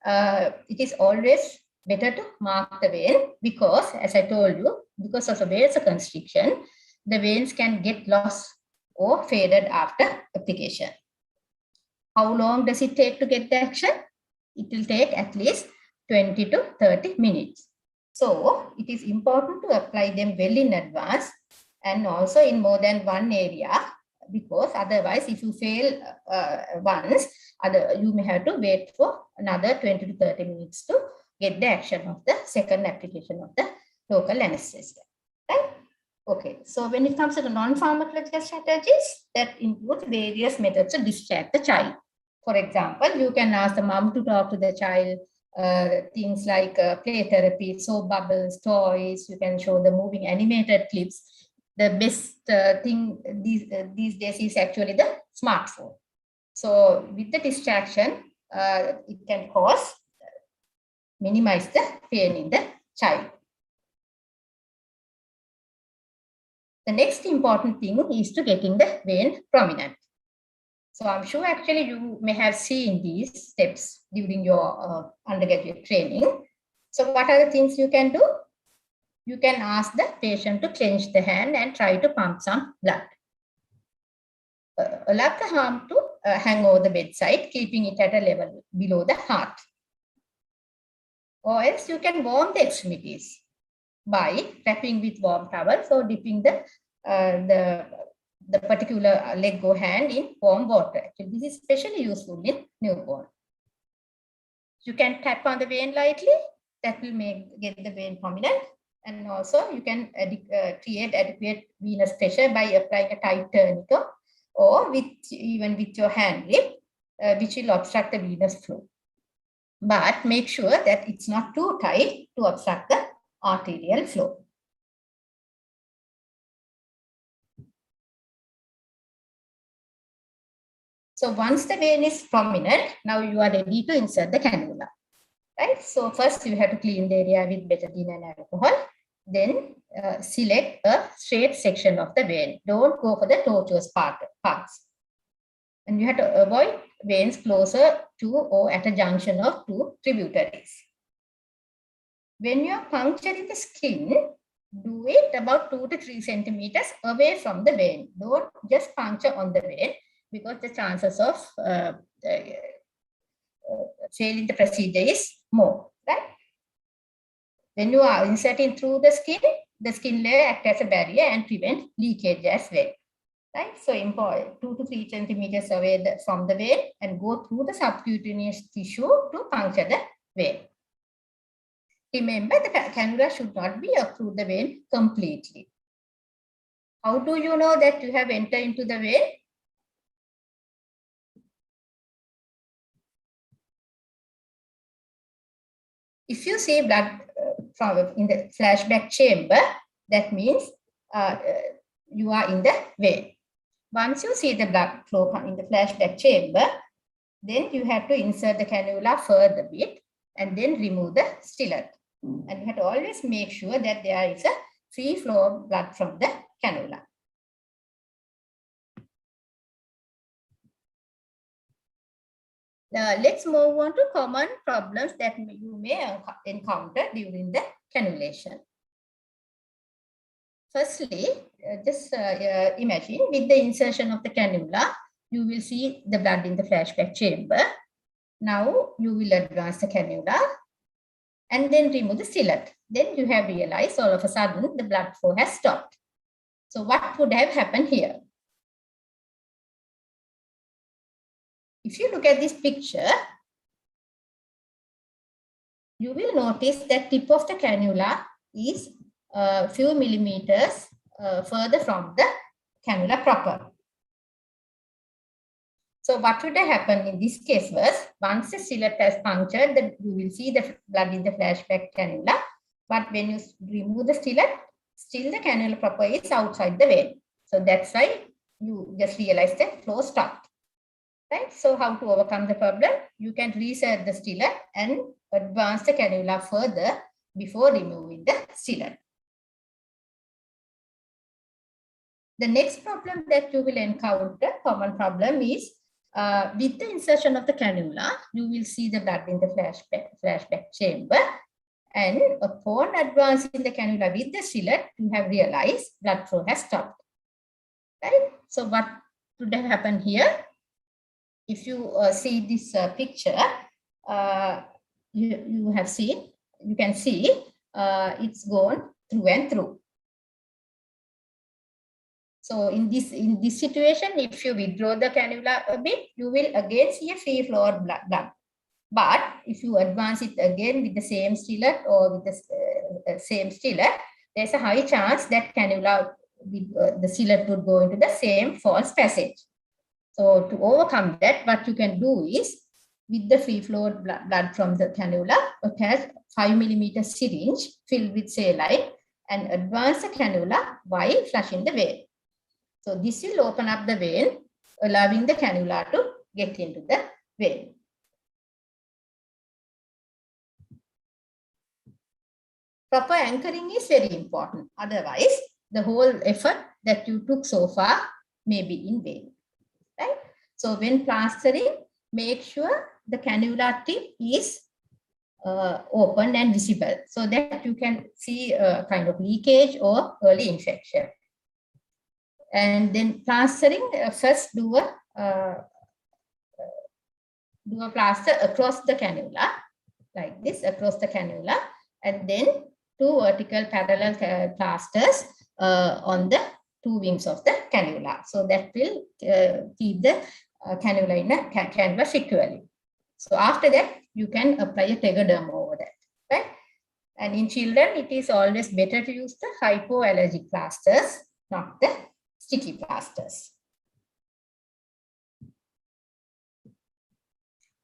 it is always better to mark the vein because, as I told you, because of the vasoconstriction, the veins can get lost or faded after application. How long does it take to get the action? It will take at least 20 to 30 minutes. So it is important to apply them well in advance and also in more than one area, because otherwise if you fail once, you may have to wait for another 20 to 30 minutes to get the action of the second application of the local anesthesia. Right? Okay, so when it comes to the non-pharmacological strategies, that includes various methods to distract the child. For example, you can ask the mom to talk to the child, things like play therapy, soap bubbles, toys. You can show the moving animated clips. The best thing these days is actually the smartphone. So with the distraction, it can minimize the pain in the child. The next important thing is to getting the vein prominent. So I'm sure actually you may have seen these steps during your undergraduate training. So what are the things you can do? You can ask the patient to clench the hand and try to pump some blood. Allow the arm to hang over the bedside, keeping it at a level below the heart. Or else you can warm the extremities by wrapping with warm towels or dipping the particular leg or hand in warm water. Actually, this is especially useful in newborn. You can tap on the vein lightly. That will get the vein prominent. And also you can create adequate venous pressure by applying a tight tourniquet or even with your hand grip, which will obstruct the venous flow. But make sure that it's not too tight to obstruct the arterial flow. So once the vein is prominent, now you are ready to insert the cannula. Right? So first you have to clean the area with betadine and alcohol. Then select a straight section of the vein. Don't go for the tortuous parts. And you have to avoid veins closer to or at a junction of two tributaries. When you are puncturing the skin, do it about 2 to 3 centimeters away from the vein. Don't just puncture on the vein, because the chances of failing the procedure is more, right? When you are inserting through the skin layer acts as a barrier and prevent leakage as well, right? So important, 2 to 3 centimeters away from the vein and go through the subcutaneous tissue to puncture the vein. Remember, the cannula should not be up through the vein completely. How do you know that you have entered into the vein? If you see blood in the flashback chamber, that means you are in the vein. Once you see the blood flow in the flashback chamber, then you have to insert the cannula further bit and then remove the stellate. And you have to always make sure that there is a free flow of blood from the cannula. Let's move on to common problems that you may encounter during the cannulation. Firstly, just imagine with the insertion of the cannula, you will see the blood in the flashback chamber. Now you will advance the cannula and then remove the stellate. Then you have realized all of a sudden the blood flow has stopped. So what would have happened here? If you look at this picture, you will notice that tip of the cannula is a few millimeters further from the cannula proper. So what would have happened in this case was, once the stellate has punctured, you will see the blood in the flashback cannula. But when you remove the stellate, still the cannula proper is outside the vein. So that's why you just realize that flow stopped. Right? So how to overcome the problem? You can reinsert the stellate and advance the cannula further before removing the stellate. The next problem that you will encounter, common problem, is with the insertion of the cannula, you will see the blood in the flashback chamber. And upon advancing the cannula with the sealant, you have realized blood flow has stopped. Right? So what would have happened here? If you see this picture, you can see it's gone through and through. So in this situation, if you withdraw the cannula a bit, you will again see a free flow of blood. But if you advance it again with the same sealant or with the same sealant, there's a high chance that cannula with the sealant would go into the same false passage. So to overcome that, what you can do is, with the free flow blood from the cannula, attach 5 mm syringe filled with saline and advance the cannula while flushing the vein. So this will open up the vein, allowing the cannula to get into the vein. Proper anchoring is very important. Otherwise, the whole effort that you took so far may be in vain. Right? So when plastering, make sure the cannula tip is open and visible so that you can see a kind of leakage or early infection. And then plastering, first do a plaster across the cannula, like this, across the cannula, and then 2 vertical parallel plasters on the 2 wings of the cannula. So that will keep the cannula in a canvas securely. So after that, you can apply a tegaderm over that, right? And in children, it is always better to use the hypoallergic plasters, not the sticky plasters.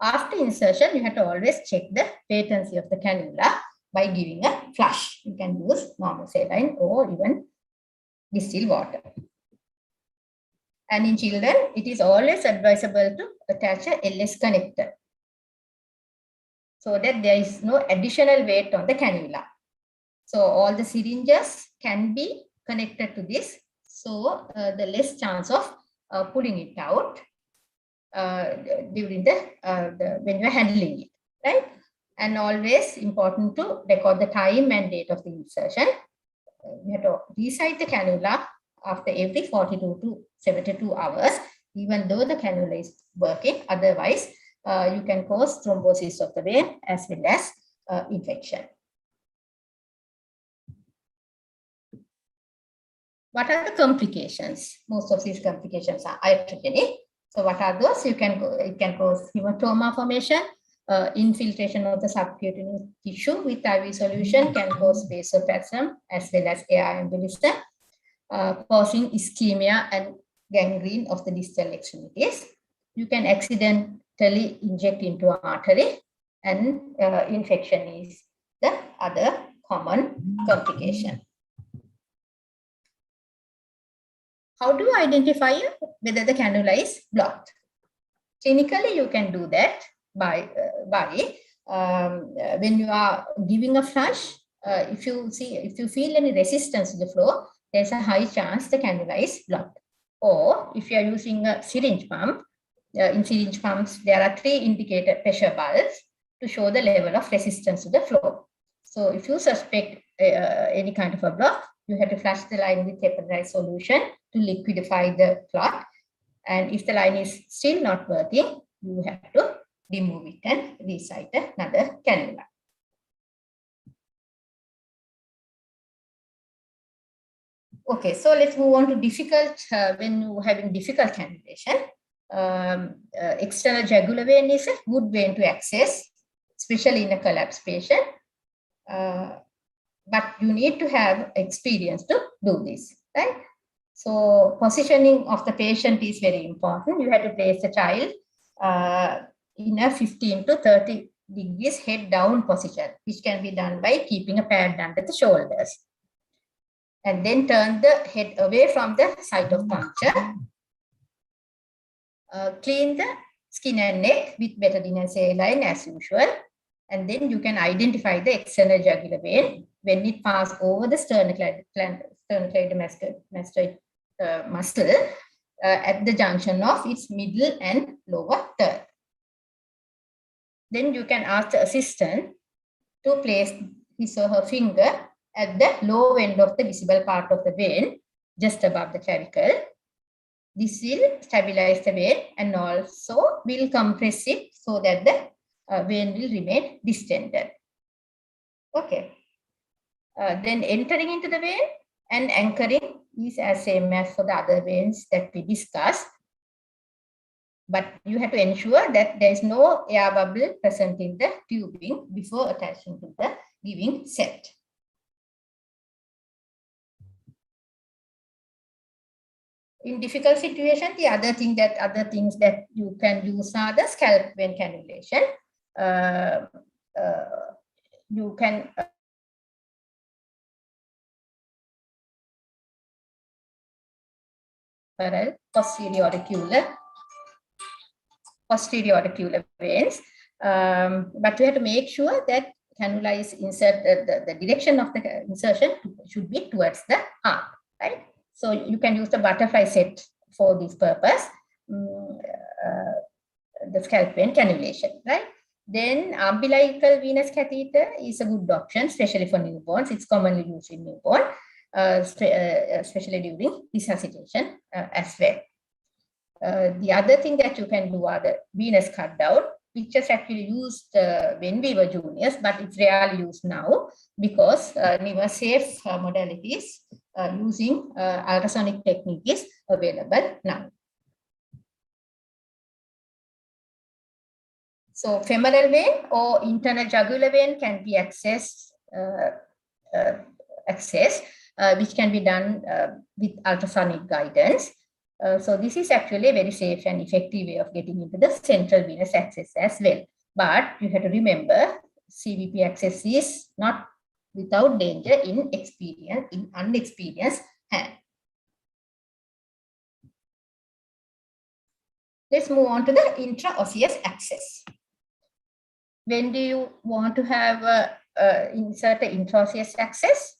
After insertion, you have to always check the patency of the cannula by giving a flush. You can use normal saline or even distilled water. And in children, it is always advisable to attach a LS connector so that there is no additional weight on the cannula. So all the syringes can be connected to this, so the less chance of pulling it out during when you are handling it, right? And always important to record the time and date of the insertion. You have to recite the cannula after every 42 to 72 hours, even though the cannula is working. Otherwise, you can cause thrombosis of the vein as well as infection. What are the complications? Most of these complications are iatrogenic. So what are those? It can cause hematoma formation, infiltration of the subcutaneous tissue with IV solution can cause vasospasm as well as air embolism, causing ischemia and gangrene of the distal extremities. You can accidentally inject into an artery, and infection is the other common complication. How do you identify whether the cannula is blocked? Clinically, you can do that by when you are giving a flush. If you feel any resistance to the flow, there's a high chance the cannula is blocked. Or if you are using a syringe pump, in syringe pumps there are 3 indicator pressure bulbs to show the level of resistance to the flow. So if you suspect any kind of a block, you have to flush the line with heparinized solution to liquidify the clot. And if the line is still not working, you have to remove it and recite another cannula. Okay, so let's move on to difficult, when you're having difficult cannulation. External jugular vein is a good vein to access, especially in a collapsed patient. But you need to have experience to do this, right? So positioning of the patient is very important. You have to place the child in a 15 to 30 degrees head down position, which can be done by keeping a pad under the shoulders. And then turn the head away from the site of puncture. Clean the skin and neck with betadine and saline as usual. And then you can identify the external jugular vein when it passes over the sternocleidomastoid muscle at the junction of its middle and lower third. Then you can ask the assistant to place his or her finger at the low end of the visible part of the vein, just above the clavicle. This will stabilize the vein and also will compress it so that the vein will remain distended. Okay. Then entering into the vein and anchoring is as same as for the other veins that we discussed. But you have to ensure that there is no air bubble present in the tubing before attaching to the giving set. In difficult situations, the other things that you can use are the scalp vein cannulation. You can posterior auricular veins, but you have to make sure that cannula is inserted, the direction of the insertion should be towards the arm, right? So you can use the butterfly set for this purpose, the scalp vein cannulation, right? Then umbilical venous catheter is a good option, especially for newborns. It's commonly used in newborn, especially during resuscitation as well. The other thing that you can do are the venous cut down, which is actually used when we were juniors, but it's rarely used now because newer safe modalities using ultrasonic technique is available now. So femoral vein or internal jugular vein can be accessed, which can be done with ultrasonic guidance. So this is actually a very safe and effective way of getting into the central venous access as well. But you have to remember, CVP access is not without danger in unexperienced hand. Let's move on to the intraosseous access. When do you want to have insert an intraosseous access?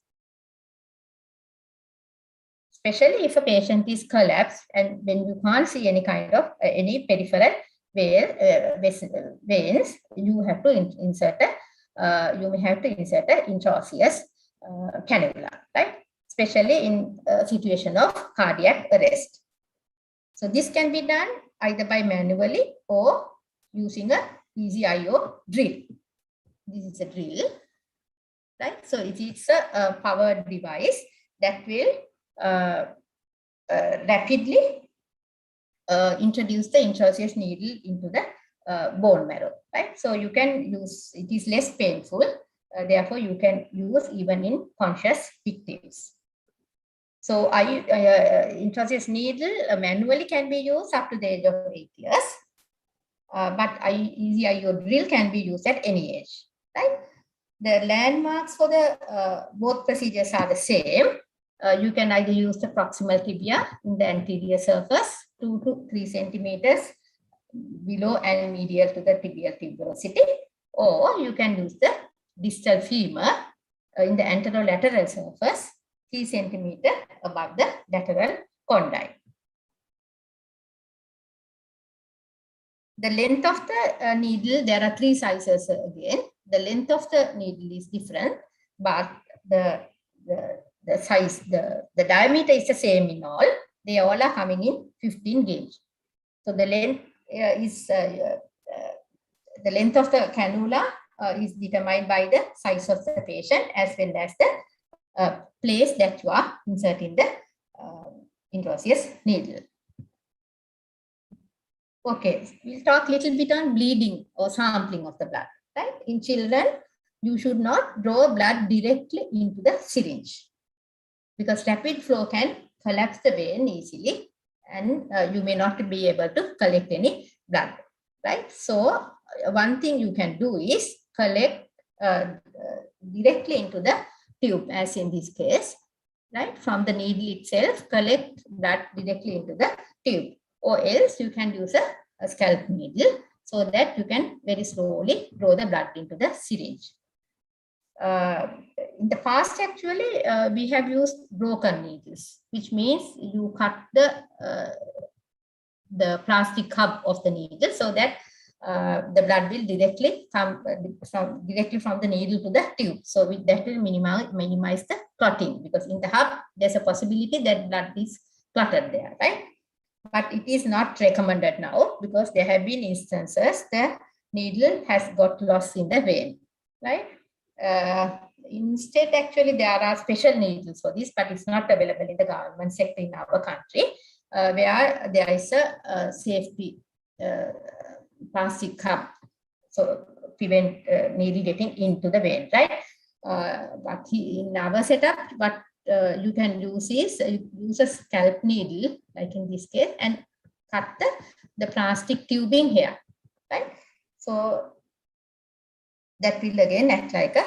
Especially if a patient is collapsed and when you can't see any kind of any peripheral veins, you have to insert you may have to insert an intraosseous cannula, right? Especially in a situation of cardiac arrest. So this can be done either by manually or using a easy IO drill. This is a drill, right? So it is a powered device that will rapidly introduce the intraosseous needle into the bone marrow, right? So you can use, it is less painful, therefore you can use even in conscious victims. So intraosseous needle manually can be used up to the age of 8 years, but easy IO drill can be used at any age, right? The landmarks for the both procedures are the same. You can either use the proximal tibia in the anterior surface, 2 to 3 centimeters below and medial to the tibial tuberosity, or you can use the distal femur in the anterolateral surface, 3 centimeters above the lateral condyle. The length of the needle, there are 3 sizes again. The length of the needle is different, but the size, the diameter is the same in all. They all are coming in 15 gauge. So the length is the length of the cannula is determined by the size of the patient as well as the place that you are inserting the intraosseous needle. Okay, we'll talk a little bit on bleeding or sampling of the blood, right? In children, you should not draw blood directly into the syringe because rapid flow can collapse the vein easily and you may not be able to collect any blood, right? So one thing you can do is collect directly into the tube, as in this case, right? From the needle itself, collect blood directly into the tube, or else you can use a scalp needle so that you can very slowly draw the blood into the syringe. in the past, actually, we have used broken needles, which means you cut the plastic cup of the needle so that the blood will directly come directly from the needle to the tube. So that will minimize the clotting, because in the hub, there's a possibility that blood is clotted there, right? But it is not recommended now, because there have been instances the needle has got lost in the vein, right? Instead, actually, there are special needles for this, but it's not available in the government sector in our country, where there is a safety plastic cup, so prevent needle getting into the vein, right? But in our setup, what you can use is use a scalp needle, like in this case, and cut the plastic tubing here, right? So that will again act like a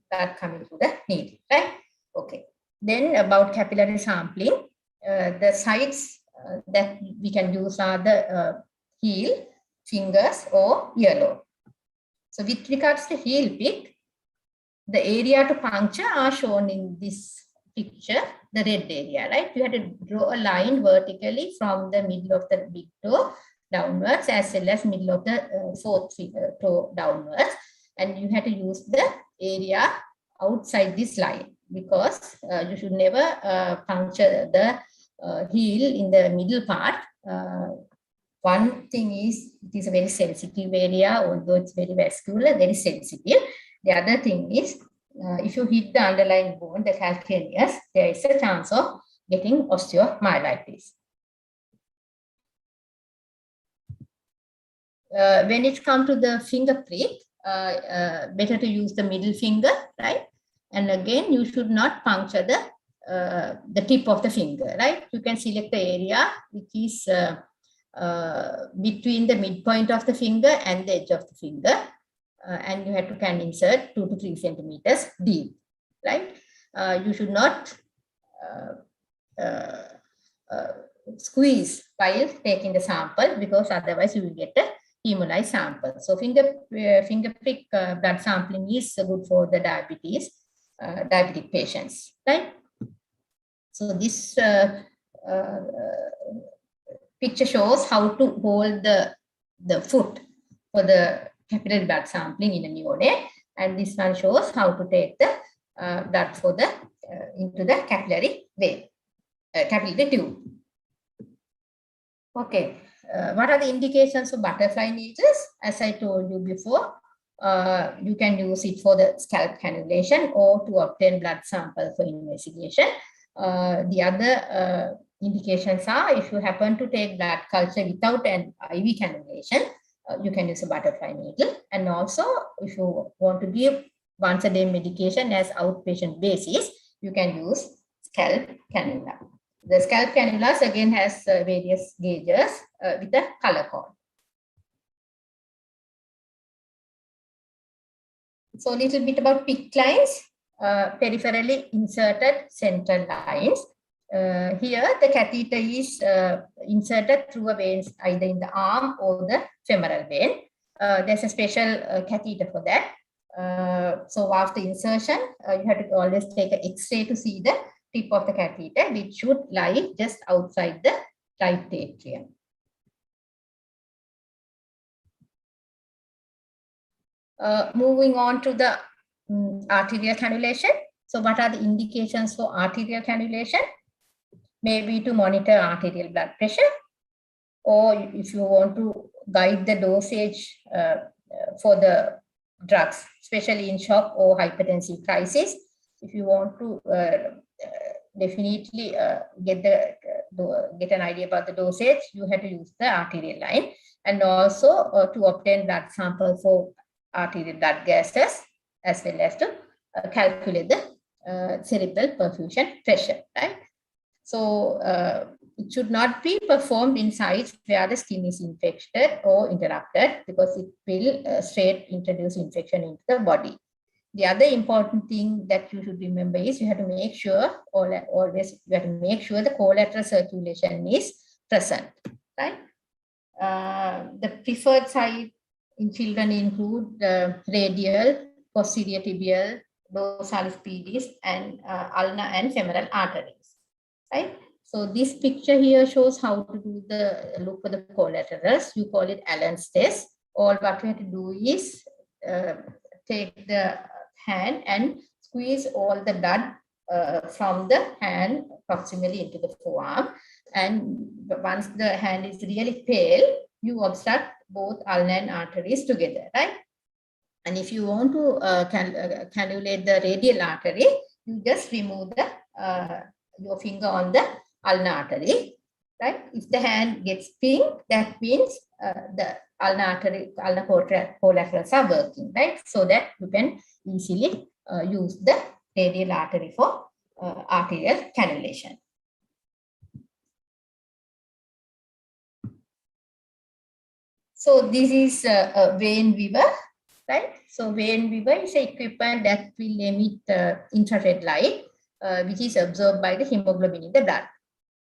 blood coming to the needle, right? Okay. Then about capillary sampling, the sites that we can use are the heel, fingers, or earlobe. So with regards to heel pick, the area to puncture are shown in this picture, the red area, right? You have to draw a line vertically from the middle of the big toe downwards, as well as middle of the fourth toe downwards. And you have to use the area outside this line, because you should never puncture the heel in the middle part. One thing is, it is a very sensitive area, although it's very vascular, very sensitive. The other thing is, if you hit the underlying bone, the calcaneus, there is a chance of getting osteomyelitis. When it comes to the finger prick, better to use the middle finger, right? And again, you should not puncture the tip of the finger, right? You can select the area which is between the midpoint of the finger and the edge of the finger, and you have to can insert 2 to 3 centimeters deep, right? You should not squeeze while taking the sample, because otherwise you will get a hemolyzed sample. So finger prick blood sampling is good for the diabetic patients, right? So this picture shows how to hold the foot for the capillary blood sampling in a neonate, and this one shows how to take the blood for the into the capillary vein, capillary tube. Okay, what are the indications of butterfly needles? As I told you before, you can use it for the scalp cannulation or to obtain blood sample for investigation. The other indications are, if you happen to take blood culture without an IV cannulation, you can use a butterfly needle. And also, if you want to give once a day medication as outpatient basis, you can use scalp cannula. The scalp cannulas again has various gauges with a color code. So a little bit about PICC lines, peripherally inserted central lines. Here the catheter is inserted through a vein either in the arm or the femoral vein. There's a special catheter for that. So after insertion, you have to always take an X-ray to see the tip of the catheter, which should lie just outside the right atrium. Moving on to the arterial cannulation. So what are the indications for arterial cannulation? Maybe to monitor arterial blood pressure, or if you want to guide the dosage for the drugs, especially in shock or hypertensive crisis. If you want to definitely get an idea about the dosage, you have to use the arterial line, and also to obtain blood sample for arterial blood gases, as well as to calculate the cerebral perfusion pressure, right? So it should not be performed in sites where the skin is infected or interrupted, because it will straight introduce infection into the body. The other important thing that you should remember is you have to make sure the collateral circulation is present, right? The preferred site in children include radial, posterior tibial, dorsalis pedis, and ulnar and femoral arteries, right? So this picture here shows how to do the look for the collaterals. You call it Allen's test. All what we have to do is take the hand and squeeze all the blood from the hand proximally into the forearm. And once the hand is really pale, you obstruct both ulnar and arteries together, right? And if you want to cannulate the radial artery, you just remove the your finger on the ulnar artery, right? If the hand gets pink, that means the ulnar artery, ulnar collaterals are working, right? So that you can easily use the radial artery for arterial cannulation. So this is a vein viewer, right? So vein viewer is an equipment that will emit infrared light, which is absorbed by the hemoglobin in the blood,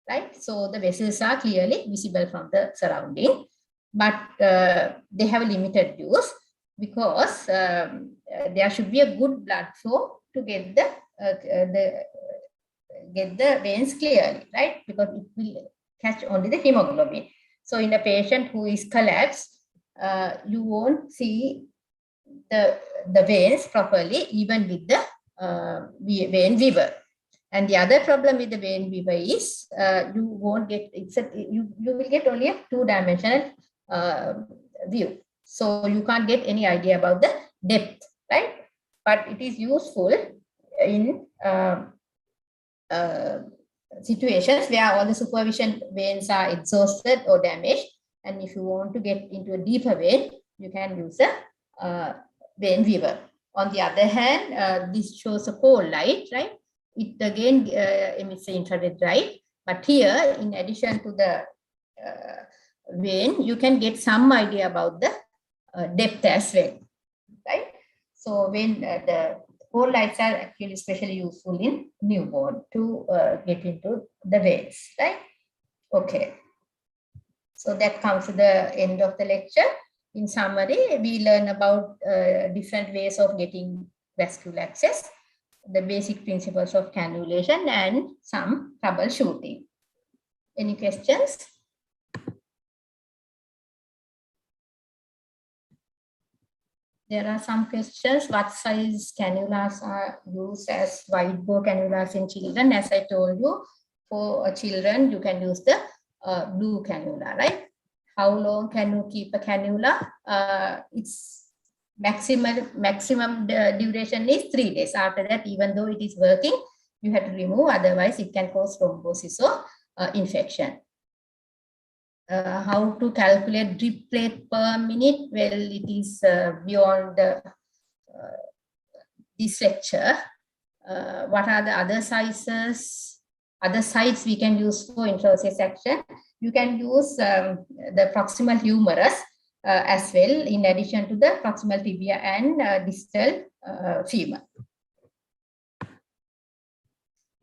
right? So the vessels are clearly visible from the surrounding, but they have a limited use because there should be a good blood flow to get the veins clearly, right? Because it will catch only the hemoglobin. So in a patient who is collapsed, you won't see the veins properly, even with the vein viewer. And the other problem with the vein viewer is you won't get, you will get only a two-dimensional view. So you can't get any idea about the depth, right? But it is useful in situations where all the supervision veins are exhausted or damaged. And if you want to get into a deeper vein, you can use a vein viewer. On the other hand, this shows a cold light, right? It again emits the infrared light. But here, in addition to the vein, you can get some idea about the depth as well, right? So when the cold lights are actually especially useful in newborn to get into the veins, right? Okay. So that comes to the end of the lecture. In summary, we learn about different ways of getting vascular access, the basic principles of cannulation, and some troubleshooting. Any questions? There are some questions. What size cannulas are used as wide bore cannulas in children? As I told you, for children, you can use the blue cannula, right? How long can you keep a cannula? Its maximum duration is 3 days. After that, even though it is working, you have to remove, otherwise it can cause thrombosis or infection. How to calculate drip plate per minute? Well, it is beyond this lecture. What are the other sizes? Other sites we can use for intraosseous action? You can use the proximal humerus as well, in addition to the proximal tibia and distal femur.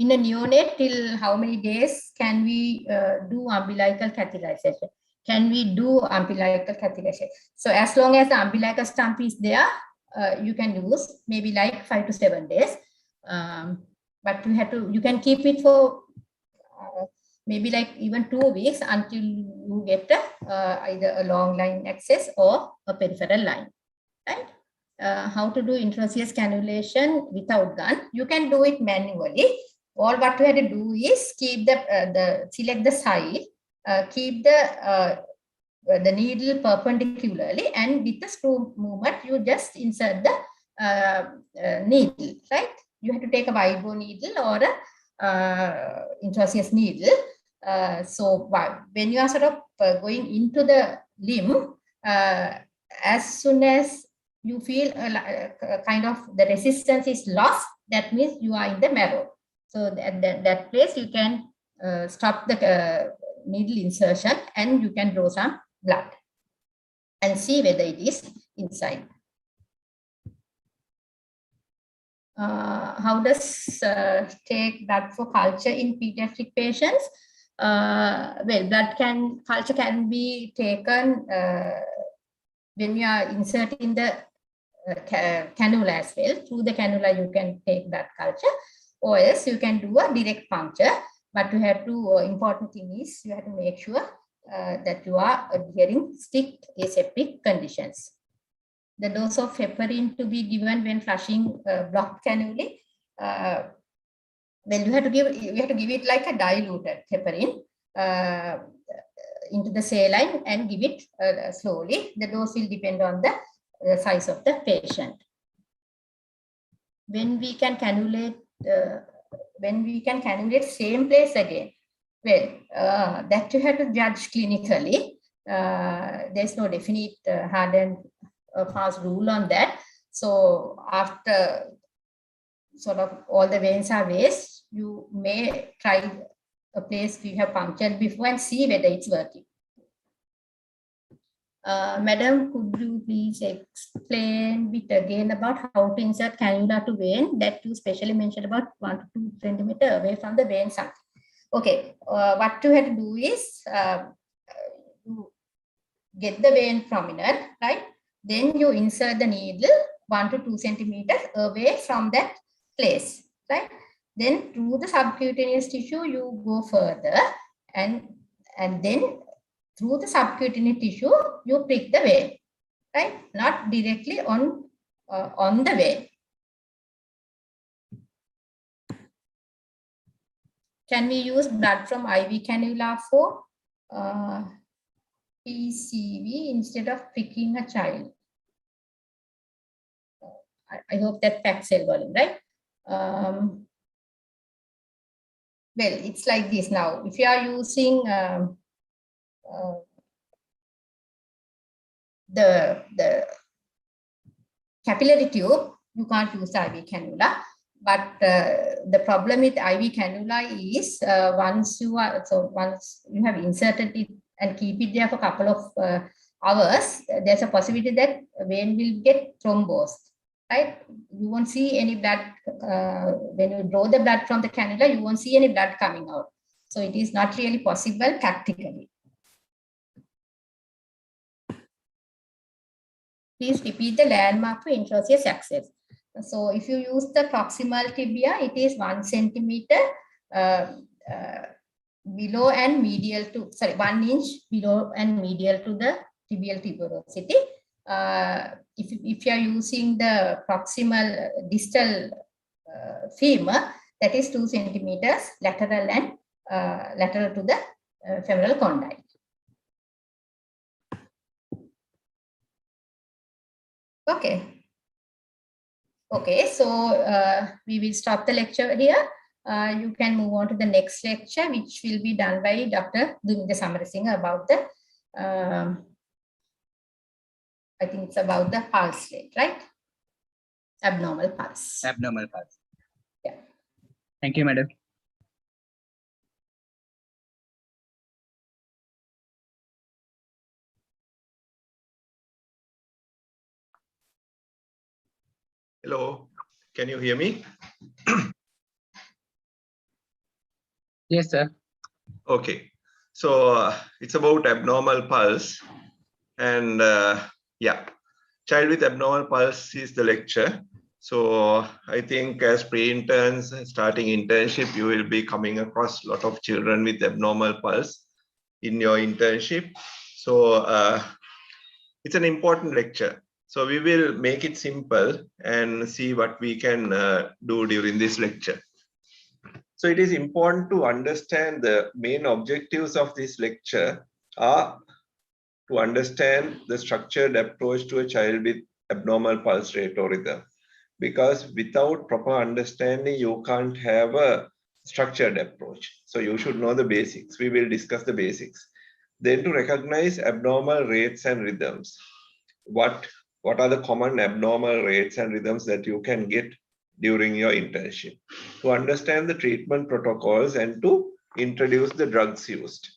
In a neonate, till how many days can we do umbilical catheterization? Can we do umbilical catheterization? So as long as the umbilical stump is there, you can use maybe like 5 to 7 days. But you can keep it for maybe like even 2 weeks until you get either a long line access or a peripheral line, right? How to do intraosseous cannulation without gun? You can do it manually. All what we have to do is keep select the side, keep the needle perpendicularly, and with the screw movement, you just insert the needle, right? You have to take a wide bore needle or a intraosseous needle. So when you are sort of going into the limb, as soon as you feel kind of the resistance is lost, that means you are in the marrow. So at that place, you can stop the needle insertion and you can draw some blood and see whether it is inside. How does take blood for culture in pediatric patients? Well, culture can be taken when we are inserting the cannula as well. Through the cannula, you can take blood culture, or else you can do a direct puncture. But you have to, important thing is you have to make sure that you are adhering strict aseptic conditions. The dose of heparin to be given when flushing blocked cannulae, well, you have to give it like a diluted heparin into the saline and give it slowly. The dose will depend on the size of the patient. When we can cannulate, same place again, well, that you have to judge clinically. There's no definite hard and fast rule on that. So after sort of all the veins are raised, you may try a place you have punctured before and see whether it's working. Madam, could you please explain it again about how to insert cannula to vein that you specially mentioned about 1 to 2 centimeters away from the vein something? Okay, what you have to do is you get the vein prominent, right? Then you insert the needle 1 to 2 centimeters away from that place, right? Then through the subcutaneous tissue, you go further, and then through the subcutaneous tissue, you prick the vein, right? Not directly on the vein. Can we use blood from IV cannula for PCV instead of pricking a child? I hope that facts are volume, right? Well, it's like this now. If you are using the capillary tube, you can't use IV cannula. But the problem with IV cannula is once you have inserted it and keep it there for a couple of hours, there's a possibility that vein will get thrombosed, right? You won't see any blood when you draw the blood from the cannula. You won't see any blood coming out. So it is not really possible practically. Please repeat the landmark for intraosseous access. So if you use the proximal tibia, it is 1 centimeter below and medial to, 1 inch below and medial to the tibial tuberosity. If you are using the proximal distal femur, that is 2 centimeters lateral and lateral to the femoral condyle. Okay, so we will stop the lecture here. You can move on to the next lecture, which will be done by Dr. Dumida Samarisinghe about the, I think it's about the pulse rate, right? Abnormal pulse. Abnormal pulse. Yeah. Thank you, madam. Hello, can you hear me? Yes, sir. Okay, so it's about abnormal pulse, and yeah, child with abnormal pulse is the lecture. So I think as pre-interns starting internship, you will be coming across a lot of children with abnormal pulse in your internship. So it's an important lecture. So we will make it simple and see what we can do during this lecture. So it is important to understand the main objectives of this lecture are to understand the structured approach to a child with abnormal pulse rate or rhythm. Because without proper understanding, you can't have a structured approach. So you should know the basics. We will discuss the basics. Then to recognize abnormal rates and rhythms. What are the common abnormal rates and rhythms that you can get during your internship? To understand the treatment protocols and to introduce the drugs used.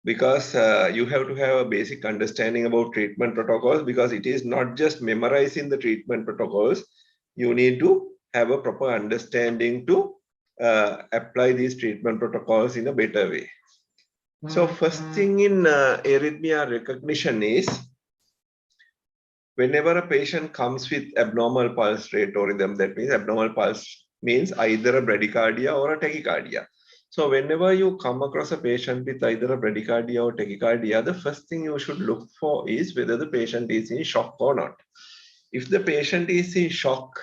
Because you have to have a basic understanding about treatment protocols, because it is not just memorizing the treatment protocols. You need to have a proper understanding to apply these treatment protocols in a better way. So first thing in arrhythmia recognition is whenever a patient comes with abnormal pulse rate or rhythm, that means abnormal pulse means either a bradycardia or a tachycardia. So whenever you come across a patient with either a bradycardia or tachycardia, the first thing you should look for is whether the patient is in shock or not. If the patient is in shock,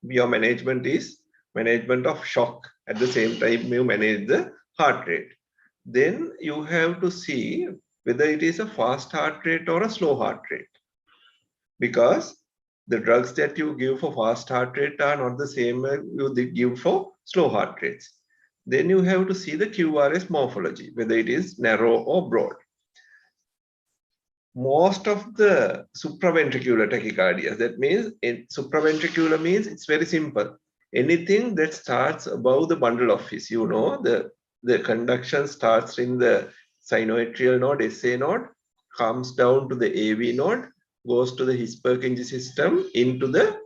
your management is management of shock. At the same time, you manage the heart rate. Then you have to see whether it is a fast heart rate or a slow heart rate. Because the drugs that you give for fast heart rate are not the same you give for slow heart rates. Then you have to see the QRS morphology, whether it is narrow or broad. Most of the supraventricular tachycardias, that means supraventricular means it's very simple. Anything that starts above the bundle of His, you know, the conduction starts in the sinoatrial node, SA node, comes down to the AV node, goes to the His-Purkinje system into the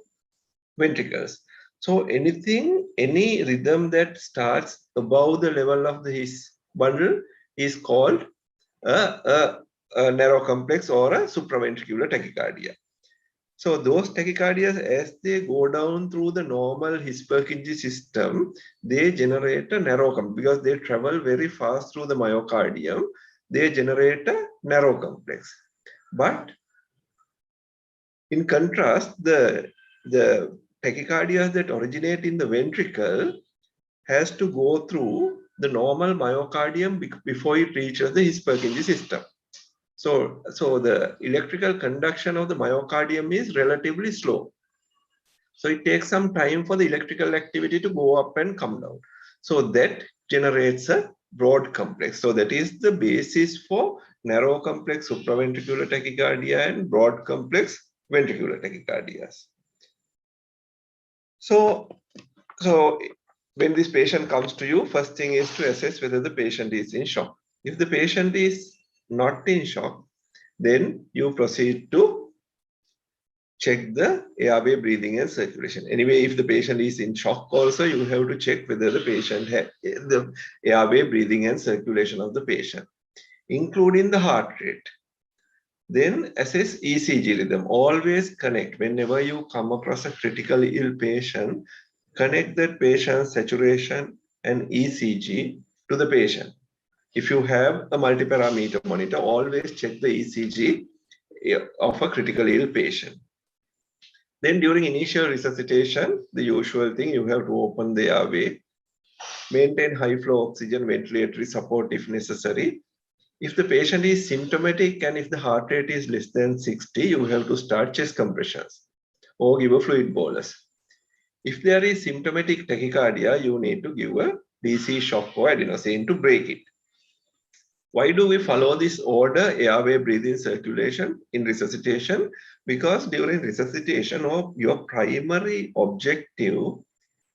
ventricles. So anything, any rhythm that starts above the level of the His bundle is called a narrow complex or a supraventricular tachycardia. So those tachycardias, as they go down through the normal His-Purkinje system, they generate a narrow complex because they travel very fast through the myocardium. They generate a narrow complex. But in contrast, the tachycardias that originate in the ventricle has to go through the normal myocardium before it reaches the His-Purkinje system. So the electrical conduction of the myocardium is relatively slow. So it takes some time for the electrical activity to go up and come down. So that generates a broad complex. So that is the basis for narrow complex supraventricular tachycardia and broad complex ventricular tachycardias. So when this patient comes to you, first thing is to assess whether the patient is in shock. If the patient is not in shock, then you proceed to check the airway, breathing and circulation. Anyway, if the patient is in shock also, you have to check whether the patient has the airway, breathing and circulation of the patient, including the heart rate. Then assess ECG rhythm. Always connect, whenever you come across a critically ill patient, connect that patient's saturation and ECG to the patient. If you have a multi-parameter monitor, always check the ECG of a critically ill patient. Then during initial resuscitation, the usual thing, you have to open the airway, maintain high flow oxygen, ventilatory support if necessary. If the patient is symptomatic and if the heart rate is less than 60, you have to start chest compressions or give a fluid bolus. If there is symptomatic tachycardia, you need to give a DC shock or adenosine to break it. Why do we follow this order, airway, breathing, circulation in resuscitation? Because during resuscitation, your primary objective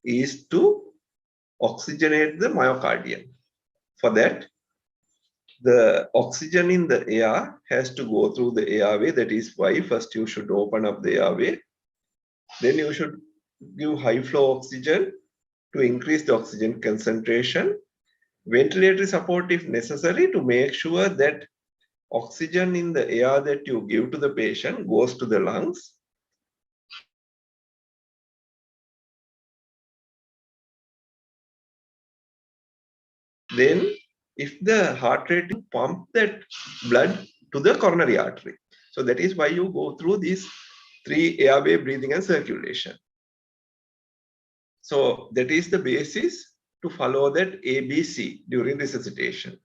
is to oxygenate the myocardium. For that, the oxygen in the air has to go through the airway. That is why first you should open up the airway. Then you should give high flow oxygen to increase the oxygen concentration. Ventilatory support if necessary to make sure that oxygen in the air that you give to the patient goes to the lungs. Then if the heart rate, pump that blood to the coronary artery. So that is why you go through these 3 airway, breathing and circulation. So that is the basis to follow that ABC during resuscitation.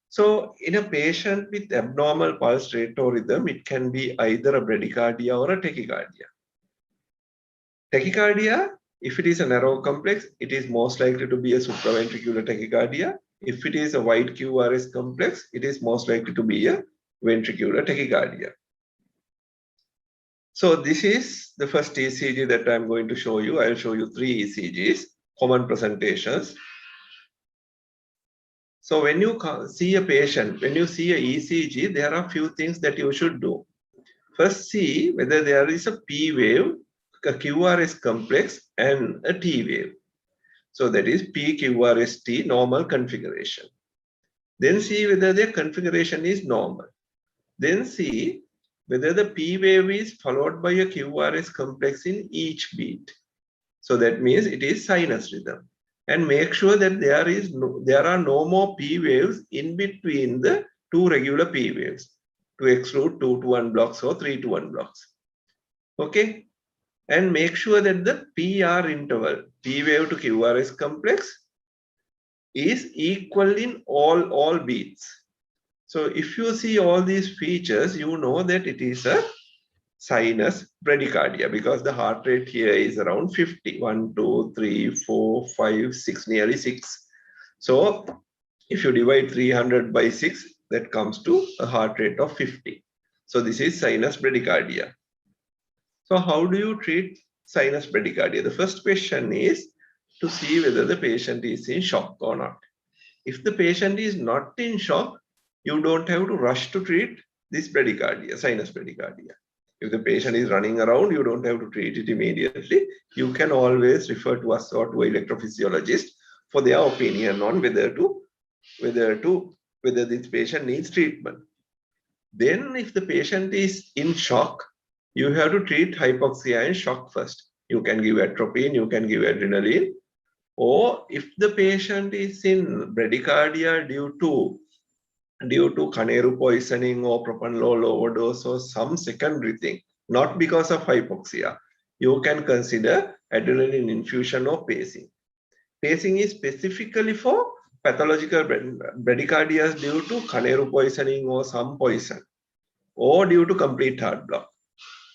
So in a patient with abnormal pulse rate or rhythm, it can be either a bradycardia or a tachycardia. Tachycardia, if it is a narrow complex, it is most likely to be a supraventricular tachycardia. If it is a wide QRS complex, it is most likely to be a ventricular tachycardia. So this is the first ECG that I'm going to show you. I'll show you 3 ECGs, common presentations. So when you see a patient, when you see a ECG, there are a few things that you should do. First, see whether there is a P wave, a QRS complex, and a T wave. So that is PQRST normal configuration. Then see whether their configuration is normal. Then see whether the P wave is followed by a QRS complex in each beat. So that means it is sinus rhythm. And make sure that there are no more P waves in between the two regular P waves to exclude 2-to-1 blocks or 3-to-1 blocks. Okay. And make sure that the PR interval, P wave to QRS complex, is equal in all beats. So if you see all these features, you know that it is a sinus bradycardia because the heart rate here is around 50. 1, 2, 3, 4, 5, 6, nearly 6. So if you divide 300 by 6, that comes to a heart rate of 50. So this is sinus bradycardia. So how do you treat sinus bradycardia? The first question is to see whether the patient is in shock or not. If the patient is not in shock, you don't have to rush to treat this bradycardia, sinus bradycardia. If the patient is running around, you don't have to treat it immediately. You can always refer to us or to an electrophysiologist for their opinion on whether this patient needs treatment. Then if the patient is in shock, you have to treat hypoxia and shock first. You can give atropine, you can give adrenaline, or if the patient is in bradycardia due to Caneru poisoning or propanolol overdose or some secondary thing, not because of hypoxia, you can consider adrenaline infusion or pacing. Pacing is specifically for pathological bradycardias due to Caneru poisoning or some poison, or due to complete heart block,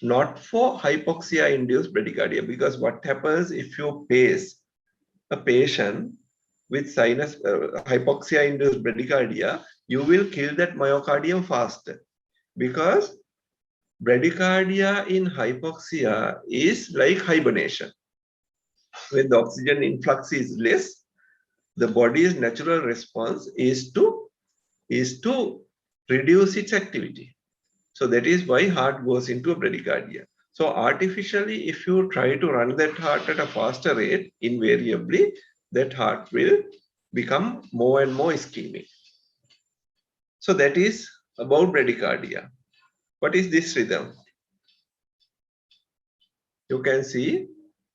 not for hypoxia-induced bradycardia, because what happens if you pace a patient with sinus hypoxia-induced bradycardia, you will kill that myocardium faster, because bradycardia in hypoxia is like hibernation. When the oxygen influx is less, the body's natural response is to reduce its activity. So that is why heart goes into a bradycardia. So artificially, if you try to run that heart at a faster rate, invariably that heart will become more and more ischemic. So that is about bradycardia. What is this rhythm? You can see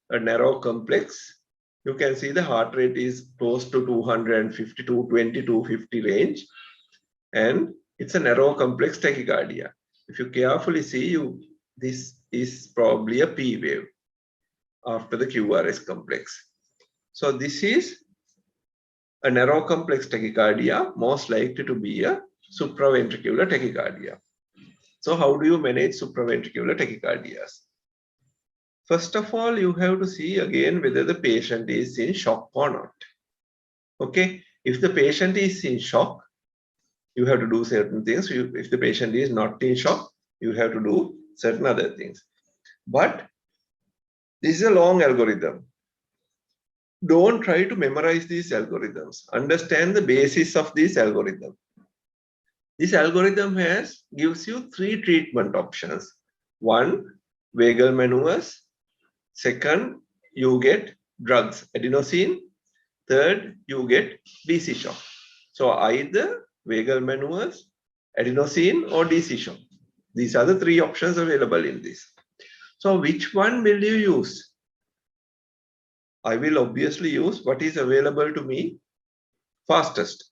a narrow complex. You can see the heart rate is close to 250, 220, 250 range. And it's a narrow complex tachycardia. If you carefully see, this is probably a P wave after the QRS complex. So this is a narrow complex tachycardia, most likely to be a supraventricular tachycardia. So how do you manage supraventricular tachycardias? First of all, you have to see again whether the patient is in shock or not. Okay, if the patient is in shock, you have to do certain things. If the patient is not in shock, you have to do certain other things. But this is a long algorithm. Don't try to memorize these algorithms. Understand the basis of this algorithm. This algorithm gives you 3 treatment options. 1, vagal maneuvers. 2nd, you get drugs, adenosine. 3rd, you get DC shock. So either vagal maneuvers, adenosine, or DC shock. These are the 3 options available in this. So which one will you use? I will obviously use what is available to me fastest.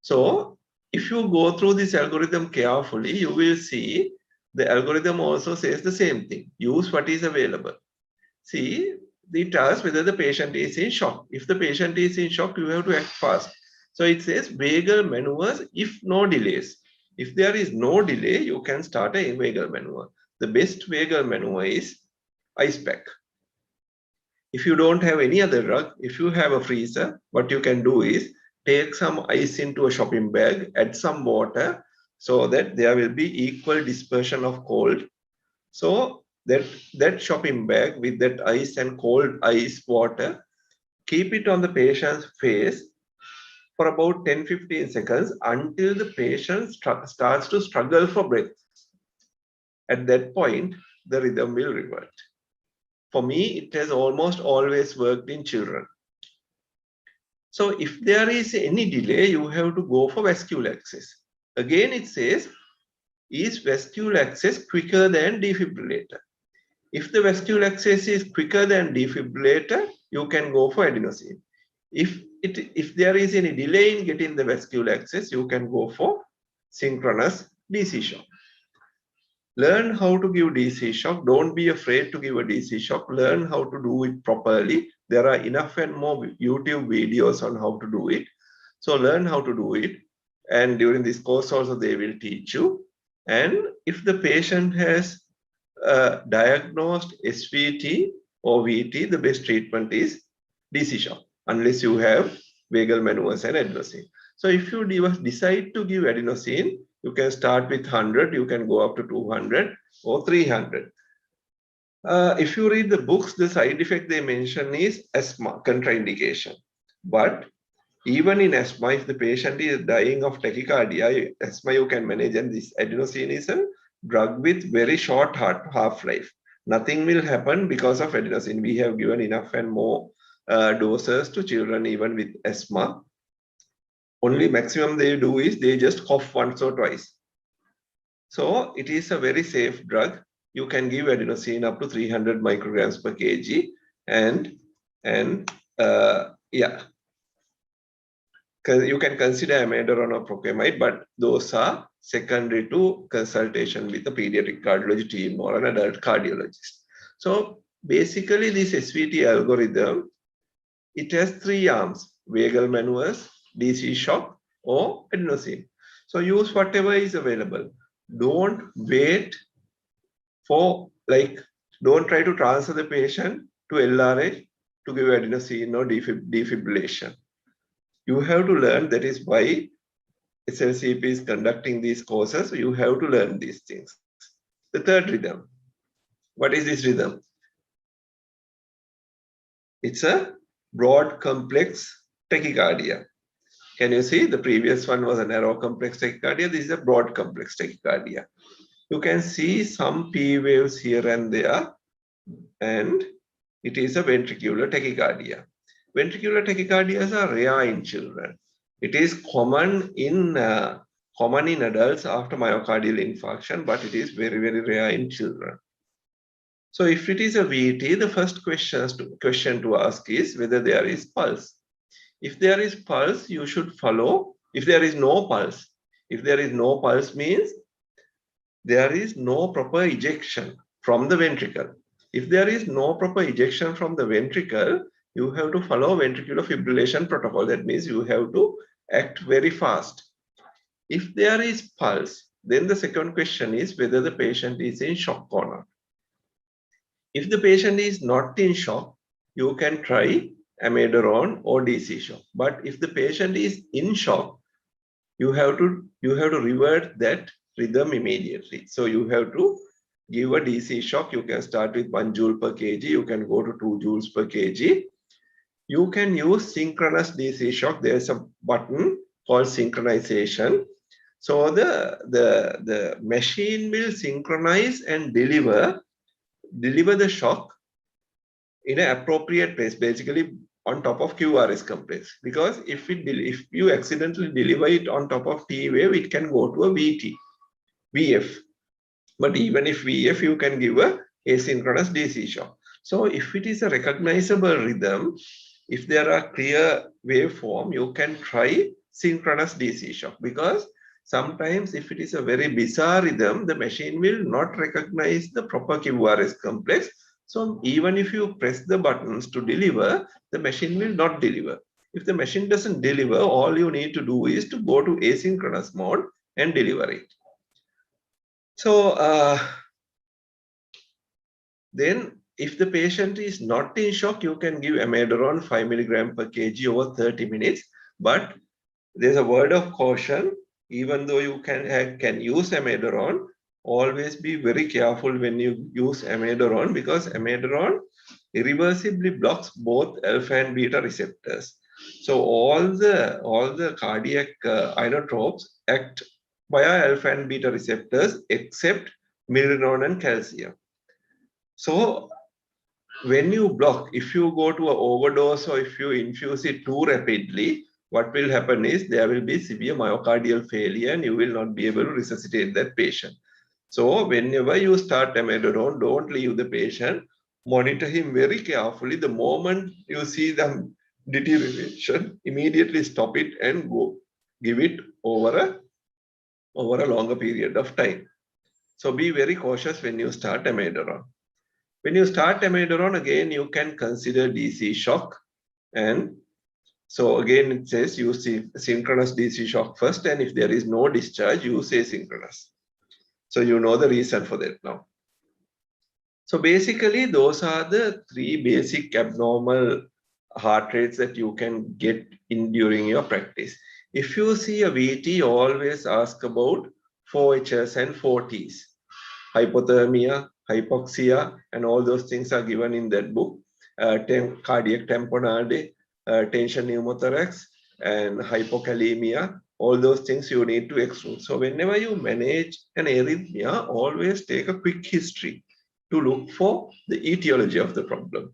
So if you go through this algorithm carefully, you will see the algorithm also says the same thing. Use what is available. See, it tells whether the patient is in shock. If the patient is in shock, you have to act fast. So it says vagal maneuvers if no delays. If there is no delay, you can start a vagal maneuver. The best vagal maneuver is ice pack. If you don't have any other drug, if you have a freezer, what you can do is take some ice into a shopping bag, add some water so that there will be equal dispersion of cold. So that shopping bag with that ice and cold ice water, keep it on the patient's face for about 10-15 seconds until the patient starts to struggle for breath. At that point, the rhythm will revert. For me, it has almost always worked in children. So if there is any delay, you have to go for vascular access. Again, it says is vestibular access quicker than defibrillator? If the vestibular access is quicker than defibrillator, you can go for adenosine. If there is any delay in getting the vestibular access, you can go for synchronous DC shock. Learn how to give DC shock. Don't be afraid to give a DC shock. Learn how to do it properly. There are enough and more YouTube videos on how to do it. So learn how to do it. And during this course also, they will teach you. And if the patient has diagnosed SVT or VT, the best treatment is DC shock, unless you have vagal maneuvers and adenosine. So if you decide to give adenosine, you can start with 100, you can go up to 200 or 300. If you read the books, the side effect they mention is asthma, contraindication. But even in asthma, if the patient is dying of tachycardia, asthma you can manage, and this adenosine is a drug with very short half-life. Nothing will happen because of adenosine. We have given enough and more doses to children even with asthma. Only maximum they do is they just cough once or twice. So it is a very safe drug. You can give adenosine up to 300 micrograms per kg, and yeah, you can consider amiodarone or procamide, but those are secondary to consultation with a pediatric cardiology team or an adult cardiologist. So basically this SVT algorithm, it has 3 arms: vagal maneuvers, DC shock, or adenosine. So use whatever is available. Don't wait for, don't try to transfer the patient to LRH to give adenosine or defibrillation. You have to learn. That is why SLCP is conducting these courses. You have to learn these things. The third rhythm. What is this rhythm? It's a broad complex tachycardia. Can you see? The previous one was a narrow complex tachycardia. This is a broad complex tachycardia. You can see some P waves here and there, and it is a ventricular tachycardia. Ventricular tachycardias are rare in children. It is common in adults after myocardial infarction, but it is very, very rare in children. So if it is a VT, the first question to ask is whether there is pulse. If there is pulse, you should follow. If there is no pulse, means there is no proper ejection from the ventricle. If there is no proper ejection from the ventricle, you have to follow ventricular fibrillation protocol. That means you have to act very fast. If there is pulse, then the second question is whether the patient is in shock or not. If the patient is not in shock, you can try amiodarone or DC shock. But if the patient is in shock, you have to revert that rhythm immediately. So you have to give a DC shock. You can start with 1 joule per kg. You can go to 2 joules per kg. You can use synchronous DC shock. There's a button called synchronization. So the machine will synchronize and deliver the shock in an appropriate place, basically on top of QRS complex. Because if you accidentally deliver it on top of T wave, it can go to a VF. But even if VF, you can give a asynchronous DC shock. So if it is a recognizable rhythm, if there are clear waveform, you can try synchronous DC shock, because sometimes if it is a very bizarre rhythm, the machine will not recognize the proper QRS complex. So even if you press the buttons to deliver, the machine will not deliver. If the machine doesn't deliver, all you need to do is to go to asynchronous mode and deliver it. So then if the patient is not in shock, you can give amiodarone 5 mg per kg over 30 minutes. But there's a word of caution. Even though you can use amiodarone, always be very careful when you use amiodarone, because amiodarone irreversibly blocks both alpha and beta receptors. So all the cardiac inotropes act via alpha and beta receptors except milrinone and calcium. So when you block, if you go to an overdose or if you infuse it too rapidly, what will happen is there will be severe myocardial failure and you will not be able to resuscitate that patient. So whenever you start amiodarone, don't leave the patient. Monitor him very carefully. The moment you see the deterioration, immediately stop it and go give it over a longer period of time. So be very cautious when you start amiodarone. When you start amiodarone, again, you can consider DC shock. And so again, it says use synchronous DC shock first. And if there is no discharge, use asynchronous. So you know the reason for that now. So basically, those are the three basic abnormal heart rates that you can get in during your practice. If you see a VT, always ask about 4Hs and 4Ts. Hypothermia, hypoxia, and all those things are given in that book. Cardiac tamponade, tension pneumothorax, and hypokalemia. All those things you need to exclude. So whenever you manage an arrhythmia, always take a quick history to look for the etiology of the problem.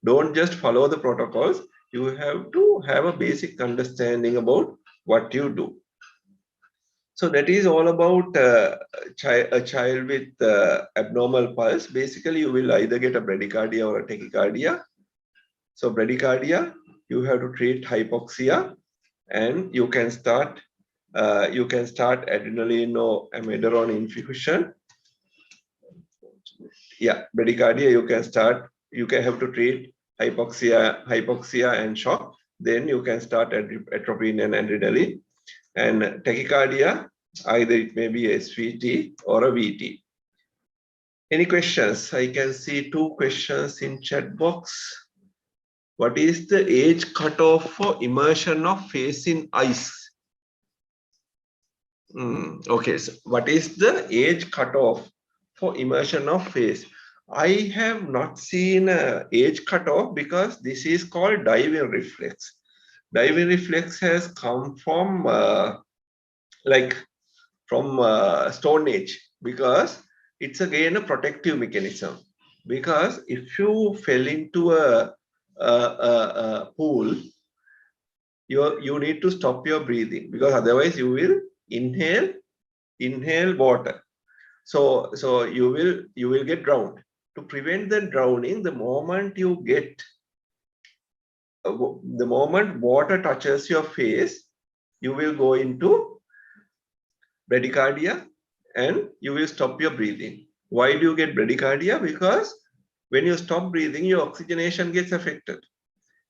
Don't just follow the protocols. You have to have a basic understanding about what you do. So that is all about a child with abnormal pulse. Basically, you will either get a bradycardia or a tachycardia. So bradycardia, you have to treat hypoxia, and you can start adrenaline or amiodarone infusion. Yeah, bradycardia, you can have to treat hypoxia and shock. Then you can start atropine and adrenaline. And tachycardia, either it may be a SVT or a VT. Any questions? I can see 2 questions in chat box. What is the age cutoff for immersion of face in ice? Okay, so what is the age cutoff for immersion of face? I have not seen an age cutoff because this is called diving reflex. Diving reflex has come from Stone Age, because it's again a protective mechanism. Because if you fell into a pool, you need to stop your breathing, because otherwise you will inhale water. So you will get drowned. To prevent the drowning, the moment water touches your face, you will go into bradycardia and you will stop your breathing. Why do you get bradycardia? Because when you stop breathing, your oxygenation gets affected.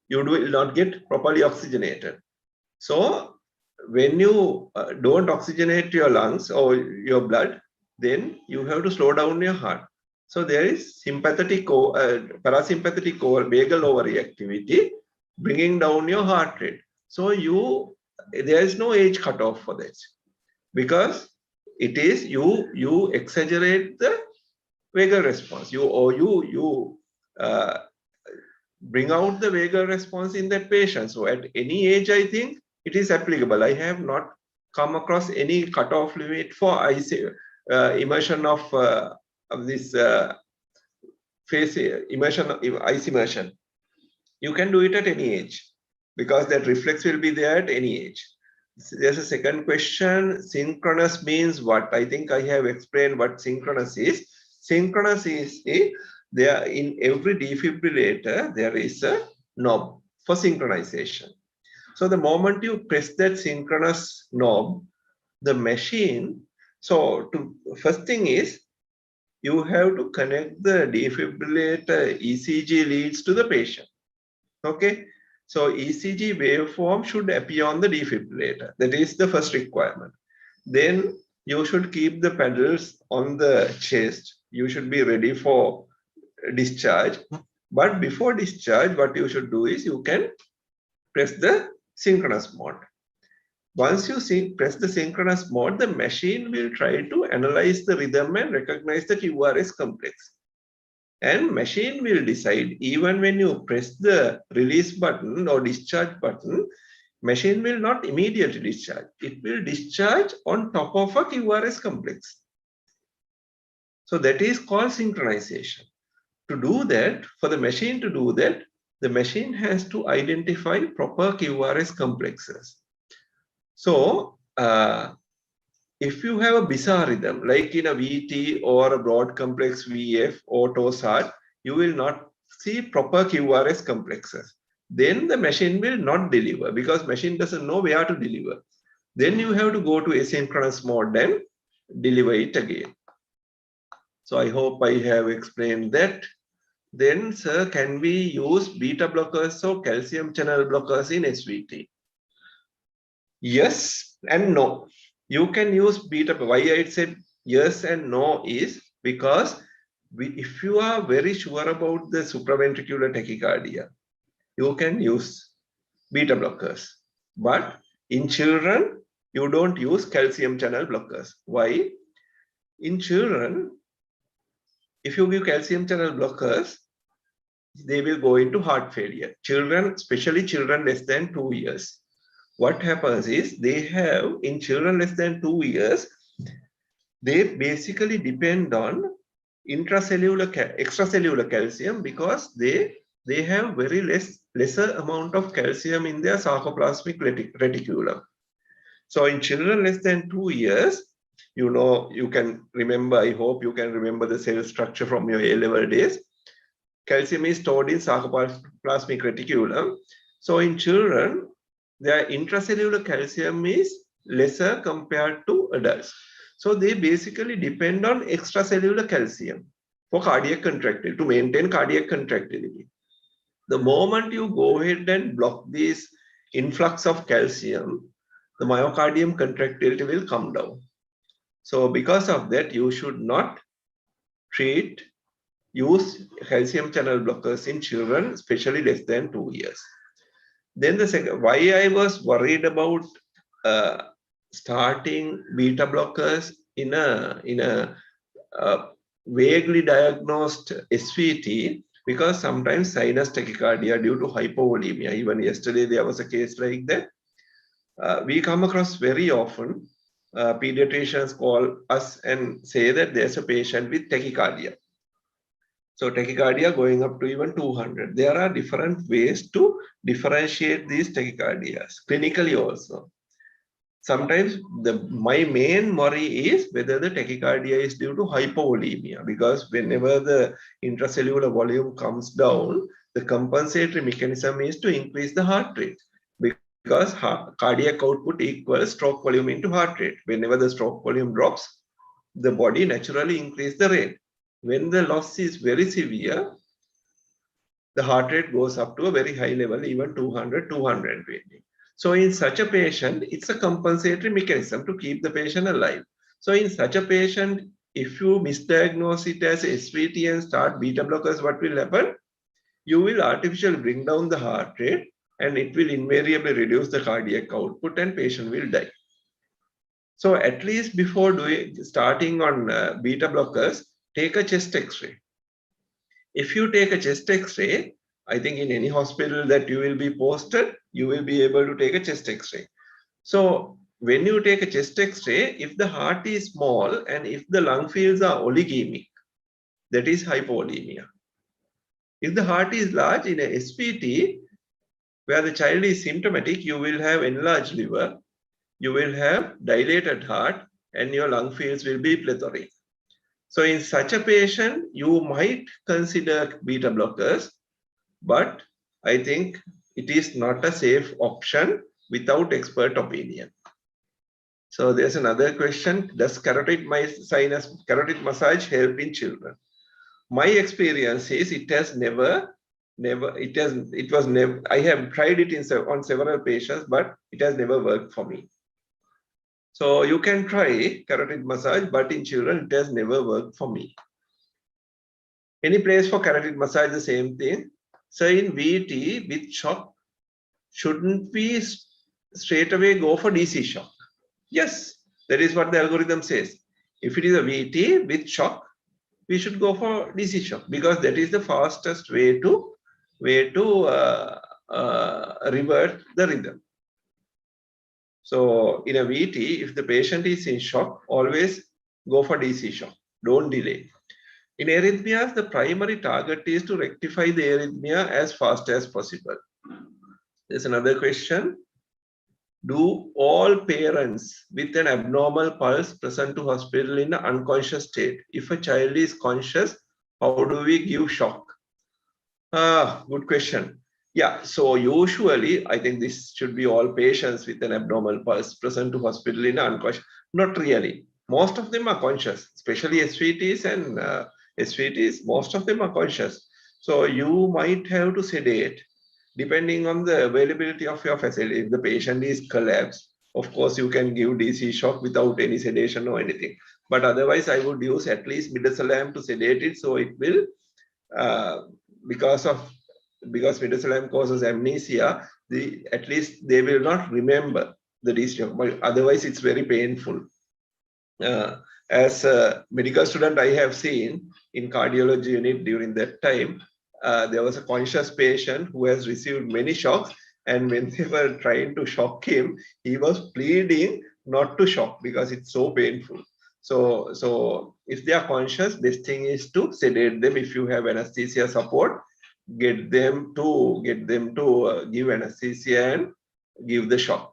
You will not get properly oxygenated. So when you don't oxygenate your lungs or your blood, then you have to slow down your heart. So there is sympathetic parasympathetic vagal overreactivity bringing down your heart rate. So there is no age cutoff for this, because it is you exaggerate the vagal response. You bring out the vagal response in that patient. So at any age, I think it is applicable. I have not come across any cutoff limit for immersion of this face immersion, ice immersion. You can do it at any age, because that reflex will be there at any age. There's a second question. Synchronous means what? I think I have explained what synchronous is. Synchronous is there in every defibrillator, there is a knob for synchronization. So the moment you press that synchronous knob, the machine, first thing is you have to connect the defibrillator ECG leads to the patient. Okay. So ECG waveform should appear on the defibrillator. That is the first requirement. Then you should keep the pedals on the chest. You should be ready for discharge. But before discharge, what you should do is you can press the synchronous mode. Once you press the synchronous mode, the machine will try to analyze the rhythm and recognize the QRS complex. And machine will decide, even when you press the release button or discharge button, machine will not immediately discharge. It will discharge on top of a QRS complex. So that is called synchronization. To do that, for the machine to do that, the machine has to identify proper QRS complexes. So if you have a bizarre rhythm, like in a VT or a broad complex VF or TOSAT, you will not see proper QRS complexes. Then the machine will not deliver because machine doesn't know where to deliver. Then you have to go to asynchronous mode and deliver it again. So I hope I have explained that. Then, sir, can we use beta blockers or calcium channel blockers in SVT? Yes and no. You can use beta. Why I said yes and no is because if you are very sure about the supraventricular tachycardia, you can use beta blockers. But in children, you don't use calcium channel blockers. Why? In children, if you give calcium channel blockers, they will go into heart failure. Children, especially children less than 2 years. What happens is they have, in children less than 2 years, they basically depend on extracellular calcium because they have very lesser amount of calcium in their sarcoplasmic reticulum. So in children less than 2 years, you can remember, I hope you can remember the cell structure from your A-level days. Calcium is stored in sarcoplasmic reticulum. So in children, their intracellular calcium is lesser compared to adults. So they basically depend on extracellular calcium for cardiac contractility, to maintain cardiac contractility. The moment you go ahead and block this influx of calcium, the myocardium contractility will come down. So because of that, you should not use calcium channel blockers in children, especially less than 2 years. Then the second, why I was worried about starting beta blockers in a vaguely diagnosed SVT, because sometimes sinus tachycardia due to hypovolemia. Even yesterday there was a case like that. We come across very often. Pediatricians call us and say that there's a patient with tachycardia. So tachycardia going up to even 200. There are different ways to differentiate these tachycardias, clinically also. Sometimes my main worry is whether the tachycardia is due to hypovolemia, because whenever the intracellular volume comes down, the compensatory mechanism is to increase the heart rate, because cardiac output equals stroke volume into heart rate. Whenever the stroke volume drops, the body naturally increases the rate. When the loss is very severe, the heart rate goes up to a very high level, even 200, 220. So in such a patient, it's a compensatory mechanism to keep the patient alive. So in such a patient, if you misdiagnose it as SVT and start beta blockers, what will happen? You will artificially bring down the heart rate and it will invariably reduce the cardiac output and patient will die. So at least before starting on beta blockers, take a chest X-ray. If you take a chest X-ray, I think in any hospital that you will be posted, you will be able to take a chest X-ray. So when you take a chest X-ray, if the heart is small and if the lung fields are oligemic, that is hypovolemia. If the heart is large, in a SVT, where the child is symptomatic, you will have enlarged liver, you will have dilated heart, and your lung fields will be plethoric. So in such a patient, you might consider beta blockers, but I think it is not a safe option without expert opinion. So there's another question: does carotid massage help in children? My experience is it has never. I have tried it on several patients, but it has never worked for me. So you can try carotid massage, but in children, it has never worked for me. Any place for carotid massage, the same thing. So in VT with shock, shouldn't we straight away go for DC shock? Yes, that is what the algorithm says. If it is a VT with shock, we should go for DC shock because that is the fastest way to revert the rhythm. So in a VT, if the patient is in shock, always go for DC shock. Don't delay. In arrhythmias, the primary target is to rectify the arrhythmia as fast as possible. There's another question. Do all parents with an abnormal pulse present to hospital in an unconscious state? If a child is conscious, how do we give shock? Good question. Yeah, so usually I think this should be all patients with an abnormal pulse present to hospital in unconscious. Not really. Most of them are conscious, especially SVTs and SVTs, most of them are conscious. So you might have to sedate depending on the availability of your facility. If the patient is collapsed, of course you can give DC shock without any sedation or anything. But otherwise I would use at least midazolam to sedate it, so it will because midazolam causes amnesia, at least they will not remember the DC shock, but otherwise it's very painful. As a medical student, I have seen in cardiology unit during that time, there was a conscious patient who has received many shocks, and when they were trying to shock him, he was pleading not to shock because it's so painful. So if they are conscious, best thing is to sedate them. If you have anesthesia support, get them to give anesthesia and give the shock.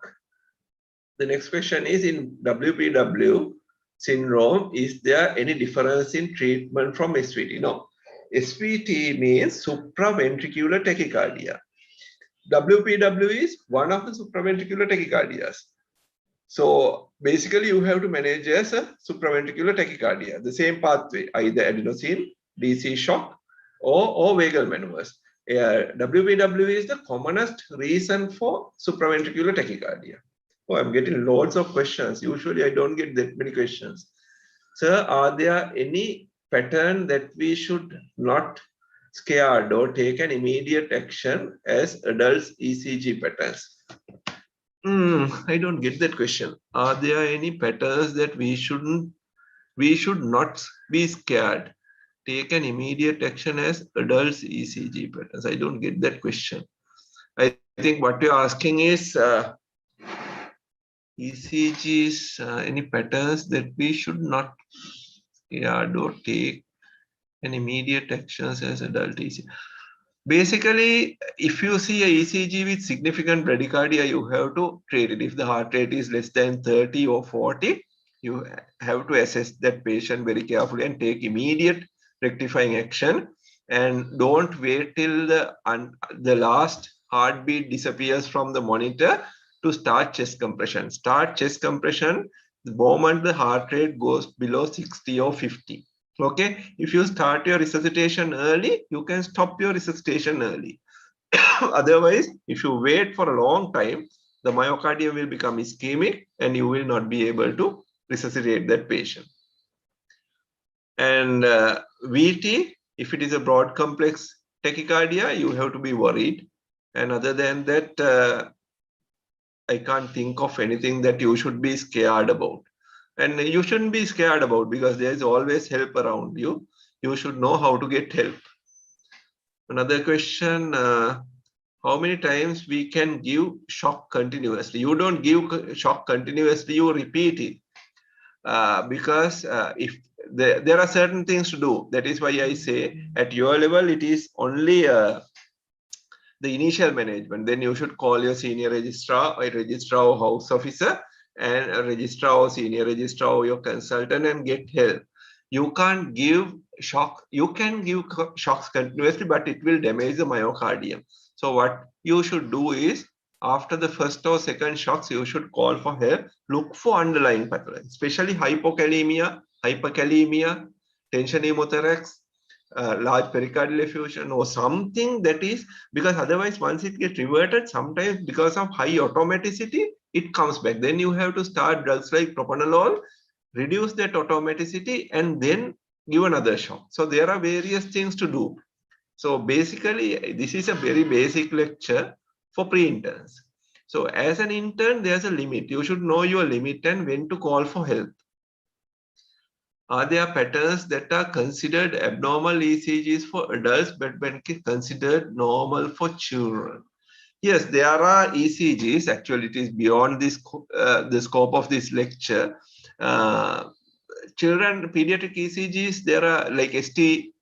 The next question is, in WPW syndrome, is there any difference in treatment from SVT? No. SVT means supraventricular tachycardia. WPW is one of the supraventricular tachycardias. So basically you have to manage as a supraventricular tachycardia, the same pathway, either adenosine, DC shock, or vagal maneuvers. WPW is the commonest reason for supraventricular tachycardia. Oh, I'm getting lots of questions. Usually I don't get that many questions. Sir, are there any pattern that we should not scared or take an immediate action as adults ECG patterns? I don't get that question. Are there any patterns that we should not be scared? Take an immediate action as adults ECG patterns. I don't get that question. I think what you're asking is ECGs, any patterns that we should not scared or take an immediate actions as adult ECG. Basically, if you see a ECG with significant bradycardia, you have to treat it. If the heart rate is less than 30 or 40, you have to assess that patient very carefully and take immediate rectifying action. And don't wait till the last heartbeat disappears from the monitor to start chest compression. Start chest compression the moment the heart rate goes below 60 or 50. Okay, if you start your resuscitation early, you can stop your resuscitation early. Otherwise, if you wait for a long time, the myocardium will become ischemic and you will not be able to resuscitate that patient. And VT, if it is a broad complex tachycardia, you have to be worried. And other than that, I can't think of anything that you should be scared about. And you shouldn't be scared about, because there is always help around you. You should know how to get help. Another question, how many times we can give shock continuously? You don't give shock continuously, you repeat it. Because if there are certain things to do. That is why I say at your level, it is only the initial management. Then you should call your senior registrar or registrar or house officer and a registrar or senior registrar or your consultant and get help. You can't give shock. You can give shocks continuously, but it will damage the myocardium. So what you should do is, after the first or second shocks, you should call for help. Look for underlying pathology, especially hypokalemia, hyperkalemia, tension pneumothorax, large pericardial effusion, or something that is, because otherwise once it gets reverted, sometimes because of high automaticity, it comes back. Then you have to start drugs like propranolol, reduce that automaticity, and then give another shock. So there are various things to do. So basically, this is a very basic lecture for pre-interns. So as an intern, there's a limit. You should know your limit and when to call for help. Are there patterns that are considered abnormal ECGs for adults but when considered normal for children? Yes, there are ECGs. Actually, it is beyond this the scope of this lecture. children pediatric ECGs, there are like T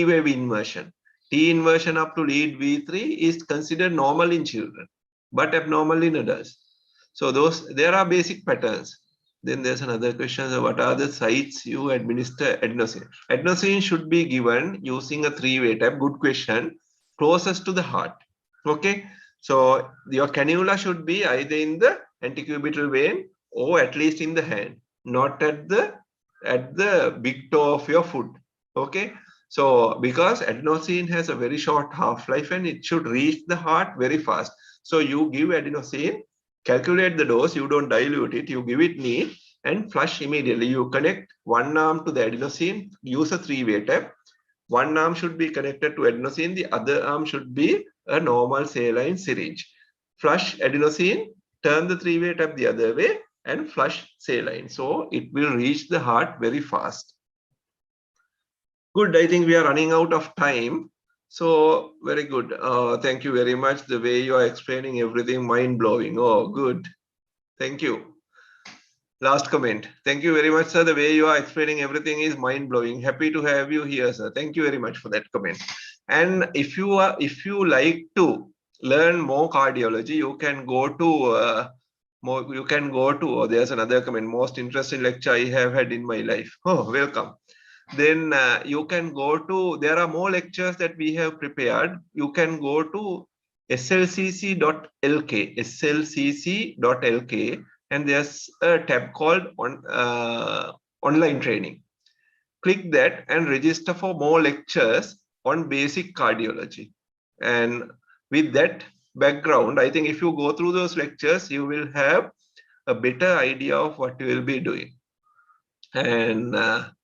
wave inversion. T inversion up to lead V3 is considered normal in children, but abnormal in adults. So there are basic patterns. Then there's another question. So what are the sites you administer adenosine? Adenosine should be given using a three-way tab. Good question. Closest to the heart. Okay. So your cannula should be either in the antecubital vein or at least in the hand, not at the big toe of your foot. Okay. So because adenosine has a very short half-life and it should reach the heart very fast. So you give adenosine, calculate the dose, you don't dilute it, you give it neat and flush immediately. You connect one arm to the adenosine, use a three-way tab. One arm should be connected to adenosine, the other arm should be a normal saline syringe. Flush adenosine, turn the three-way tab the other way and flush saline. So it will reach the heart very fast. Good, I think we are running out of time. So very good. Thank you very much. The way you are explaining everything, mind-blowing. Oh, good. Thank you. Last comment. Thank you very much, sir. The way you are explaining everything is mind-blowing. Happy to have you here, sir. Thank you very much for that comment. And if you like to learn more cardiology, you can go to oh, there's another comment. Most interesting lecture I have had in my life. Oh, welcome. Then you can go to, there are more lectures that we have prepared. You can go to slcc.lk, and there's a tab called online training. Click that and register for more lectures on basic cardiology. And with that background, I think if you go through those lectures, you will have a better idea of what you will be doing. And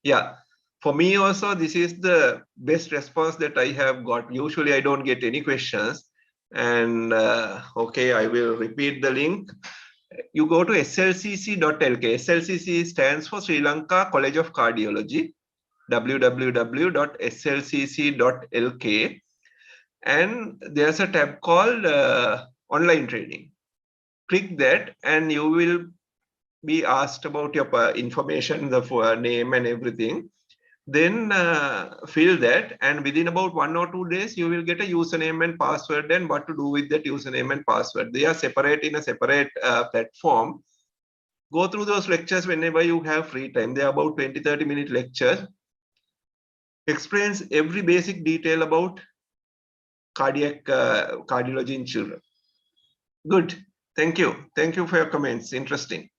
yeah. For me also, this is the best response that I have got. Usually I don't get any questions. And okay, I will repeat the link. You go to slcc.lk. SLCC stands for Sri Lanka College of Cardiology. www.slcc.lk. And there's a tab called online training. Click that and you will be asked about your information, the name and everything. Then fill that, and within about 1 or 2 days, you will get a username and password and what to do with that username and password. They are separate in a separate platform. Go through those lectures whenever you have free time. They are about 20-30 minute lectures. Explains every basic detail about cardiology in children. Good. Thank you. Thank you for your comments. Interesting.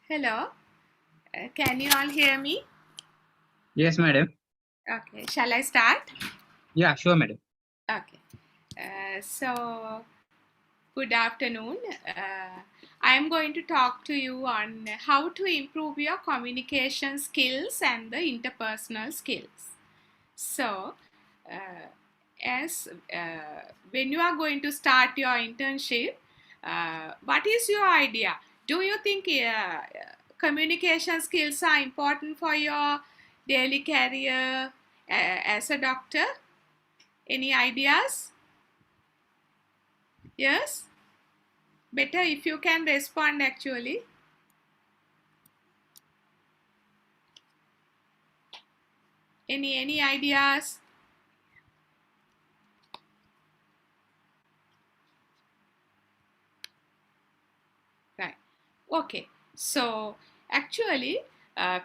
Hello. Can you all hear me? Yes, madam. Okay, shall I start? Yeah, sure, madam. Okay. So, good afternoon. I am going to talk to you on how to improve your communication skills and the interpersonal skills. So, when you are going to start your internship, what is your idea? Do you think communication skills are important for your daily career as a doctor? Any ideas? Yes? Better if you can respond actually. Any ideas? Right. Okay. So actually,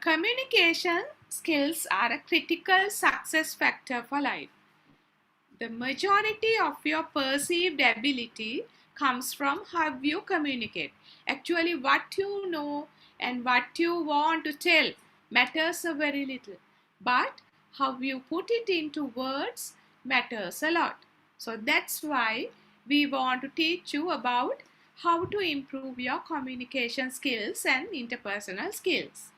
communication skills are a critical success factor for life. The majority of your perceived ability comes from how you communicate. Actually, what you know and what you want to tell matters a very little, but how you put it into words matters a lot. So that's why we want to teach you about how to improve your communication skills and interpersonal skills.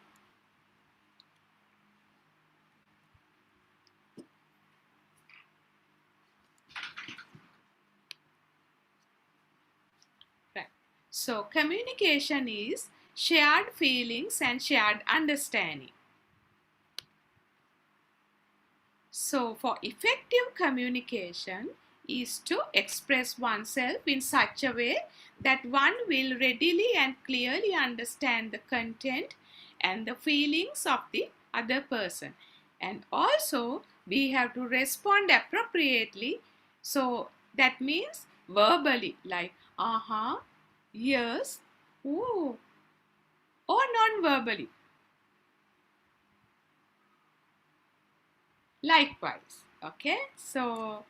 Right. So communication is shared feelings and shared understanding. So for effective communication is to express oneself in such a way that one will readily and clearly understand the content and the feelings of the other person. And also we have to respond appropriately. So that means verbally, like yes, oh, or non-verbally. Likewise, okay? So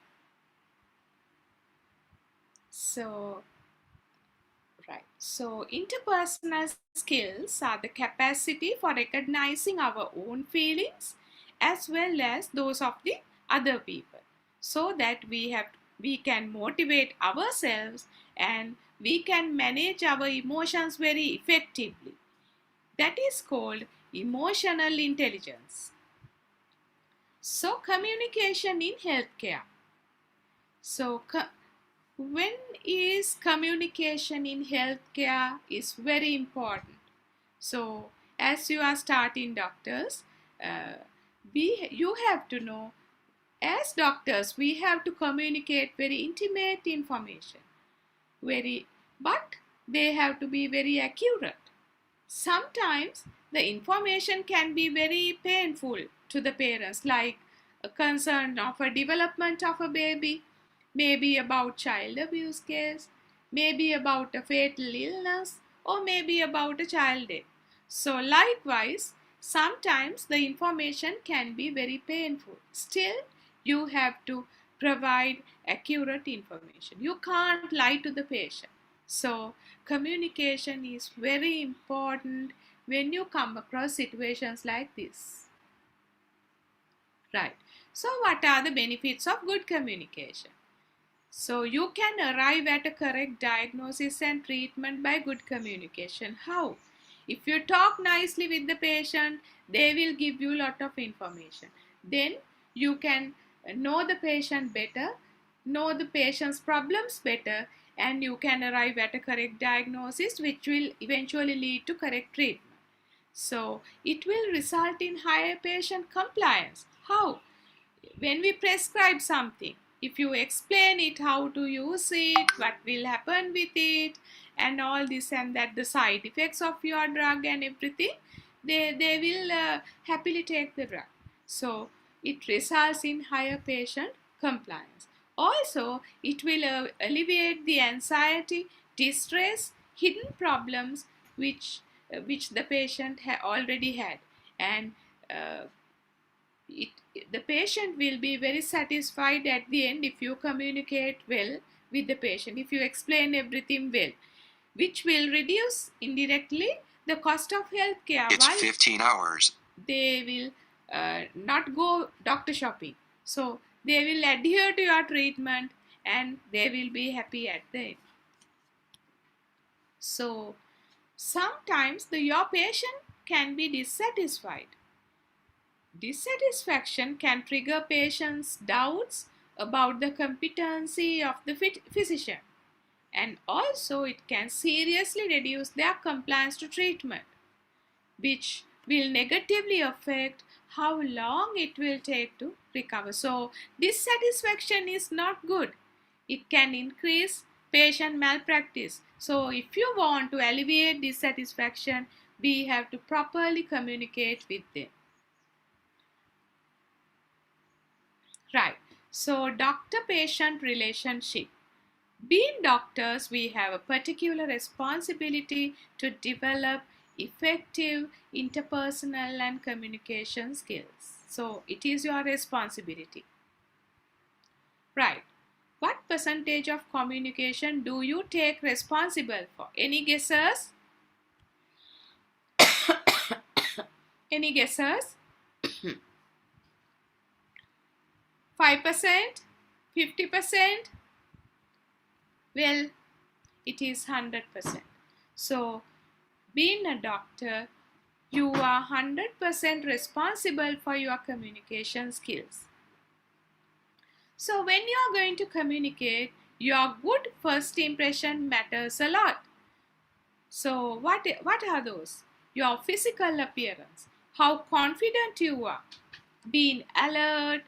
right. So interpersonal skills are the capacity for recognizing our own feelings as well as those of the other people, so that we can motivate ourselves and we can manage our emotions very effectively. That is called emotional intelligence. So communication in healthcare. So when is communication in healthcare is very important. So as you are starting doctors, you have to know, as doctors we have to communicate very intimate information, but they have to be very accurate. Sometimes the information can be very painful to the parents, like a concern of a development of a baby, maybe about child abuse case, maybe about a fatal illness, or maybe about a child death. So likewise, sometimes the information can be very painful. Still, you have to provide accurate information. You can't lie to the patient. So communication is very important when you come across situations like this. Right. So what are the benefits of good communication? So you can arrive at a correct diagnosis and treatment by good communication. How? If you talk nicely with the patient, they will give you a lot of information. Then you can know the patient better, know the patient's problems better, and you can arrive at a correct diagnosis which will eventually lead to correct treatment. So it will result in higher patient compliance. How? When we prescribe something, if you explain it, how to use it, what will happen with it, and all this and that, the side effects of your drug and everything, they will happily take the drug. So it results in higher patient compliance. Also, it will alleviate the anxiety, distress, hidden problems which the patient already had, and the patient will be very satisfied at the end if you communicate well with the patient, if you explain everything well, which will reduce indirectly the cost of healthcare. It's Why? 15 hours. They will not go doctor shopping. So they will adhere to your treatment and they will be happy at the end. So sometimes your patient can be dissatisfied. Dissatisfaction can trigger patients' doubts about the competency of the physician, and also it can seriously reduce their compliance to treatment, which will negatively affect how long it will take to recover. So dissatisfaction is not good. It can increase patient malpractice. So if you want to alleviate dissatisfaction, we have to properly communicate with them. Right. So doctor-patient relationship. Being doctors, we have a particular responsibility to develop effective interpersonal and communication skills. So it is your responsibility. Right. What percentage of communication do you take responsible for? Any guesses? Any guesses? 5%? 50%? Well, it is 100%. So, being a doctor, you are 100% responsible for your communication skills. So, when you are going to communicate, your good first impression matters a lot. So, what are those? Your physical appearance, how confident you are, being alert,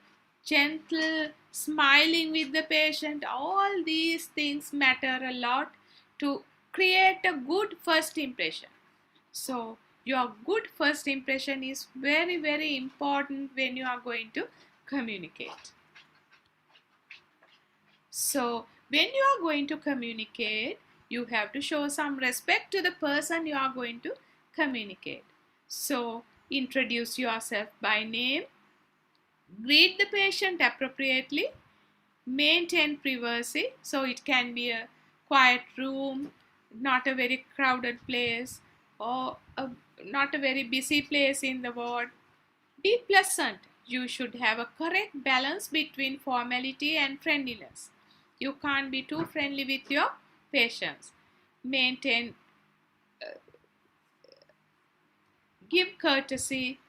gentle, smiling with the patient, all these things matter a lot to create a good first impression. So your good first impression is very, very important when you are going to communicate. So when you are going to communicate, you have to show some respect to the person you are going to communicate. So introduce yourself by name, greet the patient appropriately, maintain privacy. So it can be a quiet room, not a very crowded place, or not a very busy place in the ward. Be pleasant. You should have a correct balance between formality and friendliness. You can't be too friendly with your patients. Maintain, give courtesy,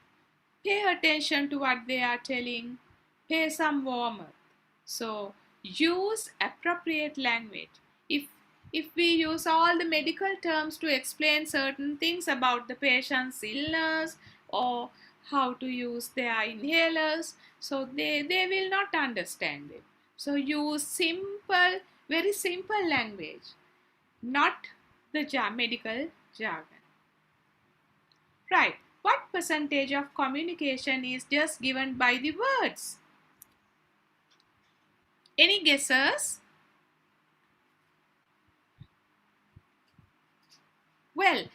pay attention to what they are telling, pay some warmth. So use appropriate language. If we use all the medical terms to explain certain things about the patient's illness or how to use their inhalers, so they will not understand it. So use simple, very simple language, not the medical jargon. Right. What percentage of communication is just given by the words? Any guesses? Well,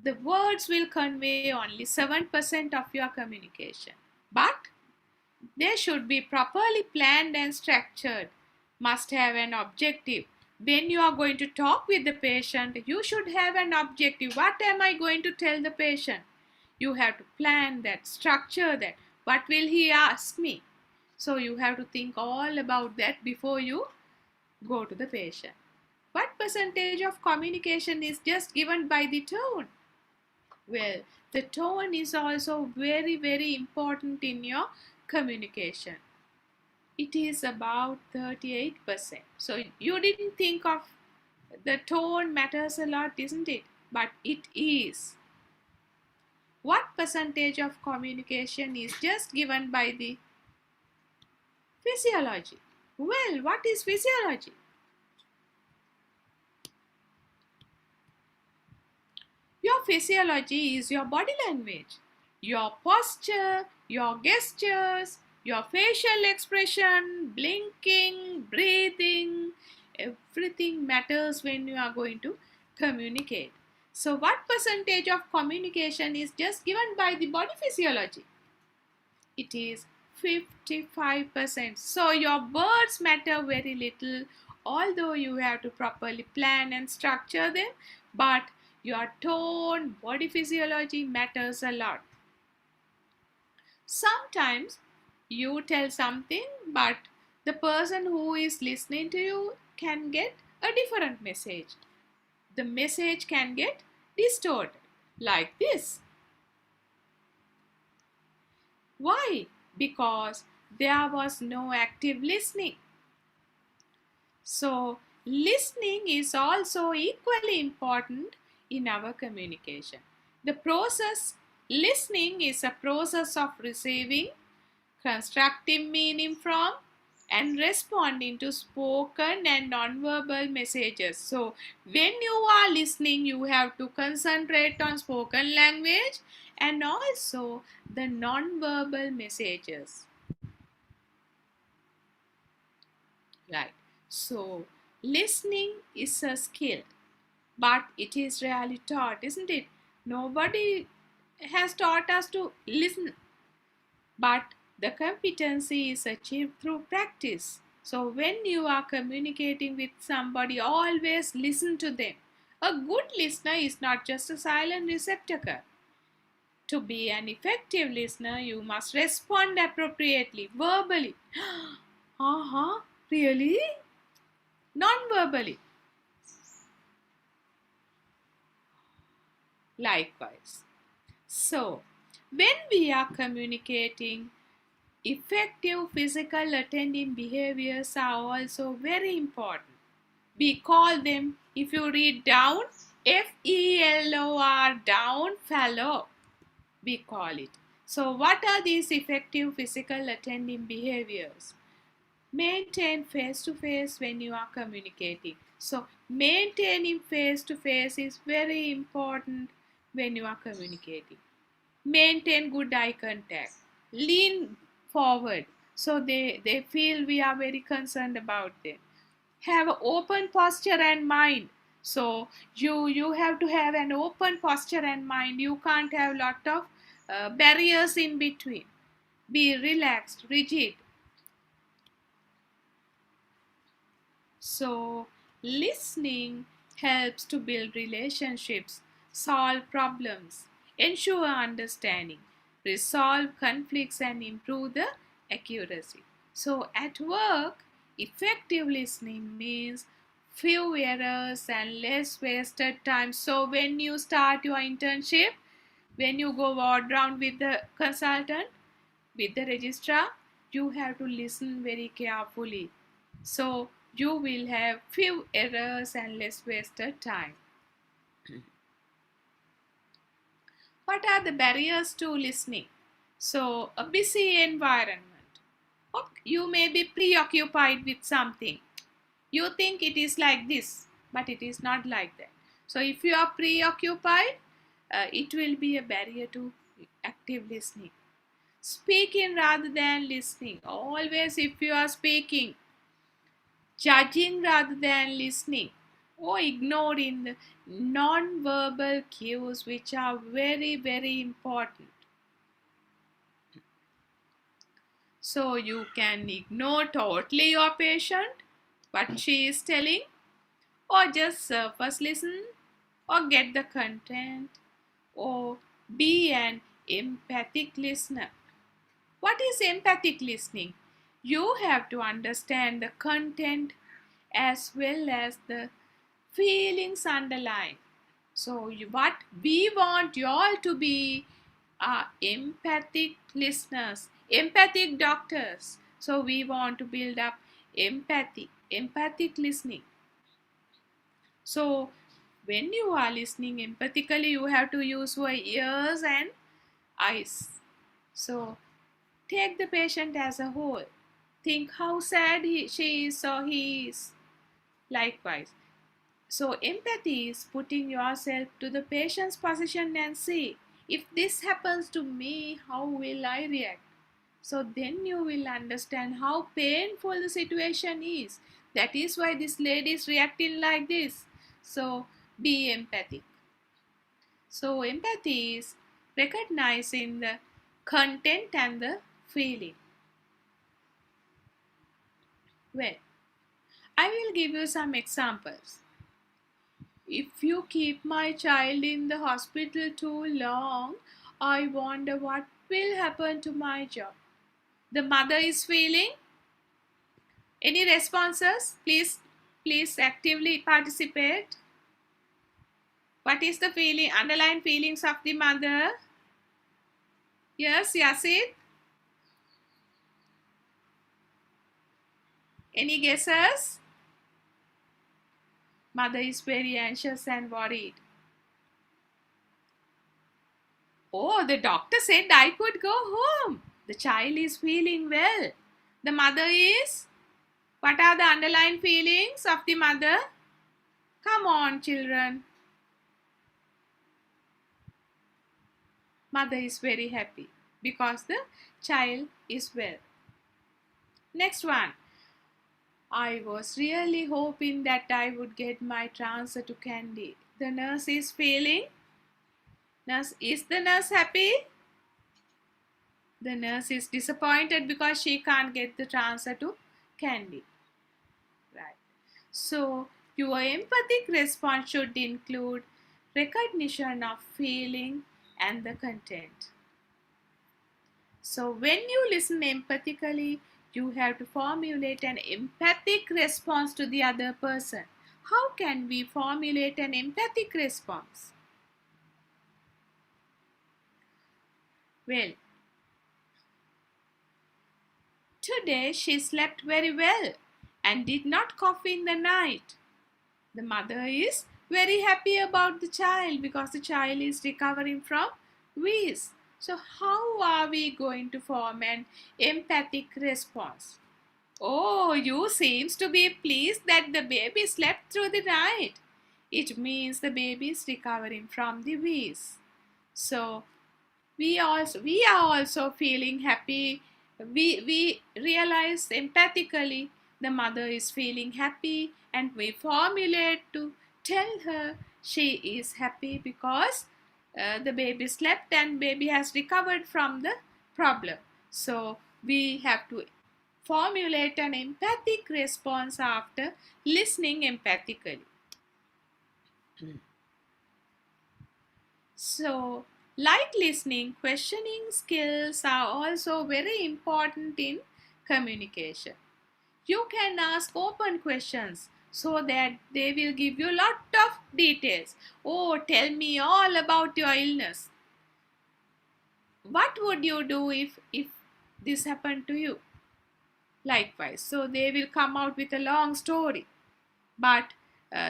the words will convey only 7% of your communication, but they should be properly planned and structured, must have an objective. When you are going to talk with the patient, you should have an objective. What am I going to tell the patient? You have to plan that, structure that. What will he ask me? So you have to think all about that before you go to the patient. What percentage of communication is just given by the tone? Well, the tone is also very, very important in your communication. It is about 38%. So you didn't think of the tone matters a lot, isn't it? But it is. What percentage of communication is just given by the physiology? Well, what is physiology? Your physiology is your body language, your posture, your gestures, your facial expression, blinking, breathing, everything matters when you are going to communicate. So what percentage of communication is just given by the body physiology? It is 55%. So your words matter very little, although you have to properly plan and structure them, but your tone, body physiology matters a lot. Sometimes you tell something, but the person who is listening to you can get a different message. The message can get distorted like this. Why? Because there was no active listening. So, listening is also equally important in our communication. The process listening is a process of receiving constructive meaning from and responding to spoken and non-verbal messages. So, when you are listening, you have to concentrate on spoken language and also the non-verbal messages. Right. So, listening is a skill, but it is rarely taught, isn't it? Nobody has taught us to listen, but the competency is achieved through practice. So, when you are communicating with somebody, always listen to them. A good listener is not just a silent receptacle. To be an effective listener, you must respond appropriately, verbally. Really? Non-verbally. Likewise. So, when we are communicating, effective physical attending behaviors are also very important. We call them, if you read down, FELOR, down, fellow, we call it. So, what are these effective physical attending behaviors? Maintain face-to-face when you are communicating. So, maintaining face-to-face is very important when you are communicating. Maintain good eye contact. Lean forward so they feel we are very concerned about them. Have an open posture and mind. So, you have to have an open posture and mind. You can't have a lot of barriers in between. Be relaxed, rigid. So, listening helps to build relationships, solve problems, ensure understanding, resolve conflicts, and improve the accuracy. So, at work, effective listening means few errors and less wasted time. So, when you start your internship, when you go around with the consultant, with the registrar, you have to listen very carefully. So, you will have few errors and less wasted time. What are the barriers to listening? So, a busy environment. You may be preoccupied with something. You think it is like this, but it is not like that. So, if you are preoccupied, it will be a barrier to active listening. Speaking rather than listening. Always, if you are speaking, judging rather than listening, or ignoring the non-verbal cues, which are very, very important. So you can ignore totally your patient, what she is telling, or just surface listen, or get the content, or be an empathic listener. What is empathic listening? You have to understand the content as well as the feelings underlying. So, what we want you all to be are empathic listeners, empathic doctors. So, we want to build up empathy, empathic listening. So, when you are listening empathically, you have to use your ears and eyes. So, take the patient as a whole. Think how sad she is or he is. Likewise. So, empathy is putting yourself to the patient's position and see, if this happens to me, how will I react? So, then you will understand how painful the situation is. That is why this lady is reacting like this. So, be empathic. So, empathy is recognizing the content and the feeling. Well, I will give you some examples. If you keep my child in the hospital too long, I wonder what will happen to my job. The mother is feeling. Any responses? Please actively participate. What is the feeling, underlying feelings of the mother? Yes, Yasid? Any guesses? Mother is very anxious and worried. Oh, the doctor said I could go home. The child is feeling well. The mother is? What are the underlying feelings of the mother? Come on, children. Mother is very happy because the child is well. Next one. I was really hoping that I would get my transfer to Candy. The nurse is feeling. Is the nurse happy? The nurse is disappointed because she can't get the transfer to Candy. Right. So your empathic response should include recognition of feeling and the content. So when you listen empathically, you have to formulate an empathic response to the other person. How can we formulate an empathic response? Well, today she slept very well and did not cough in the night. The mother is very happy about the child because the child is recovering from wheeze. So how are we going to form an empathic response? Oh, you seems to be pleased that the baby slept through the night. It means the baby is recovering from the wheeze. So we are also feeling happy. We realize empathically the mother is feeling happy, and we formulate to tell her she is happy because the baby slept and baby has recovered from the problem. So we have to formulate an empathic response after listening empathically. So, like listening, questioning skills are also very important in communication. You can ask open questions so that they will give you a lot of details. Oh, tell me all about your illness. What would you do if this happened to you? Likewise, so they will come out with a long story. But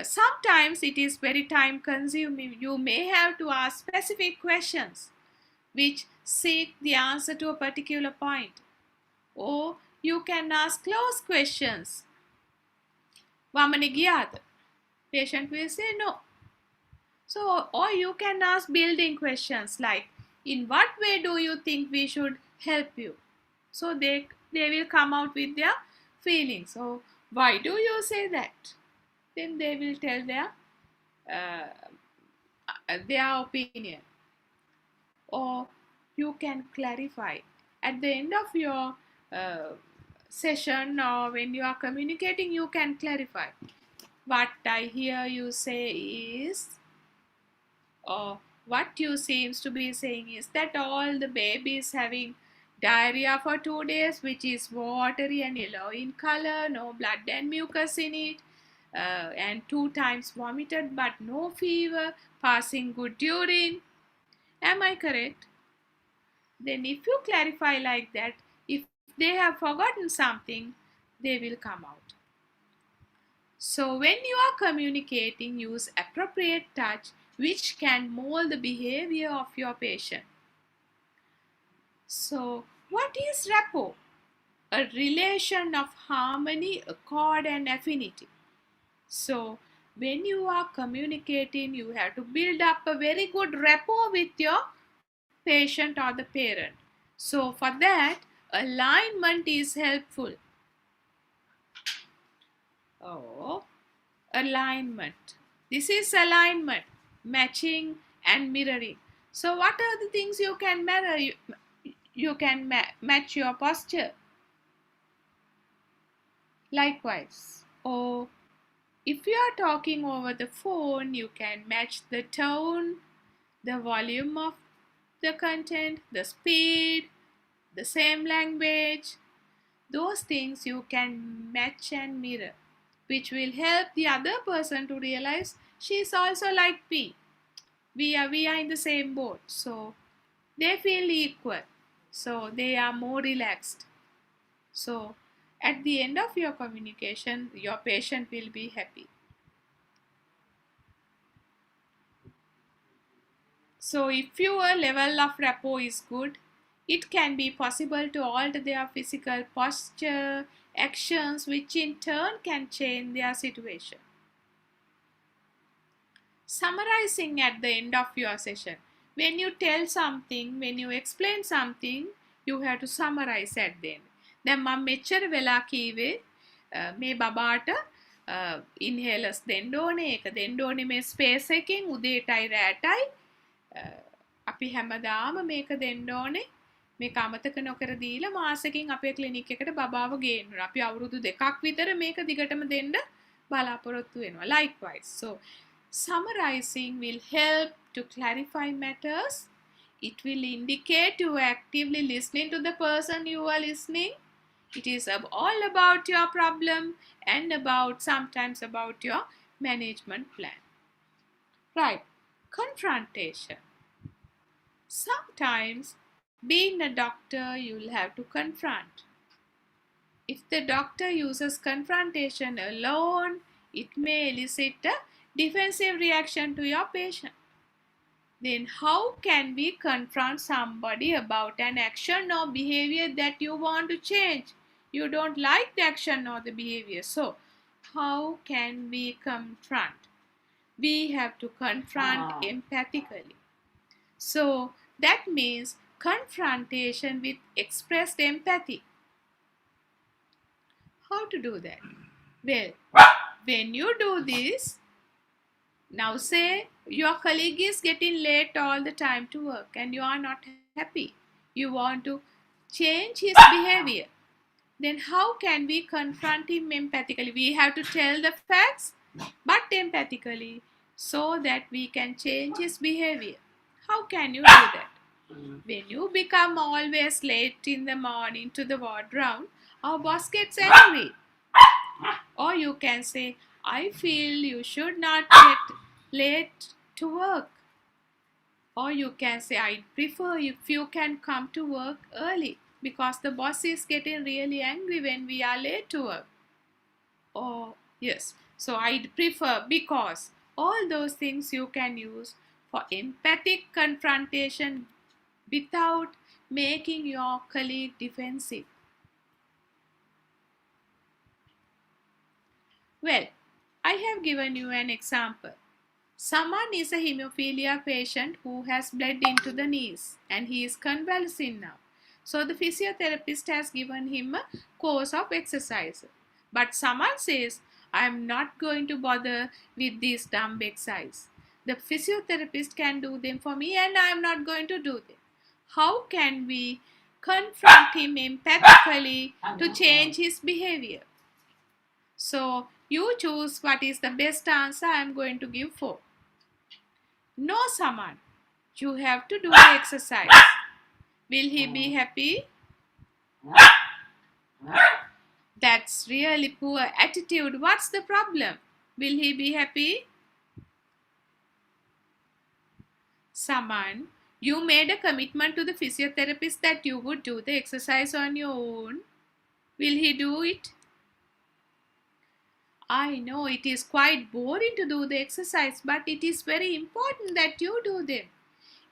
sometimes it is very time consuming. You may have to ask specific questions which seek the answer to a particular point. Or you can ask close questions. Vamane giyada? Patient will say no. So, or you can ask building questions like, in what way do you think we should help you? So they will come out with their feelings. So why do you say that? Then they will tell their opinion. Or you can clarify. At the end of your session or when you are communicating, you can clarify. What I hear you say is, or what you seems to be saying is that all the babies having diarrhea for 2 days, which is watery and yellow in color, no blood and mucus in it, and 2 times vomited but no fever, passing good urine. Am I correct? Then if you clarify like that, if they have forgotten something, they will come out. So when you are communicating, use appropriate touch which can mold the behavior of your patient. So what is rapport? A relation of harmony, accord and affinity. So when you are communicating, you have to build up a very good rapport with your patient or the parent. So for that, alignment is helpful. Oh, alignment. This is alignment, matching and mirroring. So what are the things you can mirror? You can match your posture. Likewise, or If you are talking over the phone, you can match the tone, the volume of the content, the speed, the same language. Those things you can match and mirror, which will help the other person to realize she is also like me. We are in the same boat. So they feel equal. So they are more relaxed. So at the end of your communication, your patient will be happy. So if your level of rapport is good, it can be possible to alter their physical posture, actions, which in turn can change their situation. Summarizing at the end of your session. When you tell something, when you explain something, you have to summarize at the end. දැන් මම මෙච්චර වෙලා කීවේ මේ බබාට ඉන්හෙලර්ස් දෙන්න ඕනේ, ඒක දෙන්න ඕනේ මේ ස්පේස් එකෙන් උදේටයි රැටයි අපි හැමදාම මේක දෙන්න ඕනේ. මේක අමතක නොකර දීලා මාසෙකින් අපේ ක්ලිනික් එකට බබාව ගේන්න ඕනේ. අපි අවුරුදු 2ක් විතර මේක දිගටම දෙන්න බලාපොරොත්තු වෙනවා. Likewise. So summarizing will help to clarify matters. It will indicate you are actively listening to the person you are listening. It is all about your problem and sometimes about your management plan. Right. Confrontation. Sometimes, being a doctor, you'll have to confront. If the doctor uses confrontation alone, it may elicit a defensive reaction to your patient. Then how can we confront somebody about an action or behavior that you want to change? You don't like the action or the behavior. So, how can we confront? We have to confront empathically. So, that means confrontation with expressed empathy. How to do that? Well, when you do this, now say your colleague is getting late all the time to work and you are not happy. You want to change his behavior. Then how can we confront him empathically? We have to tell the facts, but empathically, so that we can change his behavior. How can you do that? When you become always late in the morning to the ward round, our boss gets angry. Or you can say, I feel you should not get late to work. Or you can say, I prefer if you can come to work early because the boss is getting really angry when we are late to work. Or yes, so I'd prefer because. All those things you can use for empathic confrontation without making your colleague defensive. Well, I have given you an example. Someone is a hemophilia patient who has bled into the knees and he is convalescing now. So the physiotherapist has given him a course of exercise. But someone says, I am not going to bother with these dumb exercises. The physiotherapist can do them for me and I am not going to do them. How can we confront him empathically to change his behavior? So you choose what is the best answer I am going to give for. Know someone. You have to do the exercise. Will he be happy? That's really poor attitude. What's the problem? Will he be happy? Someone, you made a commitment to the physiotherapist that you would do the exercise on your own. Will he do it? I know it is quite boring to do the exercise, but it is very important that you do them.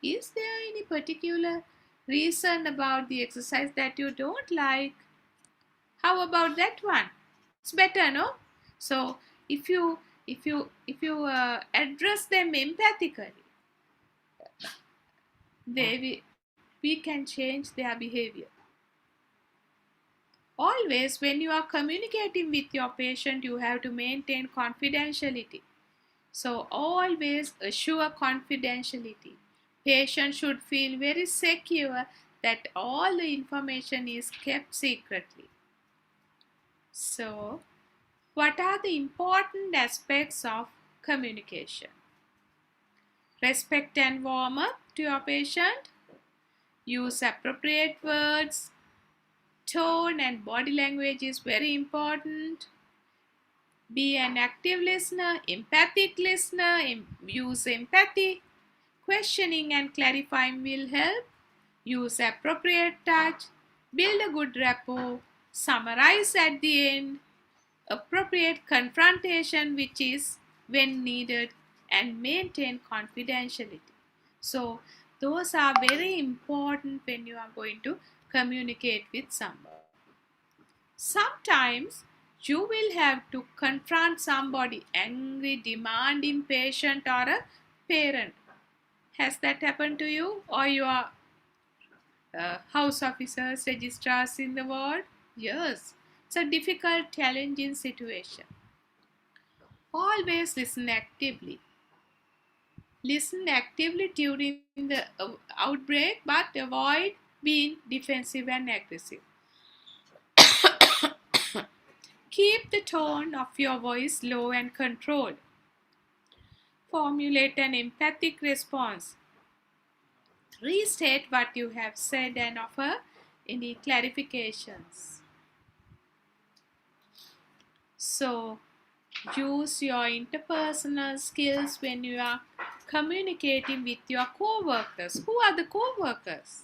Is there any particular reason about the exercise that you don't like? How about that one? It's better, no? So if you address them empathically, we can change their behavior. Always, when you are communicating with your patient, you have to maintain confidentiality. So always assure confidentiality. Patient should feel very secure that all the information is kept secretly. So What are the important aspects of communication? Respect and warm up to your patient. Use appropriate words. Tone and body language is very important. Be an active listener, empathic listener, use empathy. Questioning and clarifying will help. Use appropriate touch. Build a good rapport. Summarize at the end. Appropriate confrontation, which is when needed, and maintain confidentiality. So, those are very important when you are going to communicate with someone. Sometimes you will have to confront somebody, angry, demanding patient or a parent. Has that happened to you or your house officers, registrars in the ward? Yes, it's a difficult, challenging situation. Always listen actively. Listen actively during the outbreak, but avoid being defensive and aggressive. Keep the tone of your voice low and controlled. Formulate an empathic response. Restate what you have said and offer any clarifications. So, use your interpersonal skills when you are communicating with your co-workers. Who are the co-workers?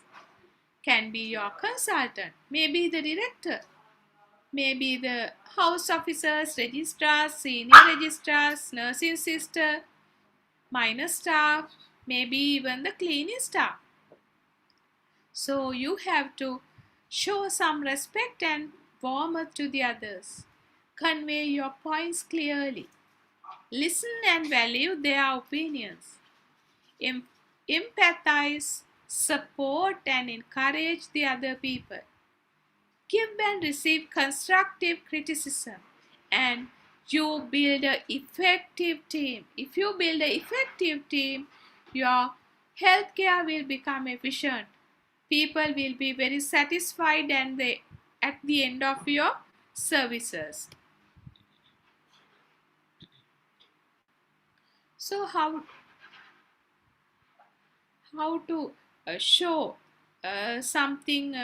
Can be your consultant, maybe the director, maybe the house officers, registrars, senior registrars, nursing sister, minor staff, maybe even the cleaning staff. So you have to show some respect and warmth to the others. Convey your points clearly. Listen and value their opinions. Empathize, support and encourage the other people. Give and receive constructive criticism, and you build an effective team. If you build an effective team, your healthcare will become efficient. People will be very satisfied and at the end of your services. So how to show something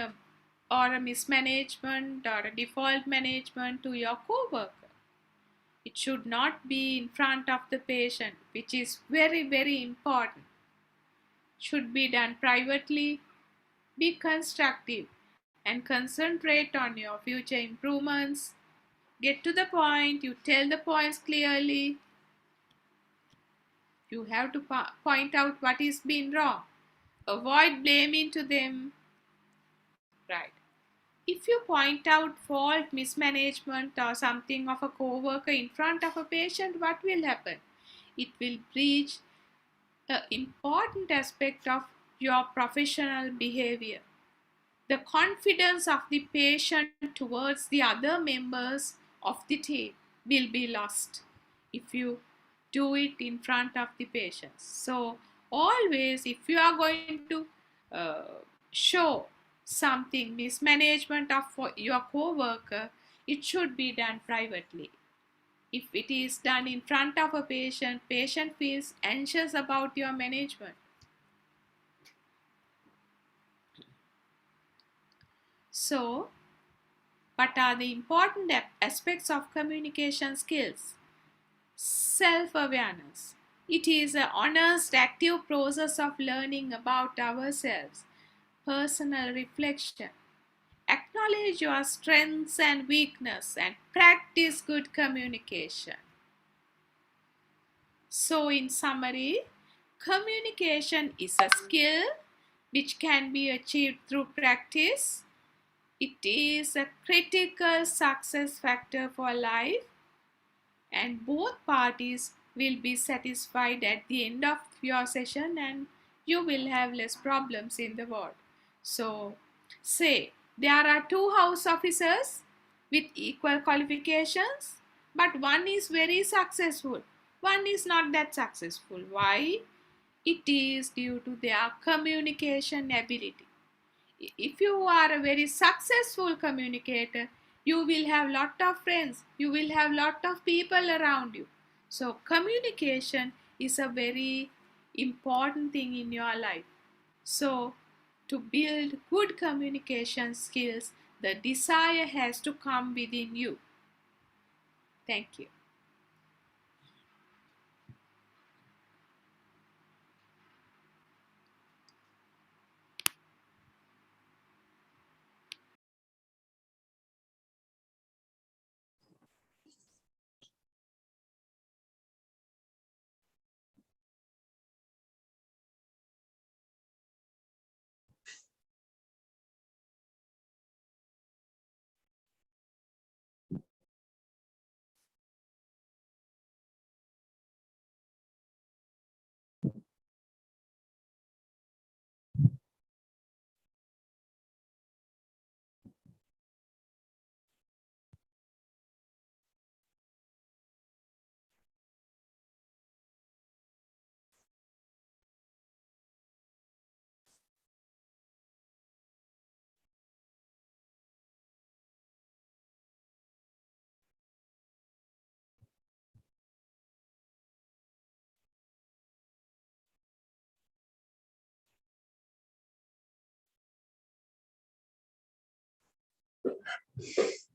or a mismanagement or a default management to your co-worker? It should not be in front of the patient, which is very, very important. Should be done privately. Be constructive and concentrate on your future improvements. Get to the point. You tell the points clearly. You have to point out what is being wrong. Avoid blaming to them. Right. If you point out fault, mismanagement or something of a co-worker in front of a patient, what will happen? It will breach an important aspect of your professional behavior. The confidence of the patient towards the other members of the team will be lost if you do it in front of the patients. So always, if you are going to show something mismanagement of your co-worker, it should be done privately. If it is done in front of a patient feels anxious about your management. So, what are the important aspects of communication skills? Self-awareness. It is an honest, active process of learning about ourselves. Personal reflection. Acknowledge your strengths and weaknesses and practice good communication. So, in summary, communication is a skill which can be achieved through practice. It is a critical success factor for life, and both parties will be satisfied at the end of your session, and you will have less problems in the ward. So, say there are two house officers with equal qualifications, but one is very successful, one is not that successful. Why? It is due to their communication ability. If you are a very successful communicator, you will have lot of friends, you will have lot of people around you. So communication is a very important thing in your life. So to build good communication skills, the desire has to come within you. Thank you.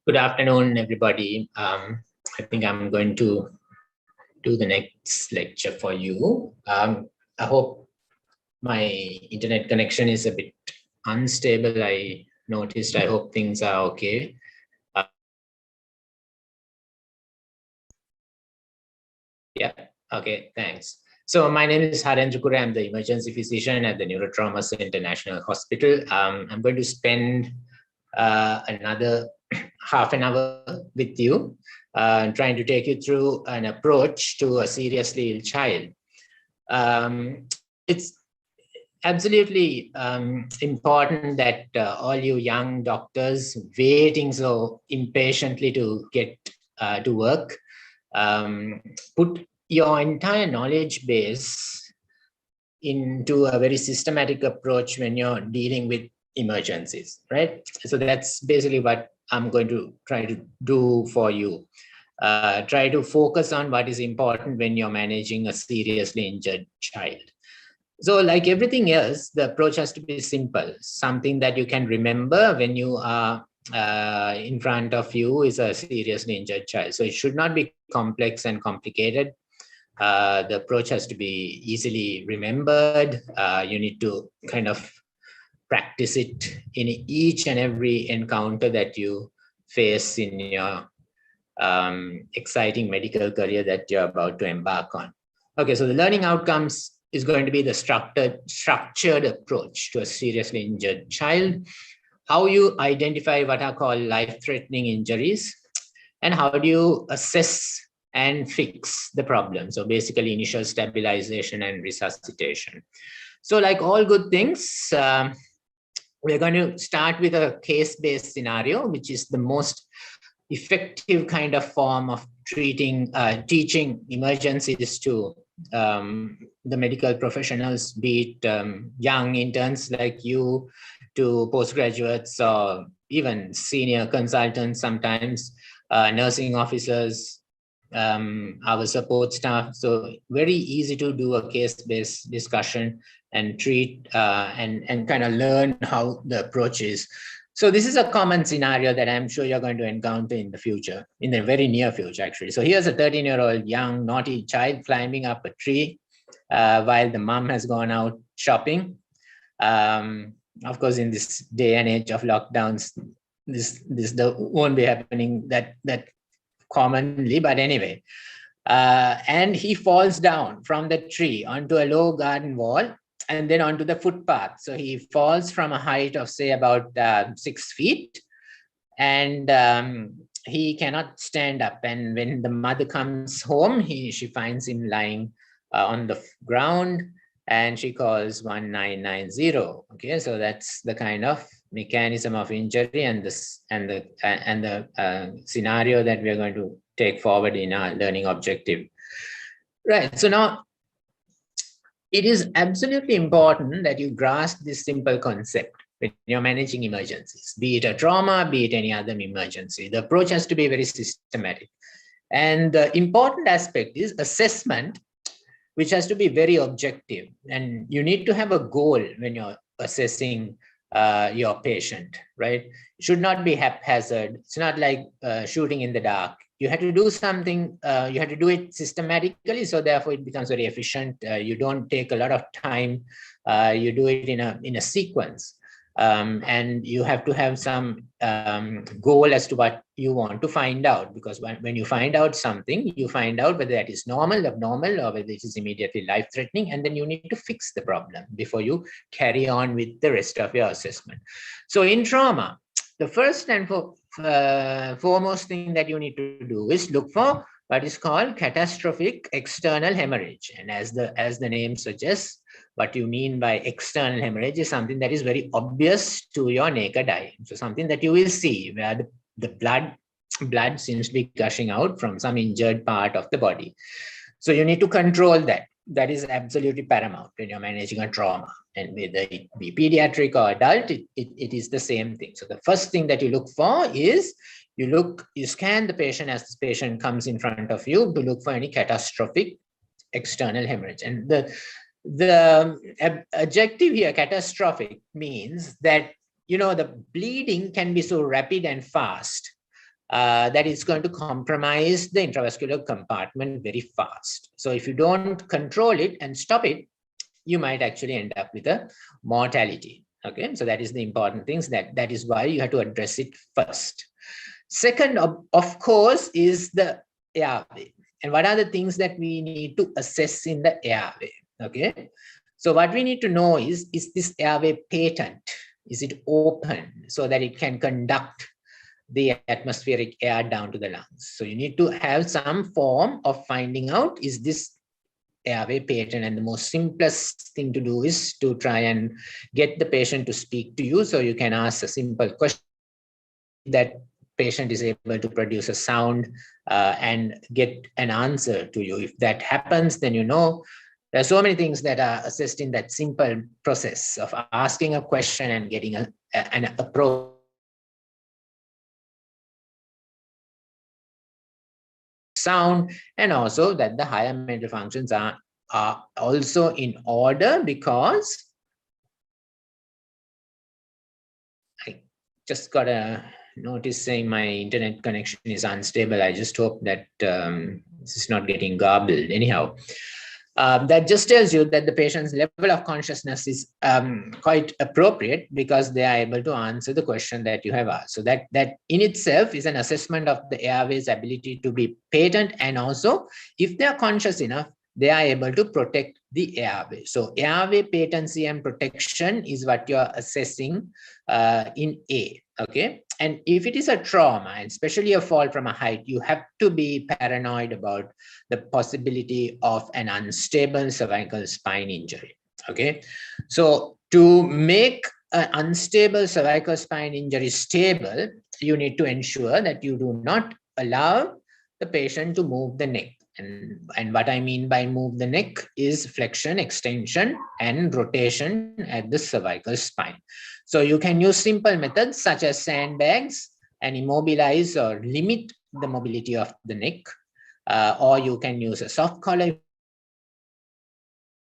Good afternoon, everybody. I think I'm going to do the next lecture for you. I hope my internet connection is a bit unstable. I noticed. I hope things are okay. Yeah, okay, thanks. So my name is Harendra Kure. I'm the emergency physician at the Neurotrauma Center National Hospital. I'm going to spend another half an hour with you, trying to take you through an approach to a seriously ill child. It's absolutely important that all you young doctors waiting so impatiently to get to work, put your entire knowledge base into a very systematic approach when you're dealing with emergencies, right? So that's basically what I'm going to try to do for you. Try to focus on what is important when you're managing a seriously injured child. So like everything else, the approach has to be simple, something that you can remember when you are in front of you is a seriously injured child. So it should not be complex and complicated. The approach has to be easily remembered. You need to kind of practice it in each and every encounter that you face in your exciting medical career that you're about to embark on. Okay, so the learning outcomes is going to be the structured approach to a seriously injured child, how you identify what are called life-threatening injuries, and how do you assess and fix the problem. So basically initial stabilization and resuscitation. So like all good things, we're going to start with a case-based scenario, which is the most effective kind of form of teaching emergencies to the medical professionals, be it young interns like you, to postgraduates or even senior consultants sometimes, nursing officers, our support staff. So very easy to do a case-based discussion and treat and kind of learn how the approach is. So this is a common scenario that I'm sure you're going to encounter in the future, in the very near future, actually. So here's a 13-year-old young naughty child climbing up a tree while the mom has gone out shopping. Of course, in this day and age of lockdowns, this won't be happening that commonly, but anyway. And he falls down from the tree onto a low garden wall and then onto the footpath. So he falls from a height of, say, about 6 feet, and he cannot stand up. And when the mother comes home, she finds him lying on the ground, and she calls 1990. Okay, so that's the kind of mechanism of injury and the scenario that we are going to take forward in our learning objective. Right. So now, it is absolutely important that you grasp this simple concept. when you're managing emergencies, be it a trauma, be it any other emergency. The approach has to be very systematic. And the important aspect is assessment, which has to be very objective. And you need to have a goal when you're assessing your patient, right? It should not be haphazard. It's not like shooting in the dark. You have to do something, you have to do it systematically, so therefore it becomes very efficient. You don't take a lot of time. You do it in a sequence. And you have to have some goal as to what you want to find out, because when you find out something, you find out whether that is normal, abnormal, or whether it is immediately life-threatening, and then you need to fix the problem before you carry on with the rest of your assessment. So in trauma, the first and foremost thing that you need to do is look for what is called catastrophic external hemorrhage. And as the name suggests, what you mean by external hemorrhage is something that is very obvious to your naked eye. So something that you will see where the blood seems to be gushing out from some injured part of the body. So you need to control that. That is absolutely paramount when you're managing a trauma. And whether it be pediatric or adult, it is the same thing. So the first thing that you look for is you scan the patient as this patient comes in front of you to look for any catastrophic external hemorrhage. And the adjective here, catastrophic, means that, you know, the bleeding can be so rapid and fast that it's going to compromise the intravascular compartment very fast. So if you don't control it and stop it, you might actually end up with a mortality. Okay, so that is the important things. That is why you have to address it first. Second, of course, is the airway. And what are the things that we need to assess in the airway? Okay, so what we need to know is this airway patent? Is it open so that it can conduct the atmospheric air down to the lungs? So you need to have some form of finding out, is this airway patent? And the most simplest thing to do is to try and get the patient to speak to you, so you can ask a simple question. That patient is able to produce a sound and get an answer to you. If that happens, then you know there are so many things that are assessed in that simple process of asking a question and getting an approach. Sound, and also that the higher mental functions are also in order, because I just got a notice saying my internet connection is unstable. I just hope that this is not getting garbled. Anyhow, that just tells you that the patient's level of consciousness is quite appropriate, because they are able to answer the question that you have asked. So that in itself is an assessment of the airway's ability to be patent, and also if they are conscious enough, they are able to protect the airway. So airway patency and protection is what you're assessing in A. Okay, and if it is a trauma, and especially a fall from a height, you have to be paranoid about the possibility of an unstable cervical spine injury. Okay, so to make an unstable cervical spine injury stable, you need to ensure that you do not allow the patient to move the neck. And what I mean by move the neck is flexion, extension, and rotation at the cervical spine. So you can use simple methods such as sandbags and immobilize or limit the mobility of the neck, or you can use a soft collar.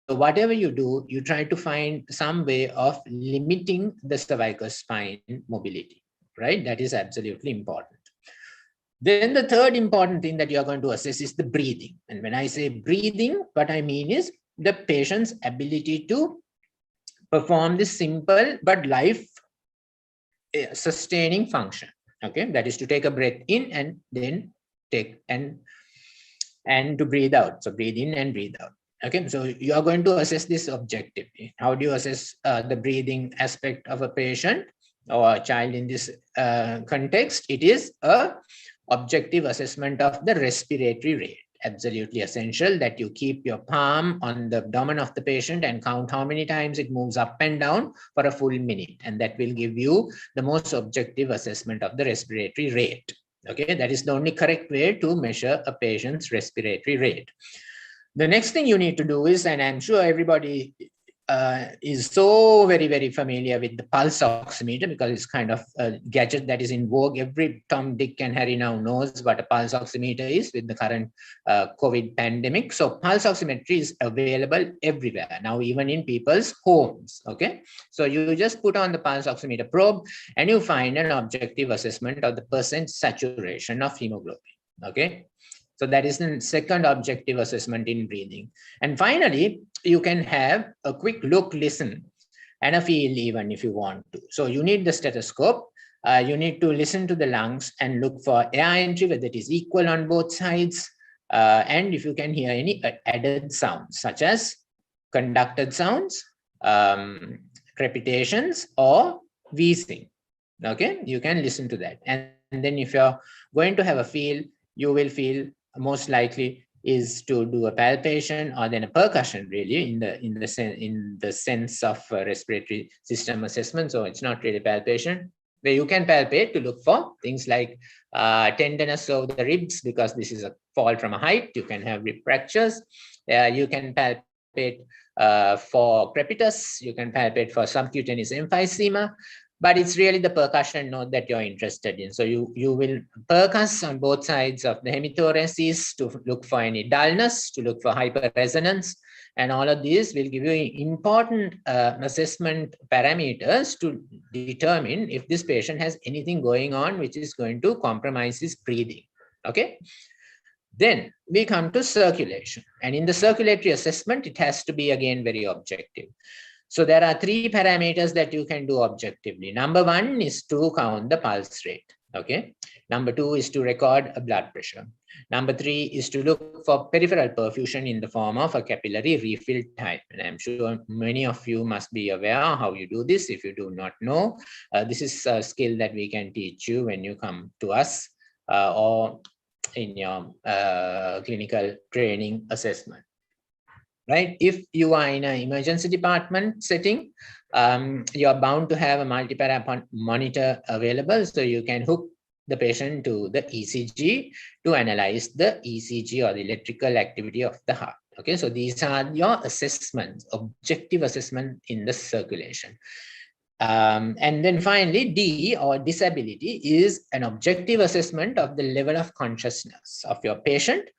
So whatever you do, you try to find some way of limiting the cervical spine mobility, right? That is absolutely important. Then the third important thing that you're going to assess is the breathing. And when I say breathing, what I mean is the patient's ability to perform this simple but life-sustaining function. Okay, that is to take a breath in and then take and to breathe out. So breathe in and breathe out. Okay, so you are going to assess this objectively. How do you assess the breathing aspect of a patient or a child in this context? It is a objective assessment of the respiratory rate. Absolutely essential that you keep your palm on the abdomen of the patient and count how many times it moves up and down for a full minute. And that will give you the most objective assessment of the respiratory rate. Okay, that is the only correct way to measure a patient's respiratory rate. The next thing you need to do is, and I'm sure everybody is so very familiar with the pulse oximeter, because it's kind of a gadget that is in vogue. Every Tom, Dick and Harry now knows what a pulse oximeter is with the current COVID pandemic. So pulse oximetry is available everywhere now, even in people's homes. Okay, so you just put on the pulse oximeter probe and you find an objective assessment of the percent saturation of hemoglobin. Okay, so that is the second objective assessment in breathing. And finally, you can have a quick look, listen, and a feel even if you want to. So you need the stethoscope. You need to listen to the lungs and look for air entry, whether it is equal on both sides. And if you can hear any added sounds, such as conducted sounds, crepitations, or wheezing. Okay, you can listen to that. And then if you're going to have a feel, you will feel most likely is to do a palpation or then a percussion, really, in the sense of respiratory system assessment. So it's not really palpation, where you can palpate to look for things like tenderness of the ribs, because this is a fall from a height. You can have rib fractures. You can palpate for crepitus. You can palpate for subcutaneous emphysema. But it's really the percussion note that you're interested in. So you will percuss on both sides of the hemithoraces to look for any dullness, to look for hyperresonance. And all of these will give you important assessment parameters to determine if this patient has anything going on which is going to compromise his breathing. Okay. Then we come to circulation. And in the circulatory assessment, it has to be again very objective. So there are three parameters that you can do objectively. Number one is to count the pulse rate. Okay. Number two is to record a blood pressure. Number three is to look for peripheral perfusion in the form of a capillary refill time. And I'm sure many of you must be aware how you do this. If you do not know, this is a skill that we can teach you when you come to us or in your clinical training assessment. Right? If you are in an emergency department setting, you are bound to have a multi-para monitor available. So you can hook the patient to the ECG to analyze the ECG or the electrical activity of the heart. Okay, so these are your assessments, objective assessment in the circulation. And then finally, D, or disability, is an objective assessment of the level of consciousness of your patient.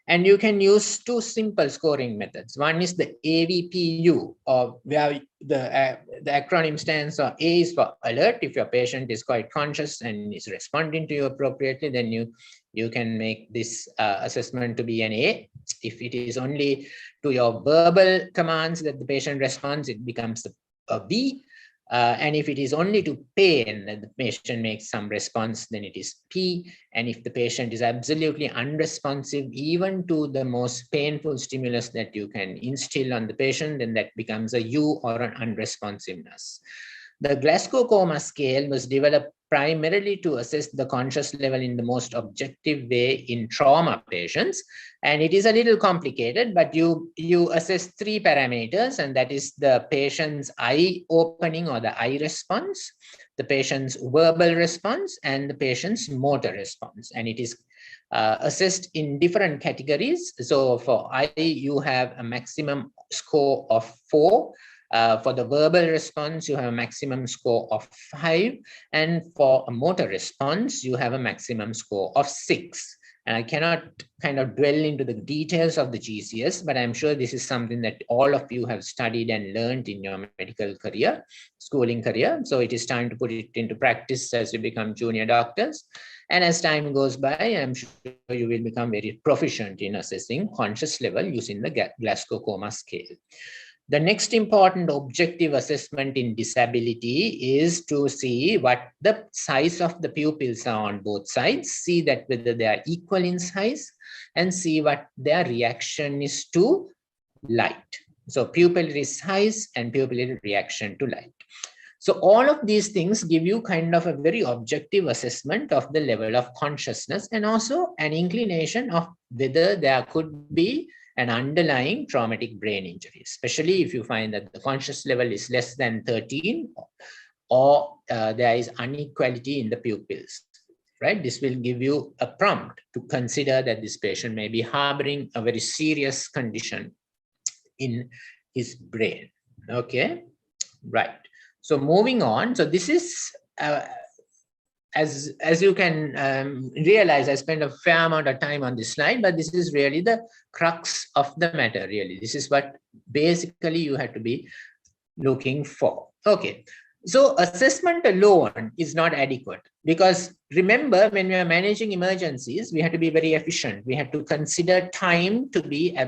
And you can use two simple scoring methods. One is the AVPU, or where the acronym stands for A is for alert. If your patient is quite conscious and is responding to you appropriately, then you can make this assessment to be an A. If it is only to your verbal commands that the patient responds, it becomes a B. And if it is only to pain that the patient makes some response, then it is P. And if the patient is absolutely unresponsive even to the most painful stimulus that you can instill on the patient, then that becomes a U, or an unresponsiveness. The Glasgow Coma scale was developed primarily to assess the conscious level in the most objective way in trauma patients. And it is a little complicated, but you assess three parameters, and that is the patient's eye opening or the eye response, the patient's verbal response, and the patient's motor response. And it is assessed in different categories. So for eye, you have a maximum score of 4. For the verbal response, you have a maximum score of 5. And for a motor response, you have a maximum score of 6. And I cannot kind of dwell into the details of the GCS, but I'm sure this is something that all of you have studied and learned in your medical career, schooling career. So it is time to put it into practice as you become junior doctors. And as time goes by, I'm sure you will become very proficient in assessing conscious level using the Glasgow Coma scale. The next important objective assessment in disability is to see what the size of the pupils are on both sides, see that whether they are equal in size, and see what their reaction is to light. So pupillary size and pupillary reaction to light. So all of these things give you kind of a very objective assessment of the level of consciousness, and also an inclination of whether there could be an underlying traumatic brain injury, especially if you find that the conscious level is less than 13 or there is inequality in the pupils, right? This will give you a prompt to consider that this patient may be harboring a very serious condition in his brain, Okay, right. So moving on. So this is, as you can realize, I spent a fair amount of time on this slide, but this is really the crux of the matter, really. This is what basically you have to be looking for. Okay, so assessment alone is not adequate, because remember, when we are managing emergencies, we have to be very efficient. We have to consider time to be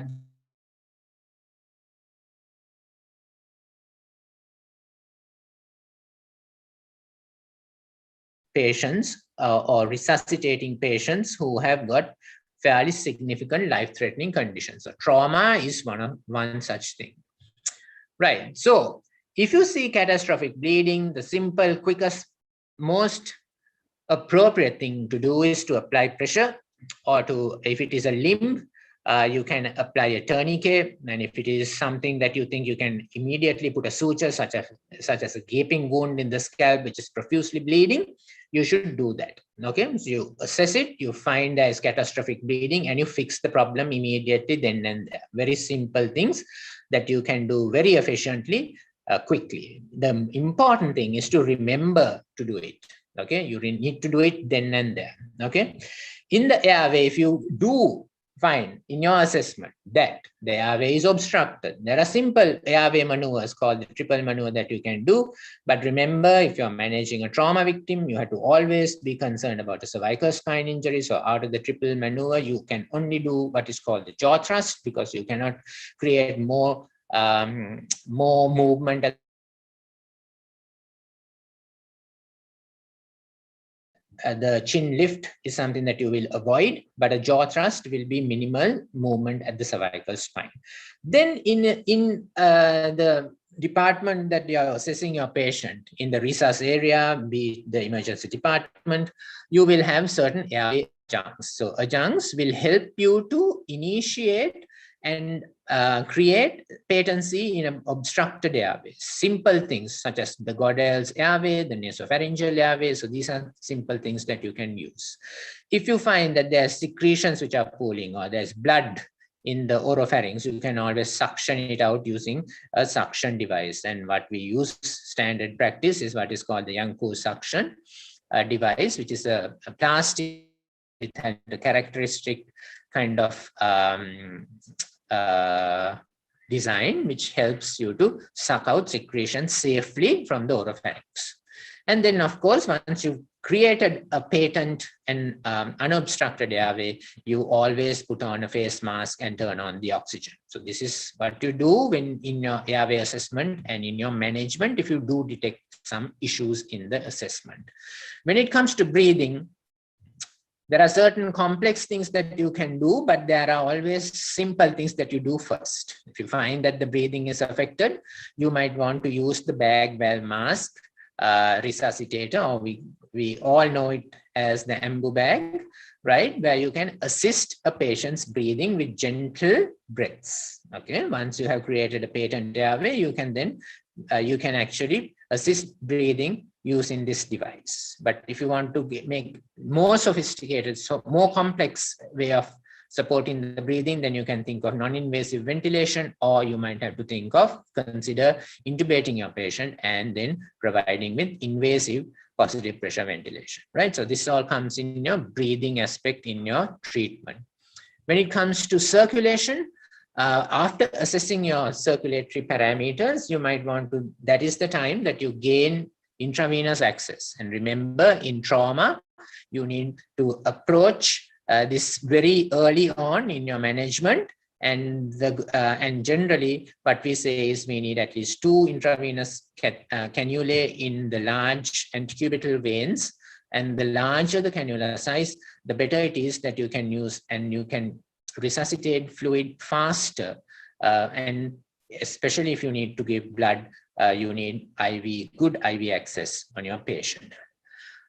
patients or resuscitating patients who have got fairly significant life-threatening conditions. So trauma is one such thing. Right. So if you see catastrophic bleeding, the simple, quickest, most appropriate thing to do is to apply pressure, or to, if it is a limb, you can apply a tourniquet. And if it is something that you think you can immediately put a suture, such as a gaping wound in the scalp, which is profusely bleeding, you should do that. Okay, so you assess it, you find there is catastrophic bleeding, and you fix the problem immediately then and there. Very simple things that you can do very efficiently, quickly. The important thing is to remember to do it. Okay, you need to do it then and there. Okay, in the airway, if you do find in your assessment that the airway is obstructed, there are simple airway maneuvers called the triple maneuver that you can do. But remember, if you're managing a trauma victim, you have to always be concerned about a cervical spine injury. So out of the triple maneuver, you can only do what is called the jaw thrust, because you cannot create more movement at the chin lift is something that you will avoid, but a jaw thrust will be minimal movement at the cervical spine. Then in the department that you are assessing your patient, in the resus area, be it the emergency department, you will have certain airway adjuncts. So adjuncts will help you to initiate and create patency in an obstructed airway. Simple things such as the Godel's airway, the nasopharyngeal airway. So these are simple things that you can use. If you find that there are secretions which are pooling, or there's blood in the oropharynx, you can always suction it out using a suction device. And what we use standard practice is what is called the Yanku suction device, which is a plastic. It has a characteristic kind of design which helps you to suck out secretion safely from the oropharynx. And then, of course, once you've created a patent and unobstructed airway, you always put on a face mask and turn on the oxygen. So this is what you do when in your airway assessment and in your management, if you do detect some issues in the assessment. When it comes to breathing, there are certain complex things that you can do, but there are always simple things that you do first. If you find that the breathing is affected, you might want to use the bag valve mask resuscitator, or we all know it as the ambu bag, right? Where you can assist a patient's breathing with gentle breaths. Okay, once you have created a patent airway, you can then you can actually assist breathing using this device. But if you want to make more sophisticated, so more complex way of supporting the breathing, then you can think of non-invasive ventilation, or you might have to consider intubating your patient and then providing with invasive positive pressure ventilation, right? So this all comes in your breathing aspect in your treatment. When it comes to circulation, after assessing your circulatory parameters, you might want to, that is the time that you gain intravenous access. And remember, in trauma, you need to approach this very early on in your management. And generally, what we say is we need at least 2 intravenous cannulae in the large antecubital veins. And the larger the cannula size, the better it is that you can use, and you can resuscitate fluid faster. And especially if you need to give blood, you need good IV access on your patient.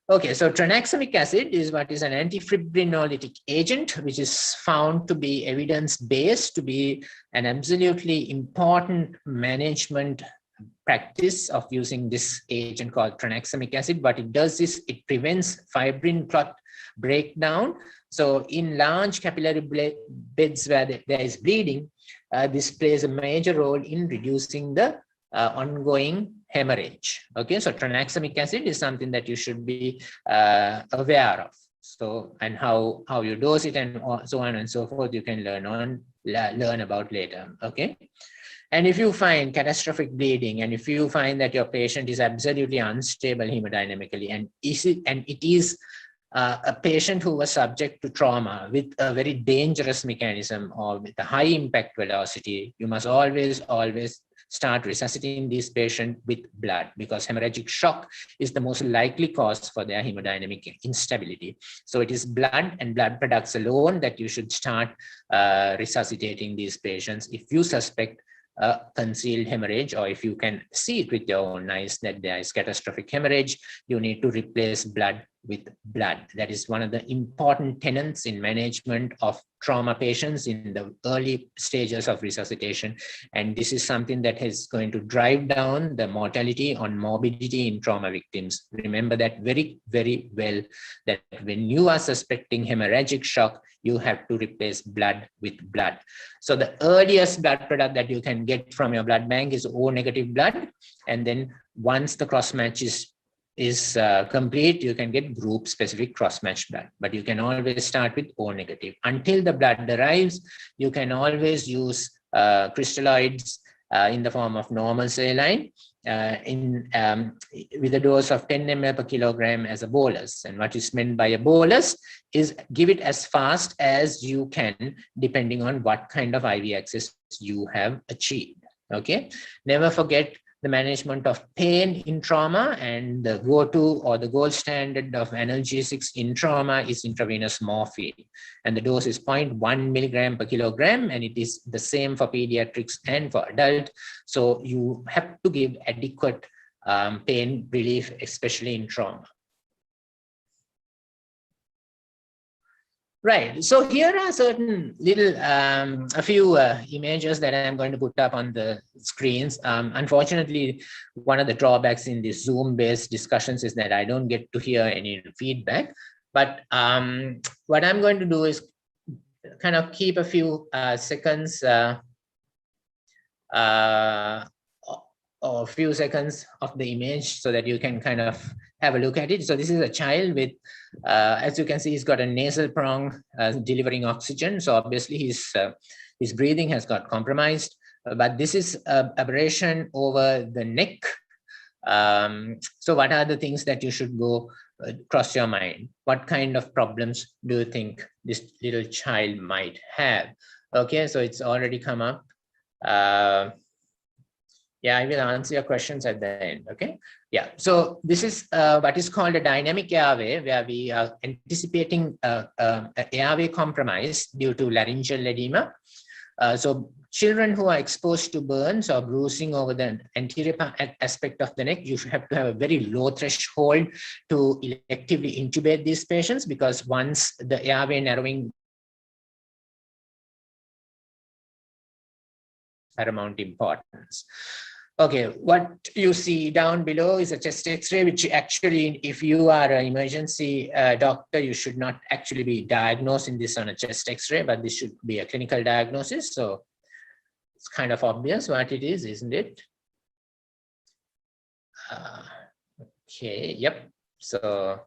Okay, so tranexamic acid is what is an antifibrinolytic agent, which is found to be evidence-based, to be an absolutely important management practice of using this agent called tranexamic acid. What it does is it prevents fibrin clot breakdown. So in large capillary beds where there is bleeding, this plays a major role in reducing the ongoing hemorrhage. Okay, so tranexamic acid is something that you should be aware of. So, and how you dose it and so on and so forth, you can learn about later. Okay. And if you find catastrophic bleeding, and if you find that your patient is absolutely unstable hemodynamically, and it is a patient who was subject to trauma with a very dangerous mechanism or with a high impact velocity, you must always start resuscitating this patient with blood, because hemorrhagic shock is the most likely cause for their hemodynamic instability. So it is blood and blood products alone that you should start resuscitating these patients if you suspect a concealed hemorrhage, or if you can see it with your own eyes that there is catastrophic hemorrhage. You need to replace blood with blood. That is one of the important tenets in management of trauma patients in the early stages of resuscitation. And this is something that is going to drive down the mortality or morbidity in trauma victims. Remember that very, very well, that when you are suspecting hemorrhagic shock, you have to replace blood with blood. So the earliest blood product that you can get from your blood bank is O negative blood. And then once the cross match is complete, you can get group specific cross-match blood, but you can always start with O negative. Until the blood arrives, you can always use crystalloids in the form of normal saline with a dose of 10 ml per kilogram as a bolus. And what is meant by a bolus is give it as fast as you can, depending on what kind of IV access you have achieved. Okay, never forget the management of pain in trauma, and the go-to or the gold standard of analgesics in trauma is intravenous morphine. And the dose is 0.1 milligram per kilogram, and it is the same for pediatrics and for adult. So you have to give adequate pain relief, especially in trauma. Right, so here are certain little, a few images that I'm going to put up on the screens. Unfortunately, one of the drawbacks in these Zoom-based discussions is that I don't get to hear any feedback. But what I'm going to do is kind of keep a few seconds or a few seconds of the image so that you can kind of have a look at it. So this is a child with, as you can see, he's got a nasal prong delivering oxygen. So obviously his breathing has got compromised, but this is abrasion over the neck. So what are the things that you should go cross your mind? What kind of problems do you think this little child might have? Okay, so it's already come up. Yeah, I will answer your questions at the end, okay? Yeah, so this is what is called a dynamic airway, where we are anticipating airway compromise due to laryngeal edema. So children who are exposed to burns or bruising over the anterior aspect of the neck, you should have to have a very low threshold to electively intubate these patients, because once the airway narrowing paramount importance. Okay, what you see down below is a chest X-ray, which actually, if you are an emergency doctor, you should not actually be diagnosing this on a chest X-ray, but this should be a clinical diagnosis. So it's kind of obvious what it is, isn't it? Okay, yep. So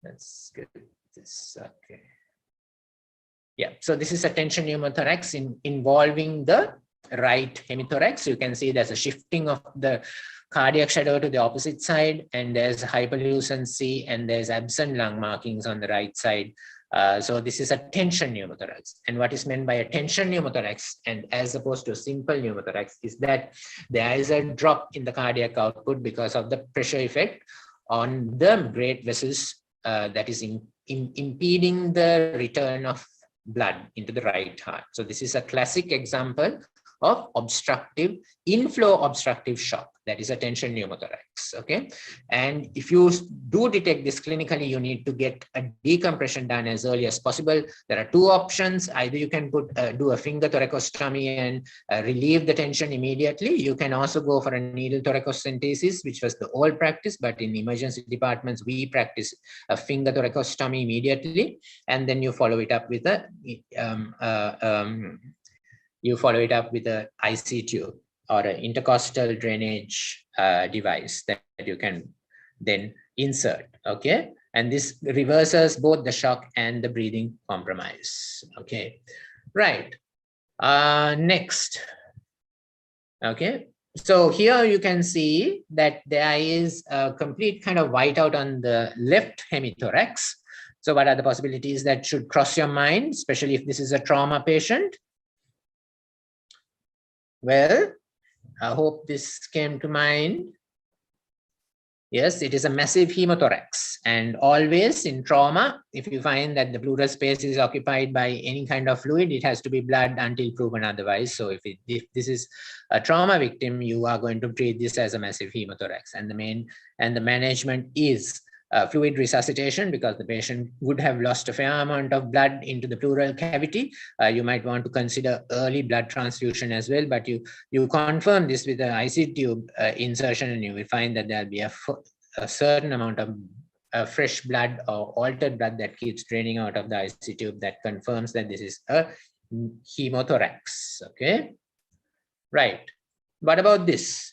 let's get this, okay. Yeah, so this is a tension pneumothorax involving the right hemithorax. You can see there's a shifting of the cardiac shadow to the opposite side, and there's hyperlucency, and there's absent lung markings on the right side. So this is a tension pneumothorax. And what is meant by a tension pneumothorax, and as opposed to a simple pneumothorax, is that there is a drop in the cardiac output because of the pressure effect on the great vessels that is impeding the return of blood into the right heart. So this is a classic example of obstructive, inflow obstructive shock. That is a tension pneumothorax. Okay. And if you do detect this clinically, you need to get a decompression done as early as possible. There are two options. Either you can do a finger thoracostomy and relieve the tension immediately. You can also go for a needle thoracocentesis, which was the old practice, but in emergency departments, we practice a finger thoracostomy immediately. And then you follow it up with a IC tube or an intercostal drainage device that you can then insert. Okay. And this reverses both the shock and the breathing compromise. Okay. Right. Next. Okay. So here you can see that there is a complete kind of whiteout on the left hemithorax. So what are the possibilities that should cross your mind, especially if this is a trauma patient? Well, I hope this came to mind. Yes, it is a massive hemothorax. And always in trauma, if you find that the pleural space is occupied by any kind of fluid, it has to be blood until proven otherwise. So if this is a trauma victim, you are going to treat this as a massive hemothorax. And the management is fluid resuscitation, because the patient would have lost a fair amount of blood into the pleural cavity. You might want to consider early blood transfusion as well, but you confirm this with the IC tube insertion, and you will find that there'll be a certain amount of fresh blood or altered blood that keeps draining out of the IC tube that confirms that this is a hemothorax. Okay, right. What about this?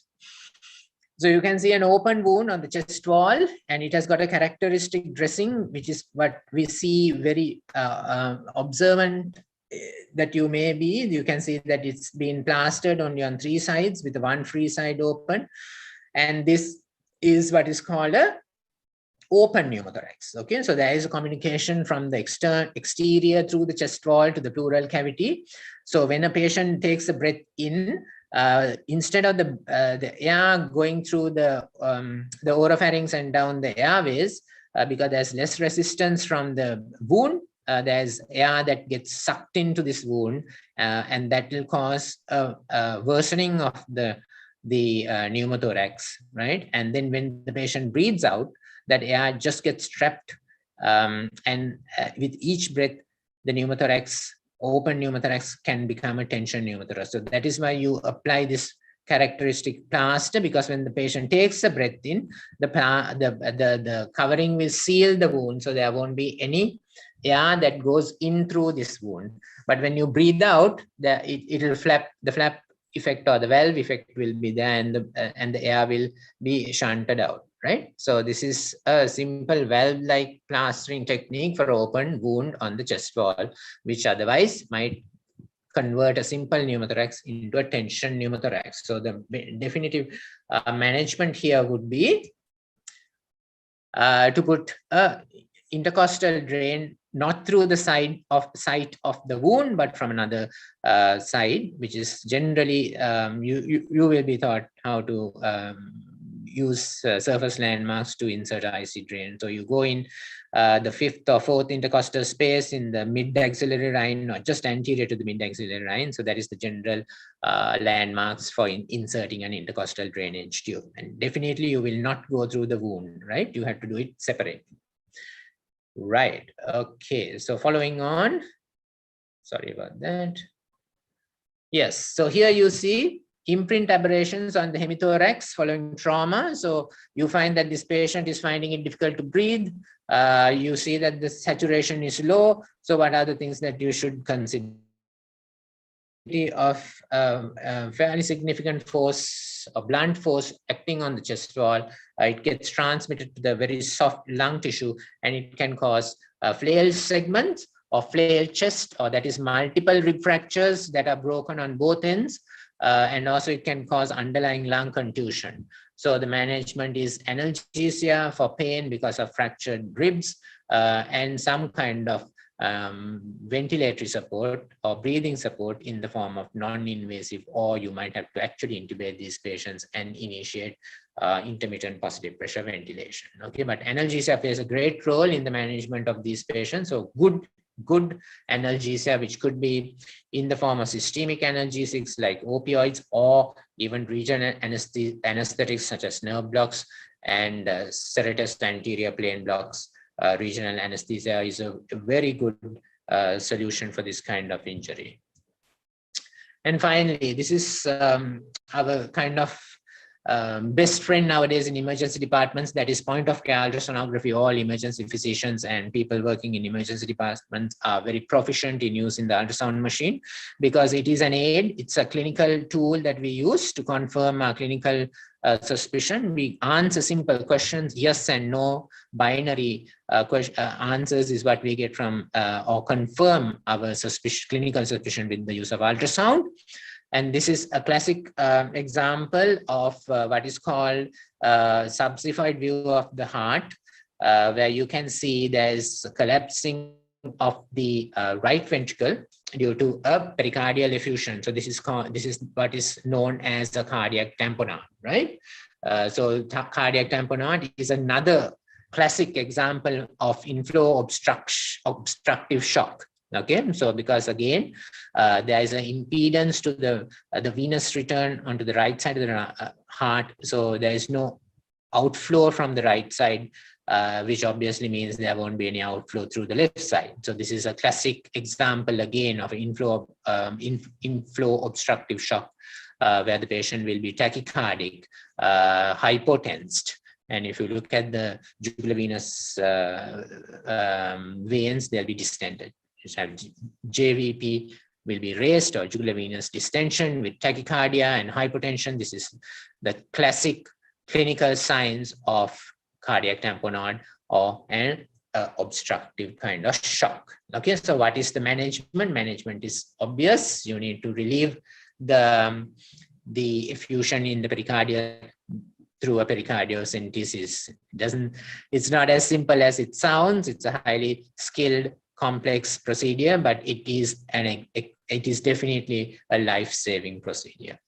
So you can see an open wound on the chest wall, and it has got a characteristic dressing, which is what we see very observant that you may be. You can see that it's been plastered only on 3 sides with the one free side open. And this is what is called a open pneumothorax. Okay, so there is a communication from the exterior through the chest wall to the pleural cavity. So when a patient takes a breath in, instead of the air going through the oropharynx and down the airways, because there's less resistance from the wound, there's air that gets sucked into this wound, and that will cause a worsening of the pneumothorax, right? And then when the patient breathes out, that air just gets trapped, and with each breath, the open pneumothorax can become a tension pneumothorax. So that is why you apply this characteristic plaster, because when the patient takes a breath in, the covering will seal the wound, so there won't be any air that goes in through this wound. But when you breathe out, it will flap. The flap effect or the valve effect will be there, and the air will be shunted out. Right. So this is a simple valve-like plastering technique for open wound on the chest wall, which otherwise might convert a simple pneumothorax into a tension pneumothorax. So the definitive management here would be to put a intercostal drain not through the site of the wound, but from another side, which is generally you will be taught how to use surface landmarks to insert IC drain. So you go in the 5th or 4th intercostal space in the mid-axillary line, or just anterior to the mid-axillary line. So that is the general landmarks for inserting an intercostal drainage tube. And definitely you will not go through the wound, right? You have to do it separately. Right. Okay. So following on, sorry about that. Yes. So here you see imprint aberrations on the hemithorax following trauma. So you find that this patient is finding it difficult to breathe. You see that the saturation is low. So what are the things that you should consider? Of fairly significant force or blunt force acting on the chest wall, it gets transmitted to the very soft lung tissue, and it can cause flail segments or flail chest, or that is multiple rib fractures that are broken on both ends. And also it can cause underlying lung contusion. So the management is analgesia for pain because of fractured ribs, and some kind of ventilatory support or breathing support in the form of non-invasive, or you might have to actually intubate these patients and initiate intermittent positive pressure ventilation. Okay, but analgesia plays a great role in the management of these patients. So good good analgesia, which could be in the form of systemic analgesics like opioids, or even regional anesthetics such as nerve blocks and serratus anterior plane blocks. Regional anesthesia is a very good solution for this kind of injury. And finally, this is our kind of best friend nowadays in emergency departments, that is point of care ultrasonography. All emergency physicians and people working in emergency departments are very proficient in using the ultrasound machine, because it is an aid. It's a clinical tool that we use to confirm our clinical suspicion. We answer simple questions, yes and no. Binary answers is what we get from or confirm our clinical suspicion with the use of ultrasound. And this is a classic example of what is called subsified view of the heart, where you can see there's collapsing of the right ventricle due to a pericardial effusion. So this is what is known as a cardiac tamponade, right? So cardiac tamponade is another classic example of inflow obstructive shock. Okay, so because again, there is an impedance to the venous return onto the right side of the heart. So there is no outflow from the right side, which obviously means there won't be any outflow through the left side. So this is a classic example again of inflow obstructive shock, where the patient will be tachycardic, hypotensed. And if you look at the jugular venous veins, they'll be distended. You have JVP will be raised, or jugular venous distension with tachycardia and hypotension. This is the classic clinical signs of cardiac tamponade or an obstructive kind of shock. Okay, so what is the management? Management is obvious. You need to relieve the effusion in the pericardium through a pericardiocentesis. It's not as simple as it sounds. It's a highly skilled, complex procedure, but it is definitely a life-saving procedure.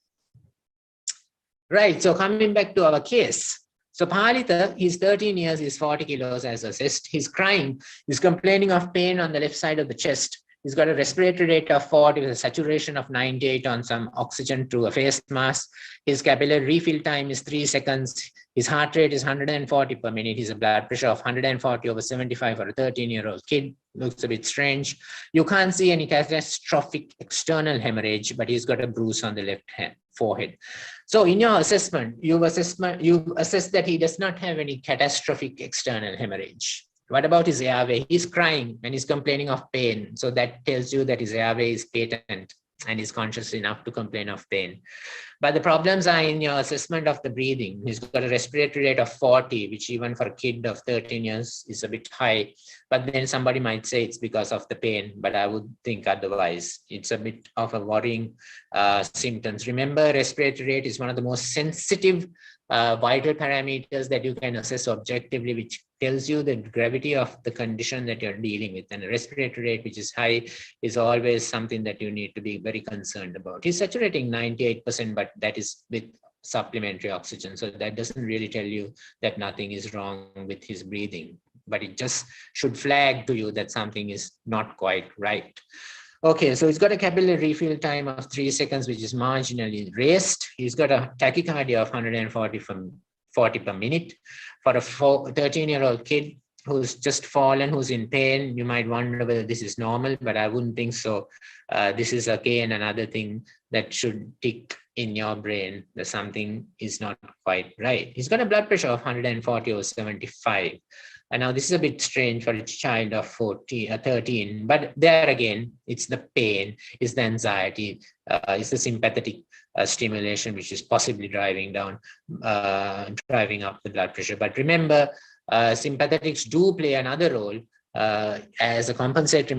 Right, so coming back to our case. So Palitha, he's 13 years, he's 40 kilos as assessed. He's crying, he's complaining of pain on the left side of the chest. He's got a respiratory rate of 40 with a saturation of 98 on some oxygen through a face mask. His capillary refill time is 3 seconds. His heart rate is 140 per minute. He's a blood pressure of 140/75 for a 13-year-old kid. Looks a bit strange. You can't see any catastrophic external hemorrhage, but he's got a bruise on the left hand forehead. So in your assessment, you assess that he does not have any catastrophic external hemorrhage. What about his airway? He's crying and he's complaining of pain. So that tells you that his airway is patent and he's conscious enough to complain of pain. But the problems are in your assessment of the breathing. He's got a respiratory rate of 40, which even for a kid of 13 years is a bit high. But then somebody might say it's because of the pain, but I would think otherwise. It's a bit of a worrying symptoms. Remember, respiratory rate is one of the most sensitive vital parameters that you can assess objectively, which tells you the gravity of the condition that you're dealing with. And a respiratory rate which is high is always something that you need to be very concerned about. He's saturating 98%, but that is with supplementary oxygen. So that doesn't really tell you that nothing is wrong with his breathing, but it just should flag to you that something is not quite right. Okay, so he's got a capillary refill time of 3 seconds, which is marginally raised. He's got a tachycardia of 140 per minute. For a 13-year-old kid who's just fallen, who's in pain, you might wonder whether this is normal, but I wouldn't think so. This is again another thing that should tick in your brain that something is not quite right. He's got a blood pressure of 140/75. And now this is a bit strange for a child of 13, but there again, it's the pain, it's the anxiety, it's the sympathetic stimulation, which is possibly driving up the blood pressure. But remember, sympathetics do play another role as a compensatory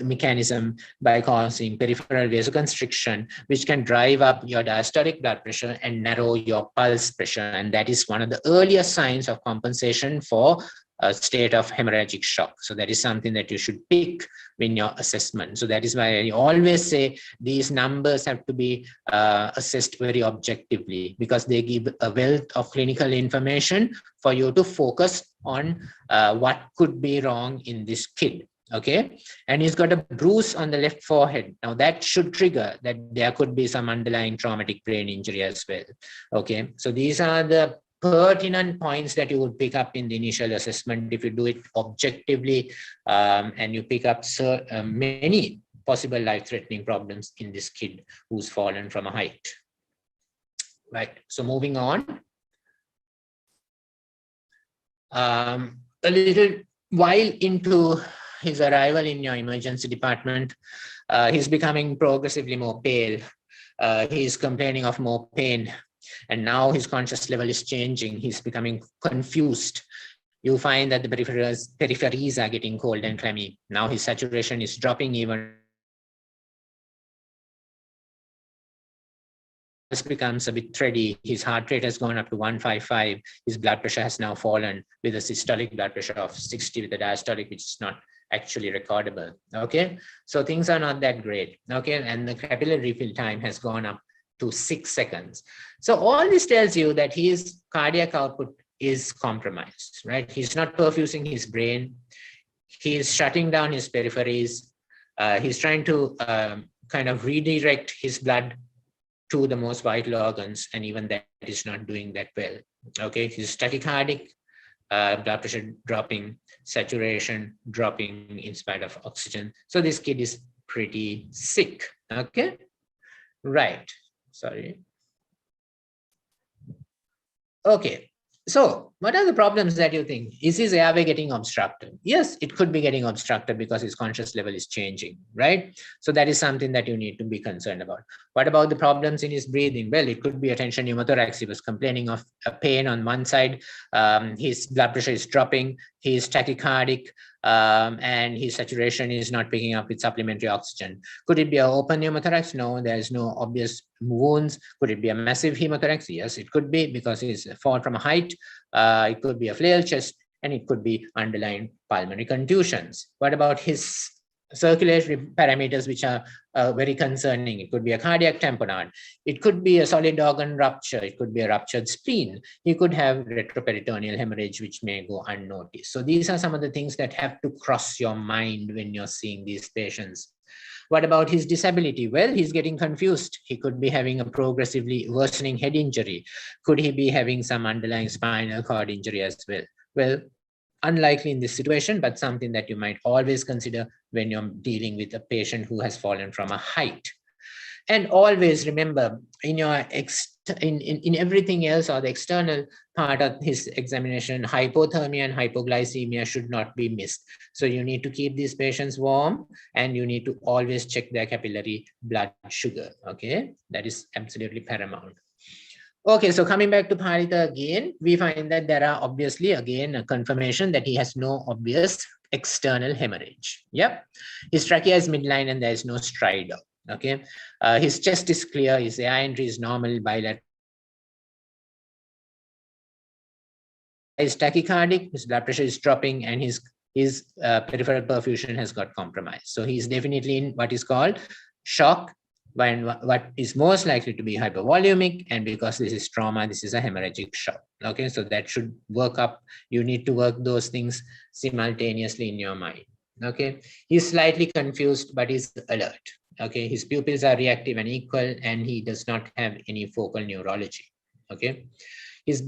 mechanism by causing peripheral vasoconstriction, which can drive up your diastolic blood pressure and narrow your pulse pressure. And that is one of the earliest signs of compensation for a state of hemorrhagic shock. So that is something that you should pick in your assessment. So that is why I always say these numbers have to be assessed very objectively, because they give a wealth of clinical information for you to focus on what could be wrong in this kid. Okay, and he's got a bruise on the left forehead. Now that should trigger that there could be some underlying traumatic brain injury as well. Okay, so these are the pertinent points that you would pick up in the initial assessment if you do it objectively, and you pick up many possible life-threatening problems in this kid who's fallen from a height. Right, so moving on. A little while into his arrival in your emergency department, he's becoming progressively more pale. He's complaining of more pain, and now his conscious level is changing. He's becoming confused. You find that the peripheries are getting cold and clammy. Now his saturation is dropping even. This becomes a bit thready. His heart rate has gone up to 155. His blood pressure has now fallen with a systolic blood pressure of 60 with a diastolic, which is not actually recordable. Okay, so things are not that great. Okay, and the capillary refill time has gone up to 6 seconds. So all this tells you that his cardiac output is compromised, right? He's not perfusing his brain. He is shutting down his peripheries. He's trying to kind of redirect his blood to the most vital organs, and even that is not doing that well. Okay, he's tachycardic, blood pressure dropping, saturation dropping in spite of oxygen. So this kid is pretty sick. Okay, right, sorry. Okay, so what are the problems that you think? Is his airway getting obstructed? Yes, it could be getting obstructed because his conscious level is changing, right? So that is something that you need to be concerned about. What about the problems in his breathing? Well, it could be a tension pneumothorax. He was complaining of a pain on one side. His blood pressure is dropping. He is tachycardic, and his saturation is not picking up with supplementary oxygen. Could it be an open pneumothorax? No, there's no obvious wounds. Could it be a massive hemothorax? Yes, it could be, because he's fallen from a height. It could be a flail chest, and it could be underlying pulmonary contusions. What about his circulatory parameters, which are very concerning? It could be a cardiac tamponade. It could be a solid organ rupture. It could be a ruptured spleen. He could have retroperitoneal hemorrhage, which may go unnoticed. So these are some of the things that have to cross your mind when you're seeing these patients. What about his disability? Well, he's getting confused. He could be having a progressively worsening head injury. Could he be having some underlying spinal cord injury as well? Well, unlikely in this situation, but something that you might always consider when you're dealing with a patient who has fallen from a height. And always remember, in your in everything else, or the external part of his examination, hypothermia and hypoglycemia should not be missed. So you need to keep these patients warm, and you need to always check their capillary blood sugar. Okay, that is absolutely paramount. Okay, so coming back to Paedita again, we find that there are obviously, again, a confirmation that he has no obvious external hemorrhage. Yep, his trachea is midline and there is no stridor. Okay, his chest is clear, his air entry is normal, bilateral. He's tachycardic, his blood pressure is dropping, and his peripheral perfusion has got compromised. So he's definitely in what is called shock, when what is most likely to be hypervolumic, and because this is trauma, this is a hemorrhagic shock. Okay, so that should work up. You need to work those things simultaneously in your mind. Okay, he's slightly confused, but he's alert. Okay, his pupils are reactive and equal, and he does not have any focal neurology. Okay, his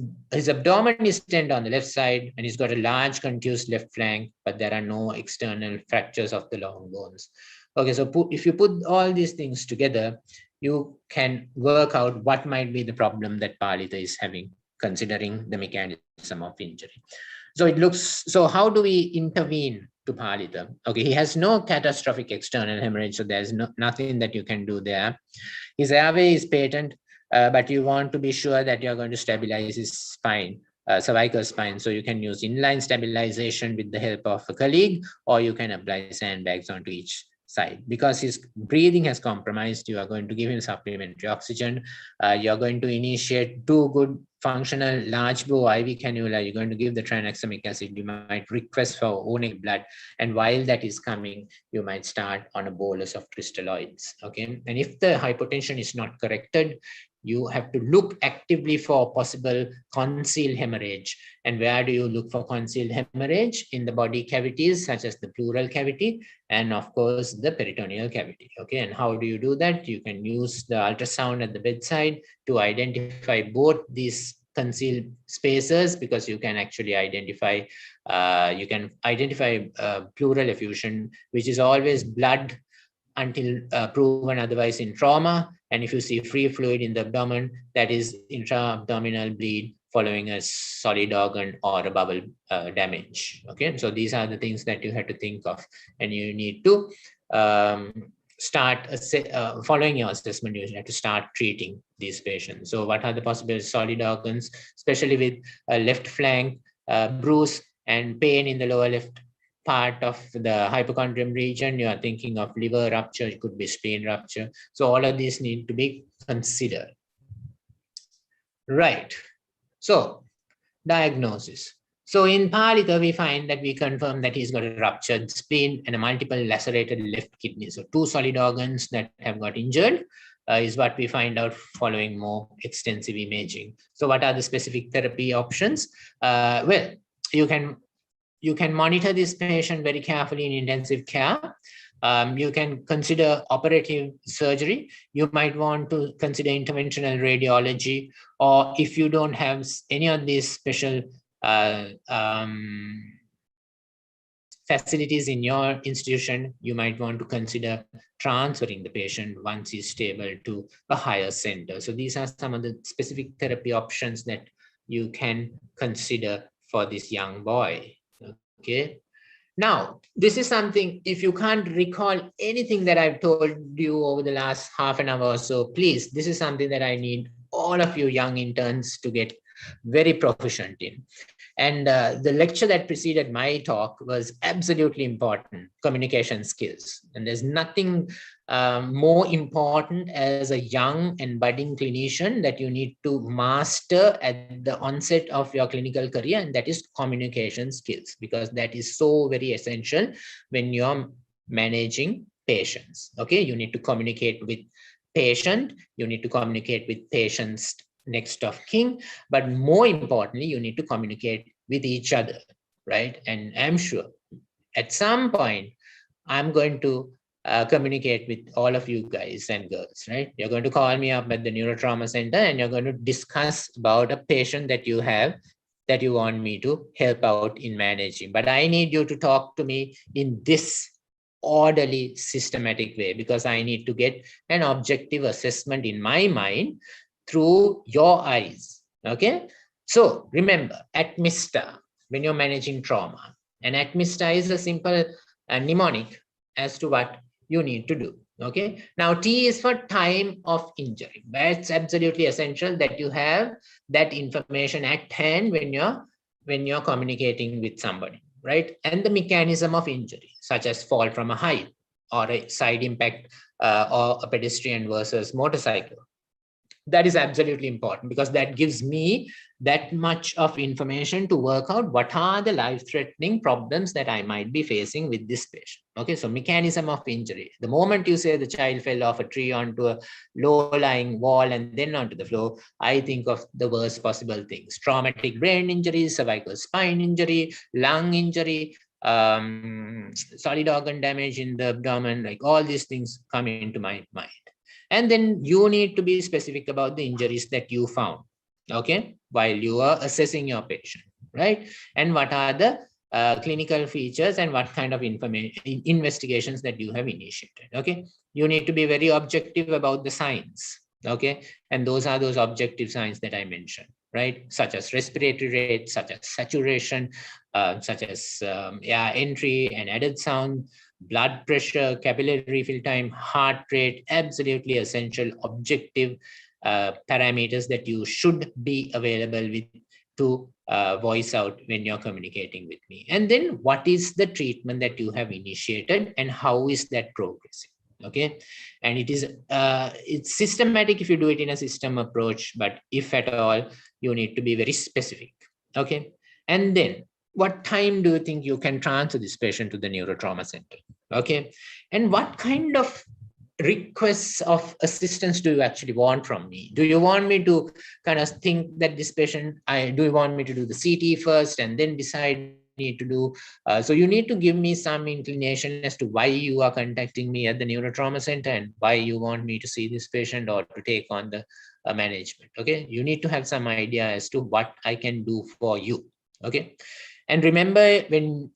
abdomen is tender on the left side, and he's got a large contused left flank, but there are no external fractures of the long bones. Okay, so if you put all these things together, you can work out what might be the problem that Paedita is having, considering the mechanism of injury. So it looks, so how do we intervene to Paedita? Okay, he has no catastrophic external hemorrhage, so there's nothing that you can do there. His airway is patent, but you want to be sure that you're going to stabilize his spine, cervical spine. So you can use inline stabilization with the help of a colleague, or you can apply sandbags onto each side. Because his breathing has compromised, you are going to give him supplementary oxygen. You're going to initiate 2 good functional large bore IV cannula. You're going to give the tranexamic acid. You might request for onic blood, and while that is coming, you might start on a bolus of crystalloids. Okay, and if the hypotension is not corrected, you have to look actively for possible concealed hemorrhage. And where do you look for concealed hemorrhage? In the body cavities, such as the pleural cavity, and of course, the peritoneal cavity. Okay, and how do you do that? You can use the ultrasound at the bedside to identify both these concealed spaces, because you can actually identify pleural effusion, which is always blood until proven otherwise in trauma. And if you see free fluid in the abdomen, that is intra-abdominal bleed following a solid organ or a bowel damage. Okay, so these are the things that you have to think of, and you need to following your assessment, you have to start treating these patients. So what are the possible solid organs, especially with a left flank bruise and pain in the lower left part of the hypochondrium region? You are thinking of liver rupture, it could be spleen rupture. So all of these need to be considered. Right. So diagnosis. So in Palika, we find that we confirm that he's got a ruptured spleen and a multiple lacerated left kidney. So 2 solid organs that have got injured is what we find out following more extensive imaging. So what are the specific therapy options? Well, you can monitor this patient very carefully in intensive care. You can consider operative surgery. You might want to consider interventional radiology, or if you don't have any of these special facilities in your institution, you might want to consider transferring the patient once he's stable to a higher center. So these are some of the specific therapy options that you can consider for this young boy. Okay. Now, this is something, if you can't recall anything that I've told you over the last half an hour or so, please, this is something that I need all of you young interns to get very proficient in. And the lecture that preceded my talk was absolutely important, communication skills. And there's nothing more important as a young and budding clinician that you need to master at the onset of your clinical career, and that is communication skills, because that is so very essential when you're managing patients. Okay, you need to communicate with patient, you need to communicate with patients next of kin, but more importantly, you need to communicate with each other, right? And I'm sure at some point, I'm going to communicate with all of you guys and girls, right? You're going to call me up at the neurotrauma center and you're going to discuss about a patient that you have that you want me to help out in managing. But I need you to talk to me in this orderly, systematic way, because I need to get an objective assessment in my mind through your eyes. Okay, so remember, ATMISTA when you're managing trauma, and ATMISTA is a simple mnemonic as to what you need to do. Okay, now T is for time of injury. That's absolutely essential that you have that information at hand when you're communicating with somebody, right? And the mechanism of injury, such as fall from a height or a side impact or a pedestrian versus motorcycle. That is absolutely important, because that gives me that much of information to work out what are the life-threatening problems that I might be facing with this patient. Okay, so mechanism of injury. The moment you say the child fell off a tree onto a low-lying wall and then onto the floor, I think of the worst possible things. Traumatic brain injury, cervical spine injury, lung injury, solid organ damage in the abdomen, like all these things come into my mind. And then you need to be specific about the injuries that you found, okay, while you are assessing your patient, right? And what are the clinical features and what kind of investigations that you have initiated, okay? You need to be very objective about the signs, okay? And those are those objective signs that I mentioned, right? Such as respiratory rate, such as saturation, such as air entry and added sound, blood pressure, capillary refill time, heart rate, absolutely essential objective parameters that you should be available with to voice out when you're communicating with me. And then what is the treatment that you have initiated and how is that progressing? Okay, and it is it's systematic if you do it in a system approach, but if at all, you need to be very specific. Okay, and then what time do you think you can transfer this patient to the neurotrauma center? Okay, and what kind of requests of assistance do you actually want from me? Do you want me to kind of think that this patient, do you want me to do the CT first and then decide need to do? So you need to give me some inclination as to why you are contacting me at the neurotrauma center and why you want me to see this patient or to take on the management. Okay, you need to have some idea as to what I can do for you. Okay, and remember,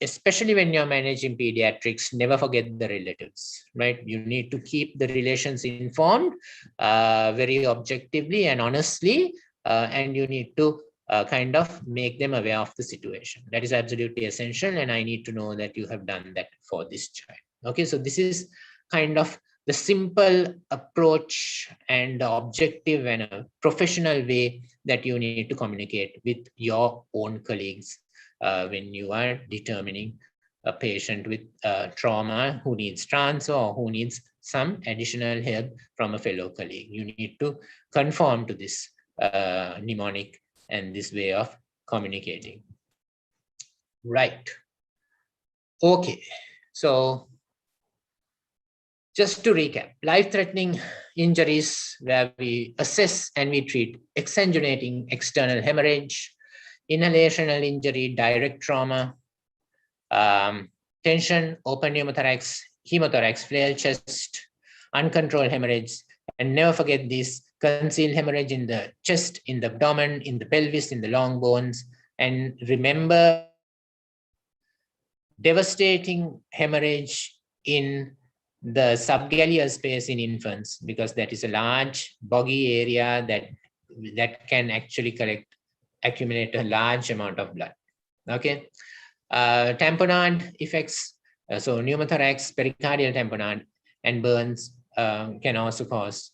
especially when you're managing pediatrics, never forget the relatives, right? You need to keep the relations informed very objectively and honestly, and you need to kind of make them aware of the situation. That is absolutely essential, and I need to know that you have done that for this child. Okay, so this is kind of the simple approach and the objective and a professional way that you need to communicate with your own colleagues when you are determining a patient with trauma who needs transfer or who needs some additional help from a fellow colleague. You need to conform to this mnemonic and this way of communicating. Right. Okay. So just to recap, life-threatening injuries where we assess and we treat exsanguinating external hemorrhage, inhalational injury, direct trauma, tension, open pneumothorax, hemothorax, flail chest, uncontrolled hemorrhage, and never forget this concealed hemorrhage in the chest, in the abdomen, in the pelvis, in the long bones. And remember, devastating hemorrhage in the subgaleal space in infants, because that is a large boggy area that can actually accumulate a large amount of blood. Okay, tamponade effects, so pneumothorax, pericardial tamponade, and burns can also cause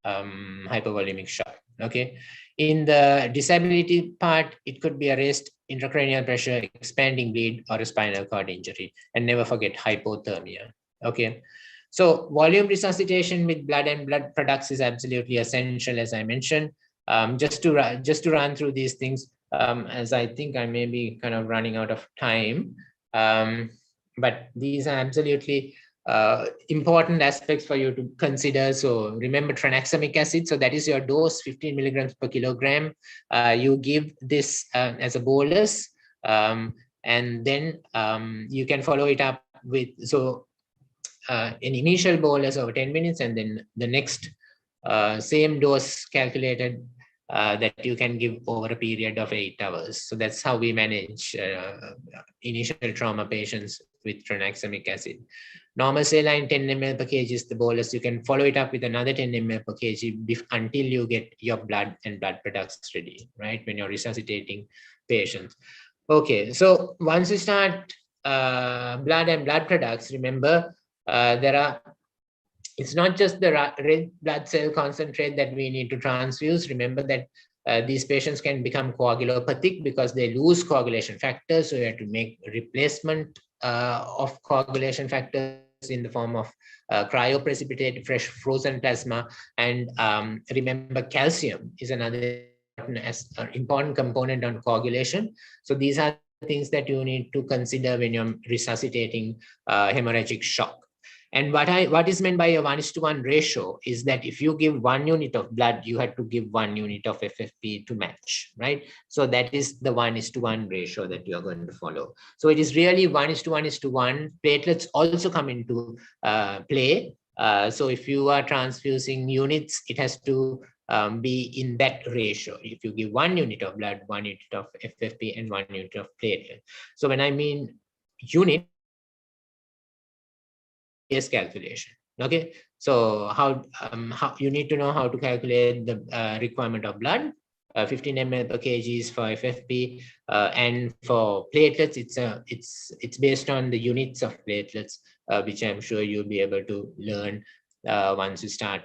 hypovolemic shock. Okay, in the disability part, it could be a raised intracranial pressure, expanding bleed, or a spinal cord injury. And never forget hypothermia. Okay, so volume resuscitation with blood and blood products is absolutely essential, as I mentioned. Just to run through these things, as I think I may be kind of running out of time, but these are absolutely important aspects for you to consider. So remember tranexamic acid. So that is your dose, 15 milligrams per kilogram. You give this as a bolus, and then you can follow it up with an initial bolus over 10 minutes, and then the next same dose calculated that you can give over a period of 8 hours. So that's how we manage initial trauma patients with tranexamic acid. Normal saline 10 ml per kg is the bolus. You can follow it up with another 10 ml per kg until you get your blood and blood products ready, right? When you're resuscitating patients. Okay, so once you start blood and blood products, remember it's not just the red blood cell concentrate that we need to transfuse. Remember that these patients can become coagulopathic because they lose coagulation factors. So you have to make replacement of coagulation factors in the form of cryoprecipitated fresh frozen plasma. And remember, calcium is another important component on coagulation. So these are things that you need to consider when you're resuscitating hemorrhagic shock. And what is meant by a 1:1 ratio is that if you give 1 unit of blood, you have to give 1 unit of FFP to match, right? So that is the 1:1 ratio that you are going to follow. So it is really 1:1:1. Platelets also come into play. So if you are transfusing units, it has to be in that ratio. If you give 1 unit of blood, 1 unit of FFP, and 1 unit of platelet. So when I mean unit, is calculation. Okay, so how you need to know how to calculate the requirement of blood. 15 ml per kg is for FFP, and for platelets, it's based on the units of platelets, which I'm sure you'll be able to learn once you start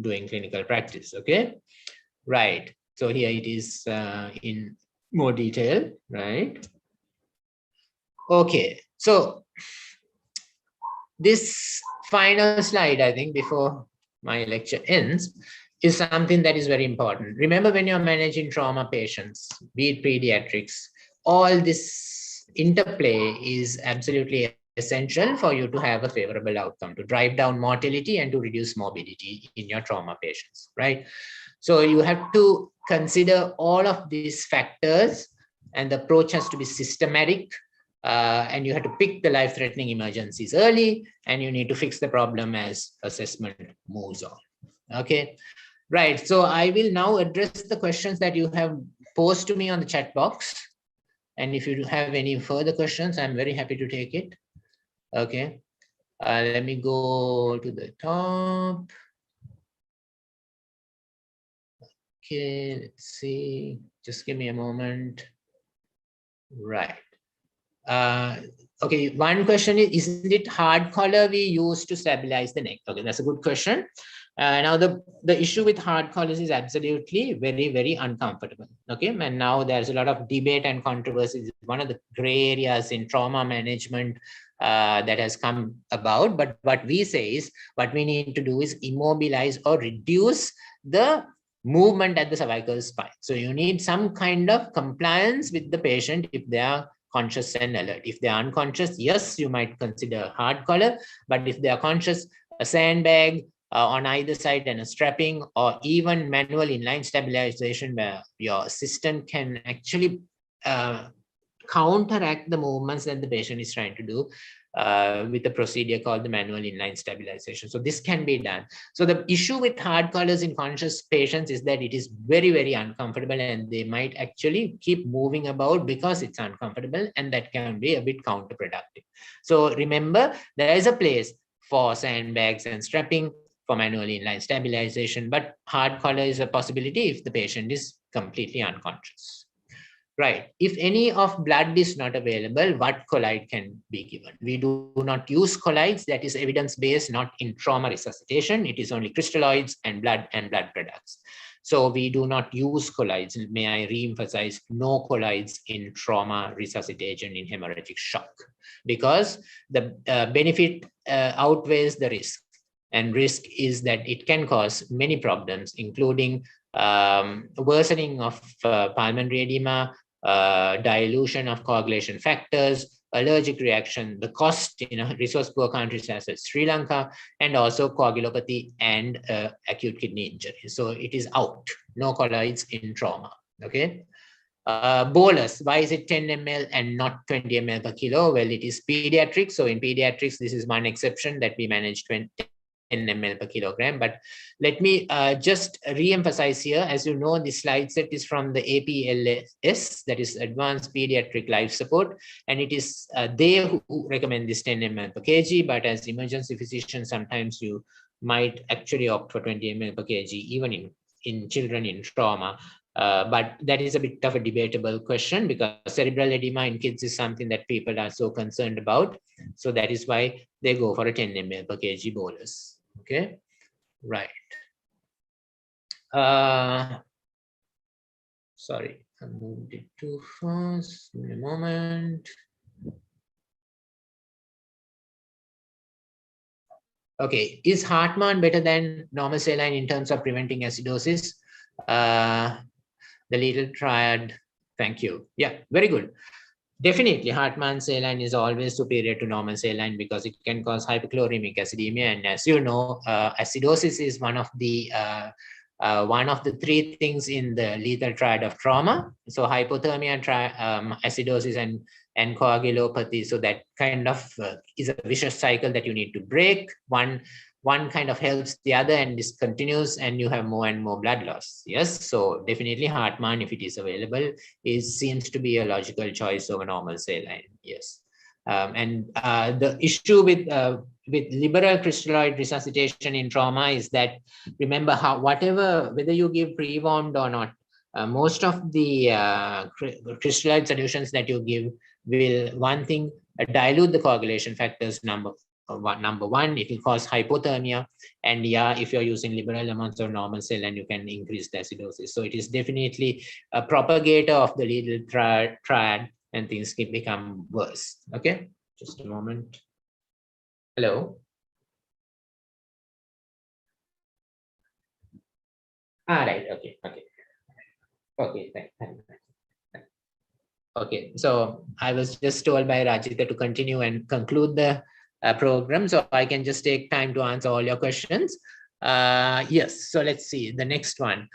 doing clinical practice. Okay, right. So here it is in more detail, right? Okay, so this final slide, I think, before my lecture ends, is something that is very important. Remember, when you're managing trauma patients, be it pediatrics, all this interplay is absolutely essential for you to have a favorable outcome, to drive down mortality and to reduce morbidity in your trauma patients, right? So you have to consider all of these factors, and the approach has to be systematic, and you have to pick the life-threatening emergencies early, and you need to fix the problem as assessment moves on. Okay, right. So I will now address the questions that you have posed to me on the chat box. And if you have any further questions, I'm very happy to take it. Okay, let me go to the top. Okay, let's see. Just give me a moment. Right. Okay, one question is, isn't it hard collar we use to stabilize the neck? Okay, that's a good question. Now the issue with hard collars is absolutely very uncomfortable. Okay, and now there's a lot of debate and controversy. It's one of the gray areas in trauma management that has come about. But what we say is, what we need to do is immobilize or reduce the movement at the cervical spine. So you need some kind of compliance with the patient if they are conscious and alert. If they are unconscious, yes, you might consider hard collar, but if they are conscious, a sandbag on either side and a strapping, or even manual inline stabilization where your assistant can actually counteract the movements that the patient is trying to do with a procedure called the manual inline stabilization. So this can be done. So the issue with hard collars in conscious patients is that it is very uncomfortable, and they might actually keep moving about because it's uncomfortable, and that can be a bit counterproductive. So remember, there is a place for sandbags and strapping, for manual inline stabilization, but hard collar is a possibility if the patient is completely unconscious. Right. If any of blood is not available, what colloid can be given? We do not use colloids. That is evidence-based, not in trauma resuscitation. It is only crystalloids and blood products. So we do not use colloids. May I re-emphasize, no colloids in trauma resuscitation in hemorrhagic shock, because the benefit outweighs the risk. And risk is that it can cause many problems, including worsening of pulmonary edema, dilution of coagulation factors, allergic reaction, the cost in resource-poor countries such as Sri Lanka, and also coagulopathy and acute kidney injury. So it is out, no colloids in trauma. Okay. Bolus, why is it 10 ml and not 20 ml per kilo? Well, it is pediatrics. So in pediatrics, this is one exception that we manage 10 ml per kilogram. But let me just re-emphasize here. As you know, this slide set is from the APLS, that is Advanced Pediatric Life Support, and it is they who recommend this 10 ml per kg. But as emergency physician, sometimes you might actually opt for 20 ml per kg, even in children in trauma. But that is a bit of a debatable question, because cerebral edema in kids is something that people are so concerned about. So that is why they go for a 10 ml per kg bolus. Okay, right. Sorry, I moved it too fast. Give me a moment. Okay, is Hartmann better than normal saline in terms of preventing acidosis? The little triad, thank you. Yeah, very good. Definitely, Hartmann saline is always superior to normal saline because it can cause hypochloremic acidemia. And as you know, acidosis is one of the three things in the lethal triad of trauma. So hypothermia, acidosis, and coagulopathy. So that kind of is a vicious cycle that you need to break. One kind of helps the other and this continues, and you have more and more blood loss. Yes, so definitely Hartmann, if it is available, seems to be a logical choice over normal saline. Yes, and the issue with liberal crystalloid resuscitation in trauma is that, remember, whether you give pre-warmed or not, most of the crystalloid solutions that you give will, one thing, dilute the coagulation factors. Number one, it will cause hypothermia, and yeah, if you're using liberal amounts of normal saline, you can increase the acidosis. So it is definitely a propagator of the lethal triad, and things can become worse. Okay, just a moment. Hello. Right. Okay. Thank you. Okay, so I was just told by Rajita to continue and conclude the program, so I can just take time to answer all your questions. Yes, so let's see the next one.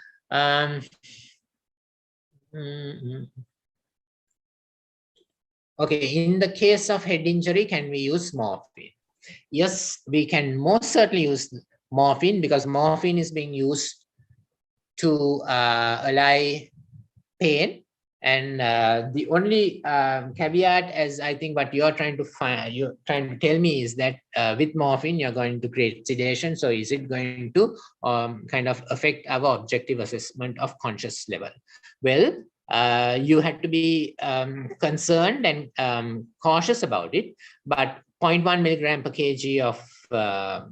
Okay, in the case of head injury, can we use morphine? Yes, we can most certainly use morphine, because morphine is being used to allay pain. And the only caveat, as I think what you're trying to tell me, is that with morphine, you're going to create sedation. So is it going to kind of affect our objective assessment of conscious level? Well, you had to be concerned and cautious about it, but 0.1 milligram per kg of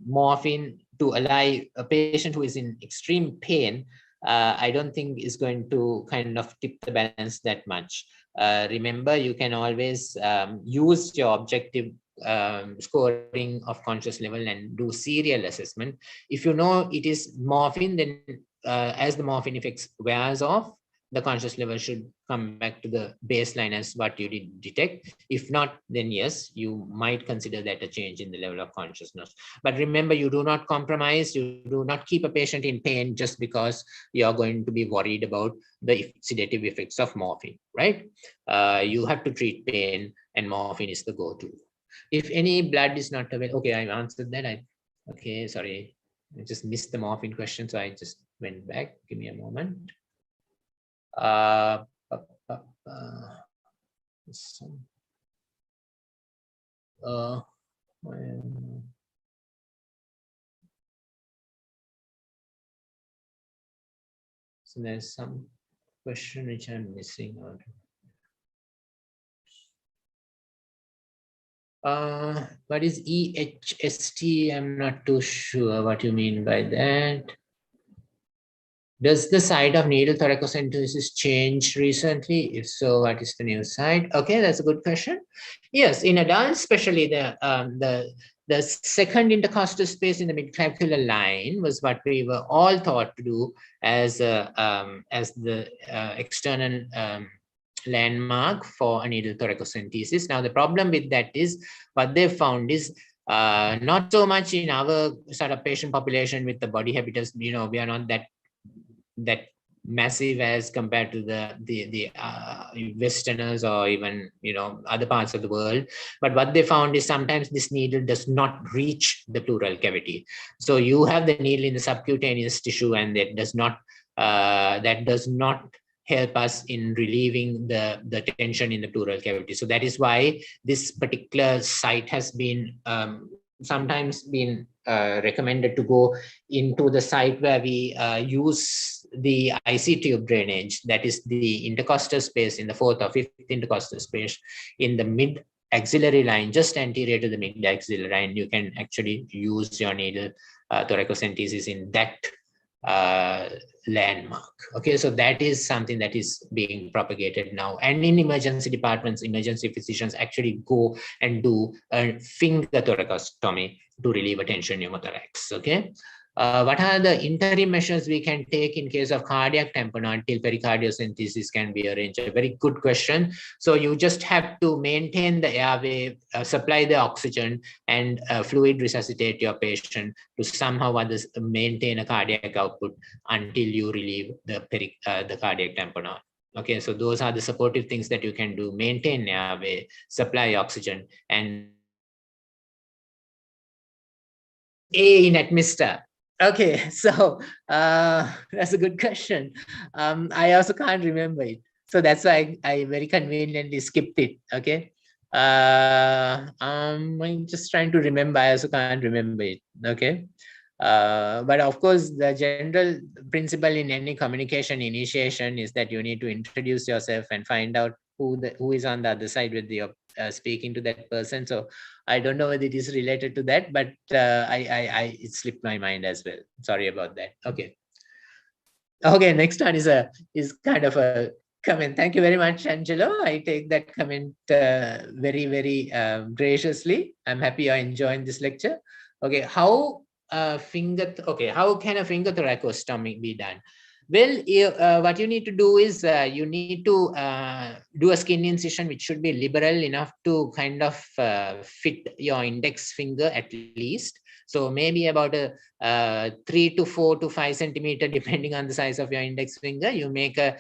morphine to allay a patient who is in extreme pain, I don't think is going to kind of tip the balance that much. Remember, you can always use your objective scoring of conscious level and do serial assessment. If you know it is morphine, then as the morphine effects wears off, the conscious level should come back to the baseline as what you did detect. If not, then yes, you might consider that a change in the level of consciousness. But remember, you do not compromise, you do not keep a patient in pain just because you're going to be worried about the sedative effects of morphine, right? You have to treat pain, and morphine is the go-to. If any blood is not available, okay, I answered that. Okay, sorry, I just missed the morphine question, so I just went back. Give me a moment. So there's some question which I'm missing out. What is EHST? I'm not too sure what you mean by that. Does the site of needle thoracocentesis change recently? If so, what is the new site? Okay, that's a good question. Yes, in adults, especially the second intercostal space in the midclavicular line was what we were all taught to do as the external landmark for a needle thoracocentesis. Now, the problem with that is what they found is not so much in our sort of patient population with the body habitus. You know, we are not that massive as compared to the Westerners or even, you know, other parts of the world. But what they found is sometimes this needle does not reach the pleural cavity. So you have the needle in the subcutaneous tissue, and that does not help us in relieving the tension in the pleural cavity. So that is why this particular site has been sometimes been recommended to go into the site where we use the IC tube drainage, that is the intercostal space in the fourth or fifth intercostal space in the mid axillary line, just anterior to the mid axillary line. You can actually use your needle thoracocentesis in that landmark. Okay, so that is something that is being propagated now, and in emergency departments, emergency physicians actually go and do a finger thoracostomy to relieve a tension pneumothorax. Okay, what are the interim measures we can take in case of cardiac tamponade till pericardiocentesis can be arranged? A very good question. So you just have to maintain the airway, supply the oxygen, and fluid resuscitate your patient to somehow others maintain a cardiac output until you relieve the cardiac tamponade. Okay, so those are the supportive things that you can do: maintain airway, supply oxygen, and A in administer. Okay, so that's a good question. I also can't remember it, so that's why I very conveniently skipped it. Okay, I'm just trying to remember. I also can't remember it. Okay, but of course, the general principle in any communication initiation is that you need to introduce yourself and find out who is on the other side with your speaking to that person. So I don't know whether it is related to that, but it slipped my mind as well. Sorry about that. Okay. Okay, next one is kind of a comment. Thank you very much, Angelo. I take that comment very, very graciously. I'm happy you're enjoying this lecture. Okay, how can a finger thoracostomy be done? Well, what you need to do is you need to do a skin incision, which should be liberal enough to kind of fit your index finger at least. So maybe about a 3 to 4 to 5 centimeter, depending on the size of your index finger. You make a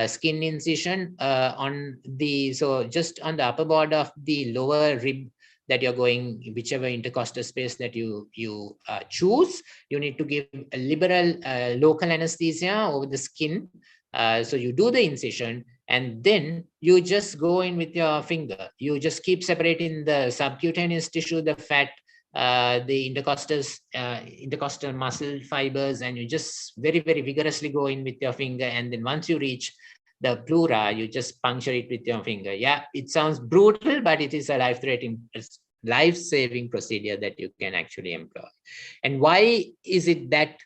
skin incision on the, so just on the upper border of the lower rib that you're going, whichever intercostal space that you choose. You need to give a liberal local anesthesia over the skin. So you do the incision, and then you just go in with your finger. You just keep separating the subcutaneous tissue, the fat, the intercostal muscle fibers, and you just very, very vigorously go in with your finger. And then once you reach the pleura, you just puncture it with your finger. Yeah, it sounds brutal, but it is a life-saving procedure that you can actually employ. And why is it that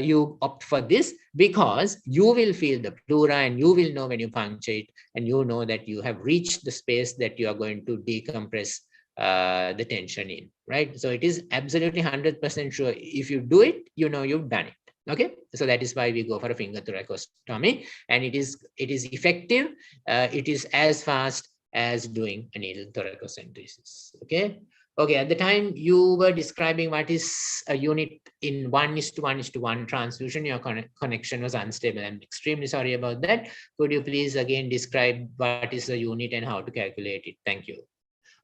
you opt for this? Because you will feel the pleura, and you will know when you puncture it, and you know that you have reached the space that you are going to decompress the tension in, right? So it is absolutely 100% sure. If you do it, you know you've done it. Okay, so that is why we go for a finger thoracostomy, and it is effective. It is as fast as doing a needle thoracocentesis. Okay. Okay, at the time you were describing what is a unit in 1:1:1 transfusion, your connection was unstable. I'm extremely sorry about that. Could you please again describe what is the unit and how to calculate it? Thank you.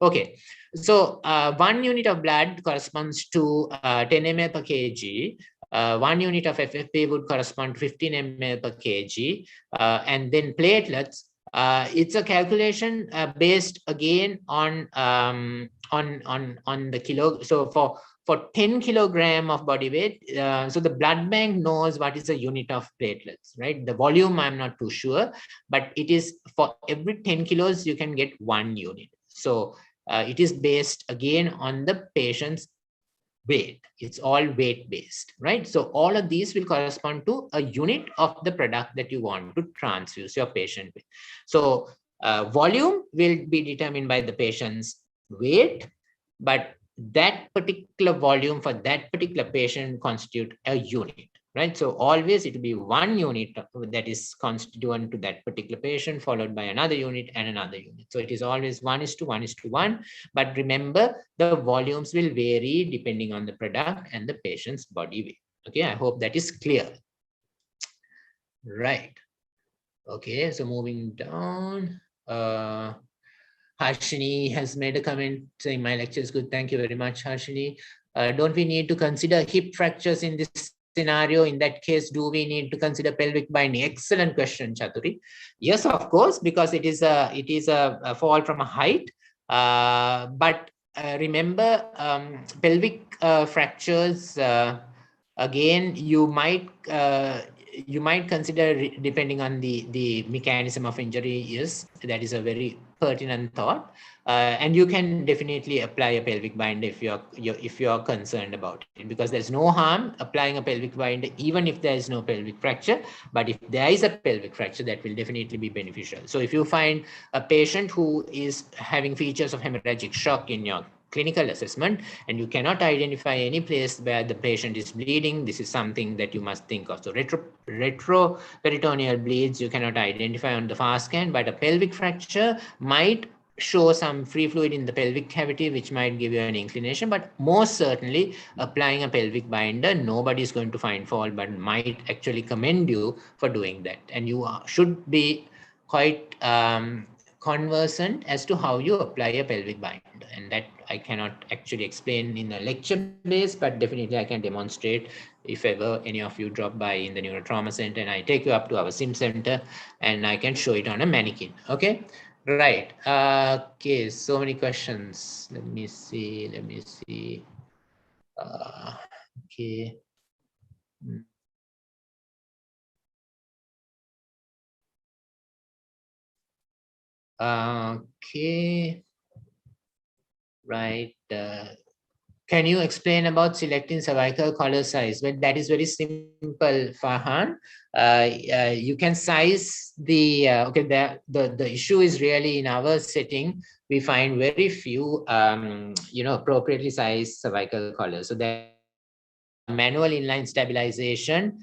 Okay, so 1 unit of blood corresponds to 10 ml per kg. 1 unit of FFP would correspond to 15 ml per kg. And then platelets, it's a calculation based again on the kilo. So for 10 kilogram of body weight, so the blood bank knows what is the unit of platelets, right? The volume, I'm not too sure, but it is for every 10 kilos, you can get 1 unit. So it is based again on the patient's weight. It's all weight based, right? So all of these will correspond to a unit of the product that you want to transfuse your patient with. So volume will be determined by the patient's weight, but that particular volume for that particular patient constitute a unit, right? So always it will be 1 unit that is constituent to that particular patient, followed by another unit and another unit. So it is always 1:1:1. But remember, the volumes will vary depending on the product and the patient's body weight. Okay, I hope that is clear. Right. Okay, so moving down. Harshini has made a comment saying my lecture is good. Thank you very much, Harshini. Don't we need to consider hip fractures in this scenario? In that case, do we need to consider pelvic binding? Excellent question, Chaturi. Yes, of course, because it is a fall from a height. But remember, pelvic fractures, again, you might consider, depending on the mechanism of injury. Yes, that is a very pertinent thought, and you can definitely apply a pelvic binder if you're concerned about it, because there's no harm applying a pelvic binder even if there is no pelvic fracture. But if there is a pelvic fracture, that will definitely be beneficial. So if you find a patient who is having features of hemorrhagic shock in your clinical assessment and you cannot identify any place where the patient is bleeding, this is something that you must think of. So retroperitoneal bleeds you cannot identify on the fast scan, but a pelvic fracture might show some free fluid in the pelvic cavity, which might give you an inclination. But most certainly applying a pelvic binder, nobody is going to find fault, but might actually commend you for doing that. And you should be quite conversant as to how you apply a pelvic binder, and that I cannot actually explain in a lecture base, but definitely I can demonstrate if ever any of you drop by in the neurotrauma center and I take you up to our sim center and I can show it on a mannequin. Okay, right. Okay, so many questions. Let me see. Okay. Okay, right. Can you explain about selecting cervical collar size? Well, that is very simple, Farhan. You can size the, okay, the issue is really in our setting, we find very few, appropriately sized cervical collars. So that manual inline stabilization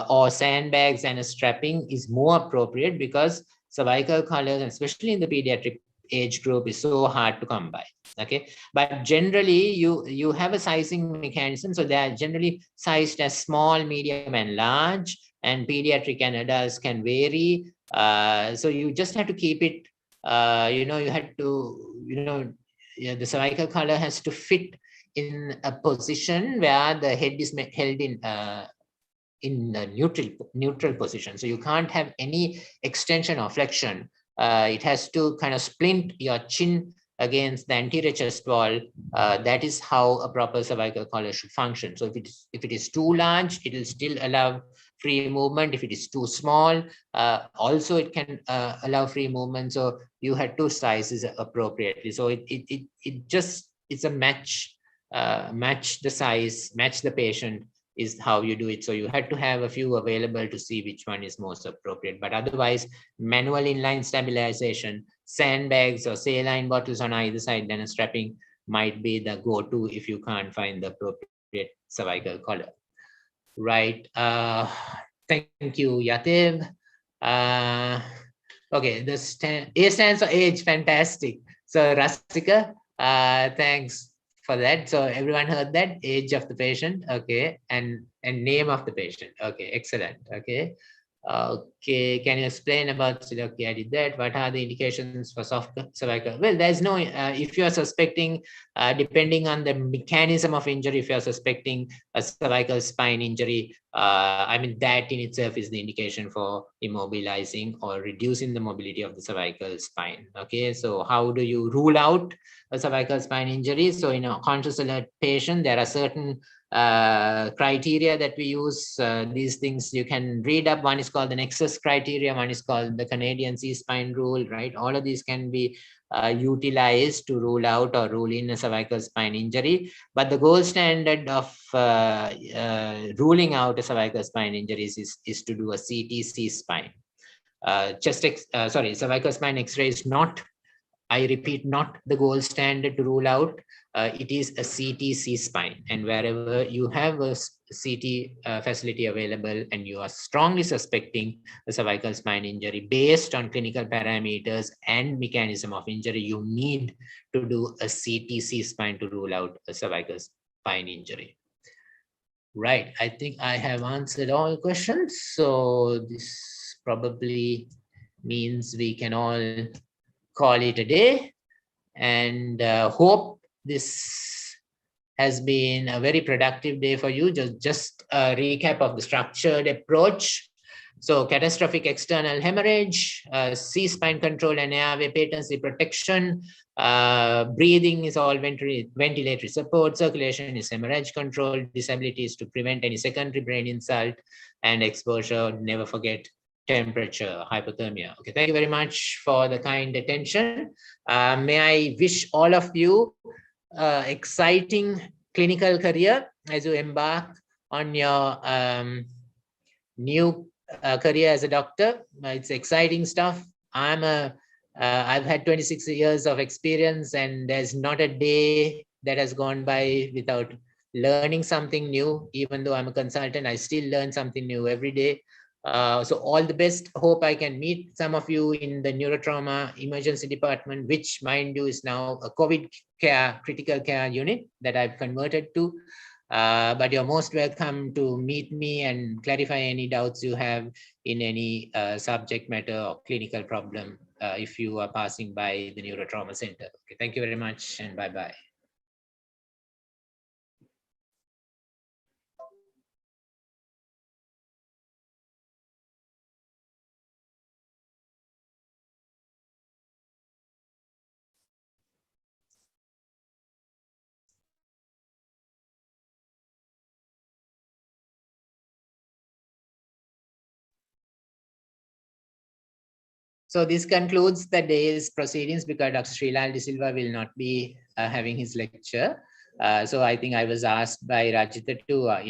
or sandbags and a strapping is more appropriate, because cervical collars, especially in the pediatric age group, is so hard to come by. Okay, but generally you have a sizing mechanism, so they are generally sized as small, medium, and large, and pediatric and adults can vary. So you just have to keep it, you had to, the cervical collar has to fit in a position where the head is held in a neutral position. So you can't have any extension or flexion. It has to kind of splint your chin against the anterior chest wall. That is how a proper cervical collar should function. So if it is too large, it will still allow free movement. If it is too small, also it can allow free movement. So you had to size it appropriately. So it's a match the size, match the patient is how you do it. So you had to have a few available to see which one is most appropriate. But otherwise, manual inline stabilization, sandbags or saline bottles on either side, then a strapping might be the go-to if you can't find the appropriate cervical collar. Right. Thank you, Yatev. Okay, A stands for age, fantastic. So Rasika, thanks for that. So everyone heard that, age of the patient, okay, and name of the patient. Okay, excellent. Okay. Okay, can you explain about, okay, I did that. What are the indications for soft cervical? Well, there's no, if you are suspecting, depending on the mechanism of injury, if you are suspecting a cervical spine injury, I mean, that in itself is the indication for immobilizing or reducing the mobility of the cervical spine. Okay, so how do you rule out a cervical spine injury? So in a conscious alert patient, there are certain criteria that we use. These things you can read up. One is called the Nexus criteria, one is called the Canadian C-spine rule, right? All of these can be utilized to rule out or rule in a cervical spine injury. But the gold standard of ruling out a cervical spine injuries is to do a CT C-spine. Cervical spine X-ray is not, I repeat, not the gold standard to rule out. It is a CT C-spine, and wherever you have a CT facility available and you are strongly suspecting a cervical spine injury based on clinical parameters and mechanism of injury, you need to do a CT C-spine to rule out a cervical spine injury. Right, I think I have answered all questions. So this probably means we can all call it a day, and hope this has been a very productive day for you. Just a recap of the structured approach. So catastrophic external hemorrhage, C-spine control and airway patency protection, breathing is all ventilatory support, circulation is hemorrhage control, disability is to prevent any secondary brain insult, and exposure, never forget, temperature, hypothermia. Okay, thank you very much for the kind attention. May I wish all of you exciting clinical career as you embark on your new career as a doctor. It's exciting stuff. I've had 26 years of experience, and there's not a day that has gone by without learning something new. Even though I'm a consultant, I still learn something new every day. So all the best. Hope I can meet some of you in the neurotrauma emergency department, which, mind you, is now a COVID care, critical care unit that I've converted to. But you're most welcome to meet me and clarify any doubts you have in any subject matter or clinical problem if you are passing by the neurotrauma center. Okay, thank you very much, and bye-bye. So this concludes the day's proceedings because Dr. Srilal De Silva will not be having his lecture. So I think I was asked by Rajita to